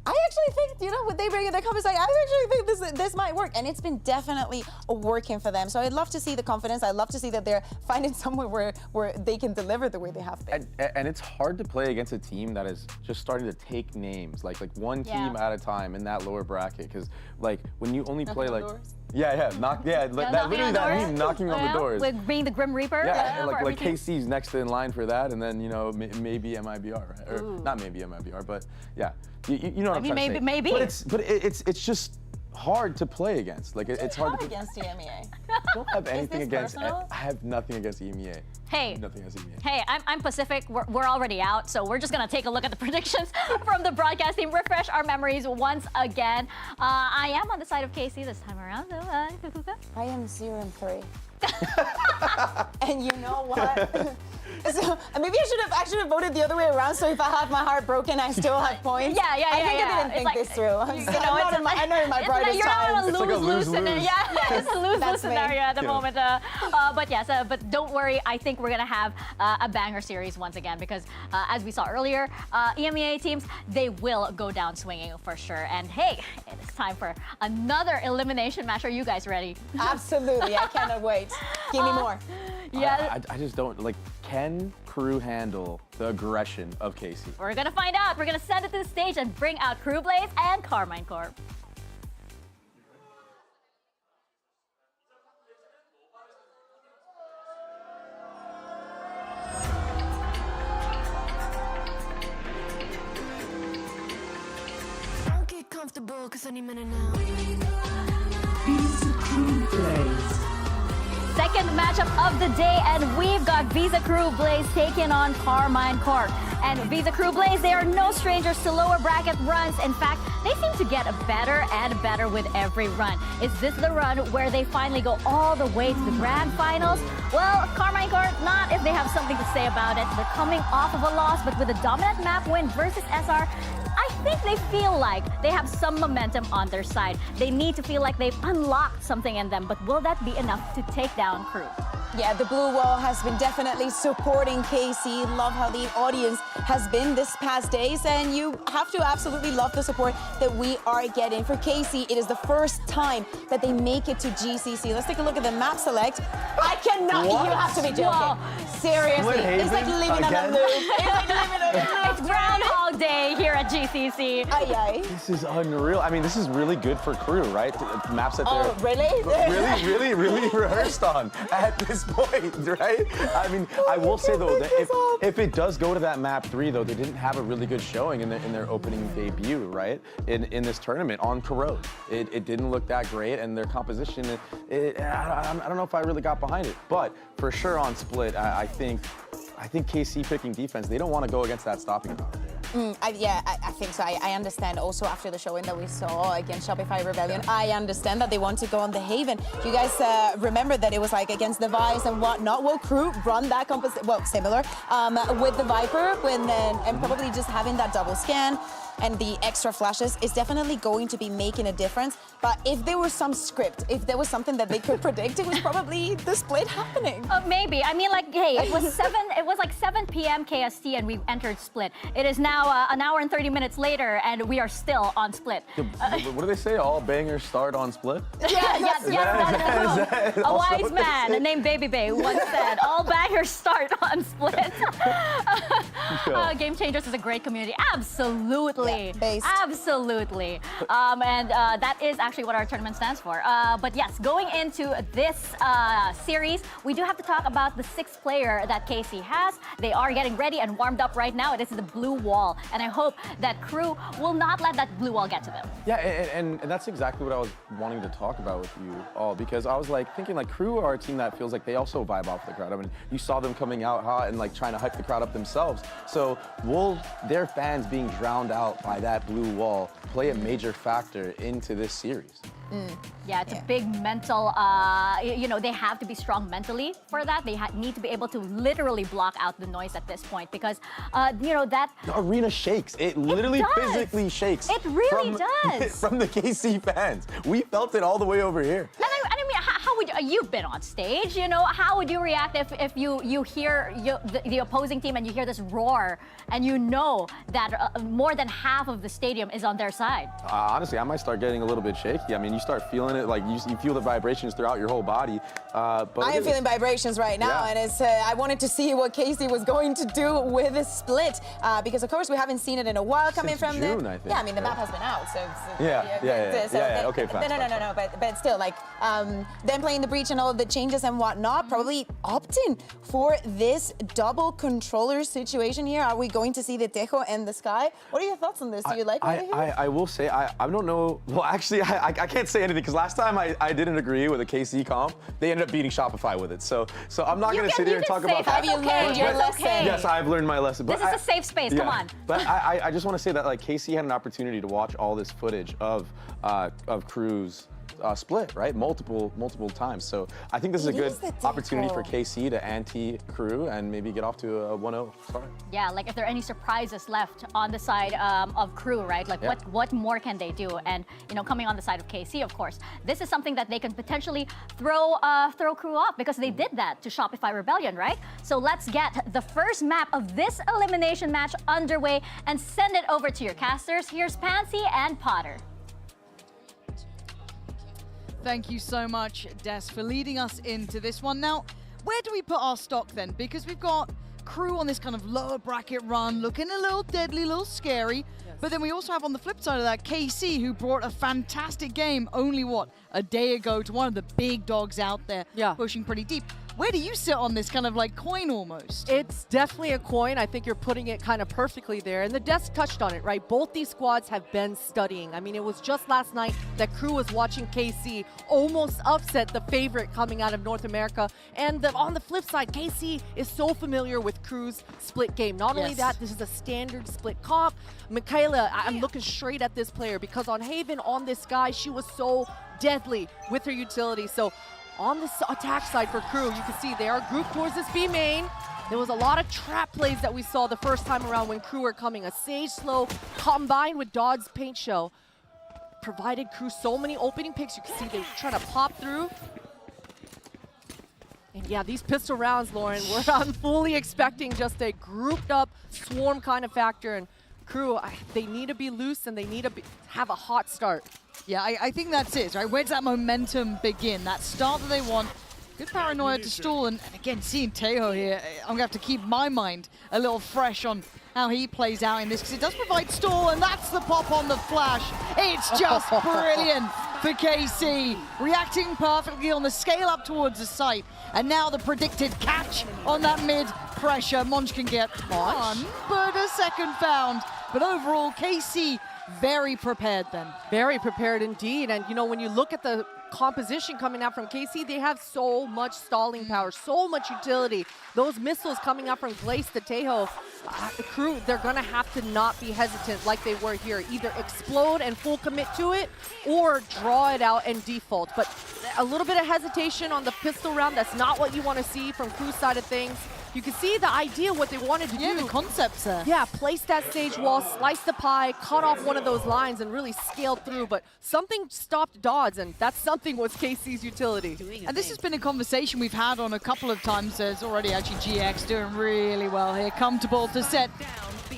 I actually think, you know, when they bring in their comments, like, I actually think this might work. And it's been definitely working for them. So I'd love to see the confidence. I'd love to see that they're finding somewhere where they can deliver the way they have been. And it's hard to play against a team that is just starting to take names, like one team at a time in that lower bracket. Because like when you only play like... Literally that meme, knocking on the doors. With being the Grim Reaper. Like KC's next in line for that, and then, you know, maybe MIBR, right? Or not maybe MIBR, but yeah. You know what I'm trying to say. Maybe. But it's just hard to play against. Like it's hard to against the EMEA. I don't have anything against. I have nothing against EMEA. Hey, nothing against EMEA. Hey, I'm Pacific. We're already out, so we're just gonna take a look at the predictions from the broadcast team. Refresh our memories once again. I am on the side of KC this time around. I am 0-3. And you know what? So maybe I should have voted the other way around. So if I have my heart broken, I still have points. Yeah. I think I didn't think this through. I know in my brightest you're times. You're on a lose-lose scenario. Yeah, it's a lose-lose scenario at the moment. But yes, but don't worry. I think we're gonna have a banger series once again because as we saw earlier, EMEA teams, they will go down swinging for sure. And hey, it's time for another elimination match. Are you guys ready? Absolutely. I cannot wait. Give me more. Yeah. I just don't like. Can Crew handle the aggression of KC? We're gonna find out. We're gonna send it to the stage and bring out Crew Blaze and Carmine Corp. Don't get comfortable, 'cause any minute now. Visa Crew Blaze. Second matchup of the day, and we've got Visa Crew Blaze taking on Carmine Corp. And Visa Crew Blaze, they are no strangers to lower bracket runs. In fact, they seem to get better and better with every run. Is this the run where they finally go all the way to the grand finals? Well, Carmine Corp, not if they have something to say about it. They're coming off of a loss, but with a dominant map win versus SR, I think they feel like they have some momentum on their side. They need to feel like they've unlocked something in them, but will that be enough to take down Crew? Yeah, the blue wall has been definitely supporting KC. Love how the audience has been this past days, and you have to absolutely love the support that we are getting. For KC, it is the first time that they make it to GCC. Let's take a look at the map select. I cannot, you have to be joking. Whoa. Seriously, it's like living on a loop. It's like living on a loop. It's Groundhog Day here at GCC. This is unreal. I mean, this is really good for Crew, right? Maps that they're really rehearsed on at this point, right? I mean, I will say though that if it does go to that map 3 though, they didn't have a really good showing in their opening debut, right? In this tournament on Corrode, it didn't look that great, and their composition, I don't know if I really got behind it, but for sure on Split, I think KC picking defense, they don't want to go against that stopping power there. I think so. I understand also after the showing that we saw against Shopify Rebellion, I understand that they want to go on the Haven. You guys remember that it was like against the Vice and whatnot. Will Crew run that similar with the Viper and probably just having that double scan and the extra flashes is definitely going to be making a difference. But if there was some script, if there was something that they could predict, it was probably the Split happening. Maybe. I mean, like, hey, it was like 7 p.m. KST and we entered Split. It is now now an hour and 30 minutes later, and we are still on Split. What do they say? All bangers start on Split? Yes, a wise man named Baby Bay once said, all bangers start on Split. Game Changers is a great community. Absolutely. Absolutely. And that is actually what our tournament stands for. But yes, going into this series, we do have to talk about the 6th player that KC has. They are getting ready and warmed up right now. This is the blue wall. And I hope that Crew will not let that blue wall get to them. Yeah, and that's exactly what I was wanting to talk about with you all, because I was like thinking like Crew are a team that feels like they also vibe off the crowd. I mean, you saw them coming out hot and like trying to hype the crowd up themselves. So will their fans being drowned out by that blue wall play a major factor into this series? Yeah, it's a big mental, you know, they have to be strong mentally for that. They need to be able to literally block out the noise at this point because, you know, that... The arena shakes. It literally physically shakes. It really does. From the KC fans. We felt it all the way over here. And I mean, how would you've been on stage, you know, how would you react if you hear the opposing team and you hear this roar and you know that more than half of the stadium is on their side? Honestly, I might start getting a little bit shaky. I mean, you start feeling it, like you feel the vibrations throughout your whole body. But I am feeling vibrations right now, and it's, I wanted to see what KC was going to do with a Split, because of course we haven't seen it in a while coming from June, I think. Yeah, I mean the map has been out, so okay, fine. No, but still, like them playing the breach and all of the changes and whatnot, probably opting for this double controller situation here. Are we going to see the Tejo and the Sky? What are your thoughts on this? Do you like it? I will say I don't know. Well, actually, I can't say anything because last time I didn't agree with a KC comp. They ended up beating Shopify with it. So I'm not going to sit here and talk about that. Have you learned your lesson? Yes, I've learned my lesson. This is a safe space. Come on. But I just want to say that like KC had an opportunity to watch all this footage of Crew's Split, right? Multiple times. So I think this is a good opportunity for KC to anti-Crew and maybe get off to a 1-0 start. Yeah, like if there are any surprises left on the side of Crew, right? Like what more can they do? And you know, coming on the side of KC, of course, this is something that they can potentially throw Crew off because they did that to Shopify Rebellion, right? So let's get the first map of this elimination match underway and send it over to your casters. Here's Pansy and Potter. Thank you so much, Des, for leading us into this one. Now, where do we put our stock then? Because we've got Crew on this kind of lower bracket run, looking a little deadly, a little scary. Yes. But then we also have on the flip side of that, KC, who brought a fantastic game only, what, a day ago to one of the big dogs out there, pushing pretty deep. Where do you sit on this kind of like coin almost? It's definitely a coin. I think you're putting it kind of perfectly there. And the desk touched on it, right? Both these squads have been studying. I mean, it was just last night that Crew was watching KC almost upset the favorite coming out of North America. And on the flip side, KC is so familiar with Crew's Split game. Not only that, this is a standard Split comp. Michaela, I'm looking straight at this player because on Haven, on this guy, she was so deadly with her utility. So on this attack side for Crew, you can see they are grouped towards this B main. There was a lot of trap plays that we saw the first time around when Crew were coming. A Sage Slow combined with Dodd's Paint Show provided Crew so many opening picks. You can see they're trying to pop through. And yeah, these pistol rounds, Lauren, I'm fully expecting just a grouped up swarm kind of factor. And Crew, they need to be loose and they need to have a hot start. Yeah, I think that's it, right? Where does that momentum begin? That start that they want. Good paranoia to stall, and again, seeing Tejo here, I'm going to have to keep my mind a little fresh on how he plays out in this, because it does provide stall, and that's the pop on the flash. It's just brilliant for KC, reacting perfectly on the scale up towards the site, and now the predicted catch on that mid pressure. Monch can get one, but a second found. But overall, KC very prepared then. Very prepared indeed. And you know, when you look at the composition coming out from KC, they have so much stalling power, so much utility. Those missiles coming out from Glace to Tejo, the Crew, they're gonna have to not be hesitant like they were here. Either explode and full commit to it, or draw it out and default. But a little bit of hesitation on the pistol round, that's not what you wanna see from Crew's side of things. You can see the idea, what they wanted to do. Yeah, the concepts there. Yeah, place that stage wall, slice the pie, cut off one of those lines, and really scale through. But something stopped Dodds, and that something was KC's utility. And this has been a conversation we've had on a couple of times. There's already actually GX doing really well here. Comfortable to set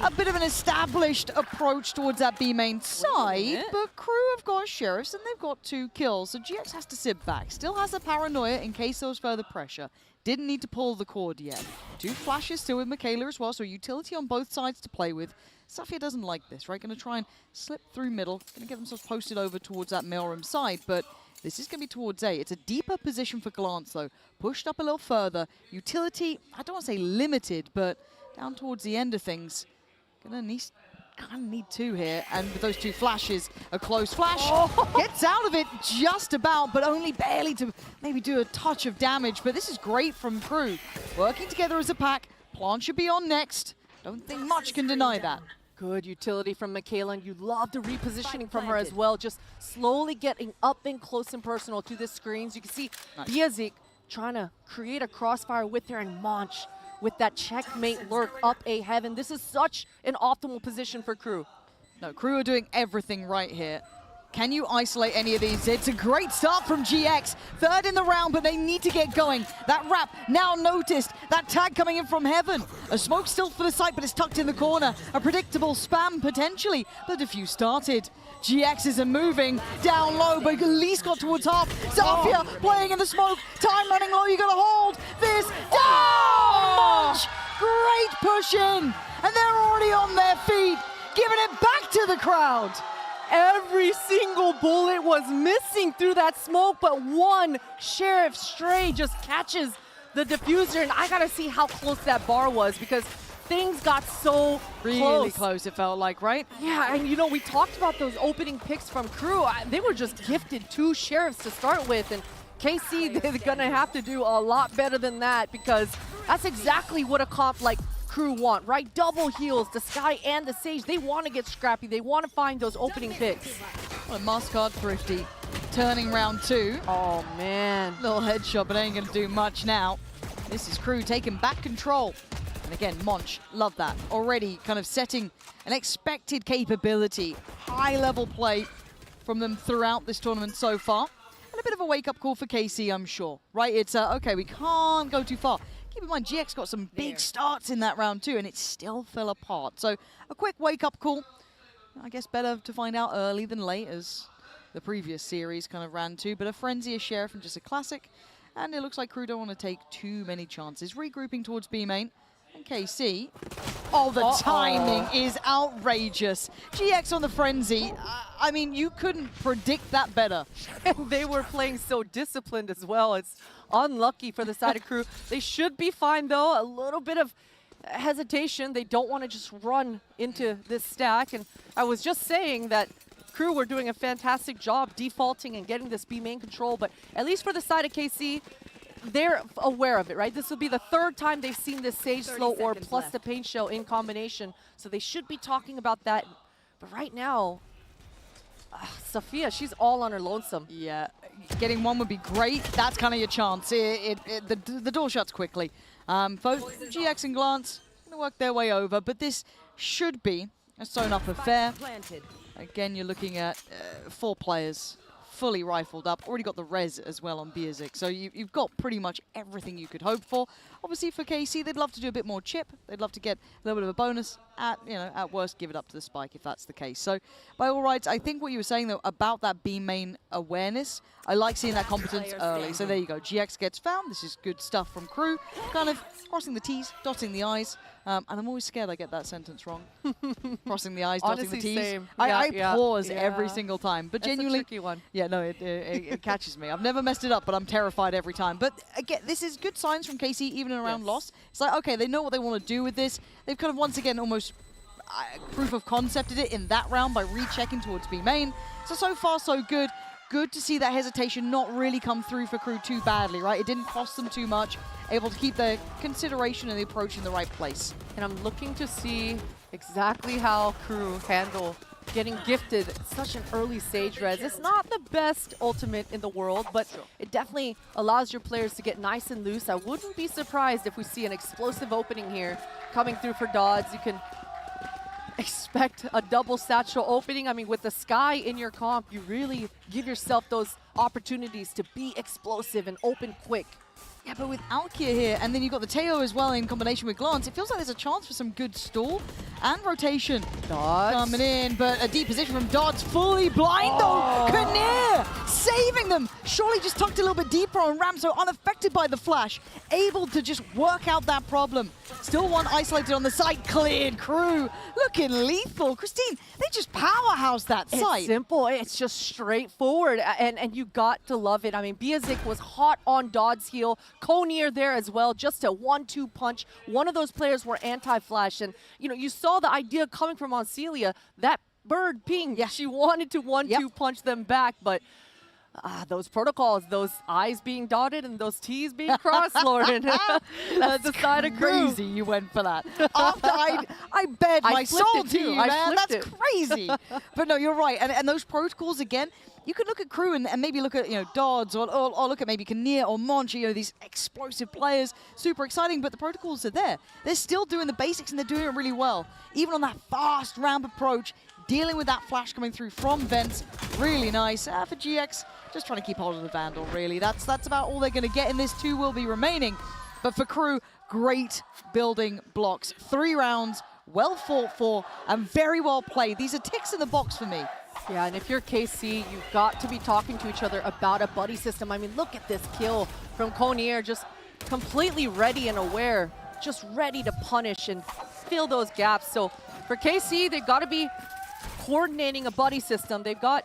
a bit of an established approach towards that B main side, but Crew have got sheriffs and they've got 2 kills, so GX has to sit back. Still has a paranoia in case there was further pressure. Didn't need to pull the cord yet. 2 flashes still with Michaela as well, so utility on both sides to play with. Safia doesn't like this, right? Going to try and slip through middle, going to get themselves posted over towards that mailroom side, but this is going to be towards A. It's a deeper position for Glance, though. Pushed up a little further. Utility, I don't want to say limited, but down towards the end of things. Gonna need 2 here, and with those 2 flashes, a close flash. Gets out of it just about, but only barely to maybe do a touch of damage. But this is great from Crew. Working together as a pack. Plant should be on next. Don't think much can deny that. Good utility from Michaela, and you love the repositioning from her as well. Just slowly getting up and close and personal to the screens. You can see Biazik trying to create a crossfire with her, and Monch with that checkmate lurk up A heaven. This is such an optimal position for Crew. No, Crew are doing everything right here. Can you isolate any of these? It's a great start from GX. 3rd in the round, but they need to get going. That wrap now noticed. That tag coming in from heaven. A smoke still for the site, but it's tucked in the corner. A predictable spam potentially, but a few started. GX isn't moving down low, but at least got towards half. Zafia playing in the smoke. Time running low, you gotta hold this down. Munch, great push in. And they're already on their feet, giving it back to the crowd. Every single bullet was missing through that smoke, but one Sheriff Stray just catches the diffuser, and I gotta see how close that bar was, because things got so really close, it felt like, right? Yeah, and you know, we talked about those opening picks from Crew. They were just gifted 2 sheriffs to start with, and KC, they're gonna have to do a lot better than that, because that's exactly what a comp like Crew want, right? Double heals, the Sky and the Sage. They want to get scrappy. They want to find those opening picks. Well, Mastercard thrifty, turning round 2. Oh, man. Little headshot, but ain't going to do much now. This is Crew taking back control. And again, Monch, love that. Already kind of setting an expected capability. High-level play from them throughout this tournament so far. And a bit of a wake-up call for KC, I'm sure. Right? It's, okay, we can't go too far. Keep in mind, GX got some big starts in that round too, and it still fell apart. So a quick wake-up call. I guess better to find out early than late, as the previous series kind of ran too. But a frenzy, a sheriff, and just a classic. And it looks like Crew don't want to take too many chances. Regrouping towards B main. And KC. Oh, the timing is outrageous. GX on the frenzy. I mean, you couldn't predict that better. They were playing so disciplined as well. It's unlucky for the side of Crew. They should be fine, though. A little bit of hesitation. They don't want to just run into this stack. And I was just saying that Crew were doing a fantastic job defaulting and getting this B main control. But at least for the side of KC, they're aware of it, right? This will be the 3rd time they've seen this Sage Slow or plus the Pain Shell in combination. So they should be talking about that. But right now, Safia, she's all on her lonesome. Yeah, getting one would be great. That's kind of your chance. The door shuts quickly. Both GX and Glance going to work their way over, but this should be a sewn-up affair. Again, you're looking at 4 players. Fully rifled up, already got the res as well on Biazik, so you've got pretty much everything you could hope for. Obviously for KC, they'd love to do a bit more chip, they'd love to get a little bit of a bonus, at worst give it up to the spike if that's the case. So by all rights, I think what you were saying though about that B main awareness, I like seeing that competence early. So there you go, GX gets found, this is good stuff from Crew, kind of crossing the T's, dotting the I's, and I'm always scared I get that sentence wrong. Crossing the I's, dotting the T's. Same. I pause every single time, but That's genuinely, a tricky one. yeah, no, it catches me. I've never messed it up, but I'm terrified every time. But again, this is good signs from KC, even in a round loss. It's like, okay, they know what they want to do with this. They've kind of once again almost proof of concepted it in that round by rechecking towards B main. So far so good. Good to see that hesitation not really come through for Crew too badly, right? It didn't cost them too much. Able to keep the consideration and the approach in the right place. And I'm looking to see exactly how Crew handle getting gifted such an early Sage res. It's not the best ultimate in the world, but it definitely allows your players to get nice and loose. I wouldn't be surprised if we see an explosive opening here coming through for Dodds. You can expect a double satchel opening. I mean, with the Sky in your comp, you really give yourself those opportunities to be explosive and open quick. Yeah, but with Alkia here, and then you've got the Teo as well in combination with Glance, it feels like there's a chance for some good stall. and rotation Dodds. coming in, but a deep position from Dodds, fully blind though. Kinnear saving them. Surely just tucked a little bit deeper on Ram, so unaffected by the flash, able to just work out that problem. Still one isolated on the side, cleared. Crew looking lethal. Christine, they just powerhouse that site. It's simple. It's just straightforward, and you got to love it. I mean, Biazik was hot on Dodd's heel. Conir there as well, just a 1-2 punch. One of those players were anti-flash, and you saw the idea coming from Celia. That bird ping, she wanted to 1-2 punch them back, but those protocols, those I's being dotted and those T's being crossed, Lauren. That's the side of Crew. Crazy you went for that. After I bet my soul to you, man. That's crazy. But no, you're right. And those protocols, again, you could look at Crew and maybe look at Dodds or look at maybe Kinnear or Monch, these explosive players, super exciting, but the protocols are there. They're still doing the basics and they're doing it really well. Even on that fast ramp approach, dealing with that flash coming through from vents, really nice. For GX, just trying to keep hold of the Vandal, really. That's about all they're going to get in this. 2 will be remaining. But for Crew, great building blocks. 3 rounds, well fought for, and very well played. These are ticks in the box for me. Yeah, and if you're KC, you've got to be talking to each other about a buddy system. I mean, look at this kill from Conir, just completely ready and aware, just ready to punish and fill those gaps. So for KC, they've got to be coordinating a buddy system. They've got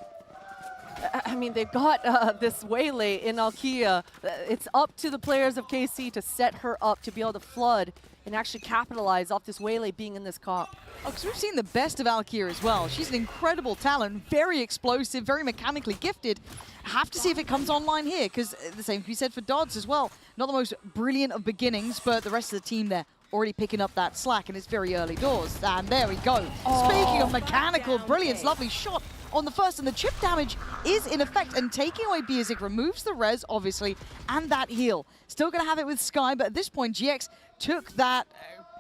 this Waylay in Alkia. It's up to the players of KC to set her up to be able to flood and actually capitalize off this Waylay being in this comp. Oh, because we've seen the best of Alkia as well. She's an incredible talent, very explosive, very mechanically gifted. Have to see if it comes online here, because the same can be said for Dodds as well. Not the most brilliant of beginnings, but the rest of the team there already picking up that slack, and it's very early doors. And there we go. Speaking of mechanical brilliance, lovely shot on the first, and the chip damage is in effect, and taking away Biazik removes the res, obviously, and that heal. Still going to have it with Sky, but at this point, GX took that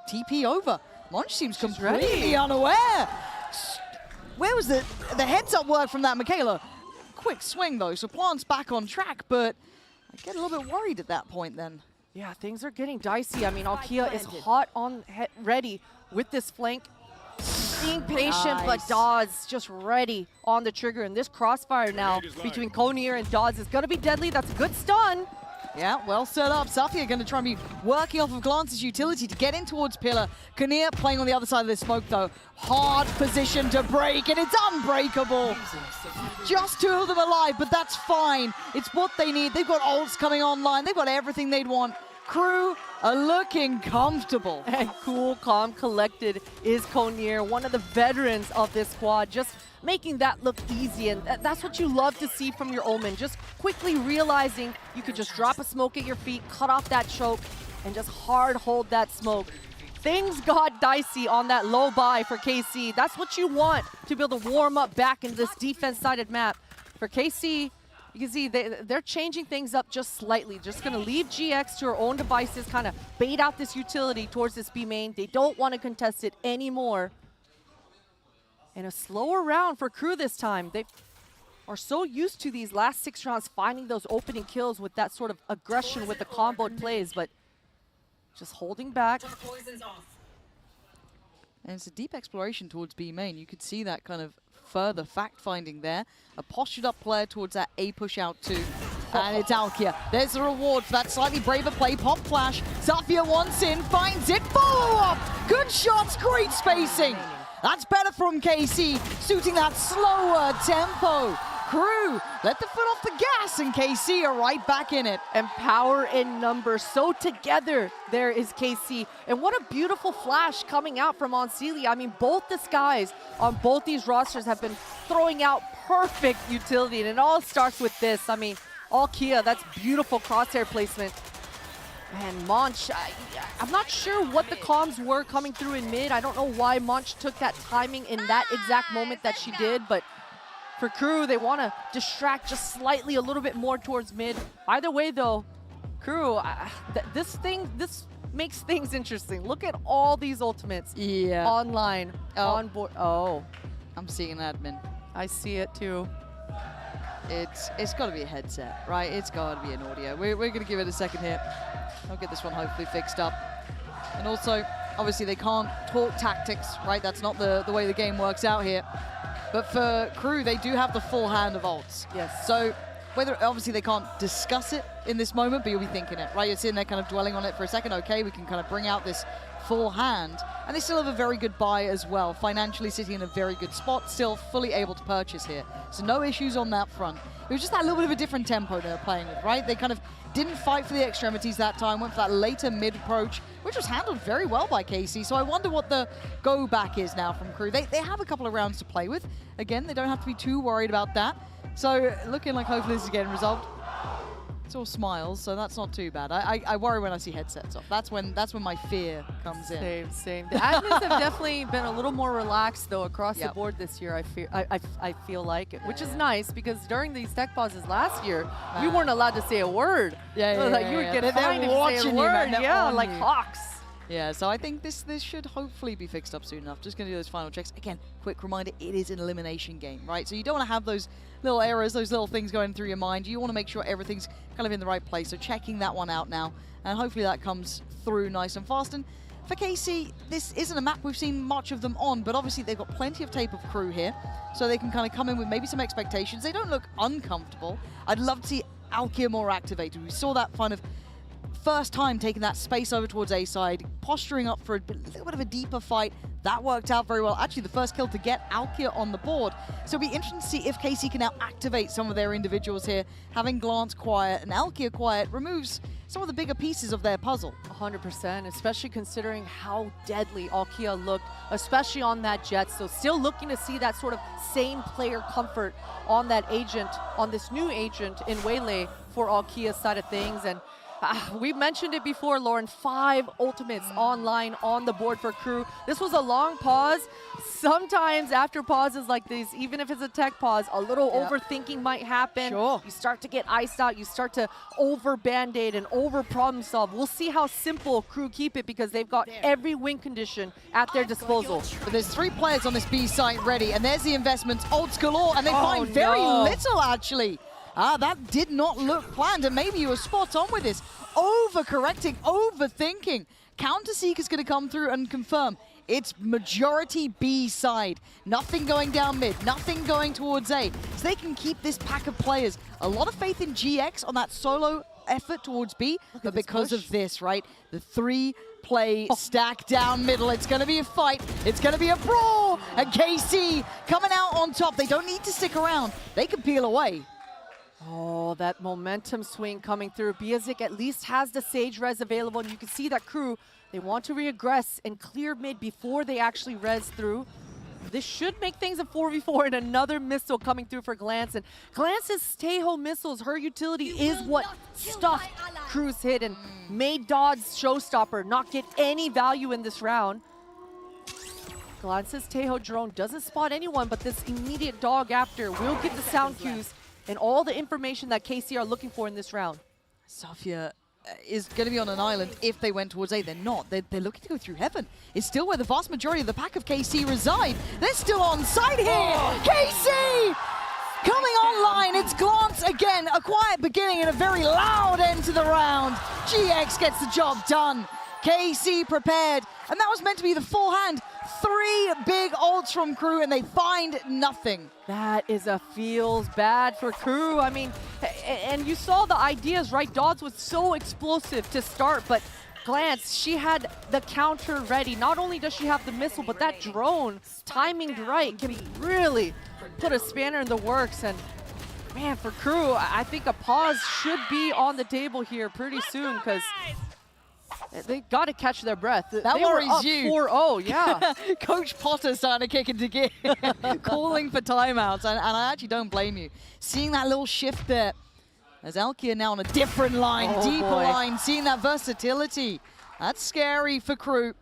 TP over. Monch seems completely unaware. Where was the heads-up work from that, Michaela? Quick swing, though, so Plant's back on track, but I get a little bit worried at that point then. Yeah, things are getting dicey. I mean, Alkia is hot on ready with this flank. Being patient, but Dodds just ready on the trigger. And this crossfire now between Conir and Dodds is going to be deadly. That's a good stun. Yeah, well set up. Safia going to try and be working off of Glance's utility to get in towards Pillar. Kinnear playing on the other side of the smoke, though. Hard position to break, and it's unbreakable. Just 2 of them alive, but that's fine. It's what they need. They've got ults coming online. They've got everything they'd want. Crew are looking comfortable. And cool, calm, collected is Conir, one of the veterans of this squad, just making that look easy. And that's what you love to see from your OMEN, just quickly realizing you could just drop a smoke at your feet, cut off that choke, and just hard hold that smoke. Things got dicey on that low buy for KC. That's what you want to be able to warm up back into this defense-sided map. For KC, you can see they're changing things up just slightly. Just going to leave GX to her own devices, kind of bait out this utility towards this B main. They don't want to contest it anymore. And a slower round for Crew this time. They are so used to these last 6 rounds, finding those opening kills with that sort of aggression with the comboed plays, but just holding back. And it's a deep exploration towards B main. You could see that kind of further fact-finding there. A postured up player towards that A push out too. And it's Alkia. There's the reward for that slightly braver play. Pop flash. Safia wants in, finds it. Follow-up! Good shots, great spacing. That's better from KC, suiting that slower tempo. Crew, let the foot off the gas, and KC are right back in it. And power in numbers, so together there is KC. And what a beautiful flash coming out from Celia. I mean, both the Skies on both these rosters have been throwing out perfect utility, and it all starts with this. I mean, Alkia, that's beautiful crosshair placement. And Monch, I'm not sure what the comms were coming through in mid. I don't know why Monch took that timing in that exact moment that she did, but for Crew, they want to distract just slightly a little bit more towards mid. Either way, though, Crew, this makes things interesting. Look at all these ultimates online, on board. Oh, I'm seeing an admin. I see it too. It's got to be a headset, right? It's got to be an audio. We're going to give it a second here. I'll get this one hopefully fixed up. And also, Obviously, they can't talk tactics, right? That's not the way the game works out here. But for Crew, they do have the full hand of ults. Yes. So whether, obviously they can't discuss it in this moment, but you'll be thinking it, right? You're sitting there kind of dwelling on it for a second. Okay, we can kind of bring out this full hand. And they still have a very good buy as well. Financially sitting in a very good spot, still fully able to purchase here. So no issues on that front. It was just that little bit of a different tempo they were playing with, right? They kind of didn't fight for the extremities that time, went for that later mid approach, which was handled very well by KC. So I wonder what the go back is now from Crew. They have a couple of rounds to play with. Again, they don't have to be too worried about that. So looking like hopefully this is getting resolved. It's all smiles, so that's not too bad. I worry when I see headsets off. That's when my fear comes in. Same. The admins have definitely been a little more relaxed though across the board this year. I feel like, which is nice because during these tech pauses last year, we weren't allowed to say a word. You would get fined if you say a word. Like hawks. Yeah, so I think this should hopefully be fixed up soon enough. Just going to do those final checks. Again, quick reminder, it is an elimination game, right? So you don't want to have those little errors, those little things going through your mind. You want to make sure everything's kind of in the right place. So checking that one out now, and hopefully that comes through nice and fast. And for KC, this isn't a map we've seen much of them on, but obviously they've got plenty of tape of Crew here, so they can kind of come in with maybe some expectations. They don't look uncomfortable. I'd love to see Alkia more activated. We saw that kind of first time taking that space over towards A side, posturing up for a little bit of a deeper fight. That worked out very well. Actually, the first kill to get Alkia on the board. So it'll be interesting to see if KC can now activate some of their individuals here. Having Glance quiet and Alkia quiet removes some of the bigger pieces of their puzzle. 100%, especially considering how deadly Alkia looked, especially on that Jet. So still looking to see that sort of same player comfort on that agent, on this new agent in Waylay for Alkia's side of things. And we mentioned it before, Lauren, 5 ultimates online on the board for Crew. This was a long pause. Sometimes after pauses like these, even if it's a tech pause, a little overthinking might happen. Sure. You start to get iced out. You start to over Band-Aid and over problem solve. We'll see how simple Crew keep it because they've got every win condition at their disposal. But there's 3 players on this B site ready, and there's the investments, ults galore, and they find very little actually. That did not look planned, and maybe you were spot on with this. Overcorrecting, overthinking. Counterseek is going to come through and confirm it's majority B side. Nothing going down mid, nothing going towards A. So they can keep this pack of players. A lot of faith in GX on that solo effort towards B, but because of this, right? The 3-play stack down middle. It's going to be a fight. It's going to be a brawl. And KC coming out on top. They don't need to stick around. They can peel away. Oh, that momentum swing coming through. Biazik at least has the Sage res available, and you can see that Crew, they want to reaggress and clear mid before they actually res through. This should make things a 4v4, and another missile coming through for Glance. And Glance's Tejo missiles, her utility is what stuffed Crew's hit and made Dodd's showstopper not get any value in this round. Glance's Tejo drone doesn't spot anyone, but this immediate dog after will get the sound cues and all the information that KC are looking for in this round. Safia is going to be on an island if they went towards A. They're not. They're looking to go through heaven. It's still where the vast majority of the pack of KC reside. They're still on site here. KC coming online. It's Glance again. A quiet beginning and a very loud end to the round. GX gets the job done. KC prepared. And that was meant to be the full hand. 3 big ults from Crew, and they find nothing. That is a feels bad for Crew. I mean, and you saw the ideas, right? Dodds was so explosive to start, but Glance, she had the counter ready. Not only does she have the missile, but that drone, timinged right, can really put a spanner in the works. And man, for Crew, I think a pause should be on the table here pretty soon, because they got to catch their breath. That they worries were up you. 4-0, yeah. Coach Potter's starting to kick into gear, calling for timeouts, and I actually don't blame you. Seeing that little shift there, as Alkia now on a different line, deeper line, seeing that versatility. That's scary for Crew.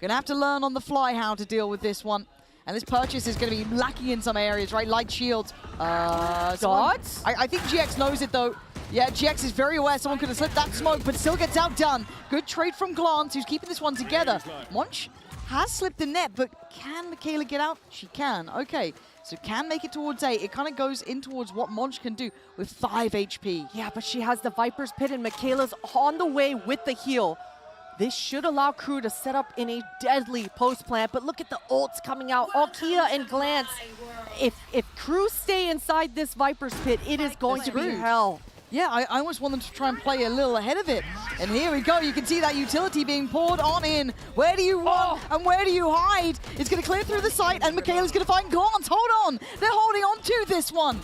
Gonna have to learn on the fly how to deal with this one. And this purchase is going to be lacking in some areas, right? Light shields. Dots? I think GX knows it, though. Yeah, GX is very aware someone could have slipped that smoke, but still gets outdone. Good trade from Glance, who's keeping this one together. Monch has slipped the net, but can Michaela get out? She can. Okay, so can make it towards A. It kind of goes in towards what Monch can do with 5 HP. Yeah, but she has the Viper's Pit, and Michaela's on the way with the heal. This should allow Crew to set up in a deadly post plant, but look at the ults coming out. Alkia and Glance. If Crew stay inside this Viper's pit, it is going to be hell. Yeah, I almost want them to try and play a little ahead of it. And here we go. You can see that utility being poured on in. Where do you run and where do you hide? It's going to clear through the site, and Michaela's going to find Glance. Hold on. They're holding on to this one.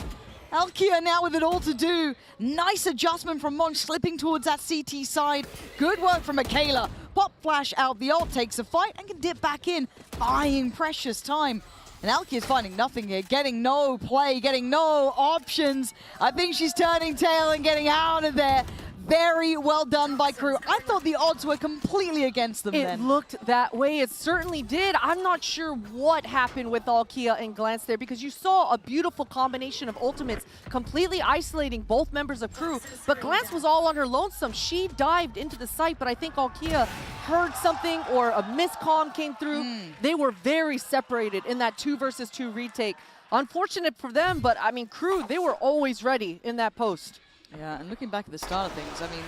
Alkia now with it all to do. Nice adjustment from Monch, slipping towards that CT side. Good work from Michaela. Pop flash out. The ult takes a fight and can dip back in, buying precious time. And Alkia's finding nothing here, getting no play, getting no options. I think she's turning tail and getting out of there. Very well done by Crew. I thought the odds were completely against them then. It looked that way. It certainly did. I'm not sure what happened with Alkia and Glance there, because you saw a beautiful combination of ultimates completely isolating both members of Crew. But Glance was all on her lonesome. She dived into the site, but I think Alkia heard something or a miscomm came through. They were very separated in that 2 versus 2 retake. Unfortunate for them, but I mean, Crew, they were always ready in that post. Yeah, and looking back at the start of things, I mean,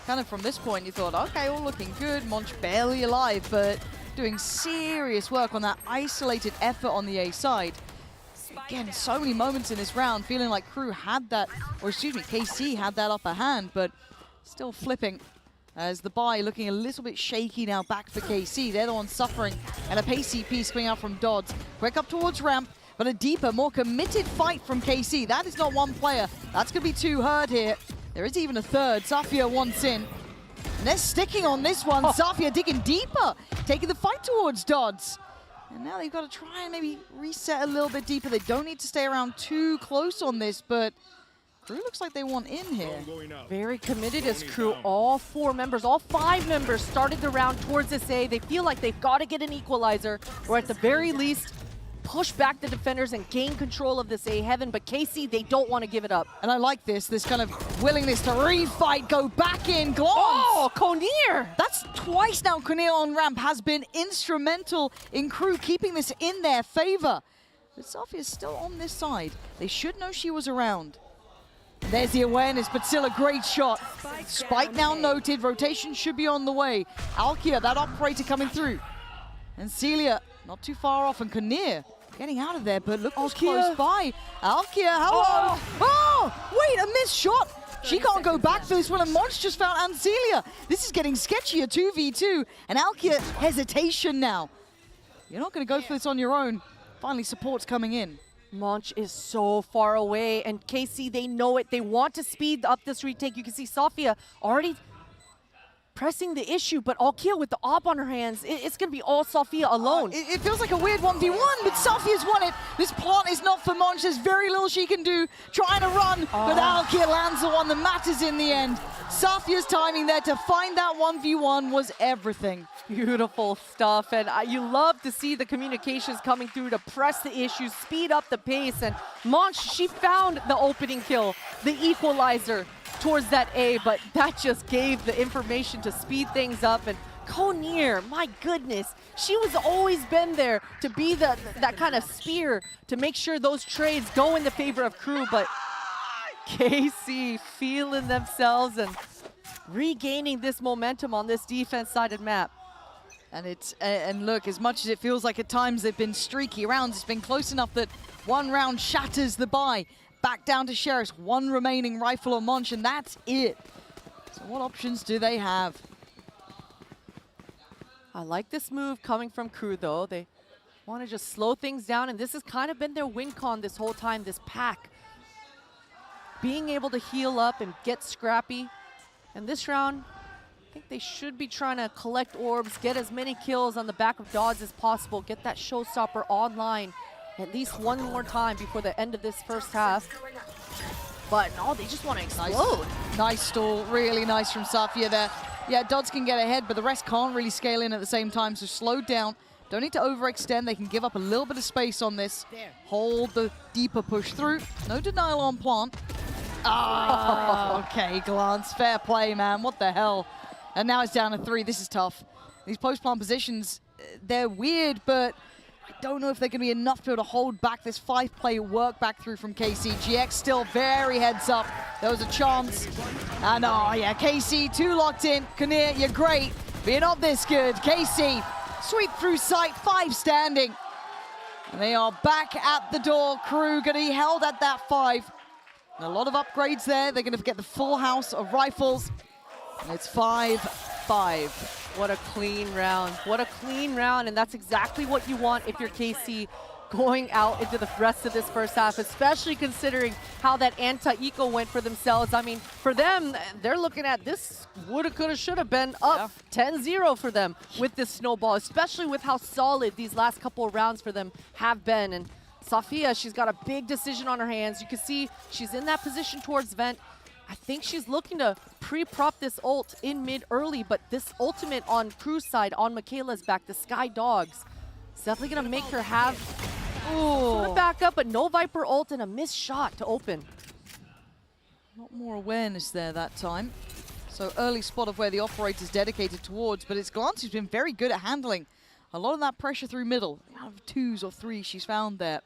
kind of from this point, you thought, okay, all looking good. Monch barely alive, but doing serious work on that isolated effort on the A side. Again, so many moments in this round feeling like Crew had that, or excuse me, KC had that upper hand, but still flipping as the buy looking a little bit shaky now back for KC. They're the ones suffering, and a pacey piece coming out from Dodds. Quick up towards ramp. But a deeper, more committed fight from KC. That is not one player. That's going to be 2 hurt here. There is even a third. Safia wants in. And they're sticking on this one. Safia digging deeper, taking the fight towards Dodds. And now they've got to try and maybe reset a little bit deeper. They don't need to stay around too close on this, but Crew looks like they want in here. Very committed as Crew. All 4 members, all 5 members started the round towards this A. They feel like they've got to get an equalizer, or at the very least, push back the defenders and gain control of this A heaven, but KC, they don't want to give it up. And I like this kind of willingness to refight, go back in, Glance. Oh, Konir! That's twice now Konir on ramp has been instrumental in Crew keeping this in their favor. But Safia's still on this side. They should know she was around. There's the awareness, but still a great shot. Spike now noted, rotation should be on the way. Alkia, that operator coming through. And Celia, not too far off, and Konir getting out of there, but look who's close by. Alkia, hello! Oh, wait, a missed shot! She can't go back for this one, and Monch just found Ancelia. This is getting sketchier, 2v2, and Alkia, hesitation now. You're not going to go for this on your own. Finally, support's coming in. Monch is so far away, and KC, they know it. They want to speed up this retake. You can see Safia already pressing the issue, but Alkia with the op on her hands, it's going to be all Safia alone. It feels like a weird 1v1, but Safia's won it. This plant is not for Monch. There's very little she can do trying to run, but Alkia lands the one that matters in the end. Safia's timing there to find that 1v1 was everything. Beautiful stuff, and you love to see the communications coming through to press the issue, speed up the pace, and Monch, she found the opening kill, the equalizer towards that A, but that just gave the information to speed things up. And Konir, my goodness, she was always been there to be that kind of spear to make sure those trades go in the favor of Crew, but KC feeling themselves and regaining this momentum on this defense-sided map. And look, as much as it feels like at times they've been streaky rounds, it's been close enough that one round shatters the bye. Back down to Sheriff's, 1 remaining rifle on Monch, and that's it. So what options do they have? I like this move coming from Crew, though. They want to just slow things down, and this has kind of been their win con this whole time, this pack. Being able to heal up and get scrappy. And this round, I think they should be trying to collect orbs, get as many kills on the back of Dodds as possible, get that showstopper online at least one more time before the end of this first half. But no, they just want to explode. Nice stall, really nice from Safia there. Yeah, Dodds can get ahead, but the rest can't really scale in at the same time, so slow down. Don't need to overextend. They can give up a little bit of space on this. Hold the deeper push through. No denial on plant. Oh, okay, Glance. Fair play, man. What the hell? And now it's down to 3. This is tough. These post-plant positions, they're weird, but I don't know if they're going to be enough to be able to hold back this 5-play work back through from KC. GX still very heads up. There was a chance. And oh yeah, KC 2 locked in. Konir, you're great. But you're not this good. KC, sweep through sight, 5 standing. And they are back at the door. Crew going to be held at that 5. And a lot of upgrades there. They're going to get the full house of rifles. And it's 5-5. What a clean round. What a clean round. And that's exactly what you want if you're KC going out into the rest of this first half, especially considering how that anti-eco went for themselves. I mean, for them, they're looking at this woulda, coulda, shoulda been up 10-0 for them with this snowball, especially with how solid these last couple of rounds for them have been. And Safia, she's got a big decision on her hands. You can see she's in that position towards Vent. I think she's looking to pre-prop this ult in mid early, but this ultimate on Crew's side, on Michaela's back, the Sky Dogs, it's definitely gonna make her have sort of back up, but no Viper ult and a missed shot to open. Not more awareness there that time. So early spot of where the operator's dedicated towards, but it's Glance who's been very good at handling a lot of that pressure through middle. Out of 2s or 3s she's found there.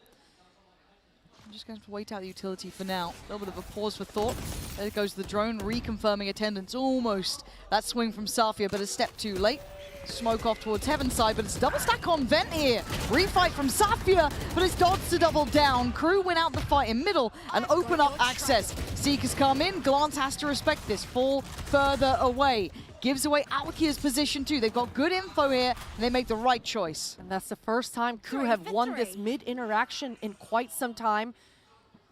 I'm just going to wait out the utility for now. A little bit of a pause for thought. There goes the drone, reconfirming attendance almost. That swing from Safia, but a step too late. Smoke off towards Heaven side, but it's double stack on Vent here. Refight from Safia, but it's dodged to double down. Crew win out the fight in middle and open up access. Seekers come in, Glance has to respect this, fall further away. Gives away Alkia's position too. They've got good info here, and they make the right choice. And that's the first time Crew have won this mid interaction in quite some time.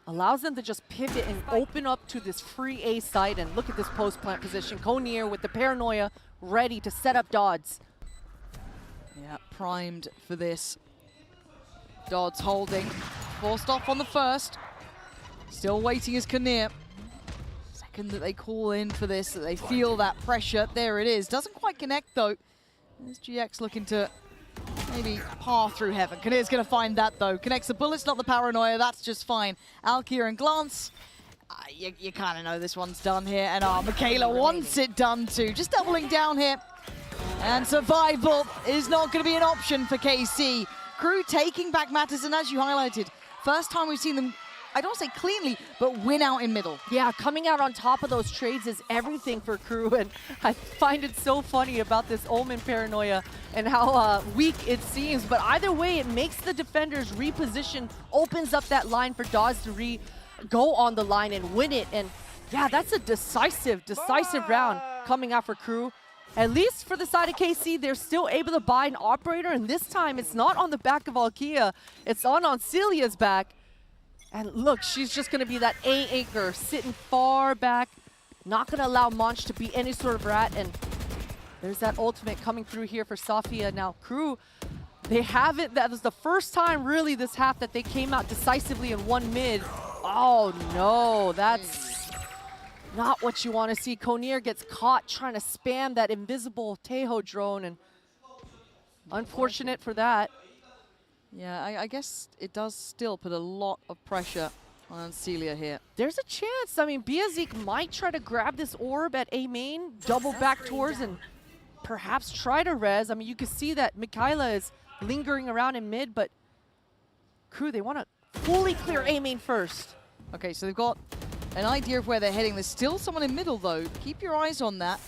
Allows them to just pivot and open up to this free A site. And look at this post plant position. Konier with the paranoia ready to set up Dodds. Yeah, primed for this. Dodds holding. Forced off on the first. Still waiting is Konier. Second that they call in for this, that they feel that pressure. There it is. Doesn't quite connect though. There's GX looking to maybe par through Heaven. Kanir's going to find that though. Connects the bullets, not the paranoia. That's just fine. Alkia and Glance. You kind of know this one's done here. And Michaela wants it done too. Just doubling down here. And survival is not going to be an option for KC. Crew taking back matters, and as you highlighted, first time we've seen them, I don't say cleanly, but win out in middle. Yeah, coming out on top of those trades is everything for Crew, and I find it so funny about this OMEN paranoia and how weak it seems, but either way, it makes the defenders reposition, opens up that line for Dawes to go on the line and win it, and yeah, that's a decisive round coming out for Crew. At least for the side of KC, they're still able to buy an operator, and this time it's not on the back of Alkia, it's on Celia's back. And look, she's just going to be that A anchor, sitting far back, not going to allow Monch to be any sort of rat. And there's that ultimate coming through here for Safia. Now, Crew, they haven't, that was the first time really this half that they came out decisively in one mid. Oh no, that's not what you want to see. Konier gets caught trying to spam that invisible Tejo drone, and unfortunate for that. Yeah, I guess it does still put a lot of pressure on Celia here. There's a chance. I mean, Biazik might try to grab this orb at A main, double back towards, and perhaps try to res. I mean, you can see that Michaela is lingering around in mid, but Crew, they want to fully clear A main first. Okay, so they've got an idea of where they're heading. There's still someone in middle, though. Keep your eyes on that.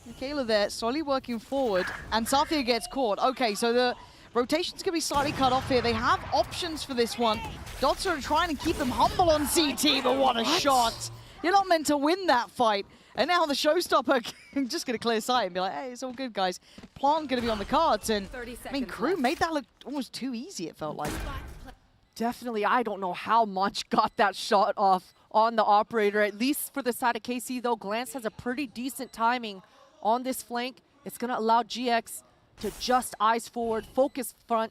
Michaela there, slowly working forward, and Safia gets caught. Okay, so the rotation's going to be slightly cut off here. They have options for this one. Dots are trying to keep them humble on CT, but what a shot. You're not meant to win that fight. And now the showstopper just going to clear sight and be like, hey, it's all good, guys. Plant going to be on the cards. And I mean, Crew made that look almost too easy, it felt like. Definitely, I don't know how Monch got that shot off on the operator. At least for the side of KC, though, Glance has a pretty decent timing on this flank. It's going to allow GX to just eyes forward, focus front.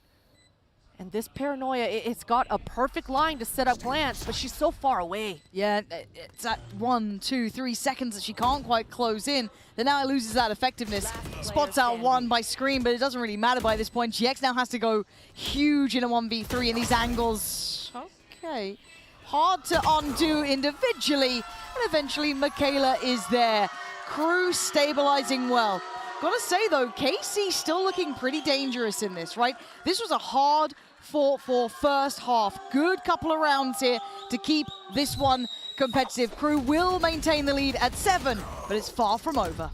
And this paranoia, it's got a perfect line to set up Glance, but she's so far away. Yeah, it's at 1, 2, 3 seconds that she can't quite close in. Then now it loses that effectiveness. Spots out one by Scream, but it doesn't really matter by this point. GX now has to go huge in a 1v3 in these angles. Okay. Hard to undo individually, and eventually Michaela is there. Crew stabilizing well. Gotta say though, KC still looking pretty dangerous in this, right? This was a hard fought for first half. Good couple of rounds here to keep this one competitive. Crew will maintain the lead at 7, but it's far from over.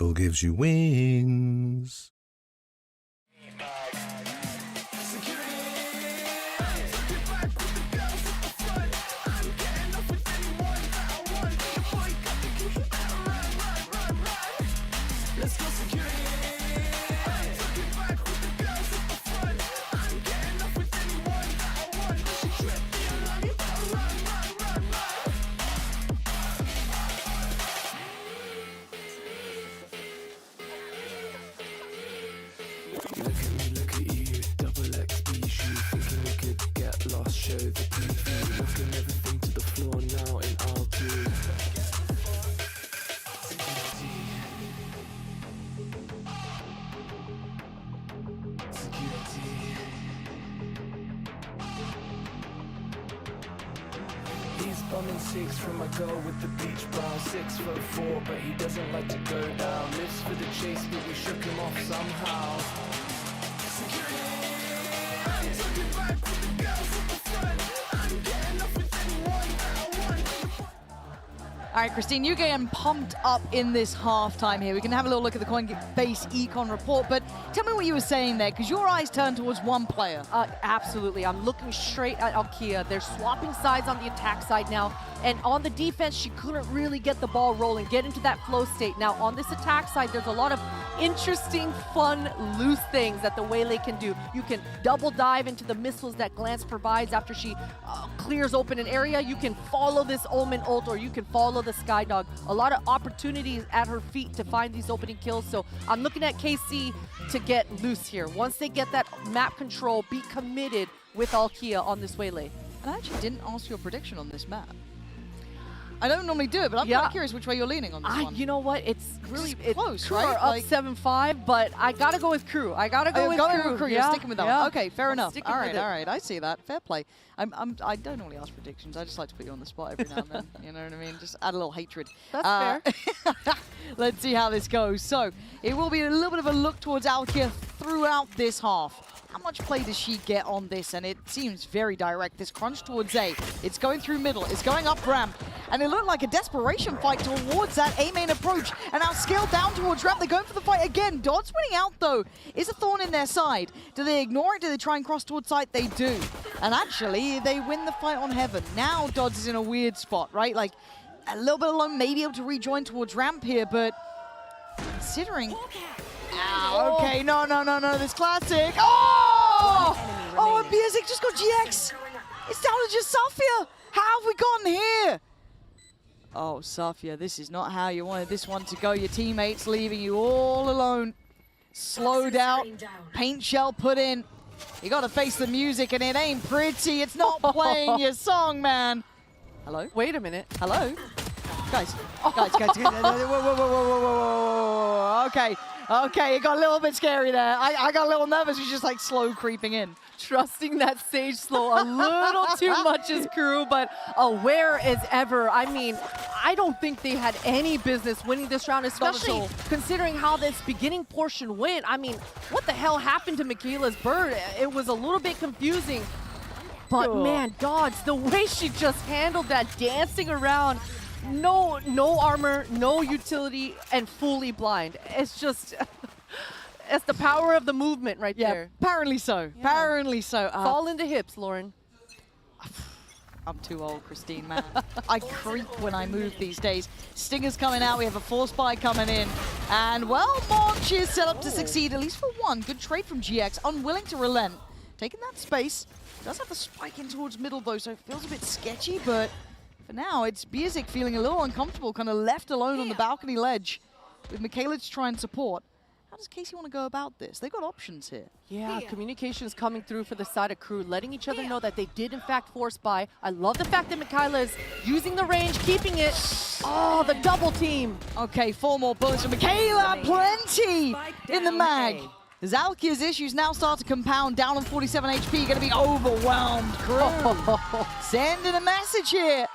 Skill gives you wings. He's bumming six from a girl with the beach ball, 6'4", but he doesn't like to go down. Lives for the chase, but we shook him off somehow. All right, Christine, you getting pumped up in this halftime here. We can have a little look at the Coinbase econ report, but tell me what you were saying there, because your eyes turned towards one player. Absolutely. I'm looking straight at Alkia. They're swapping sides on the attack side now, and on the defense, she couldn't really get the ball rolling, get into that flow state. Now, on this attack side, there's a lot of interesting, fun, loose things that the Waylay can do. You can double dive into the missiles that Glance provides after she clears open an area. You can follow this Omen ult, or you can follow the Skydog. A lot of opportunities at her feet to find these opening kills. So I'm looking at KC to get loose here. Once they get that map control, be committed with Alkia on this Waylay. And I actually didn't ask your prediction on this map. I don't normally do it, but I'm kind of curious which way you're leaning on this one. You know what? It's really close, Crew right? are up 7-5, but I gotta go with Crew. I gotta go with Crew. You're sticking with that one. Okay, fair enough. sticking All with right, it. I see that. Fair play. I don't normally ask predictions. I just like to put you on the spot every now and then. You know what I mean? Just add a little hatred. That's fair. Let's see how this goes. So it will be a little bit of a look towards Alkia throughout this half. How much play does she get on this? And it seems very direct. This crunch towards A. It's going through middle. It's going up ramp. And it looked like a desperation fight towards that A main approach. And now scaled down towards ramp. They're going for the fight again. Dodds winning out, though. Is a thorn in their side. Do they ignore it? Do they try and cross towards site? They do. And actually, they win the fight on Heaven. Now Dodds is in a weird spot, right? Like, a little bit alone, maybe able to rejoin towards ramp here, but considering... Ow, okay, no, this classic. Oh! Oh, and Biazik just got GX. It's down to just Safia. How have we gotten here? Oh, Safia, this is not how you wanted this one to go. Your teammates leaving you all alone. Slowed out, paint shell put in. You gotta face the music and it ain't pretty. It's not playing your song, man. Hello? Wait a minute. Hello? Guys, whoa. Okay, it got a little bit scary there. I got a little nervous. It was just like slow creeping in. Trusting that stage slow a little too much as Crew, but aware as ever. I mean, I don't think they had any business winning this round, especially considering how this beginning portion went. I mean, what the hell happened to Michaela's bird? It was a little bit confusing. But man, Dodds, the way she just handled that, dancing around, no armor, no utility, and fully blind. It's just, it's the power of the movement right there. Apparently so. Yeah. Apparently so. Fall into hips, Lauren. I'm too old, Christine, man. I creep when I move these days. Stinger's coming out. We have a force buy coming in. And, well, Monch is set up to succeed, at least for one. Good trade from GX. Unwilling to relent. Taking that space. Does have the spike in towards middle, though, so it feels a bit sketchy, but for now, it's Biazik feeling a little uncomfortable, kind of left alone on the balcony ledge with Michaela to try and support. How does Casey want to go about this? They've got options here. Yeah, communications coming through for the side of Crew, letting each other know that they did, in fact, force buy. I love the fact that Michaela is using the range, keeping it. Oh, the double team. Okay, 4 more bullets from Michaela. Plenty in the mag. As Alkia's issues now start to compound, down on 47 HP, going to be overwhelmed. Crew sending a message here.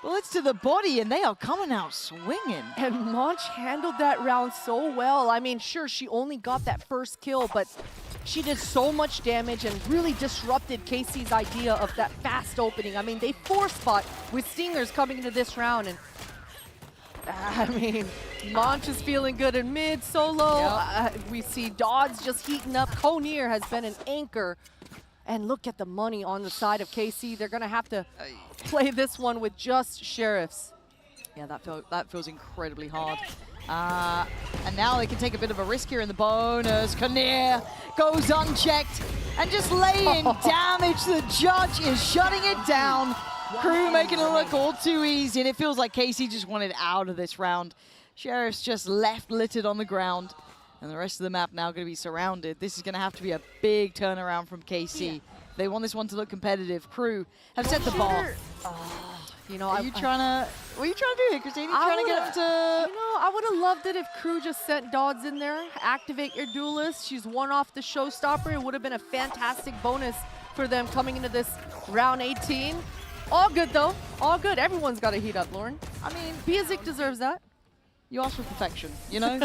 Bullets to the body, and they are coming out swinging. And Monch handled that round so well. I mean, sure, she only got that first kill, but she did so much damage and really disrupted Casey's idea of that fast opening. I mean, they force fought with Stingers coming into this round, and I mean, Launch is feeling good in mid, solo. We see Dodds just heating up. Conir has been an anchor. And look at the money on the side of KC. They're going to have to play this one with just Sheriffs. Yeah, that feels incredibly hard. And now they can take a bit of a risk here in the bonus. Conir goes unchecked and just laying damage. The judge is shutting it down. Crew making it look all too easy, and it feels like KC just wanted out of this round. Sheriff's just left littered on the ground, and the rest of the map now going to be surrounded. This is going to have to be a big turnaround from KC. They want this one to look competitive. Crew have set the bar. You know, what are you trying to do here, Christine? You trying to get him to... You know, I would have loved it if Crew just sent Dodds in there. Activate your duelist. She's one off the showstopper. It would have been a fantastic bonus for them coming into this round 18. All good, though. All good. Everyone's got to heat up, Lauren. I mean, Biazik deserves that. You asked for perfection, you know?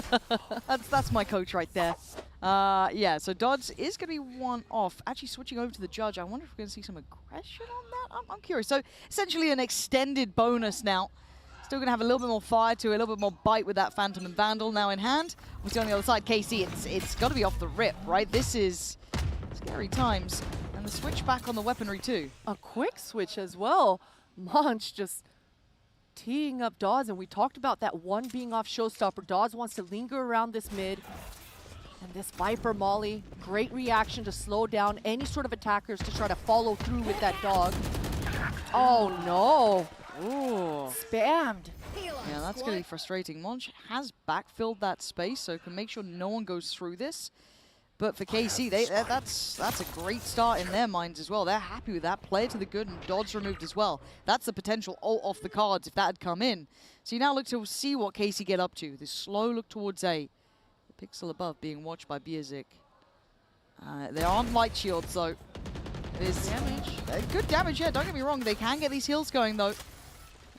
that's my coach right there. Yeah, so Dodds is going to be one off. Actually, switching over to the judge, I wonder if we're going to see some aggression on that. I'm curious. So, essentially an extended bonus now. Still going to have a little bit more fire to it, a little bit more bite with that Phantom and Vandal now in hand. We see on the other side, KC, it's got to be off the rip, right? This is scary times. And the switch back on the weaponry, too. A quick switch as well. Munch just teeing up Dodds, and we talked about that one being off showstopper. Dodds wants to linger around this mid. And this Viper Molly, great reaction to slow down any sort of attackers to try to follow through with that dog. Oh no. Ooh. Spammed. Yeah, that's going to be frustrating. Monch has backfilled that space, so can make sure no one goes through this. But for KC, that's a great start in their minds as well. They're happy with that. Player to the good and Dodds removed as well. That's the potential ult off the cards if that had come in. So you now look to see what KC get up to. This slow look towards A. The pixel above being watched by Biazik. They aren't light shields, though. There's good damage, yeah, don't get me wrong. They can get these heals going, though.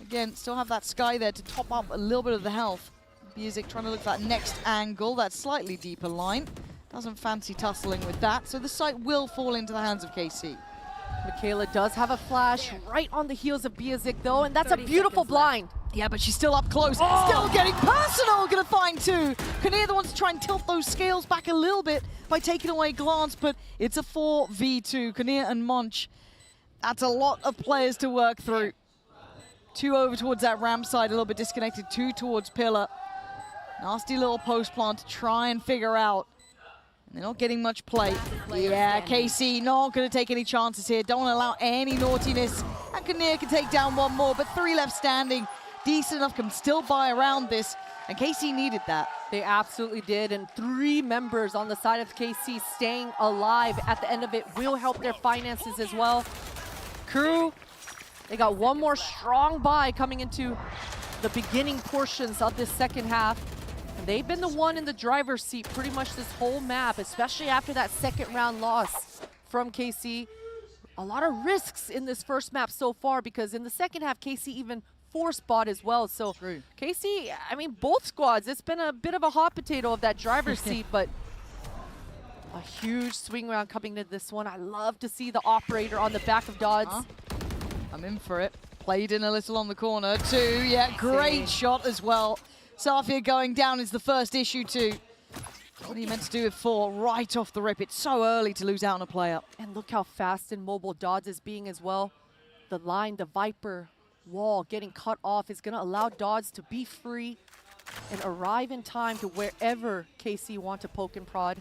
Again, still have that Sky there to top up a little bit of the health. Biazik trying to look for that next angle, that slightly deeper line. Doesn't fancy tussling with that, so the site will fall into the hands of KC. Michaela does have a flash right on the heels of Biazik, though, and that's a beautiful blind. Yeah, but she's still up close. Still getting personal, gonna find two. Conir the wants to try and tilt those scales back a little bit by taking away Glance, but it's a 4v2. Conir and Monch, that's a lot of players to work through. Two over towards that ramp side, a little bit disconnected, two towards Pillar. Nasty little post plant to try and figure out. They're not getting much play. Yeah, KC not going to take any chances here. Don't want to allow any naughtiness. And Conir can take down one more, but three left standing. Decent enough, can still buy around this. And KC needed that. They absolutely did. And three members on the side of KC staying alive at the end of it will help their finances as well. Crew, they got one more strong buy coming into the beginning portions of this second half. They've been the one in the driver's seat pretty much this whole map, especially after that second round loss from KC. A lot of risks in this first map so far because in the second half, KC even forced bot as well. So KC, I mean, both squads, it's been a bit of a hot potato of that driver's seat, but a huge swing round coming to this one. I love to see the operator on the back of Dodds. I'm in for it. Played in a little on the corner too. Yeah, great shot as well. Safia going down is the first issue too. What are you meant to do with 4 right off the rip? It's so early to lose out on a player. And look how fast and mobile Dodds is being as well. The line, the Viper wall getting cut off is going to allow Dodds to be free and arrive in time to wherever KC want to poke and prod.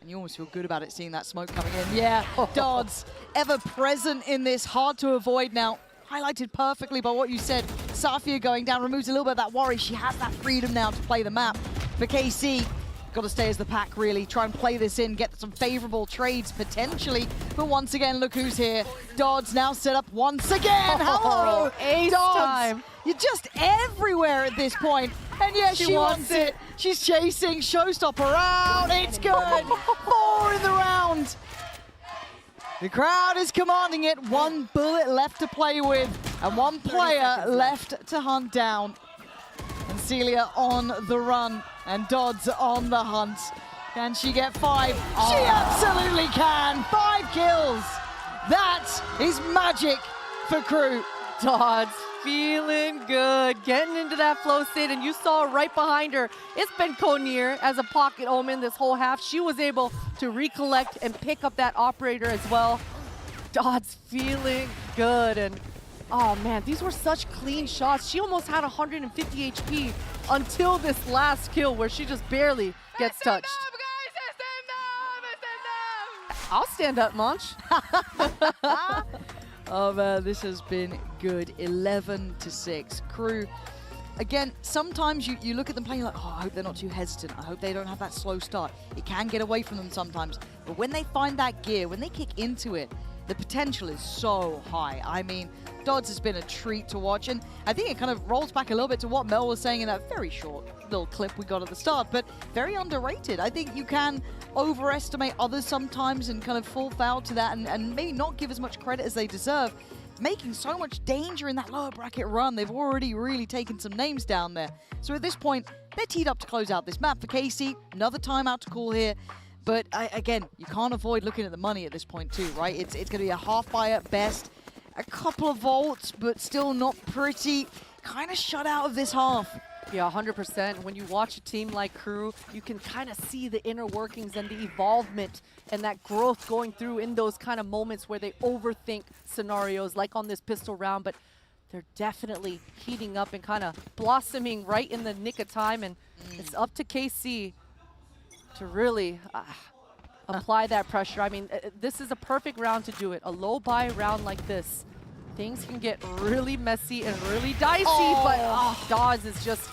And you almost feel good about it, seeing that smoke coming in. Yeah, Dodds ever present in this, hard to avoid now. Highlighted perfectly by what you said. Safia going down removes a little bit of that worry. She has that freedom now to play the map. For KC, got to stay as the pack, really. Try and play this in, get some favorable trades, potentially. But once again, look who's here. Dodds now set up once again. Hello, ace Dodds. time. You're just everywhere at this point. And yes, she wants it. She's chasing Showstopper out. It's good. 4 in the round. The crowd is commanding it. 1 bullet left to play with and 1 player left to hunt down. And Celia on the run and Dodds on the hunt. Can she get 5? She absolutely can. 5 kills. That is magic for Crew. Dodds feeling good, getting into that flow state, and you saw right behind her, it's been Konir as a pocket Omen this whole half. She was able to recollect and pick up that operator as well. Dodd's feeling good, and oh man, these were such clean shots. She almost had 150 HP until this last kill where she just barely gets touched. I'll stand up, Monch. Oh man, this has been good. 11-6. Crew, again, sometimes you look at them playing like, oh, I hope they're not too hesitant. I hope they don't have that slow start. It can get away from them sometimes. But when they find that gear, when they kick into it, the potential is so high. I mean, Dodds has been a treat to watch, and I think it kind of rolls back a little bit to what Mel was saying in that very short little clip we got at the start, but very underrated. I think you can overestimate others sometimes and kind of fall foul to that and maybe not give as much credit as they deserve, making so much danger in that lower bracket run. They've already really taken some names down there. So at this point, they're teed up to close out this map for KC. Another timeout to call here. But again, you can't avoid looking at the money at this point too, right? It's going to be a half buy at best. A couple of volts, but still not pretty. Kind of shut out of this half. Yeah, 100%. When you watch a team like Crew, you can kind of see the inner workings and the evolvement and that growth going through in those kind of moments where they overthink scenarios like on this pistol round, but they're definitely heating up and kind of blossoming right in the nick of time, and it's up to KC to really apply that pressure. I mean, this is a perfect round to do it. A low buy round like this. Things can get really messy and really dicey, but Dawes is just,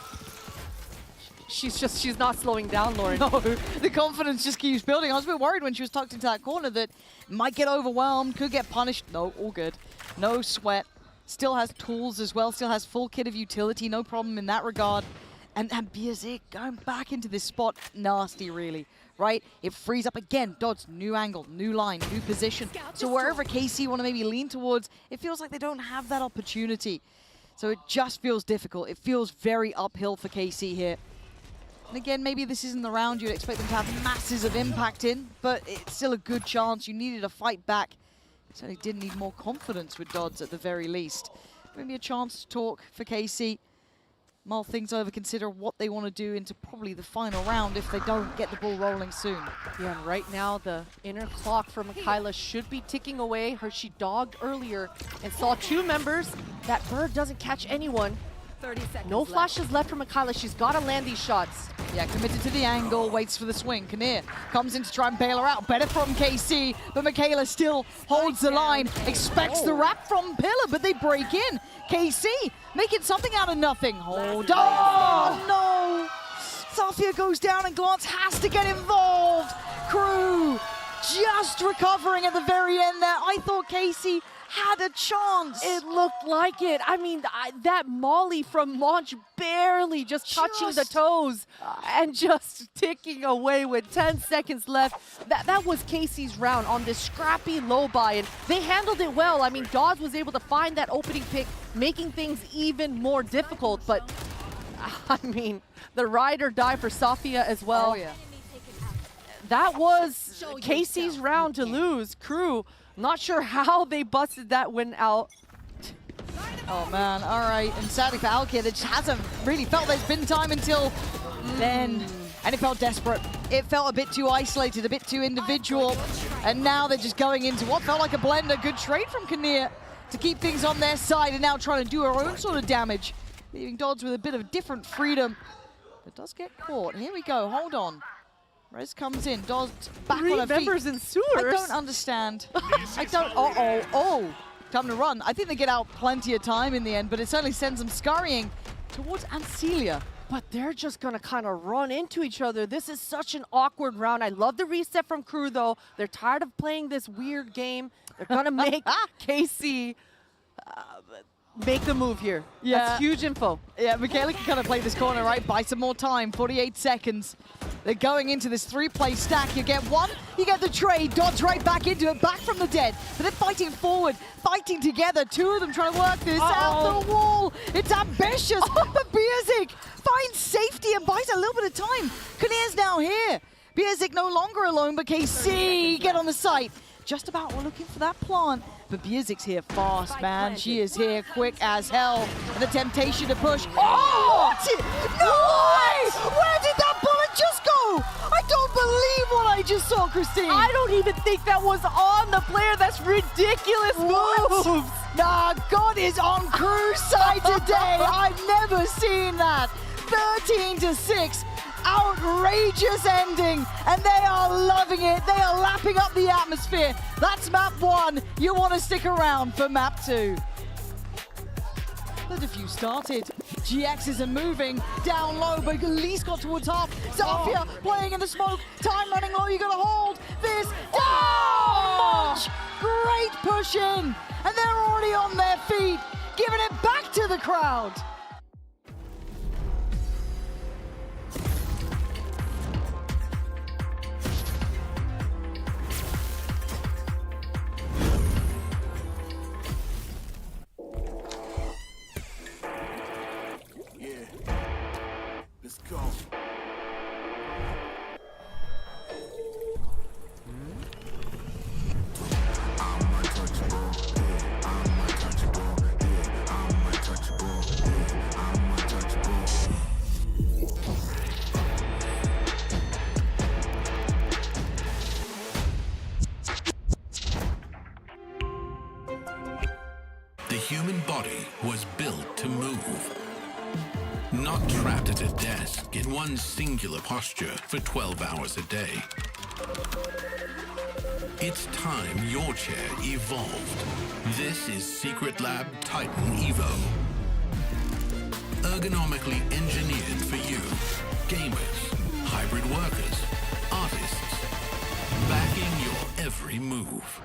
she's not slowing down, Lauren. No, the confidence just keeps building. I was a bit worried when she was tucked into that corner that might get overwhelmed, could get punished. No, all good. No sweat. Still has tools as well, still has full kit of utility, no problem in that regard. And Biazik going back into this spot, nasty really, right? It frees up again, Dodds, new angle, new line, new position. So wherever KC want to maybe lean towards, it feels like they don't have that opportunity. So it just feels difficult. It feels very uphill for KC here. And again, maybe this isn't the round you'd expect them to have masses of impact in, but it's still a good chance. You needed a fight back. Certainly did need more confidence with Dodds at the very least. Maybe a chance to talk for KC. Mull things over, consider what they want to do into probably the final round if they don't get the ball rolling soon. Yeah, and right now the inner clock for Mikaela should be ticking away. She dogged earlier and saw two members. That bird doesn't catch anyone. 30 seconds No flashes left for Mikaela. She's got to land these shots. Yeah, committed to the angle, waits for the swing. Kinnear comes in to try and bail her out. Better from KC, but Mikaela still holds the line. Expects the wrap from Pillar, but they break in. KC making something out of nothing. Hold on! Oh, no! Safia goes down and Glance has to get involved. Crew just recovering at the very end there. I thought KC had a chance. It looked like it. I mean, that molly from Monch barely just touching the toes and just ticking away with 10 seconds left. That was Casey's round on this scrappy low buy, and they handled it well. I mean, Dawes was able to find that opening pick, making things even more difficult, but I mean, the ride or die for Safia as well. Oh, yeah. That was Casey's round to lose. Crew, not sure how they busted that win out. Oh man, all right. And sadly for Alkia, that just hasn't really felt there's been time until then. And it felt desperate. It felt a bit too isolated, a bit too individual. And now they're just going into what felt like a blender. Good trade from Kinnear to keep things on their side and now trying to do her own sort of damage. Leaving Dodds with a bit of different freedom. But does get caught. Here we go, hold on. Rez comes in, Dodds back on her feet. Members in sewers. I don't understand. I don't, time to run. I think they get out plenty of time in the end, but it certainly sends them scurrying towards Ancilia. But they're just gonna kind of run into each other. This is such an awkward round. I love the reset from Crew though. They're tired of playing this weird game. They're gonna make KC make the move here. Yeah. That's huge info. Yeah, Mikaela can kind of play this corner, right? Buy some more time, 48 seconds. They're going into this three-play stack. You get one, you get the trade, Dodds right back into it, back from the dead. But they're fighting forward, fighting together. Two of them trying to work this out the wall. It's ambitious, but Biazik finds safety and buys a little bit of time. Kinnear's now here. Biazik no longer alone, but KC get on the site. Just about we're looking for that plant. but Biazik's here fast, man. She is here quick as hell. And the temptation to push. Oh! No way! Where did that bullet just go? I don't believe what I just saw, Christine. I don't even think that was on the player. That's ridiculous moves. Nah, God is on Crew's side today. I've never seen that. 13-6. Outrageous ending, and they are loving it. They are lapping up the atmosphere. That's map 1. You want to stick around for map 2. The defuse started. GXs are moving down low, but at least got towards half. Zafia playing in the smoke. Time running low. You got to hold this down. Great push in, and they're already on their feet, giving it back to the crowd. Let's go. The human body was built to move. Not trapped at a desk in one singular posture for 12 hours a day. It's time your chair evolved. This is Secretlab Titan Evo. Ergonomically engineered for you, gamers, hybrid workers, artists, backing your every move.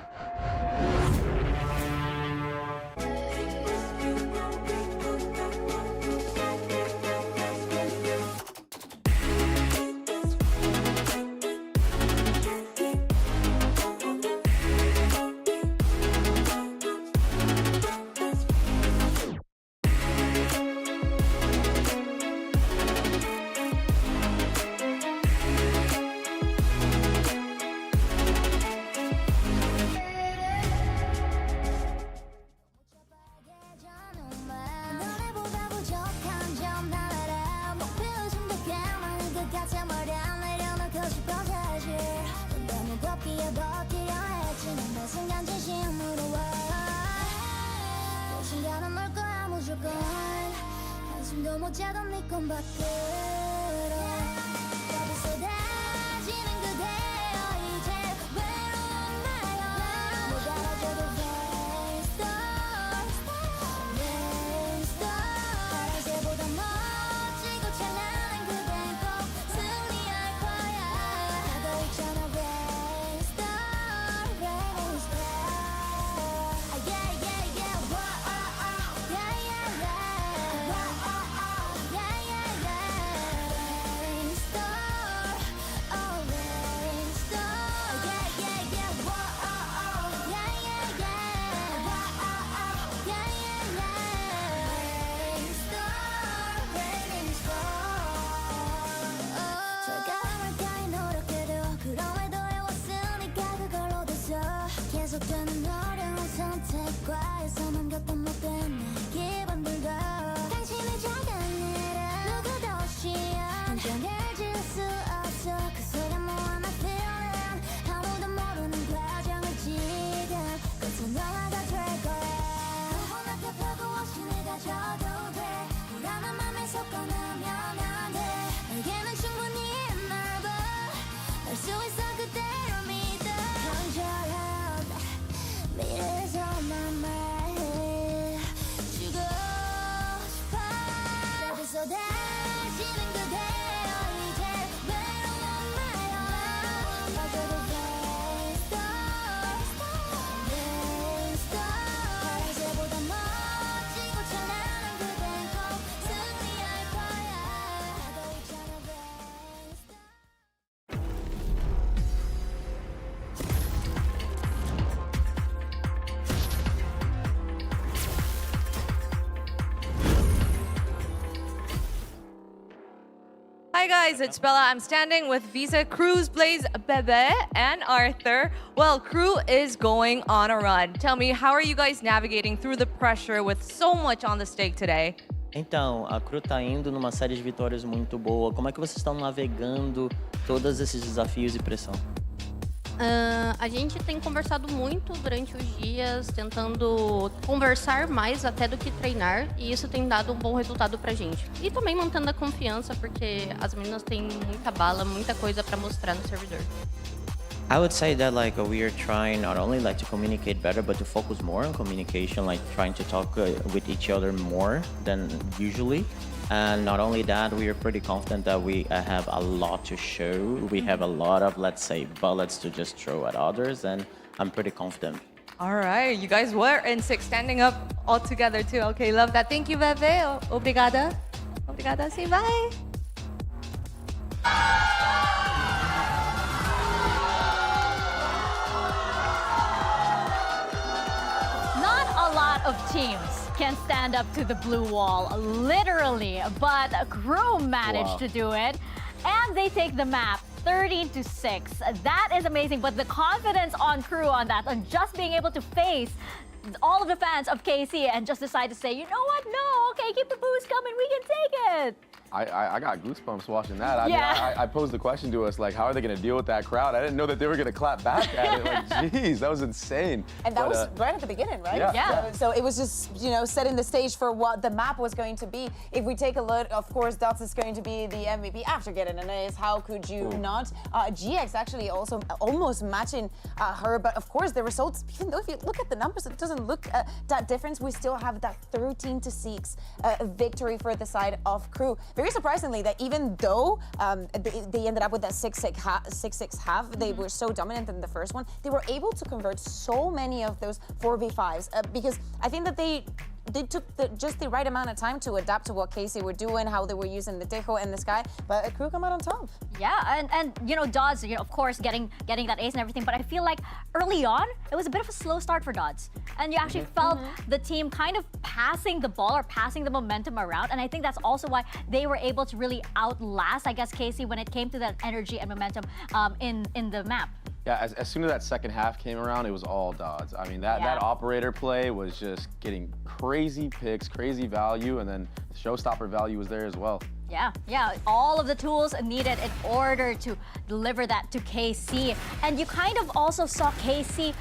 한숨도 못 자던 네 건 밖으로 답이 쏟아지는 그대여 이제 외로운 나요 못 알아줘도 Rainstorm 파란새보다 멋지고 찬란한 그댄 꼭 승리할 거야 하고 있잖아 Rainstorm Yeah yeah yeah Whoa yeah yeah yeah 계속되는 어려운 선택과에서 넘겼던 못된 내 기분들도 당신의 작은 일은 누구도 없이야 한장을 지울 수 없어 그 소리 모아 my feeling 아무도 모르는 과정을 지금 끝은 영화가 될 거야 누구나 펴고 없이 내가 져도 돼 불안한 맘에 속아나면 안 돼 내게는 충분히 넓어 날 수 있어 그대로 믿어 Conjure up Hey guys, it's Bella. I'm standing with Visa, Cruz, Blaze, Bebe, and Arthur. Well, Crew is going on a run. Tell me, how are you guys navigating through the pressure with so much on the stake today? Então, a Cru tá indo numa série de vitórias muito boa. Como é que vocês estão navegando todos esses desafios e pressão? A gente tem conversado muito durante os dias, tentando conversar mais até do que treinar, e isso tem dado um bom resultado pra gente. E também mantendo a confiança, porque as meninas têm muita bala, muita coisa pra mostrar no servidor. I would say that like we are trying not only like to communicate better, but to focus more on communication, like trying to talk with each other more than usually. And not only that, we are pretty confident that we have a lot to show. We have a lot of, let's say, bullets to just throw at others, and I'm pretty confident. All right, you guys were in 6 standing up all together too. Okay, love that. Thank you, Bebe. Obrigada. Obrigada. Say bye. Not a lot of teams can stand up to the blue wall, literally, but Crew managed to do it, and they take the map 13-6. That is amazing, but the confidence on Crew on that, on just being able to face all of the fans of KC and just decide to say, you know what, no, okay, keep the boost coming, we can take it. I got goosebumps watching that. I mean, I posed the question to us, like, how are they going to deal with that crowd? I didn't know that they were going to clap back at it. Like, geez, that was insane. And that was right at the beginning, right? Yeah. So it was just, you know, setting the stage for what the map was going to be. If we take a look, of course, Dots is going to be the MVP after getting an ace. How could you not? GX actually also almost matching her, but of course the results, even though if you look at the numbers, it doesn't look that difference. We still have that 13-6 victory for the side of Crew. Very surprisingly, that even though they ended up with that 6-6 half, they were so dominant in the first one, they were able to convert so many of those 4v5s because I think that they took just the right amount of time to adapt to what KC were doing, how they were using the Tejo and the Sky, but Crew come out on top. Yeah, and you know, Dodds, you know, of course, getting that ace and everything, but I feel like early on, it was a bit of a slow start for Dodds. And you actually felt the team kind of passing the ball or passing the momentum around, and I think that's also why they were able to really outlast, I guess, KC when it came to that energy and momentum in the map. Yeah, as soon as that second half came around, it was all Dodds. I mean, that operator play was just getting crazy picks, crazy value, and then showstopper value was there as well. Yeah, all of the tools needed in order to deliver that to KC. And you kind of also saw KC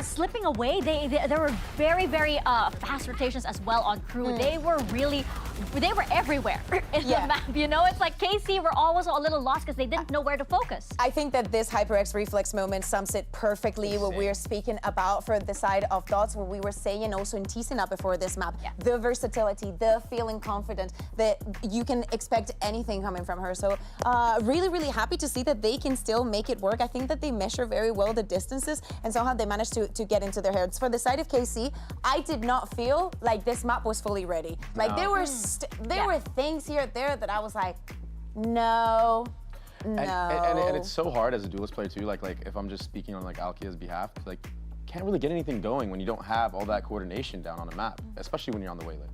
slipping away. There were very fast rotations as well on Crew. They were everywhere in the map. You know, it's like KC were always a little lost because they didn't know where to focus. I think that this HyperX reflex moment sums it perfectly what we're speaking about for the side of Dots, what we were saying also in teasing up before this map. The versatility, the feeling confident that you can expect anything coming from her. So really happy to see that they can still make it work. I think that they measure very well the distances and somehow they managed to get into their heads. For the side of KC, I did not feel like this map was fully ready. Like there were things here there that I was like, no. And it's so hard as a duelist player too. Like if I'm just speaking on like Alkia's behalf, like can't really get anything going when you don't have all that coordination down on a map, especially when you're on the waylay.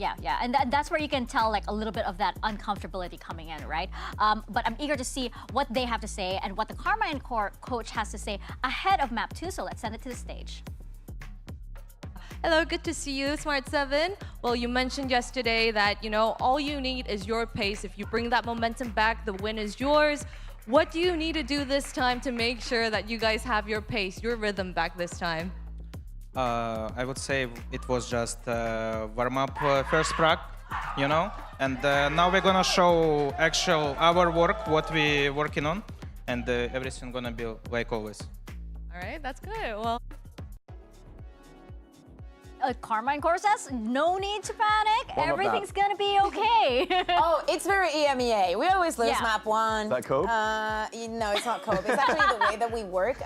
Yeah, and that's where you can tell like a little bit of that uncomfortability coming in, right? But I'm eager to see what they have to say and what the Carmine coach has to say ahead of map 2, so let's send it to the stage. Hello, good to see you, Smart7. Well, you mentioned yesterday that, you know, all you need is your pace. If you bring that momentum back, the win is yours. What do you need to do this time to make sure that you guys have your pace, your rhythm back this time? I would say it was just warm-up first prac, you know, and now we're gonna show our work, what we're working on, and everything gonna be like always. All right, that's good. Well. Carmine Core says, no need to panic. Everything's gonna be okay. Oh, it's very EMEA. We always lose map 1. Is that Cope? No, it's not Cope. It's actually the way that we work.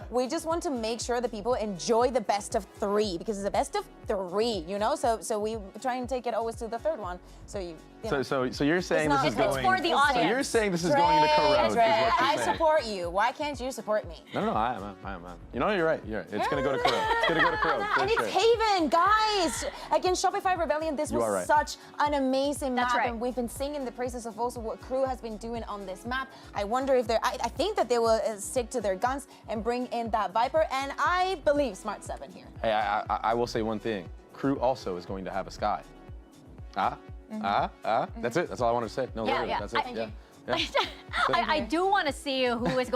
We just want to make sure that people enjoy the best of 3 because it's a best of 3, you know? So we try and take it always to the third one. So you're saying this is going... It's for the audience. So you're saying this is going to corrode, is what you're I saying. support you. Why can't you support me? No, I am. You know, you're right. It's going to go to corrode. It's going to go to corode. And it's Haven. And guys, against Shopify Rebellion, this You are was right. such an amazing That's map, right. and we've been singing the praises of also what Crew has been doing on this map. I wonder if I think that they will stick to their guns and bring in that Viper, and I believe Smart 7 here. Hey, I will say one thing. Crew also is going to have a Sky. That's it. That's all I wanted to say. No, literally, that's it. Yeah. I do want to see who has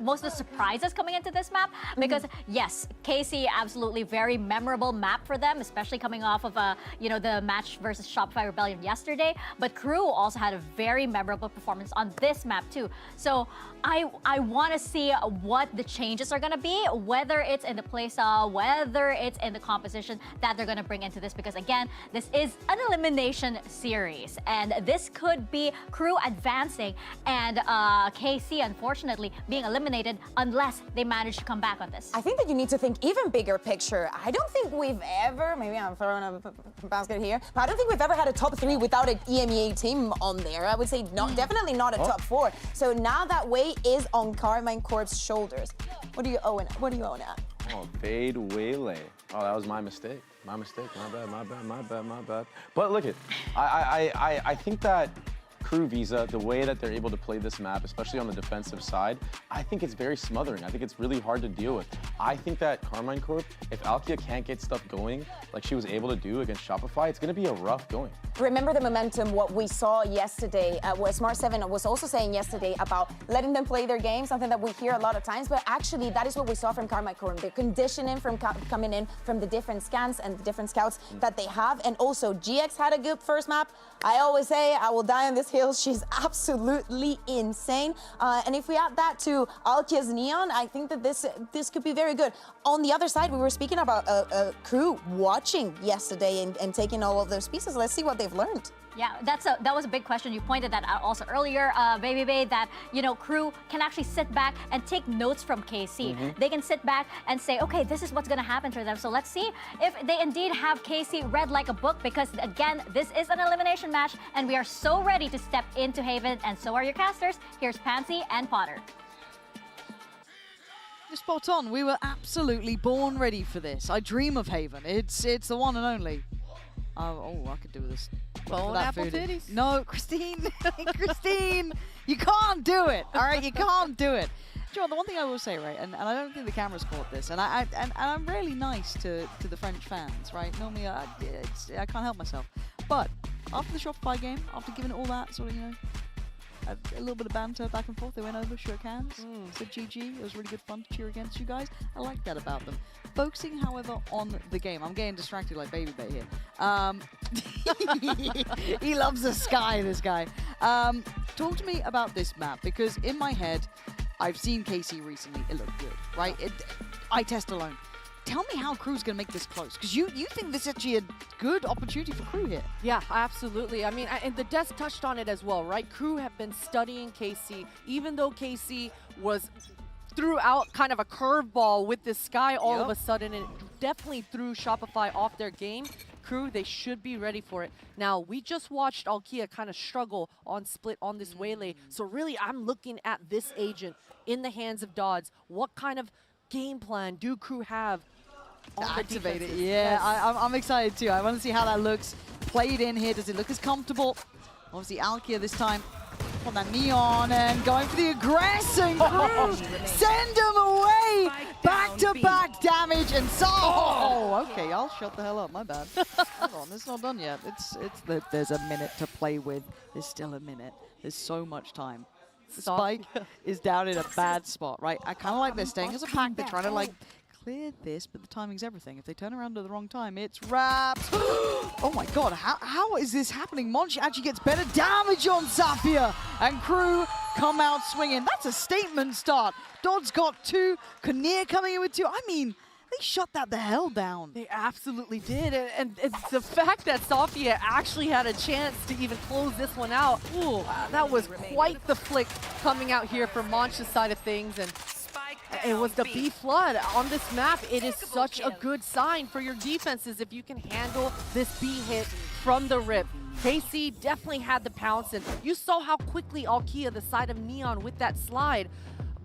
most of the surprises coming into this map, because yes, KC absolutely very memorable map for them, especially coming off of the match versus Shopify Rebellion yesterday. But Crew also had a very memorable performance on this map too. So I want to see what the changes are going to be, whether it's in the playstyle, whether it's in the composition that they're going to bring into this, because again, this is an elimination series, and this could be Crew advancing and KC unfortunately being eliminated unless they manage to come back on this. I think that you need to think even bigger picture. I don't think we've ever, maybe I'm throwing a basket here, but I don't think we've ever had a top 3 without an EMEA team on there. I would say definitely not a top 4. So now that weight is on Carmine Corp's shoulders. What do you own at? Oh, Fade Waylay. Oh, that was my mistake. My mistake. My bad. But look it, I think that Crew Visa, the way that they're able to play this map, especially on the defensive side, I think it's very smothering. I think it's really hard to deal with. I think that Carmine Corp, if Alkia can't get stuff going like she was able to do against Shopify, it's going to be a rough going. Remember the momentum, what we saw yesterday, what Smart 7 was also saying yesterday about letting them play their game, something that we hear a lot of times, but actually that is what we saw from Carmine Corp. The conditioning from coming in from the different scans and the different scouts that they have, and also GX had a good first map. I always say, I will die on this hill. She's absolutely insane. And if we add that to Alkia's Neon, I think that this could be very good. On the other side, we were speaking about Crew watching yesterday and taking all of those pieces. Let's see what they've learned. Yeah, that was a big question. You pointed that out also earlier, Baby Bay, that Crew can actually sit back and take notes from KC. They can sit back and say, okay, this is what's going to happen to them. So let's see if they indeed have KC read like a book, because again, this is an elimination match, and we are so ready to step into Haven, and so are your casters. Here's Pansy and Potter. You're spot on. We were absolutely born ready for this. I dream of Haven. It's the one and only. Oh, I could do this. Bone apple titties. No, Christine. Christine, you can't do it. All right, you can't do it. John, the one thing I will say, right, and I don't think the cameras caught this, and I'm really nice to the French fans, right? Normally, I can't help myself. But after the Shopify game, after giving it all that sort of, a little bit of banter back and forth, they went over, shook hands, said GG. It was really good fun to cheer against you guys. I like that about them. Focusing, however, on the game. I'm getting distracted like Baby Bay here. He loves the sky, this guy. Talk to me about this map, because in my head, I've seen KC recently. It looked good, right? I test alone. Tell me how Crew's going to make this close, because you think this is actually a good opportunity for Crew here. Yeah, absolutely. I mean, and the desk touched on it as well, right? Crew have been studying KC, even though KC threw out kind of a curveball with this Sky all of a sudden, and it definitely threw Shopify off their game. Crew, they should be ready for it. Now, we just watched Alkia kind of struggle on split on this Waylay, so really I'm looking at this agent in the hands of Dodds. What kind of game plan do Crew have on the Activate it, defenses? yeah. Yes. I'm excited too. I want to see how that looks played in here. Does it look as comfortable? Obviously, Alkia this time on that Neon and going for the aggression. Send him away. Back-to-back damage and okay, I'll shut the hell up. My bad. Hold on, it's not done yet. There's a minute to play with. There's still a minute. There's so much time. The Spike is down in a bad spot, right? I kind of like they're staying as a pack. They're trying to clear this, but the timing's everything. If they turn around at the wrong time, it's wraps. Oh my god, how is this happening? Monchi actually gets better damage on Zafia, and Crew come out swinging. That's a statement start. Dodd's got 2, Kinnear coming in with 2. I mean, they shut that the hell down. They absolutely did, and it's the fact that Zafia actually had a chance to even close this one out. Ooh, that was quite the flick coming out here from Monchi's side of things, and it was the B flood on this map. It is such a good sign for your defenses if you can handle this B hit from the rip. KC definitely had the pounce, and you saw how quickly Alkia, the side of Neon with that slide,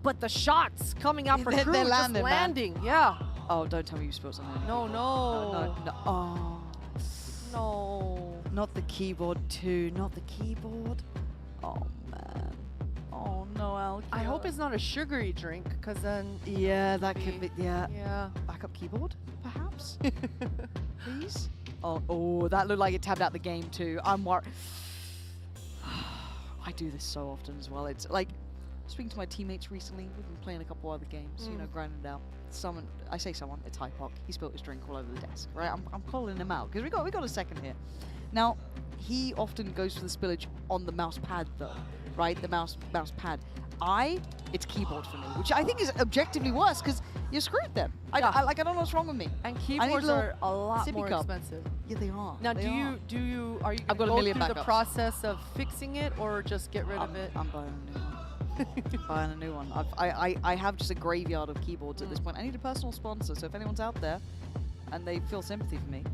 but the shots coming out for Crew just landing. Yeah. Oh, don't tell me you spilled something. No, no. No. Oh. No. Not the keyboard too. Not the keyboard. Oh, man. Oh, no, Alkia. I hope it's not a sugary drink, because then... Yeah, that could be... Yeah. Yeah. Backup keyboard, perhaps? Please? Oh, that looked like it tabbed out the game too. I'm worried. I do this so often as well. It's like, speaking to my teammates recently, we've been playing a couple other games, you know, grinding it out. Someone, I say someone, it's HyperX. He spilled his drink all over the desk, right? I'm calling him out, because we got a second here. Now, he often goes for the spillage on the mouse pad though, right? The mouse pad. It's keyboard for me, which I think is objectively worse, because you're screwed then. I don't know what's wrong with me. And keyboards are a lot more expensive. Yeah, they are. Now, they are are. you going to I've got a go million through the backups. process of fixing it, or just get rid of it? I'm buying a new one. Buying a new one. I have just a graveyard of keyboards at this point. I need a personal sponsor, so if anyone's out there and they feel sympathy for me,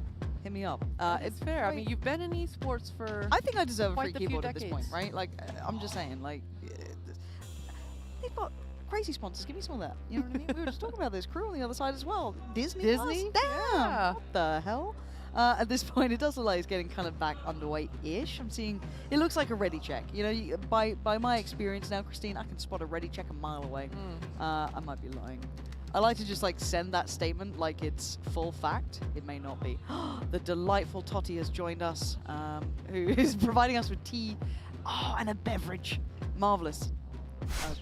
hit me up. It's fair. I mean, you've been in esports for I think I deserve a free quite a few keyboard at this point, decades. right? Like, I'm just saying, like, they've got crazy sponsors. Give me some of that. You know what I mean? We were just talking about this. Crew on the other side as well. Disney? Disney? Plus? Damn! Yeah. What the hell? At this point, it does look like it's getting kind of back underway-ish. I'm seeing, it looks like a ready check. You know, by my experience now, Christine, I can spot a ready check a mile away. I might be lying. I like to just like send that statement like it's full fact. It may not be. The delightful Totty has joined us, who is providing us with tea, and a beverage. Marvelous.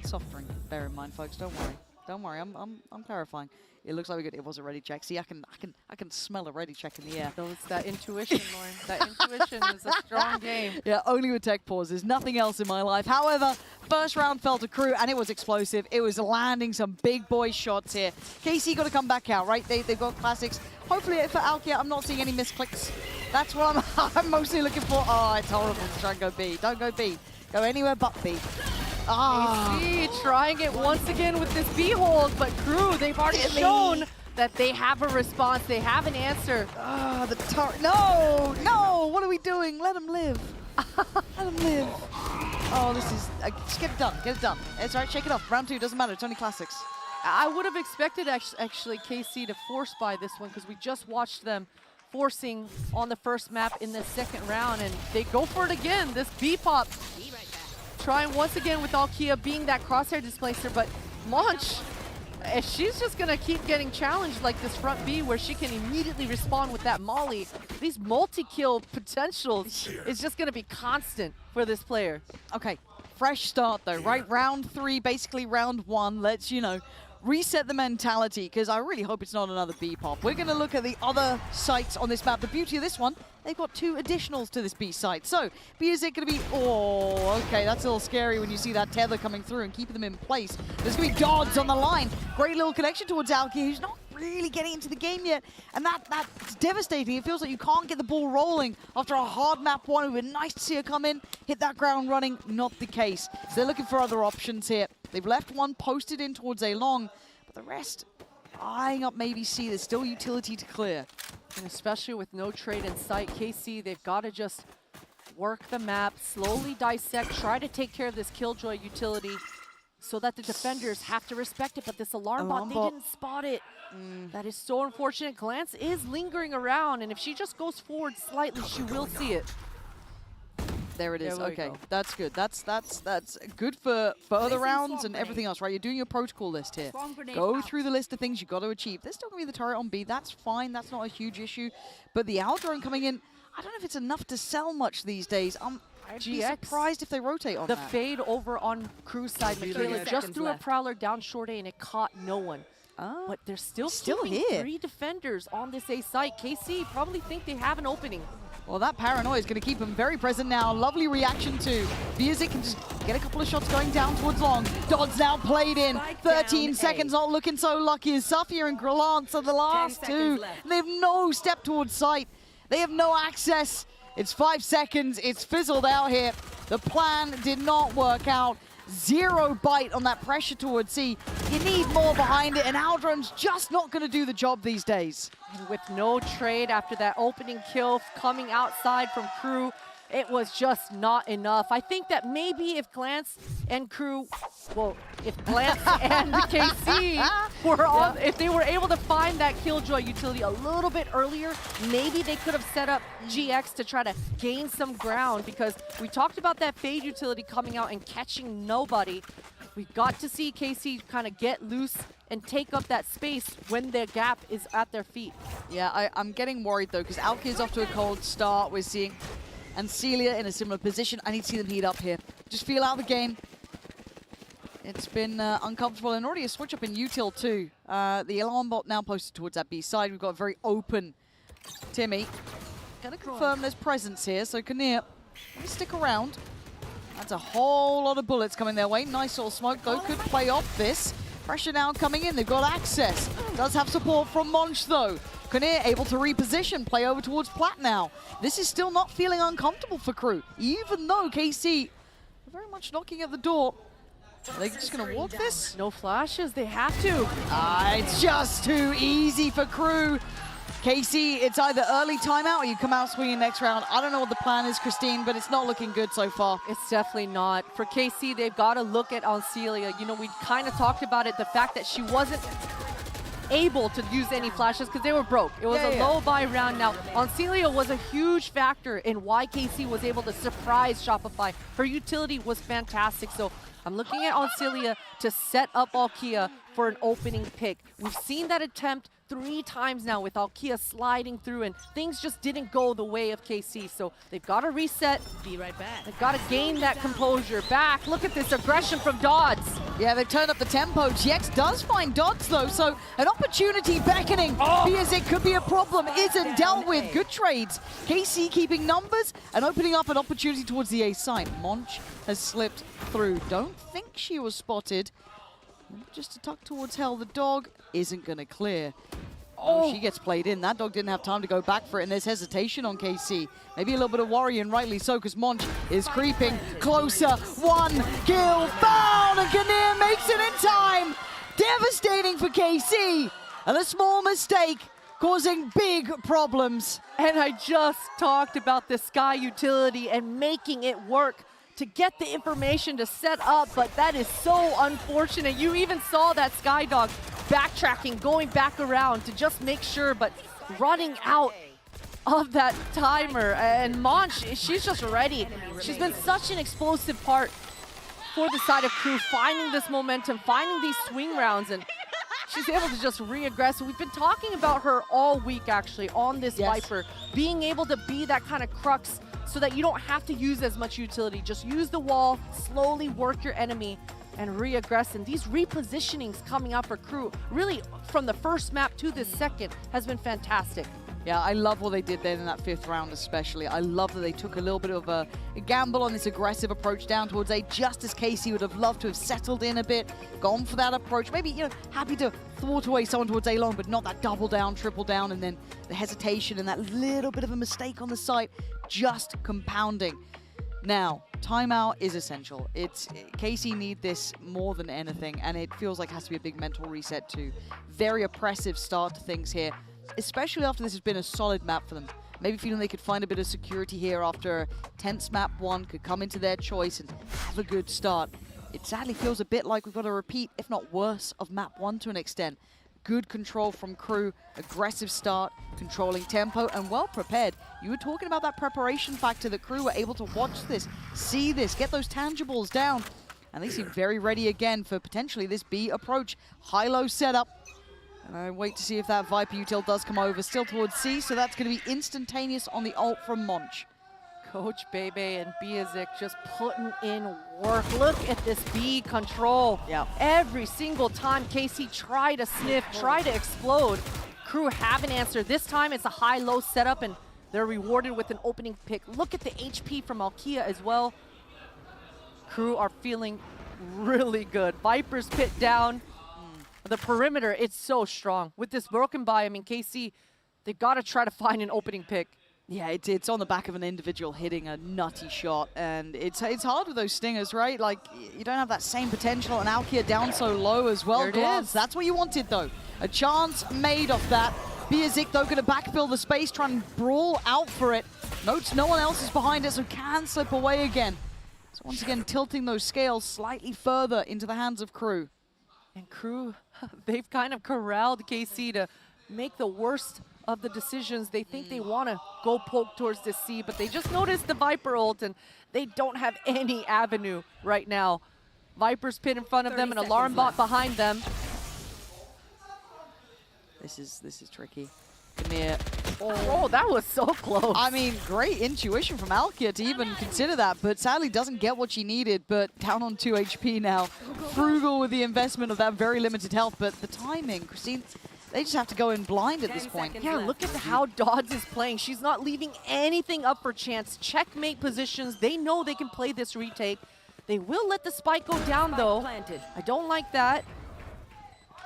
Soft drink. Bear in mind, folks. Don't worry. Don't worry. I'm clarifying. It looks like it was a ready check. See, I can smell a ready check in the air. So it's that intuition, Lauren. That intuition is a strong game. Yeah, only with tech pauses. Nothing else in my life. However, first round fell to Crew, and it was explosive. It was landing some big boy shots here. KC got to come back out, right? They've got classics. Hopefully for Alkia, I'm not seeing any misclicks. That's what I'm mostly looking for. Oh, it's horrible to try and go B. Don't go B. Go anywhere but B. KC trying it once again with this B hold, but Crew, they've already shown that they have a response. They have an answer. No! What are we doing? Let him live. Let him live. Oh, this is... just get it done. Get it done. It's all right. Shake it off. Round 2 doesn't matter. It's only classics. I would have expected actually KC to force buy this one, because we just watched them forcing on the first map in the second round, and they go for it again. This B-pop. Trying once again with Alkia being that crosshair displacer, but Launch, she's just going to keep getting challenged like this front B, where she can immediately respond with that molly. These multi-kill potentials is just going to be constant for this player. Okay, fresh start though, right? Round 3, basically round 1. Let's, you know, reset the mentality, because I really hope it's not another B-pop. We're going to look at the other sites on this map. The beauty of this one, they've got 2 additionals to this B site. So, is it going to be... Oh, okay, that's a little scary when you see that tether coming through and keeping them in place. There's going to be Dodds on the line. Great little connection towards Alkia, who's not really getting into the game yet. And that's devastating. It feels like you can't get the ball rolling after a hard map 1. It would be nice to see her come in, hit that ground running. Not the case. So they're looking for other options here. They've left one posted in towards A long, but the rest eyeing up maybe C. There's still utility to clear. And especially with no trade in sight, KC, they've got to just work the map, slowly dissect, try to take care of this Killjoy utility so that the defenders have to respect it. But this alarm bot, they didn't spot it. That is so unfortunate. Glance is lingering around, and if she just goes forward slightly, she will see it. There it is. There we Okay, go. that's good. That's good for further rounds and everything else, right? You're doing your protocol list here. Go through the list of things you got to achieve. There's still going to be the turret on B. That's fine. That's not a huge issue. But the outdrone coming in, I don't know if it's enough to sell much these days. I'd be surprised if they rotate on the that. fade over on Crew's side. Michaela just threw a Prowler down short A, and it caught no one. But they're still keeping here. 3 defenders on this A site. KC probably think they have an opening. Well, that paranoia is going to keep him very present now. Lovely reaction too. Music can just get a couple of shots going down towards long. Dodds now played in. 13 seconds, not looking so lucky. Safia and Grelance are the last 2. They have no step towards sight. They have no access. It's 5 seconds. It's fizzled out here. The plan did not work out. 0 bite on that pressure towards C. You need more behind it, and Aldron's just not going to do the job these days. And with no trade after that opening kill coming outside from Crew, it was just not enough. I think that maybe if Glance and Crew, well, if Glance and KC were on, if they were able to find that Killjoy utility a little bit earlier, maybe they could have set up GX to try to gain some ground, because we talked about that Fade utility coming out and catching nobody. We got to see KC kind of get loose and take up that space when the gap is at their feet. Yeah, I'm getting worried though, because Alkia's off to a cold start. We're seeing Celia in a similar position. I need to see them heat up here. Just feel out the game. It's been uncomfortable, and already a switch up in util too. The alarm bot now posted towards that B side. We've got a very open Timmy. Gonna confirm there's presence here, so Kinnear, stick around. That's a whole lot of bullets coming their way. Nice little smoke though, could play off this. Pressure now coming in, they've got access. Does have support from Monch though. Kinnear able to reposition, play over towards Plat now. This is still not feeling uncomfortable for Crew, even though KC are very much knocking at the door. Are they just gonna walk this? No flashes, they have to. It's just too easy for Crew. KC, it's either early timeout or you come out swinging next round. I don't know what the plan is, Christine, but it's not looking good so far. It's definitely not. For KC, they've got to look at Celia. You know, we kind of talked about it, the fact that she wasn't able to use any flashes because they were broke. It was a low buy round. Now, Celia was a huge factor in why KC was able to surprise Shopify. Her utility was fantastic. So I'm looking at Celia to set up Alkia for an opening pick. We've seen that attempt 3 times now with Alkia sliding through, and things just didn't go the way of KC. So they've got to reset. Be right back. They've got to gain that composure back. Look at this aggression from Dodds. Yeah, they've turned up the tempo. GX does find Dodds though, so an opportunity beckoning. Because it could be a problem. Isn't dealt with. Good trades. KC keeping numbers and opening up an opportunity towards the A side. Monch has slipped through. Don't think she was spotted. Just to tuck towards Hell, the dog isn't going to clear. Oh, she gets played in. That dog didn't have time to go back for it, and there's hesitation on KC. Maybe a little bit of worry, and rightly so, because Monch is creeping closer. 1 kill found, and Kinnear makes it in time. Devastating for KC, and a small mistake causing big problems. And I just talked about the Sky utility and making it work to get the information to set up, but that is so unfortunate. You even saw that Sky Dog backtracking, going back around to just make sure, but running out of that timer. And Monch, she's just ready. She's been such an explosive part for the side of Crew, finding this momentum, finding these swing rounds, and she's able to just re-aggress. We've been talking about her all week, actually, on this Viper, being able to be that kind of crux so that you don't have to use as much utility. Just use the wall, slowly work your enemy, and re-aggress. And these repositionings coming out for Crew, really from the first map to this second, has been fantastic. Yeah, I love what they did there in that 5th round especially. I love that they took a little bit of a gamble on this aggressive approach down towards A, just as KC would have loved to have settled in a bit, gone for that approach. Maybe, you know, happy to thwart away someone towards A long, but not that double down, triple down, and then the hesitation and that little bit of a mistake on the site, just compounding. Now, timeout is essential. KC need this more than anything, and it feels like it has to be a big mental reset too. Very oppressive start to things here, especially after this has been a solid map for them. Maybe feeling they could find a bit of security here after tense map 1 could come into their choice and have a good start. It sadly feels a bit like we've got a repeat, if not worse, of map 1 to an extent. Good control from Crew, aggressive start, controlling tempo, and well prepared. You were talking about that preparation factor that Crew were able to watch this, see this, get those tangibles down, and they seem very ready again for potentially this B approach. High-low setup. And I wait to see if that Viper util does come over, still towards C, so that's going to be instantaneous on the ult from Monch. Coach Bebe and Biazik just putting in work. Look at this B control. Yeah. Every single time KC try to sniff, try to explode, Crew have an answer. This time it's a high-low setup, and they're rewarded with an opening pick. Look at the HP from Alkia as well. Crew are feeling really good. Viper's pit down. The perimeter, it's so strong. With this broken buy, I mean, KC, they've got to try to find an opening pick. Yeah, it's on the back of an individual hitting a nutty shot, and it's hard with those stingers, right? Like, you don't have that same potential, and Alkia down so low as well. There it Glance, is. that's what you wanted, though. A chance made off that. Biazik, though, going to backfill the space, try and brawl out for it. Notes no one else is behind it, so can slip away again. So once again, tilting those scales slightly further into the hands of Crew. And Crew, they've kind of corralled KC to make the worst of the decisions. They think they want to go poke towards the C, but they just noticed the Viper ult, and they don't have any avenue right now. Viper's pit in front of them, an alarm bot behind them. This is tricky. EMEA. Oh, that was so close. I mean, great intuition from Alkia to even consider that, but sadly doesn't get what she needed, but down on 2 HP now. Frugal with the investment of that very limited health, but the timing, Christine, they just have to go in blind at this point. Yeah, look at how Dodds is playing. She's not leaving anything up for chance. Checkmate positions. They know they can play this retake. They will let the spike go down, though. I don't like that.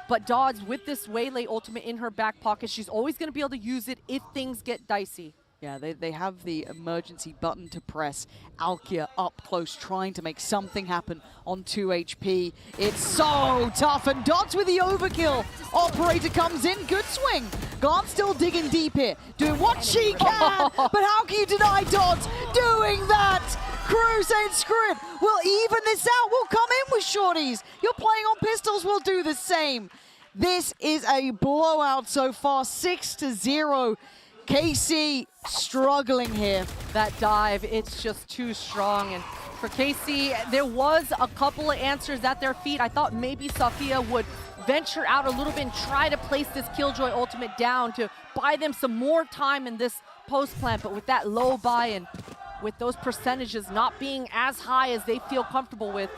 But Dodds, with this Waylay ultimate in her back pocket, she's always going to be able to use it if things get dicey. Yeah, they have the emergency button to press. Alkia up close, trying to make something happen on 2 HP. It's so tough, and Dodds with the overkill. Operator comes in, good swing. Gant still digging deep here, doing what she can, but how can you deny Dodds doing that? Crew saying, screw it, we'll even this out, we'll come in with shorties. You're playing on pistols, we'll do the same. This is a blowout so far, 6-0. KC struggling here. That dive, it's just too strong. And for KC, there was a couple of answers at their feet. I thought maybe Safia would venture out a little bit and try to place this Killjoy ultimate down to buy them some more time in this post plant, but with that low buy and with those percentages not being as high as they feel comfortable with,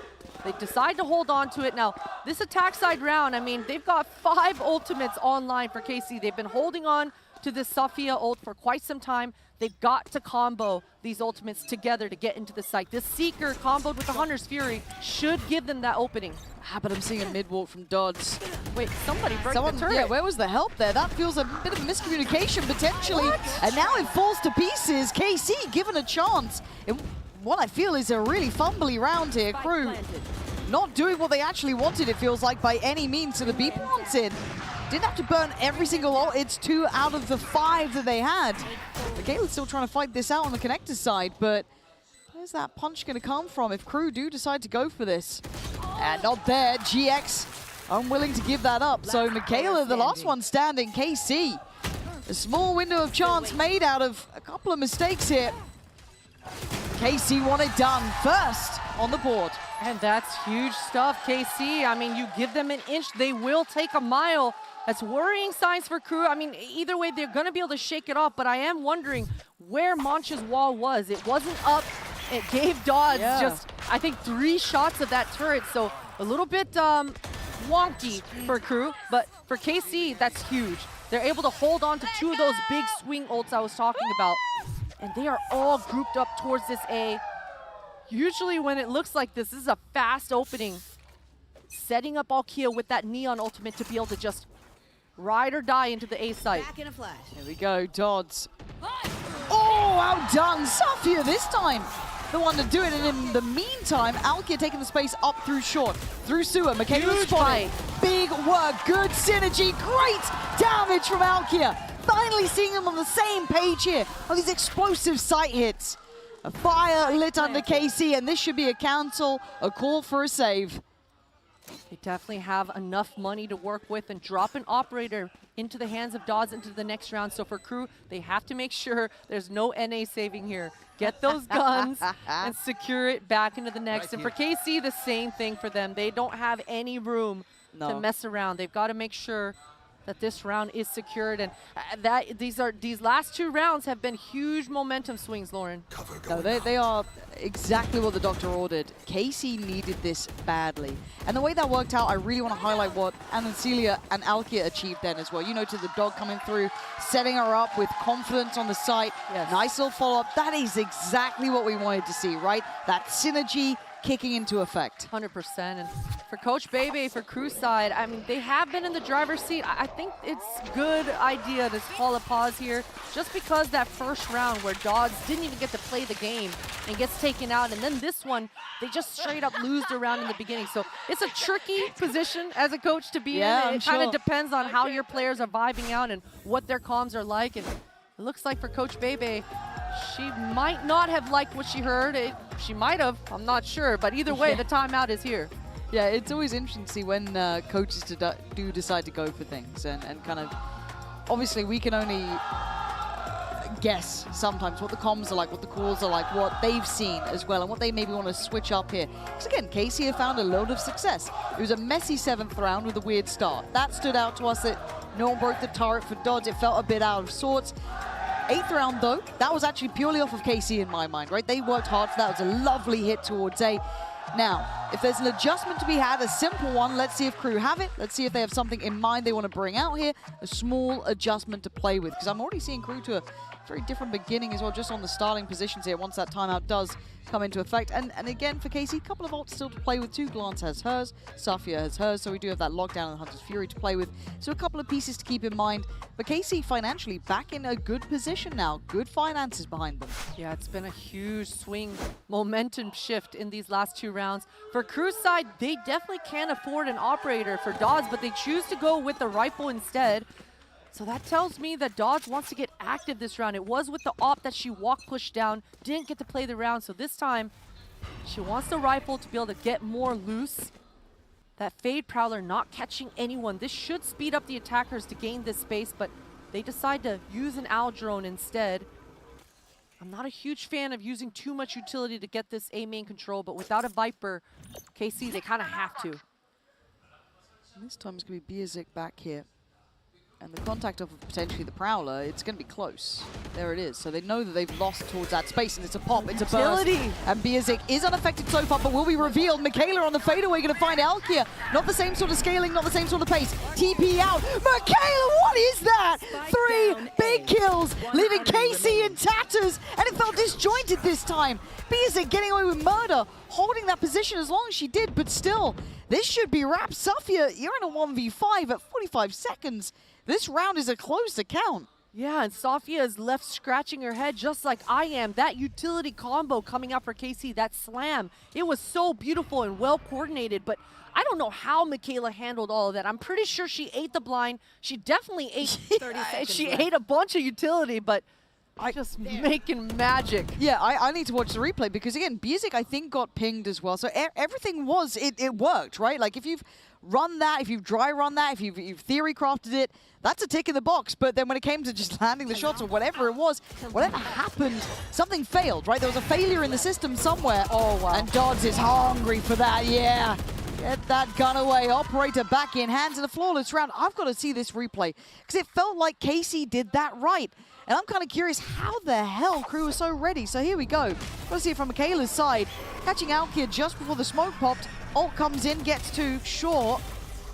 they decide to hold on to it. Now, this attack side round, I mean, they've got 5 ultimates online for KC. They've been holding on to this Safia ult for quite some time. They've got to combo these ultimates together to get into the site. This Seeker comboed with the Hunter's Fury should give them that opening. But I'm seeing a mid-walk from Dodds. Wait, somebody broke the turret. Yeah, where was the help there? That feels a bit of miscommunication potentially. And now it falls to pieces. KC given a chance. In what I feel is a really fumbly round here. Crew not doing what they actually wanted, it feels like, by any means. So the B plant's in. Didn't have to burn every single ult. It's 2 out of the 5 that they had. Michaela's still trying to fight this out on the connector side, but where's that punch going to come from if Crew do decide to go for this? And not there. GX unwilling to give that up. So Michaela, the last one standing. KC, a small window of chance made out of a couple of mistakes here. KC want it done first on the board. And that's huge stuff, KC. I mean, you give them an inch, they will take a mile. That's worrying signs for Crew. I mean, either way, they're going to be able to shake it off, but I am wondering where Mancha's wall was. It wasn't up. It gave Dodds just, I think, 3 shots of that turret, so a little bit wonky for Crew, but for KC, that's huge. They're able to hold on to 2 of those big swing ults I was talking about, and they are all grouped up towards this A. Usually when it looks like this is a fast opening. Setting up Alkia with that Neon ultimate to be able to just ride or die into the A site. Back in a flash. Here we go, Dodds. Oh, outdone. Safia this time. The one to do it, and in the meantime, Alkia taking the space up through short, through sewer. Michaela spotted. Big work, good synergy, great damage from Alkia. Finally seeing them on the same page here of these explosive site hits. A fire lit under KC, and this should be a cancel, a call for a save. They definitely have enough money to work with, and drop an operator into the hands of Dodds into the next round. So for Crew, they have to make sure there's no NA saving here. Get those guns and secure it back into the next. And for KC, the same thing for them. They don't have any room to mess around. They've got to make sure that this round is secured, and these last 2 rounds have been huge momentum swings, Lauren. No, they are exactly what the doctor ordered. KC needed this badly, and the way that worked out, I really want to highlight what Anacelia and Alkia achieved then as well. You know, to the dog coming through, setting her up with confidence on the site. Nice little follow-up. That is exactly what we wanted to see, right? That synergy kicking into effect. 100%. And for Coach Bebe, for Crew side, I mean, they have been in the driver's seat. I think it's a good idea to call a pause here, just because that first round where Dodds didn't even get to play the game and gets taken out, and then this one, they just straight up lose the round in the beginning. So it's a tricky position as a coach to be in. It kind of depends on how your players are vibing out and what their comms are like. And it looks like for Coach Bebe, She might not have liked what she heard. She might have, I'm not sure. But either way, the timeout is here. Yeah, it's always interesting to see when coaches do decide to go for things and kind of, obviously we can only guess sometimes what the comms are like, what the calls are like, what they've seen as well, and what they maybe want to switch up here. Because again, KC have found a load of success. It was a messy 7th round with a weird start. That stood out to us that no one broke the turret for Dodds. It felt a bit out of sorts. 8th round though, that was actually purely off of KC in my mind, right? They worked hard for that. It was a lovely hit towards A. Now, if there's an adjustment to be had, a simple one, let's see if Crew have it. Let's see if they have something in mind they want to bring out here. A small adjustment to play with, because I'm already seeing Crew to a very different beginning as well, just on the starting positions here once that timeout does come into effect. And again, for KC, a couple of ults still to play with too. Glance has hers, Safia has hers, so we do have that lockdown and Hunter's Fury to play with. So a couple of pieces to keep in mind. But KC financially back in a good position now. Good finances behind them. Yeah, it's been a huge swing momentum shift in these last 2 rounds. For Crew's side, they definitely can't afford an operator for Dodds, but they choose to go with the rifle instead. So that tells me that Dodds wants to get active this round. It was with the op that she walk pushed down, didn't get to play the round, so this time she wants the rifle to be able to get more loose. That Fade Prowler not catching anyone. This should speed up the attackers to gain this space, but they decide to use an Owl drone instead. I'm not a huge fan of using too much utility to get this A main control, but without a Viper, KC, they kind of have to. And this time it's going to be Biazik back here. And the contact of potentially the Prowler, it's going to be close. There it is. So they know that they've lost towards that space, and it's a pop, it's a burst. And Biazik is unaffected so far, but will be revealed. Michaela on the fadeaway going to find Alkia. Not the same sort of scaling, not the same sort of pace. TP out. Michaela, what is that? 3 big kills, leaving KC in tatters, and it felt disjointed this time. Biazik getting away with murder, holding that position as long as she did, but still, this should be wrapped. Safia, you're in a 1v5 at 45 seconds. This round is a close account. Yeah, and Safia is left scratching her head just like I am. That utility combo coming out for KC, that slam, it was so beautiful and well coordinated, but I don't know how Michaela handled all of that. I'm pretty sure she ate the blind. She definitely ate 30 seconds. She ate a bunch of utility, but just making magic. Yeah, I need to watch the replay because, again, Biazik, I think, got pinged as well. So everything was, it worked, right? Like, if you've run that, if you've dry run that, if you've theory crafted it, that's a tick in the box. But then when it came to just landing the shots or whatever it was, whatever happened, something failed, right? There was a failure in the system somewhere. Oh, wow. And Dodds is hungry for that, yeah. Get that gun away. Operator back in, hands in a flawless round. I've got to see this replay because it felt like KC did that right. And I'm kind of curious how the hell Crew was so ready. So here we go. Let's see it from Michaela's side. Catching out here just before the smoke popped. Ult comes in, gets to short.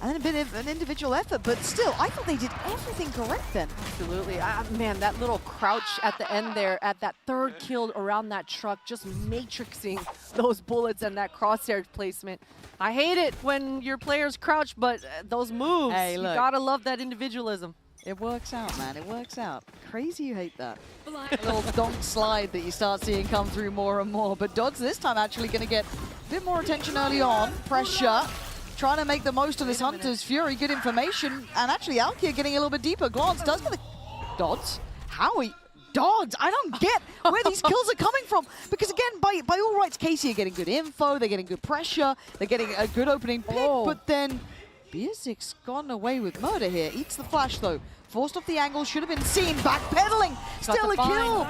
And then a bit of an individual effort, but still, I thought they did everything correct then. Absolutely. Man, that little crouch at the end there, at that 3rd kill around that truck, just matrixing those bullets and that crosshair placement. I hate it when your players crouch, but those moves, hey, you look, gotta love that individualism. It works out, man. It works out. Crazy you hate that. Little donk slide that you start seeing come through more and more. But Dodds this time actually going to get a bit more attention early on. Pressure. Trying to make the most of this Hunter's Fury. Good information. And actually, Alkia getting a little bit deeper. Glance does get the Dodds. Howie. Dodds. I don't get where these kills are coming from. Because again, by all rights, KC are getting good info. They're getting good pressure. They're getting a good opening pick. But then Biazik's gotten away with murder here. Eats the flash though. Forced off the angle, should have been seen. Backpedaling, still a kill.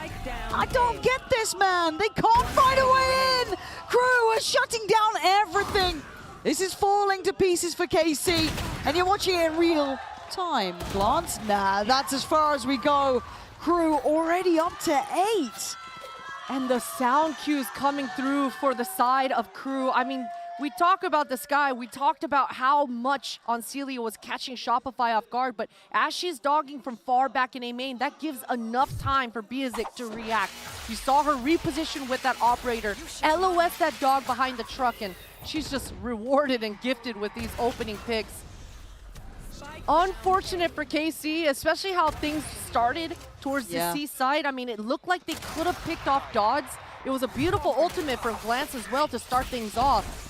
I don't get this, man. They can't find a way in. Crew are shutting down everything. This is falling to pieces for KC, and you're watching it in real time. Glance, nah, that's as far as we go. Crew already up to 8. And the sound cues coming through for the side of Crew. I mean, we talk about the sky, we talked about how much Celia was catching Shopify off guard, but as she's dogging from far back in A main, that gives enough time for Biazik to react. You saw her reposition with that operator, LOS that dog behind the truck, and she's just rewarded and gifted with these opening picks. Unfortunate for KC, especially how things started towards the C side. I mean, it looked like they could have picked off Dodds. It was a beautiful ultimate from Glance as well to start things off.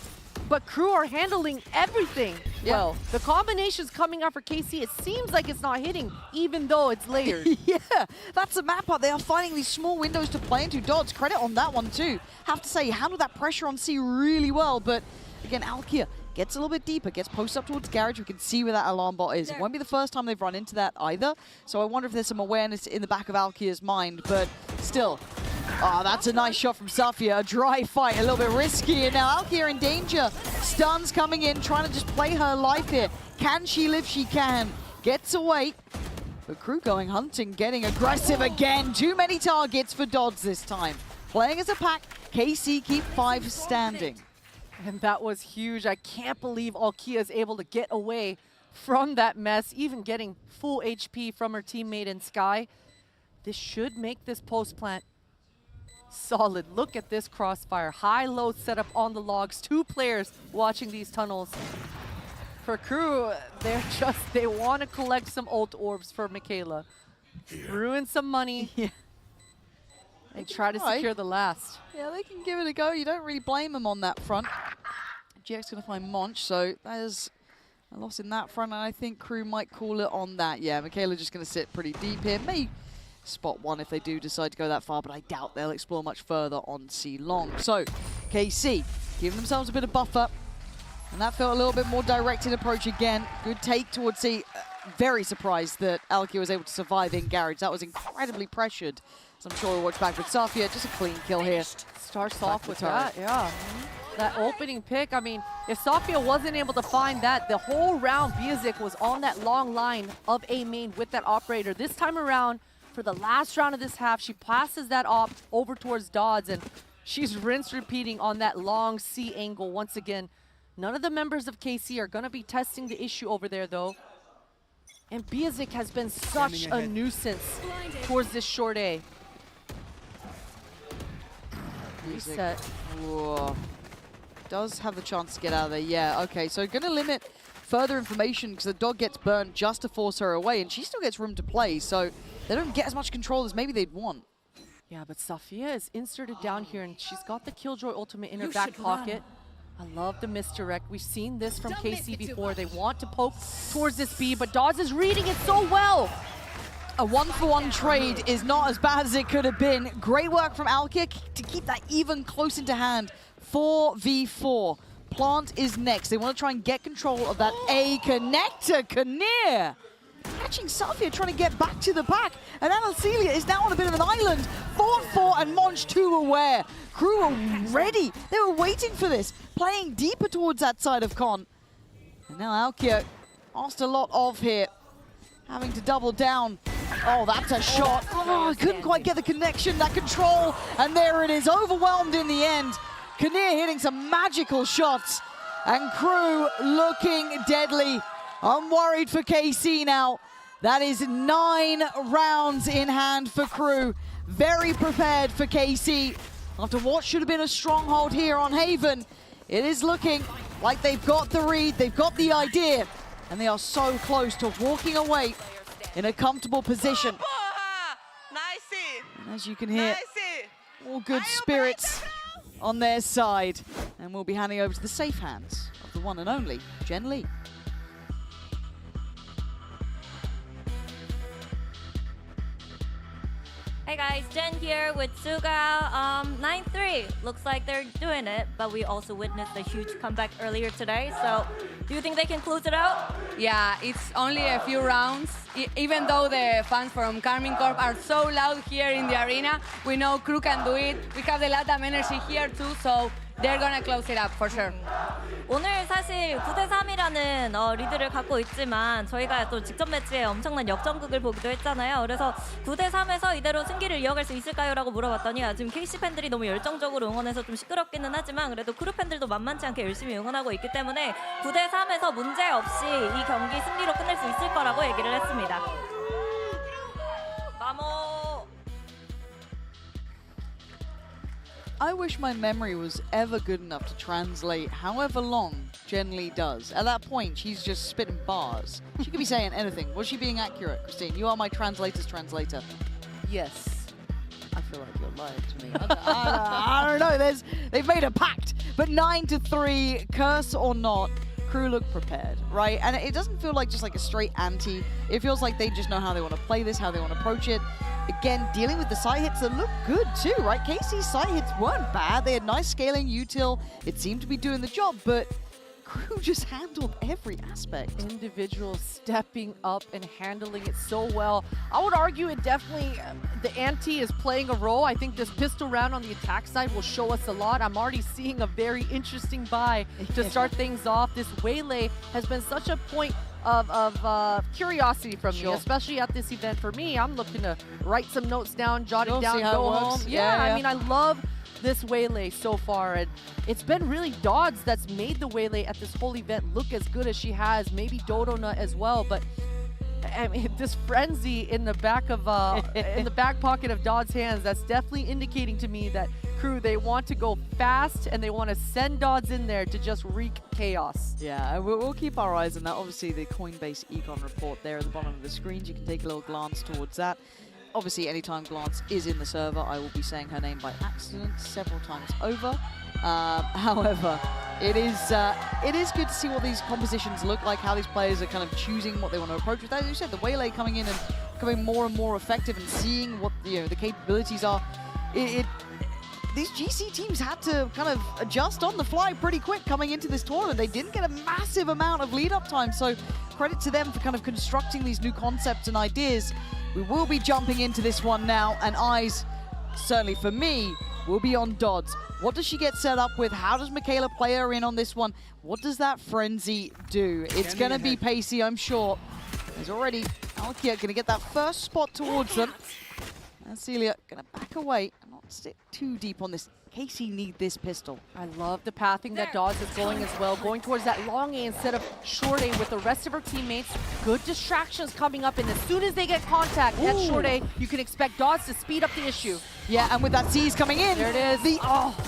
but Crew are handling everything well. The combinations coming out for KC, it seems like it's not hitting, even though it's layered. Yeah, that's the map part. They are finding these small windows to play into. Dodds, credit on that one too. Have to say, he handled that pressure on C really well, but again, Alkia gets a little bit deeper, gets posted up towards Garage. We can see where that alarm bot is. It won't be the first time they've run into that either, so I wonder if there's some awareness in the back of Alkia's mind, but still. Oh, that's a nice shot from Safia. A dry fight, a little bit risky, and now Alkia in danger. Stuns coming in, trying to just play her life here. Can she live? She can. Gets away. But Crew going hunting, getting aggressive again. Too many targets for Dodds this time. Playing as a pack, KC keep 5 standing. And that was huge. I can't believe Alkia is able to get away from that mess, even getting full HP from her teammate in Sky. This should make this post plant solid. Look at this crossfire. High-low setup on the logs. 2 players watching these tunnels. For Crew, they want to collect some ult orbs for Michaela. Ruin some money. Yeah. And try to secure the last. Yeah, they can give it a go. You don't really blame them on that front. GX going to find Monch, so that is a loss in that front, and I think Crew might call it on that. Yeah, Michaela just going to sit pretty deep here. May spot one if they do decide to go that far, but I doubt they'll explore much further on C long. So, KC giving themselves a bit of buffer, and that felt a little bit more directed approach again. Good take towards C. Very surprised that Alkia was able to survive in Garage. That was incredibly pressured. So I'm sure we'll watch back with Safia. Just a clean kill here. Starts off with that, yeah. That opening pick, I mean, if Safia wasn't able to find that, the whole round, Biazik was on that long line of A main with that operator. This time around, for the last round of this half, she passes that op over towards Dodds, and she's rinse repeating on that long C angle once again. None of the members of KC are going to be testing the issue over there, though. And Biazik has been such a nuisance towards this short A. Reset. Whoa. Does have the chance to get out of there. Yeah, okay. So going to limit further information because the dog gets burned just to force her away, and she still gets room to play. So they don't get as much control as maybe they'd want. Yeah, but Safia is inserted down here, and she's got the Killjoy ultimate in her back pocket. I love the misdirect. We've seen this from KC before. They want to poke towards this B, but Dodds is reading it so well. A 1-for-1 trade is not as bad as it could have been. Great work from Alkia to keep that even close into hand. 4v4. Plant is next. They want to try and get control of that A connector. Kinnear catching Safia, trying to get back to the back. And Celia is now on a bit of an island. 4-4 and Monch 2 aware. Crew are ready. They were waiting for this. Playing deeper towards that side of Con. And now Alkia asked a lot of here. Having to double down. Oh, that's a shot. Oh, couldn't quite get the connection, that control. And there it is, overwhelmed in the end. Kinnear hitting some magical shots. And Crew looking deadly. I'm worried for KC now. That is 9 rounds in hand for Crew. Very prepared for KC. After what should have been a stronghold here on Haven, it is looking like they've got the read, they've got the idea, and they are so close to walking away in a comfortable position. And as you can hear, all good spirits on their side. And we'll be handing over to the safe hands of the one and only Jen Lee. Hey guys, Jen here with Suga. 9-3. Looks like they're doing it, but we also witnessed a huge comeback earlier today. So, do you think they can close it out? Yeah, it's only a few rounds. Even though the fans from Carmine Corp are so loud here in the arena, we know Crew can do it. We have the Latam energy here too, so they're gonna close it up for sure. 오늘 사실 9대3이라는 리드를 갖고 있지만 저희가 또 직전 매치에 엄청난 역전극을 보기도 했잖아요. 그래서 9대3에서 이대로 승기를 이어갈 수 있을까요? 라고 물어봤더니 지금 KC 팬들이 너무 열정적으로 응원해서 좀 시끄럽기는 하지만 그래도 크루 팬들도 만만치 않게 열심히 응원하고 있기 때문에 9대3에서 문제 없이 이 경기 승리로 끝낼 수 있을 거라고 얘기를 했습니다. 마모. I wish my memory was ever good enough to translate however long Jen Lee does. At that point, she's just spitting bars. She could be saying anything. Was she being accurate, Christine? You are my translator's translator. Yes. I feel like you're lying to me. I don't know. They've made a pact But 9-3, curse or not, Crew look prepared, right? And it doesn't feel like just like a straight anti. It feels like they just know how they want to play this, how they want to approach it. Again, dealing with the side hits that look good too, right? KC's side hits weren't bad. They had nice scaling util. It seemed to be doing the job, but Crew just handled every aspect. Individuals stepping up and handling it so well. I would argue it definitely, the ante is playing a role. I think this pistol round on the attack side will show us a lot. I'm already seeing a very interesting buy to start things off. This waylay has been such a point of curiosity from me, especially at this event. For me, I'm looking to write some notes down, jot it down, go home. Yeah, I mean, I love this waylay so far, and it's been really Dodds that's made the waylay at this whole event look as good as she has, maybe Dodo Nut as well, but I mean, this frenzy in the back of in the back pocket of Dodds' hands, that's definitely indicating to me that Crew, they want to go fast and they want to send Dodds in there to just wreak chaos. Yeah, we'll keep our eyes on that. Obviously, the Coinbase econ report there at the bottom of the screens, you can take a little glance towards that. Obviously, anytime Glance is in the server, I will be saying her name by accident several times over. However, it is good to see what these compositions look like, how these players are kind of choosing what they want to approach with. As you said, the waylay coming in and becoming more and more effective and seeing what the capabilities are. These GC teams had to kind of adjust on the fly pretty quick coming into this tournament. They didn't get a massive amount of lead-up time, so credit to them for kind of constructing these new concepts and ideas. We will be jumping into this one now, and eyes, certainly for me, will be on Dodds. What does she get set up with? How does Michaela play her in on this one? What does that frenzy do? It's going to be pacey, I'm sure. There's already Alkia going to get that first spot towards them. And Celia going to back away and not stick too deep on this. Casey need this pistol. I love the pathing that Dodds is going as well, going towards that long A instead of short A with the rest of her teammates. Good distractions coming up, and as soon as they get contact at short A, you can expect Dodds to speed up the issue. Yeah, and with that C's coming in, there it is. The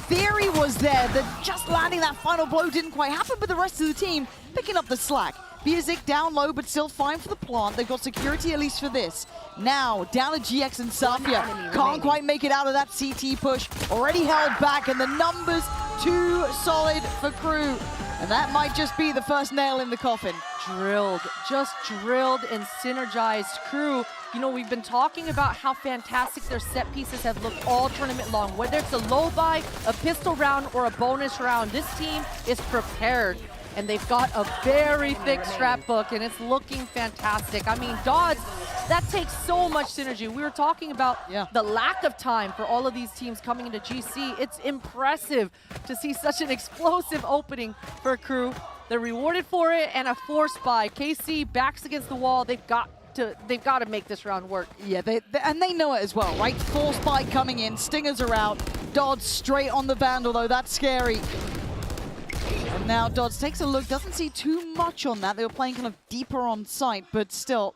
theory was there that just landing that final blow didn't quite happen, but the rest of the team picking up the slack. Biazik down low, but still fine for the plant. They've got security at least for this. Now, down to GX and Safia. Can't quite make it out of that CT push. Already held back, and the numbers too solid for Crew. And that might just be the first nail in the coffin. Drilled, just drilled and synergized. Crew, you know, we've been talking about how fantastic their set pieces have looked all tournament long. Whether it's a low buy, a pistol round, or a bonus round, this team is prepared. And they've got a very thick strap book, and it's looking fantastic. I mean, Dodds, that takes so much synergy. We were talking about the lack of time for all of these teams coming into GC. It's impressive to see such an explosive opening for Crew. They're rewarded for it, and a force buy. KC backs against the wall. They've got to make this round work. Yeah, and they know it as well, right? Force buy coming in, stingers are out. Dodds straight on the Vandal, though. That's scary. And now Dodds takes a look, doesn't see too much on that. They were playing kind of deeper on site, but still,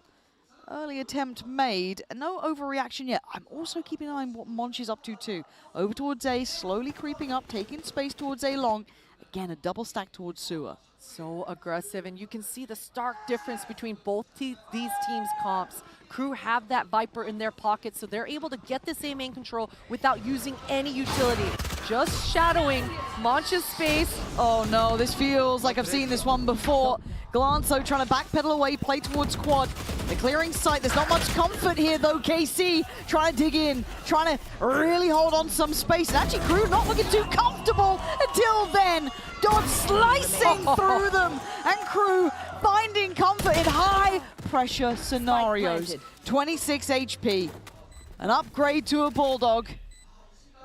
early attempt made. No overreaction yet. I'm also keeping an eye on what Monch is up to too. Over towards A, slowly creeping up, taking space towards A long. Again, a double stack towards Sewer. So aggressive, and you can see the stark difference between both these teams' comps. Crew have that Viper in their pocket, so they're able to get this A main control without using any utility. Just shadowing Monch's space. Oh no, this feels like I've seen this one before. Glanzo trying to backpedal away, play towards quad. They're clearing sight. There's not much comfort here though. KC trying to dig in, trying to really hold on some space. And actually Crew not looking too comfortable until then. Dodds slicing through them, and Crew finding comfort in high pressure scenarios. 26 HP, an upgrade to a Bulldog.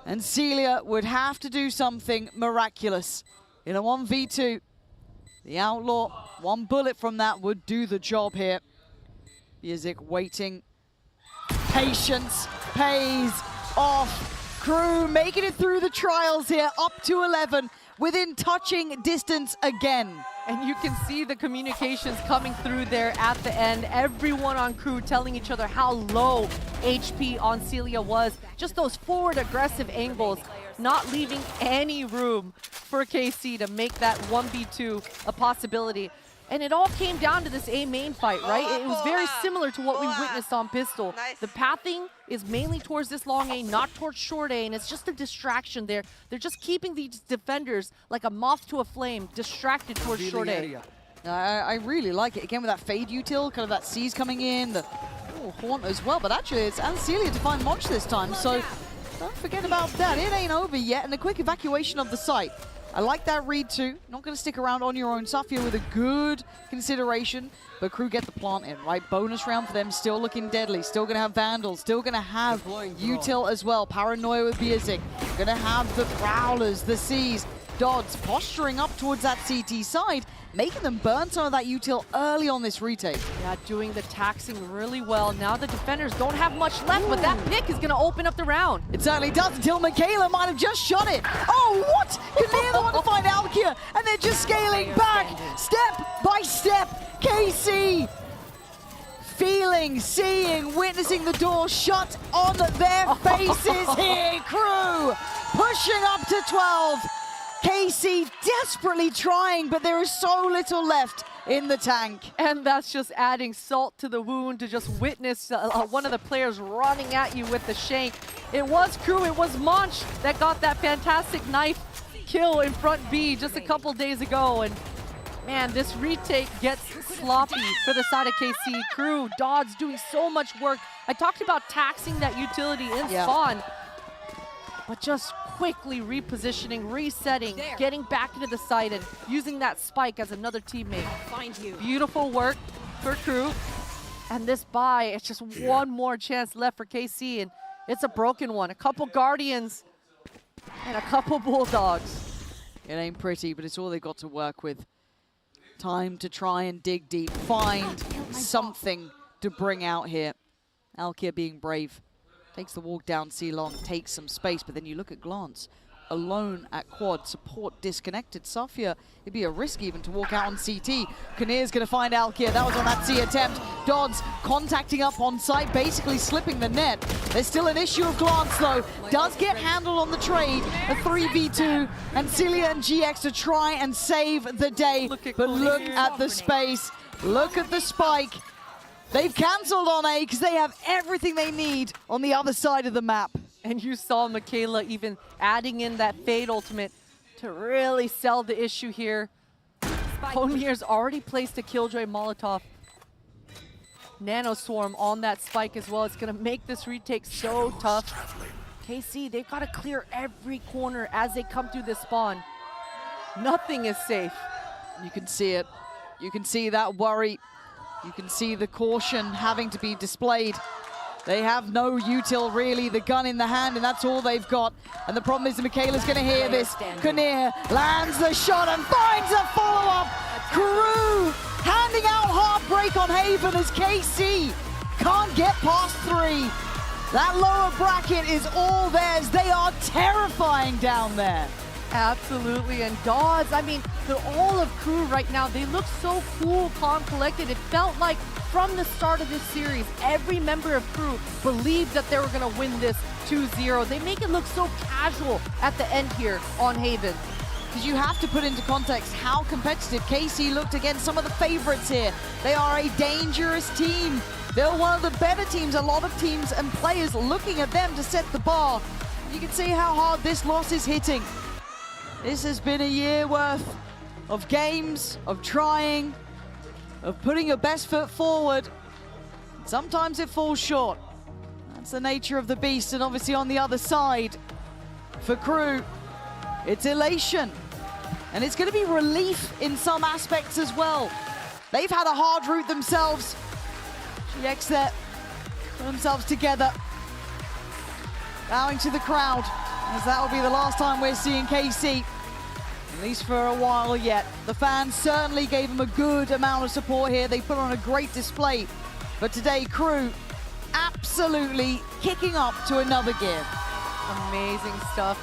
And Celia would have to do something miraculous in a 1v2. The Outlaw, one bullet from that would do the job here. Biazik waiting. Patience pays off. Crew making it through the trials here, up to 11, within touching distance again. And you can see the communications coming through there at the end. Everyone on Crew telling each other how low HP on Celia was. Just those forward aggressive angles, not leaving any room for KC to make that 1v2 a possibility. And it all came down to this A main fight, right? It was very similar to what we witnessed on Pistol. The pathing is mainly towards this long A, not towards short A, and it's just a distraction there. They're just keeping these defenders like a moth to a flame, distracted towards short A. I really like it. Again, with that fade util, kind of that C's coming in, the Haunt as well. But actually, it's Ancelia to find Monch this time, so don't forget about that. It ain't over yet, and a quick evacuation of the site. I like that read too. Not going to stick around on your own. Safia with a good consideration, but Crew get the plant in, right? Bonus round for them, still looking deadly. Still going to have Vandals, still going to have util as well. Paranoia with Biazik. Going to have the Prowlers, the C's. Dodds posturing up towards that CT side, making them burn some of that util early on this retake. Yeah, doing the taxing really well. Now the defenders don't have much left, but that pick is going to open up the round. It certainly does, until Michaela might have just shot it. Oh, what? Kanea the one to find Alkia, and they're just scaling back, step by step. KC feeling, seeing, witnessing the door shut on their faces here. Crew pushing up to 12. KC desperately trying, but there is so little left in the tank. And that's just adding salt to the wound to just witness one of the players running at you with the shank. It was Crew, it was Monch that got that fantastic knife kill in front B just a couple days ago. And man, this retake gets sloppy for the side of KC. Crew, Dodds doing so much work. I talked about taxing that utility in spawn, but just quickly repositioning, resetting, getting back into the site and using that spike as another teammate. Beautiful work for Crew. And this buy, it's just one more chance left for KC, and it's a broken one. A couple Guardians and a couple Bulldogs. It ain't pretty, but it's all they've got to work with. Time to try and dig deep, find something to bring out here. Alkia being brave. Takes the walk down C-Long, takes some space, but then you look at Glance. Alone at quad, support disconnected. Safia, it'd be a risk even to walk out on CT. Kaneer's gonna find Alkia, that was on that C attempt. Dodds contacting up on site, basically slipping the net. There's still an issue of Glance though. Does get handled on the trade, a 3v2, and Celia and GX to try and save the day. But look at the space, look at the spike. They've cancelled on A because they have everything they need on the other side of the map. And you saw Michaela even adding in that Fade ultimate to really sell the issue here. Ponier's already placed a Killjoy Molotov. Nano Swarm on that spike as well. It's going to make this retake so tough. KC, they've got to clear every corner as they come through this spawn. Nothing is safe. You can see it. You can see that worry. You can see the caution having to be displayed. They have no util really, the gun in the hand, and that's all they've got. And the problem is that Michaela's gonna hear this. Kaneer lands the shot and finds a follow-up. Crew handing out heartbreak on Haven as KC can't get past 3. That lower bracket is all theirs. They are terrifying down there. Absolutely, and Dodds, I mean, all of Crew right now, they look so cool, calm, collected. It felt like from the start of this series, every member of Crew believed that they were going to win this 2-0. They make it look so casual at the end here on Haven. Because you have to put into context how competitive KC looked against some of the favorites here. They are a dangerous team. They're one of the better teams, a lot of teams and players looking at them to set the bar. You can see how hard this loss is hitting. This has been a year worth of games, of trying, of putting your best foot forward. Sometimes it falls short. That's the nature of the beast, and obviously on the other side, for Crew, it's elation. And it's going to be relief in some aspects as well. They've had a hard route themselves. GX there, put themselves together. Bowing to the crowd, as that will be the last time we're seeing KC, at least for a while yet. The fans certainly gave them a good amount of support here. They put on a great display. But today, Crew absolutely kicking up to another gear. Amazing stuff,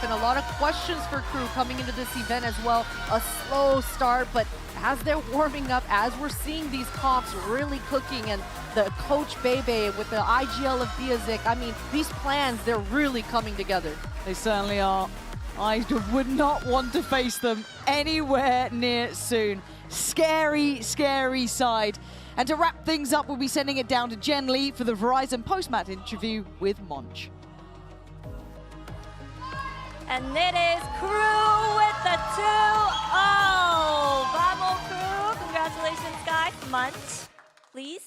and a lot of questions for Crew coming into this event as well. A slow start, but as they're warming up, as we're seeing these comps really cooking, and the coach Bebe with the IGL of Biazik, I mean, these plans, they're really coming together. They certainly are. I would not want to face them anywhere near soon. scary, scary side. And to wrap things up, we'll be sending it down to Jen Lee for the Verizon post-match interview with Monch. And it is Crew with the 2-0. Bravo, Crew. Congratulations, guys. Monch, please.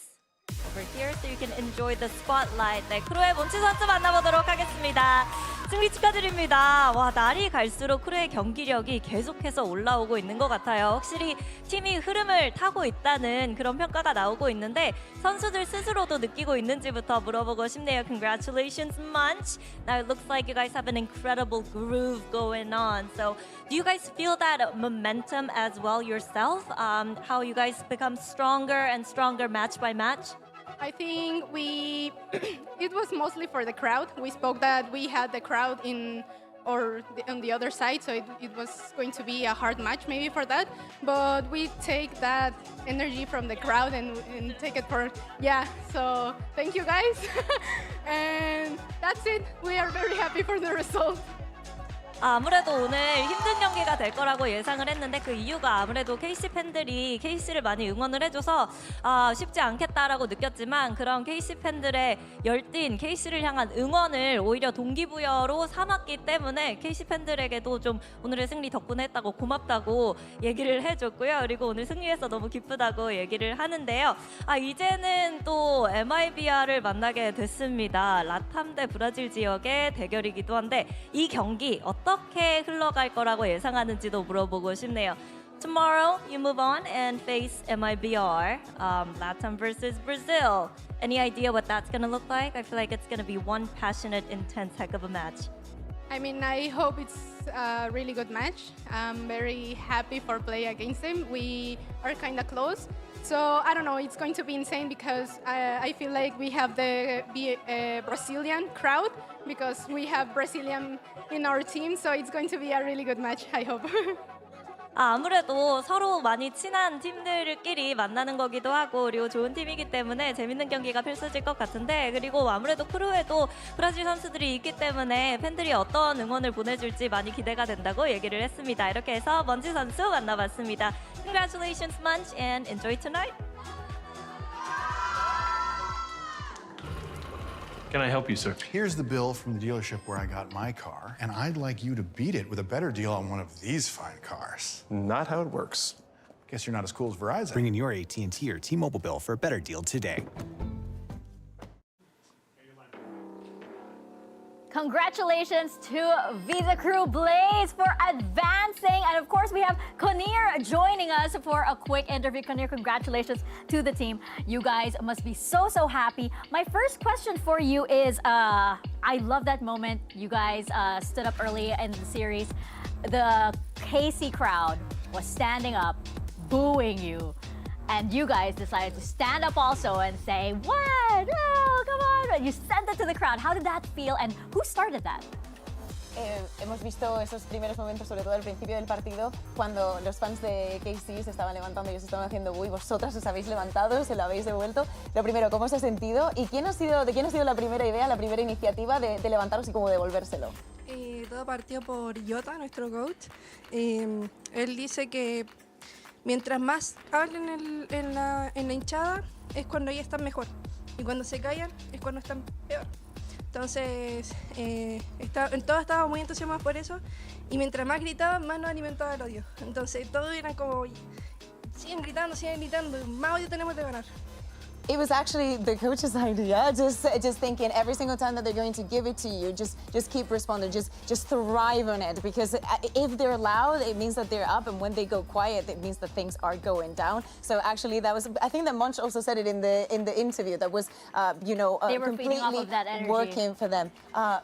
Over here so you can enjoy the spotlight. 네, 크루의 몬치 선수 만나보도록 하겠습니다. 승리 축하드립니다. 와, 날이 갈수록 크루의 경기력이 계속해서 올라오고 있는 것 같아요. 확실히 팀이 흐름을 타고 있다는 그런 평가가 나오고 있는데 선수들 스스로도 느끼고 있는지부터 물어보고 싶네요. Congratulations, Munch. Now it looks like you guys have an incredible groove going on. So do you guys feel that momentum as well yourself? How you guys become stronger and stronger match by match? I think it was mostly for the crowd. We spoke that we had the crowd on the other side, so it was going to be a hard match maybe for that. But we take that energy from the crowd and take it for, so thank you guys. And that's it. We are very happy for the result. 아무래도 오늘 힘든 경기가 될 거라고 예상을 했는데 그 이유가 아무래도 KC 팬들이 KC를 많이 응원을 해줘서 쉽지 않겠다라고 느꼈지만 그런 KC 팬들의 열띤 KC를 향한 응원을 오히려 동기부여로 삼았기 때문에 KC 팬들에게도 좀 오늘의 승리 덕분에 했다고 고맙다고 얘기를 해줬고요. 그리고 오늘 승리해서 너무 기쁘다고 얘기를 하는데요. 이제는 또 MIBR을 만나게 됐습니다. 라탐 대 브라질 지역의 대결이기도 한데 이 경기 어떻게 흘러갈 거라고 예상하는지도 물어보고 싶네요. Tomorrow, you move on and face MIBR, Latam versus Brazil. Any idea what that's going to look like? I feel like it's going to be one passionate, intense heck of a match. I mean, I hope it's a really good match. I'm very happy for play against them. We are kind of close. So, I don't know, it's going to be insane because I feel like we have the Brazilian crowd because we have Brazilian in our team. So, it's going to be a really good match, I hope. 아무래도 서로 많이 친한 팀들끼리 만나는 거기도 하고 그리고 좋은 팀이기 때문에 재밌는 경기가 펼쳐질 것 같은데 그리고 아무래도 크루에도 브라질 선수들이 있기 때문에 팬들이 어떤 응원을 보내줄지 많이 기대가 된다고 얘기를 했습니다. 이렇게 해서 먼지 선수 만나봤습니다. Congratulations, Munch, and enjoy tonight. Can I help you, sir? Here's the bill from the dealership where I got my car, and I'd like you to beat it with a better deal on one of these fine cars. Not how it works. Guess you're not as cool as Verizon. Bring in your AT&T or T-Mobile bill for a better deal today. Congratulations to Visa Crew Blaze for advancing. And of course, we have Conir joining us for a quick interview. Conir, congratulations to the team. You guys must be so, so happy. My first question for you is, I love that moment. You guys stood up early in the series. The KC crowd was standing up, booing you. And you guys decided to stand up also and say, what? No, come on. You sent it to the crowd. How did that feel and who started that? Hemos visto esos primeros momentos, sobre todo al principio del partido, cuando los fans de KC se estaban levantando y os estaban haciendo uy, vosotras os habéis levantado, se lo habéis devuelto. Lo primero, ¿cómo os ha sentido? ¿Y de quién ha sido la primera idea, la primera iniciativa de levantaros y cómo devolvérselo? Todo partió por Jota, nuestro coach. Él dice que mientras más hablen en la hinchada es cuando ya están mejor y cuando se callan es cuando están peor. Entonces, todos estábamos muy entusiasmados por eso y mientras más gritaban, más nos alimentaba el odio. Entonces, todos eran como, siguen gritando, más odio tenemos de ganar. It was actually the coach's idea, just thinking every single time that they're going to give it to you, just keep responding, just thrive on it, because if they're loud, it means that they're up, and when they go quiet, it means that things are going down. So actually, that was, I think that Munch also said it in the interview, that was, they were completely feeding off of that energy. Working for them.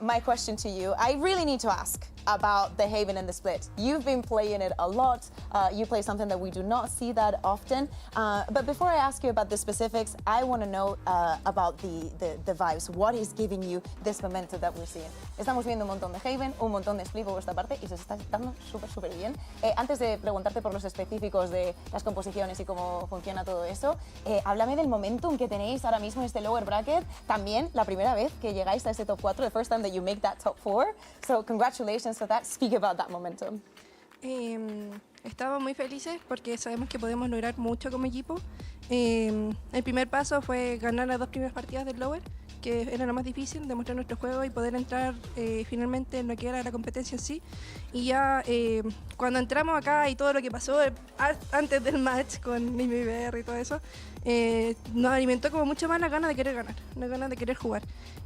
My question to you, I really need to ask about the Haven and the split. You've been playing it a lot. You play something that we do not see that often. But before I ask you about the specifics, I want to know about the vibes. What is giving you this momentum that we're seeing? Estamos viendo un montón de Haven, un montón de split por vuestra parte y se está dando súper bien. Antes de preguntarte por los específicos de las composiciones y cómo funciona todo eso, háblame del momentum que tenéis ahora mismo en este lower bracket. También la primera vez que llegáis a ese top 4, the first time that you make that top 4. So congratulations for that. Speak about that momentum. Estamos muy felices porque sabemos que podemos lograr mucho como equipo. El primer paso fue ganar las 2 primeras partidas del Lower, que era lo más difícil, demostrar nuestro juego y poder entrar finalmente en lo que era la competencia en sí. Y ya cuando entramos acá y todo lo que pasó antes del match con mi BR y todo eso, nos alimentó como mucho más la gana de querer ganar, la gana de querer jugar.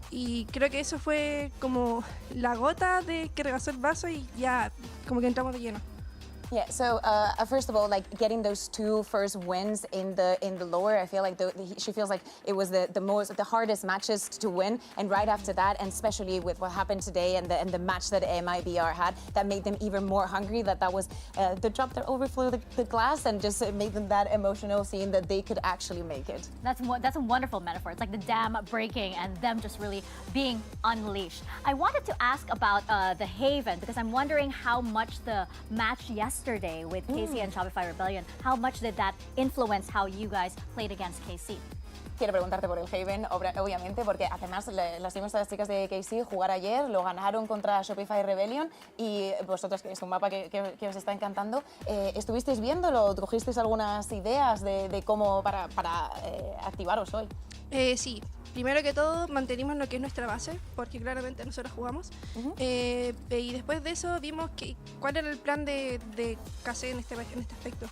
Y creo que eso fue como la gota de que rebasó el vaso y ya como que entramos de lleno. Yeah. So first of all, like getting those 2 first wins in the lower, I feel like she feels like it was the hardest matches to win. And right after that, and especially with what happened today and the match that MIBR had, that made them even more hungry. That was the drop that overflowed the glass and just made them that emotional, seeing that they could actually make it. That's a wonderful metaphor. It's like the dam breaking and them just really being unleashed. I wanted to ask about the Haven because I'm wondering how much the match yesterday with KC and Shopify Rebellion, how much did that influence how you guys played against KC? Quiero preguntarte por el Haven, obviamente, porque además las vimos a las chicas de KC jugar ayer, lo ganaron contra Shopify Rebellion y vosotros, que es un mapa que os está encantando, ¿estuvisteis viéndolo? ¿Cogisteis algunas ideas de cómo para activaros hoy? Sí. Primero que todo, mantenimos lo que es nuestra base, porque claramente nosotros jugamos. Y después de eso vimos cuál era el plan de KC en este aspecto.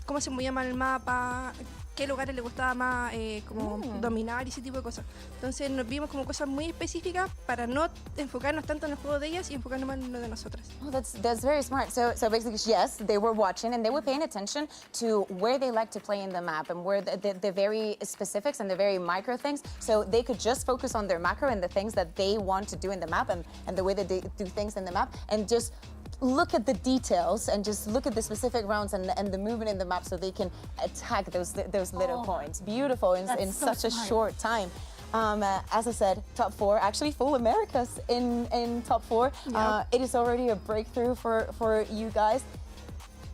Cómo se movía más el mapa, qué lugares le gustaba más como dominar y ese tipo de cosas. Entonces nos vimos como cosas muy específicas para no enfocarnos tanto en el juego de ellas y enfocarnos más en lo de nosotras. Oh, that's very smart. So basically, yes, they were watching and they were paying attention to where they like to play in the map and where the very specifics and the very micro things. So they could just focus on their macro and the things that they want to do in the map and the way that they do things in the map and just look at the details and just look at the specific rounds and the movement in the map so they can attack those little points. Beautiful in such a short time. As I said, top 4, actually full Americas in top 4. Yep. It is already a breakthrough for you guys.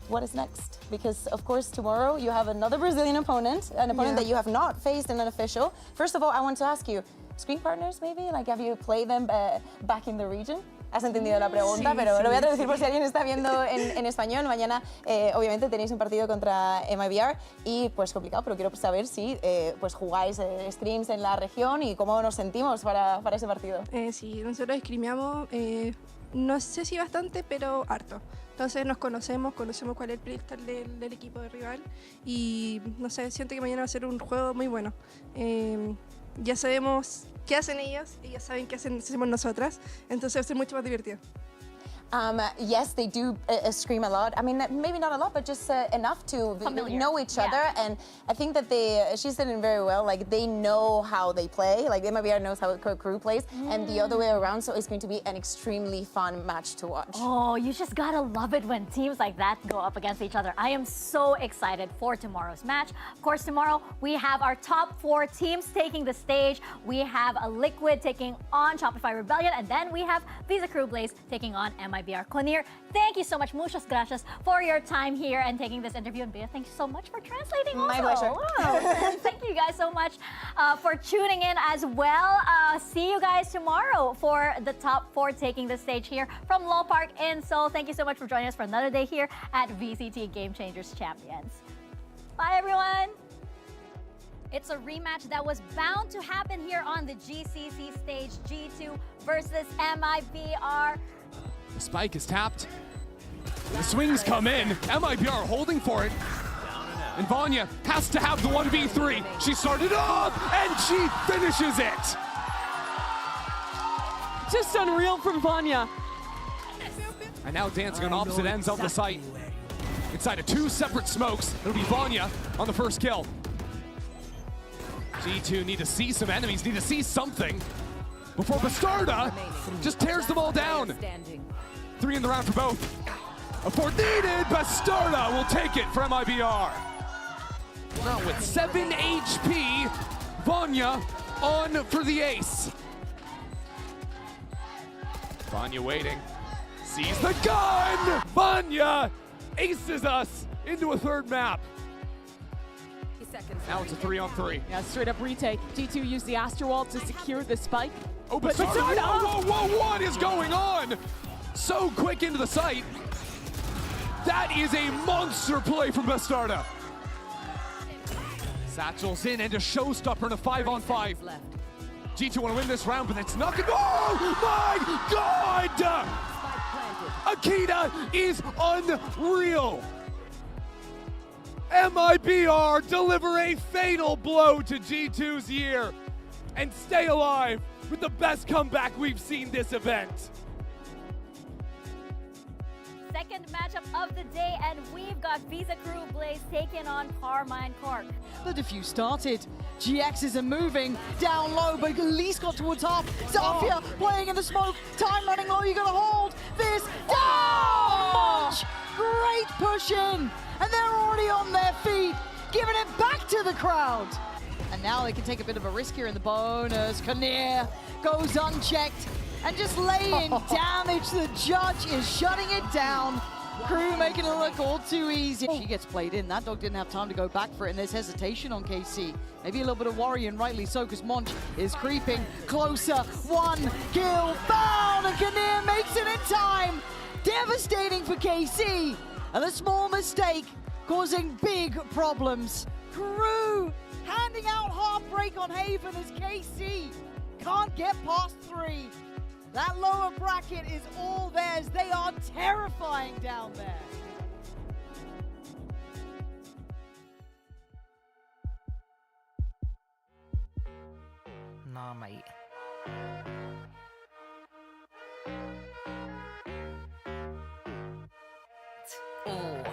What is next? Because of course tomorrow you have another Brazilian opponent, an opponent that you have not faced in an official. First of all, I want to ask you, screen partners maybe? Like have you played them back in the region? Has entendido la pregunta, pero lo voy a traducir por si alguien está viendo en español. Mañana, obviamente, tenéis un partido contra MIBR y, pues, complicado, pero quiero saber si, pues, jugáis streams en la región y cómo nos sentimos para ese partido. Sí, nosotros streameamos, no sé si bastante, pero harto. Entonces nos conocemos cuál es el playstyle del equipo de rival y, no sé, siento que mañana va a ser un juego muy bueno. Ya sabemos qué hacen ellos y ya saben qué hacemos nosotras, entonces va a ser mucho más divertido. Yes, they do scream a lot. I mean, maybe not a lot, but just enough to know each other. And I think that she said it very well. Like they know how they play. Like MIBR knows how crew plays, and the other way around. So it's going to be an extremely fun match to watch. Oh, you just gotta love it when teams like that go up against each other. I am so excited for tomorrow's match. Of course, tomorrow we have our top 4 teams taking the stage. We have a Liquid taking on Shopify Rebellion, and then we have Visa Crew Blaze taking on MIBR. Conir, thank you so much, muchas gracias, for your time here and taking this interview. And Bea, thank you so much for translating also. My pleasure. Wow. Thank you guys so much for tuning in as well. See you guys tomorrow for the top 4 taking the stage here from Low Park in Seoul. Thank you so much for joining us for another day here at VCT Game Changers Champions. Bye, everyone. It's a rematch that was bound to happen here on the GCC stage. G2 versus MIBR. The spike is tapped. The swings come in. MIBR holding for it. And Vanya has to have the 1v3. She started off and she finishes it. Just unreal from Vanya. And now dancing on opposite ends of the site. Inside of 2 separate smokes, it'll be Vanya on the first kill. G2 need to see some enemies, need to see something before Bastarda just tears them all down. 3 in the round for both. A 4th needed, Bastarda will take it from MIBR. Now with 7 HP, Vanya on for the ace. Vanya waiting, sees the gun! Vanya aces us into a 3rd map. Now it's a 3-on-3. Yeah, straight up retake. G2 used the Astro Wall to secure the spike. Oh, Bastarda! Whoa, what is going on? So quick into the site. That is a monster play from Bastarda. Satchel's in and a showstopper in a 5-on-5. G2 want to win this round, but it's not gonna. Oh my God! Akita is unreal. MIBR deliver a fatal blow to G2's year and stay alive with the best comeback we've seen this event. Second matchup of the day, and we've got Visa Crew Blaze taking on Carmine Corp. The defuse started. GXs are moving down low, but at least got towards half. Zafia playing in the smoke. Time running low. You gotta hold this down. Great push in, and they're already on their feet, giving it back to the crowd. And now they can take a bit of a risk here in the bonus. Kinnear goes unchecked and just laying damage. The judge is shutting it down. Crew making it look all too easy. She gets played in. That dog didn't have time to go back for it, and there's hesitation on KC. Maybe a little bit of worry, and rightly so, because Monch is creeping closer. One kill found, and Kinnear makes it in time. Devastating for KC, and a small mistake causing big problems. Crew handing out Heartbreak on Haven as KC can't get past 3. That lower bracket is all theirs. They are terrifying down there. Nah, mate. Oh.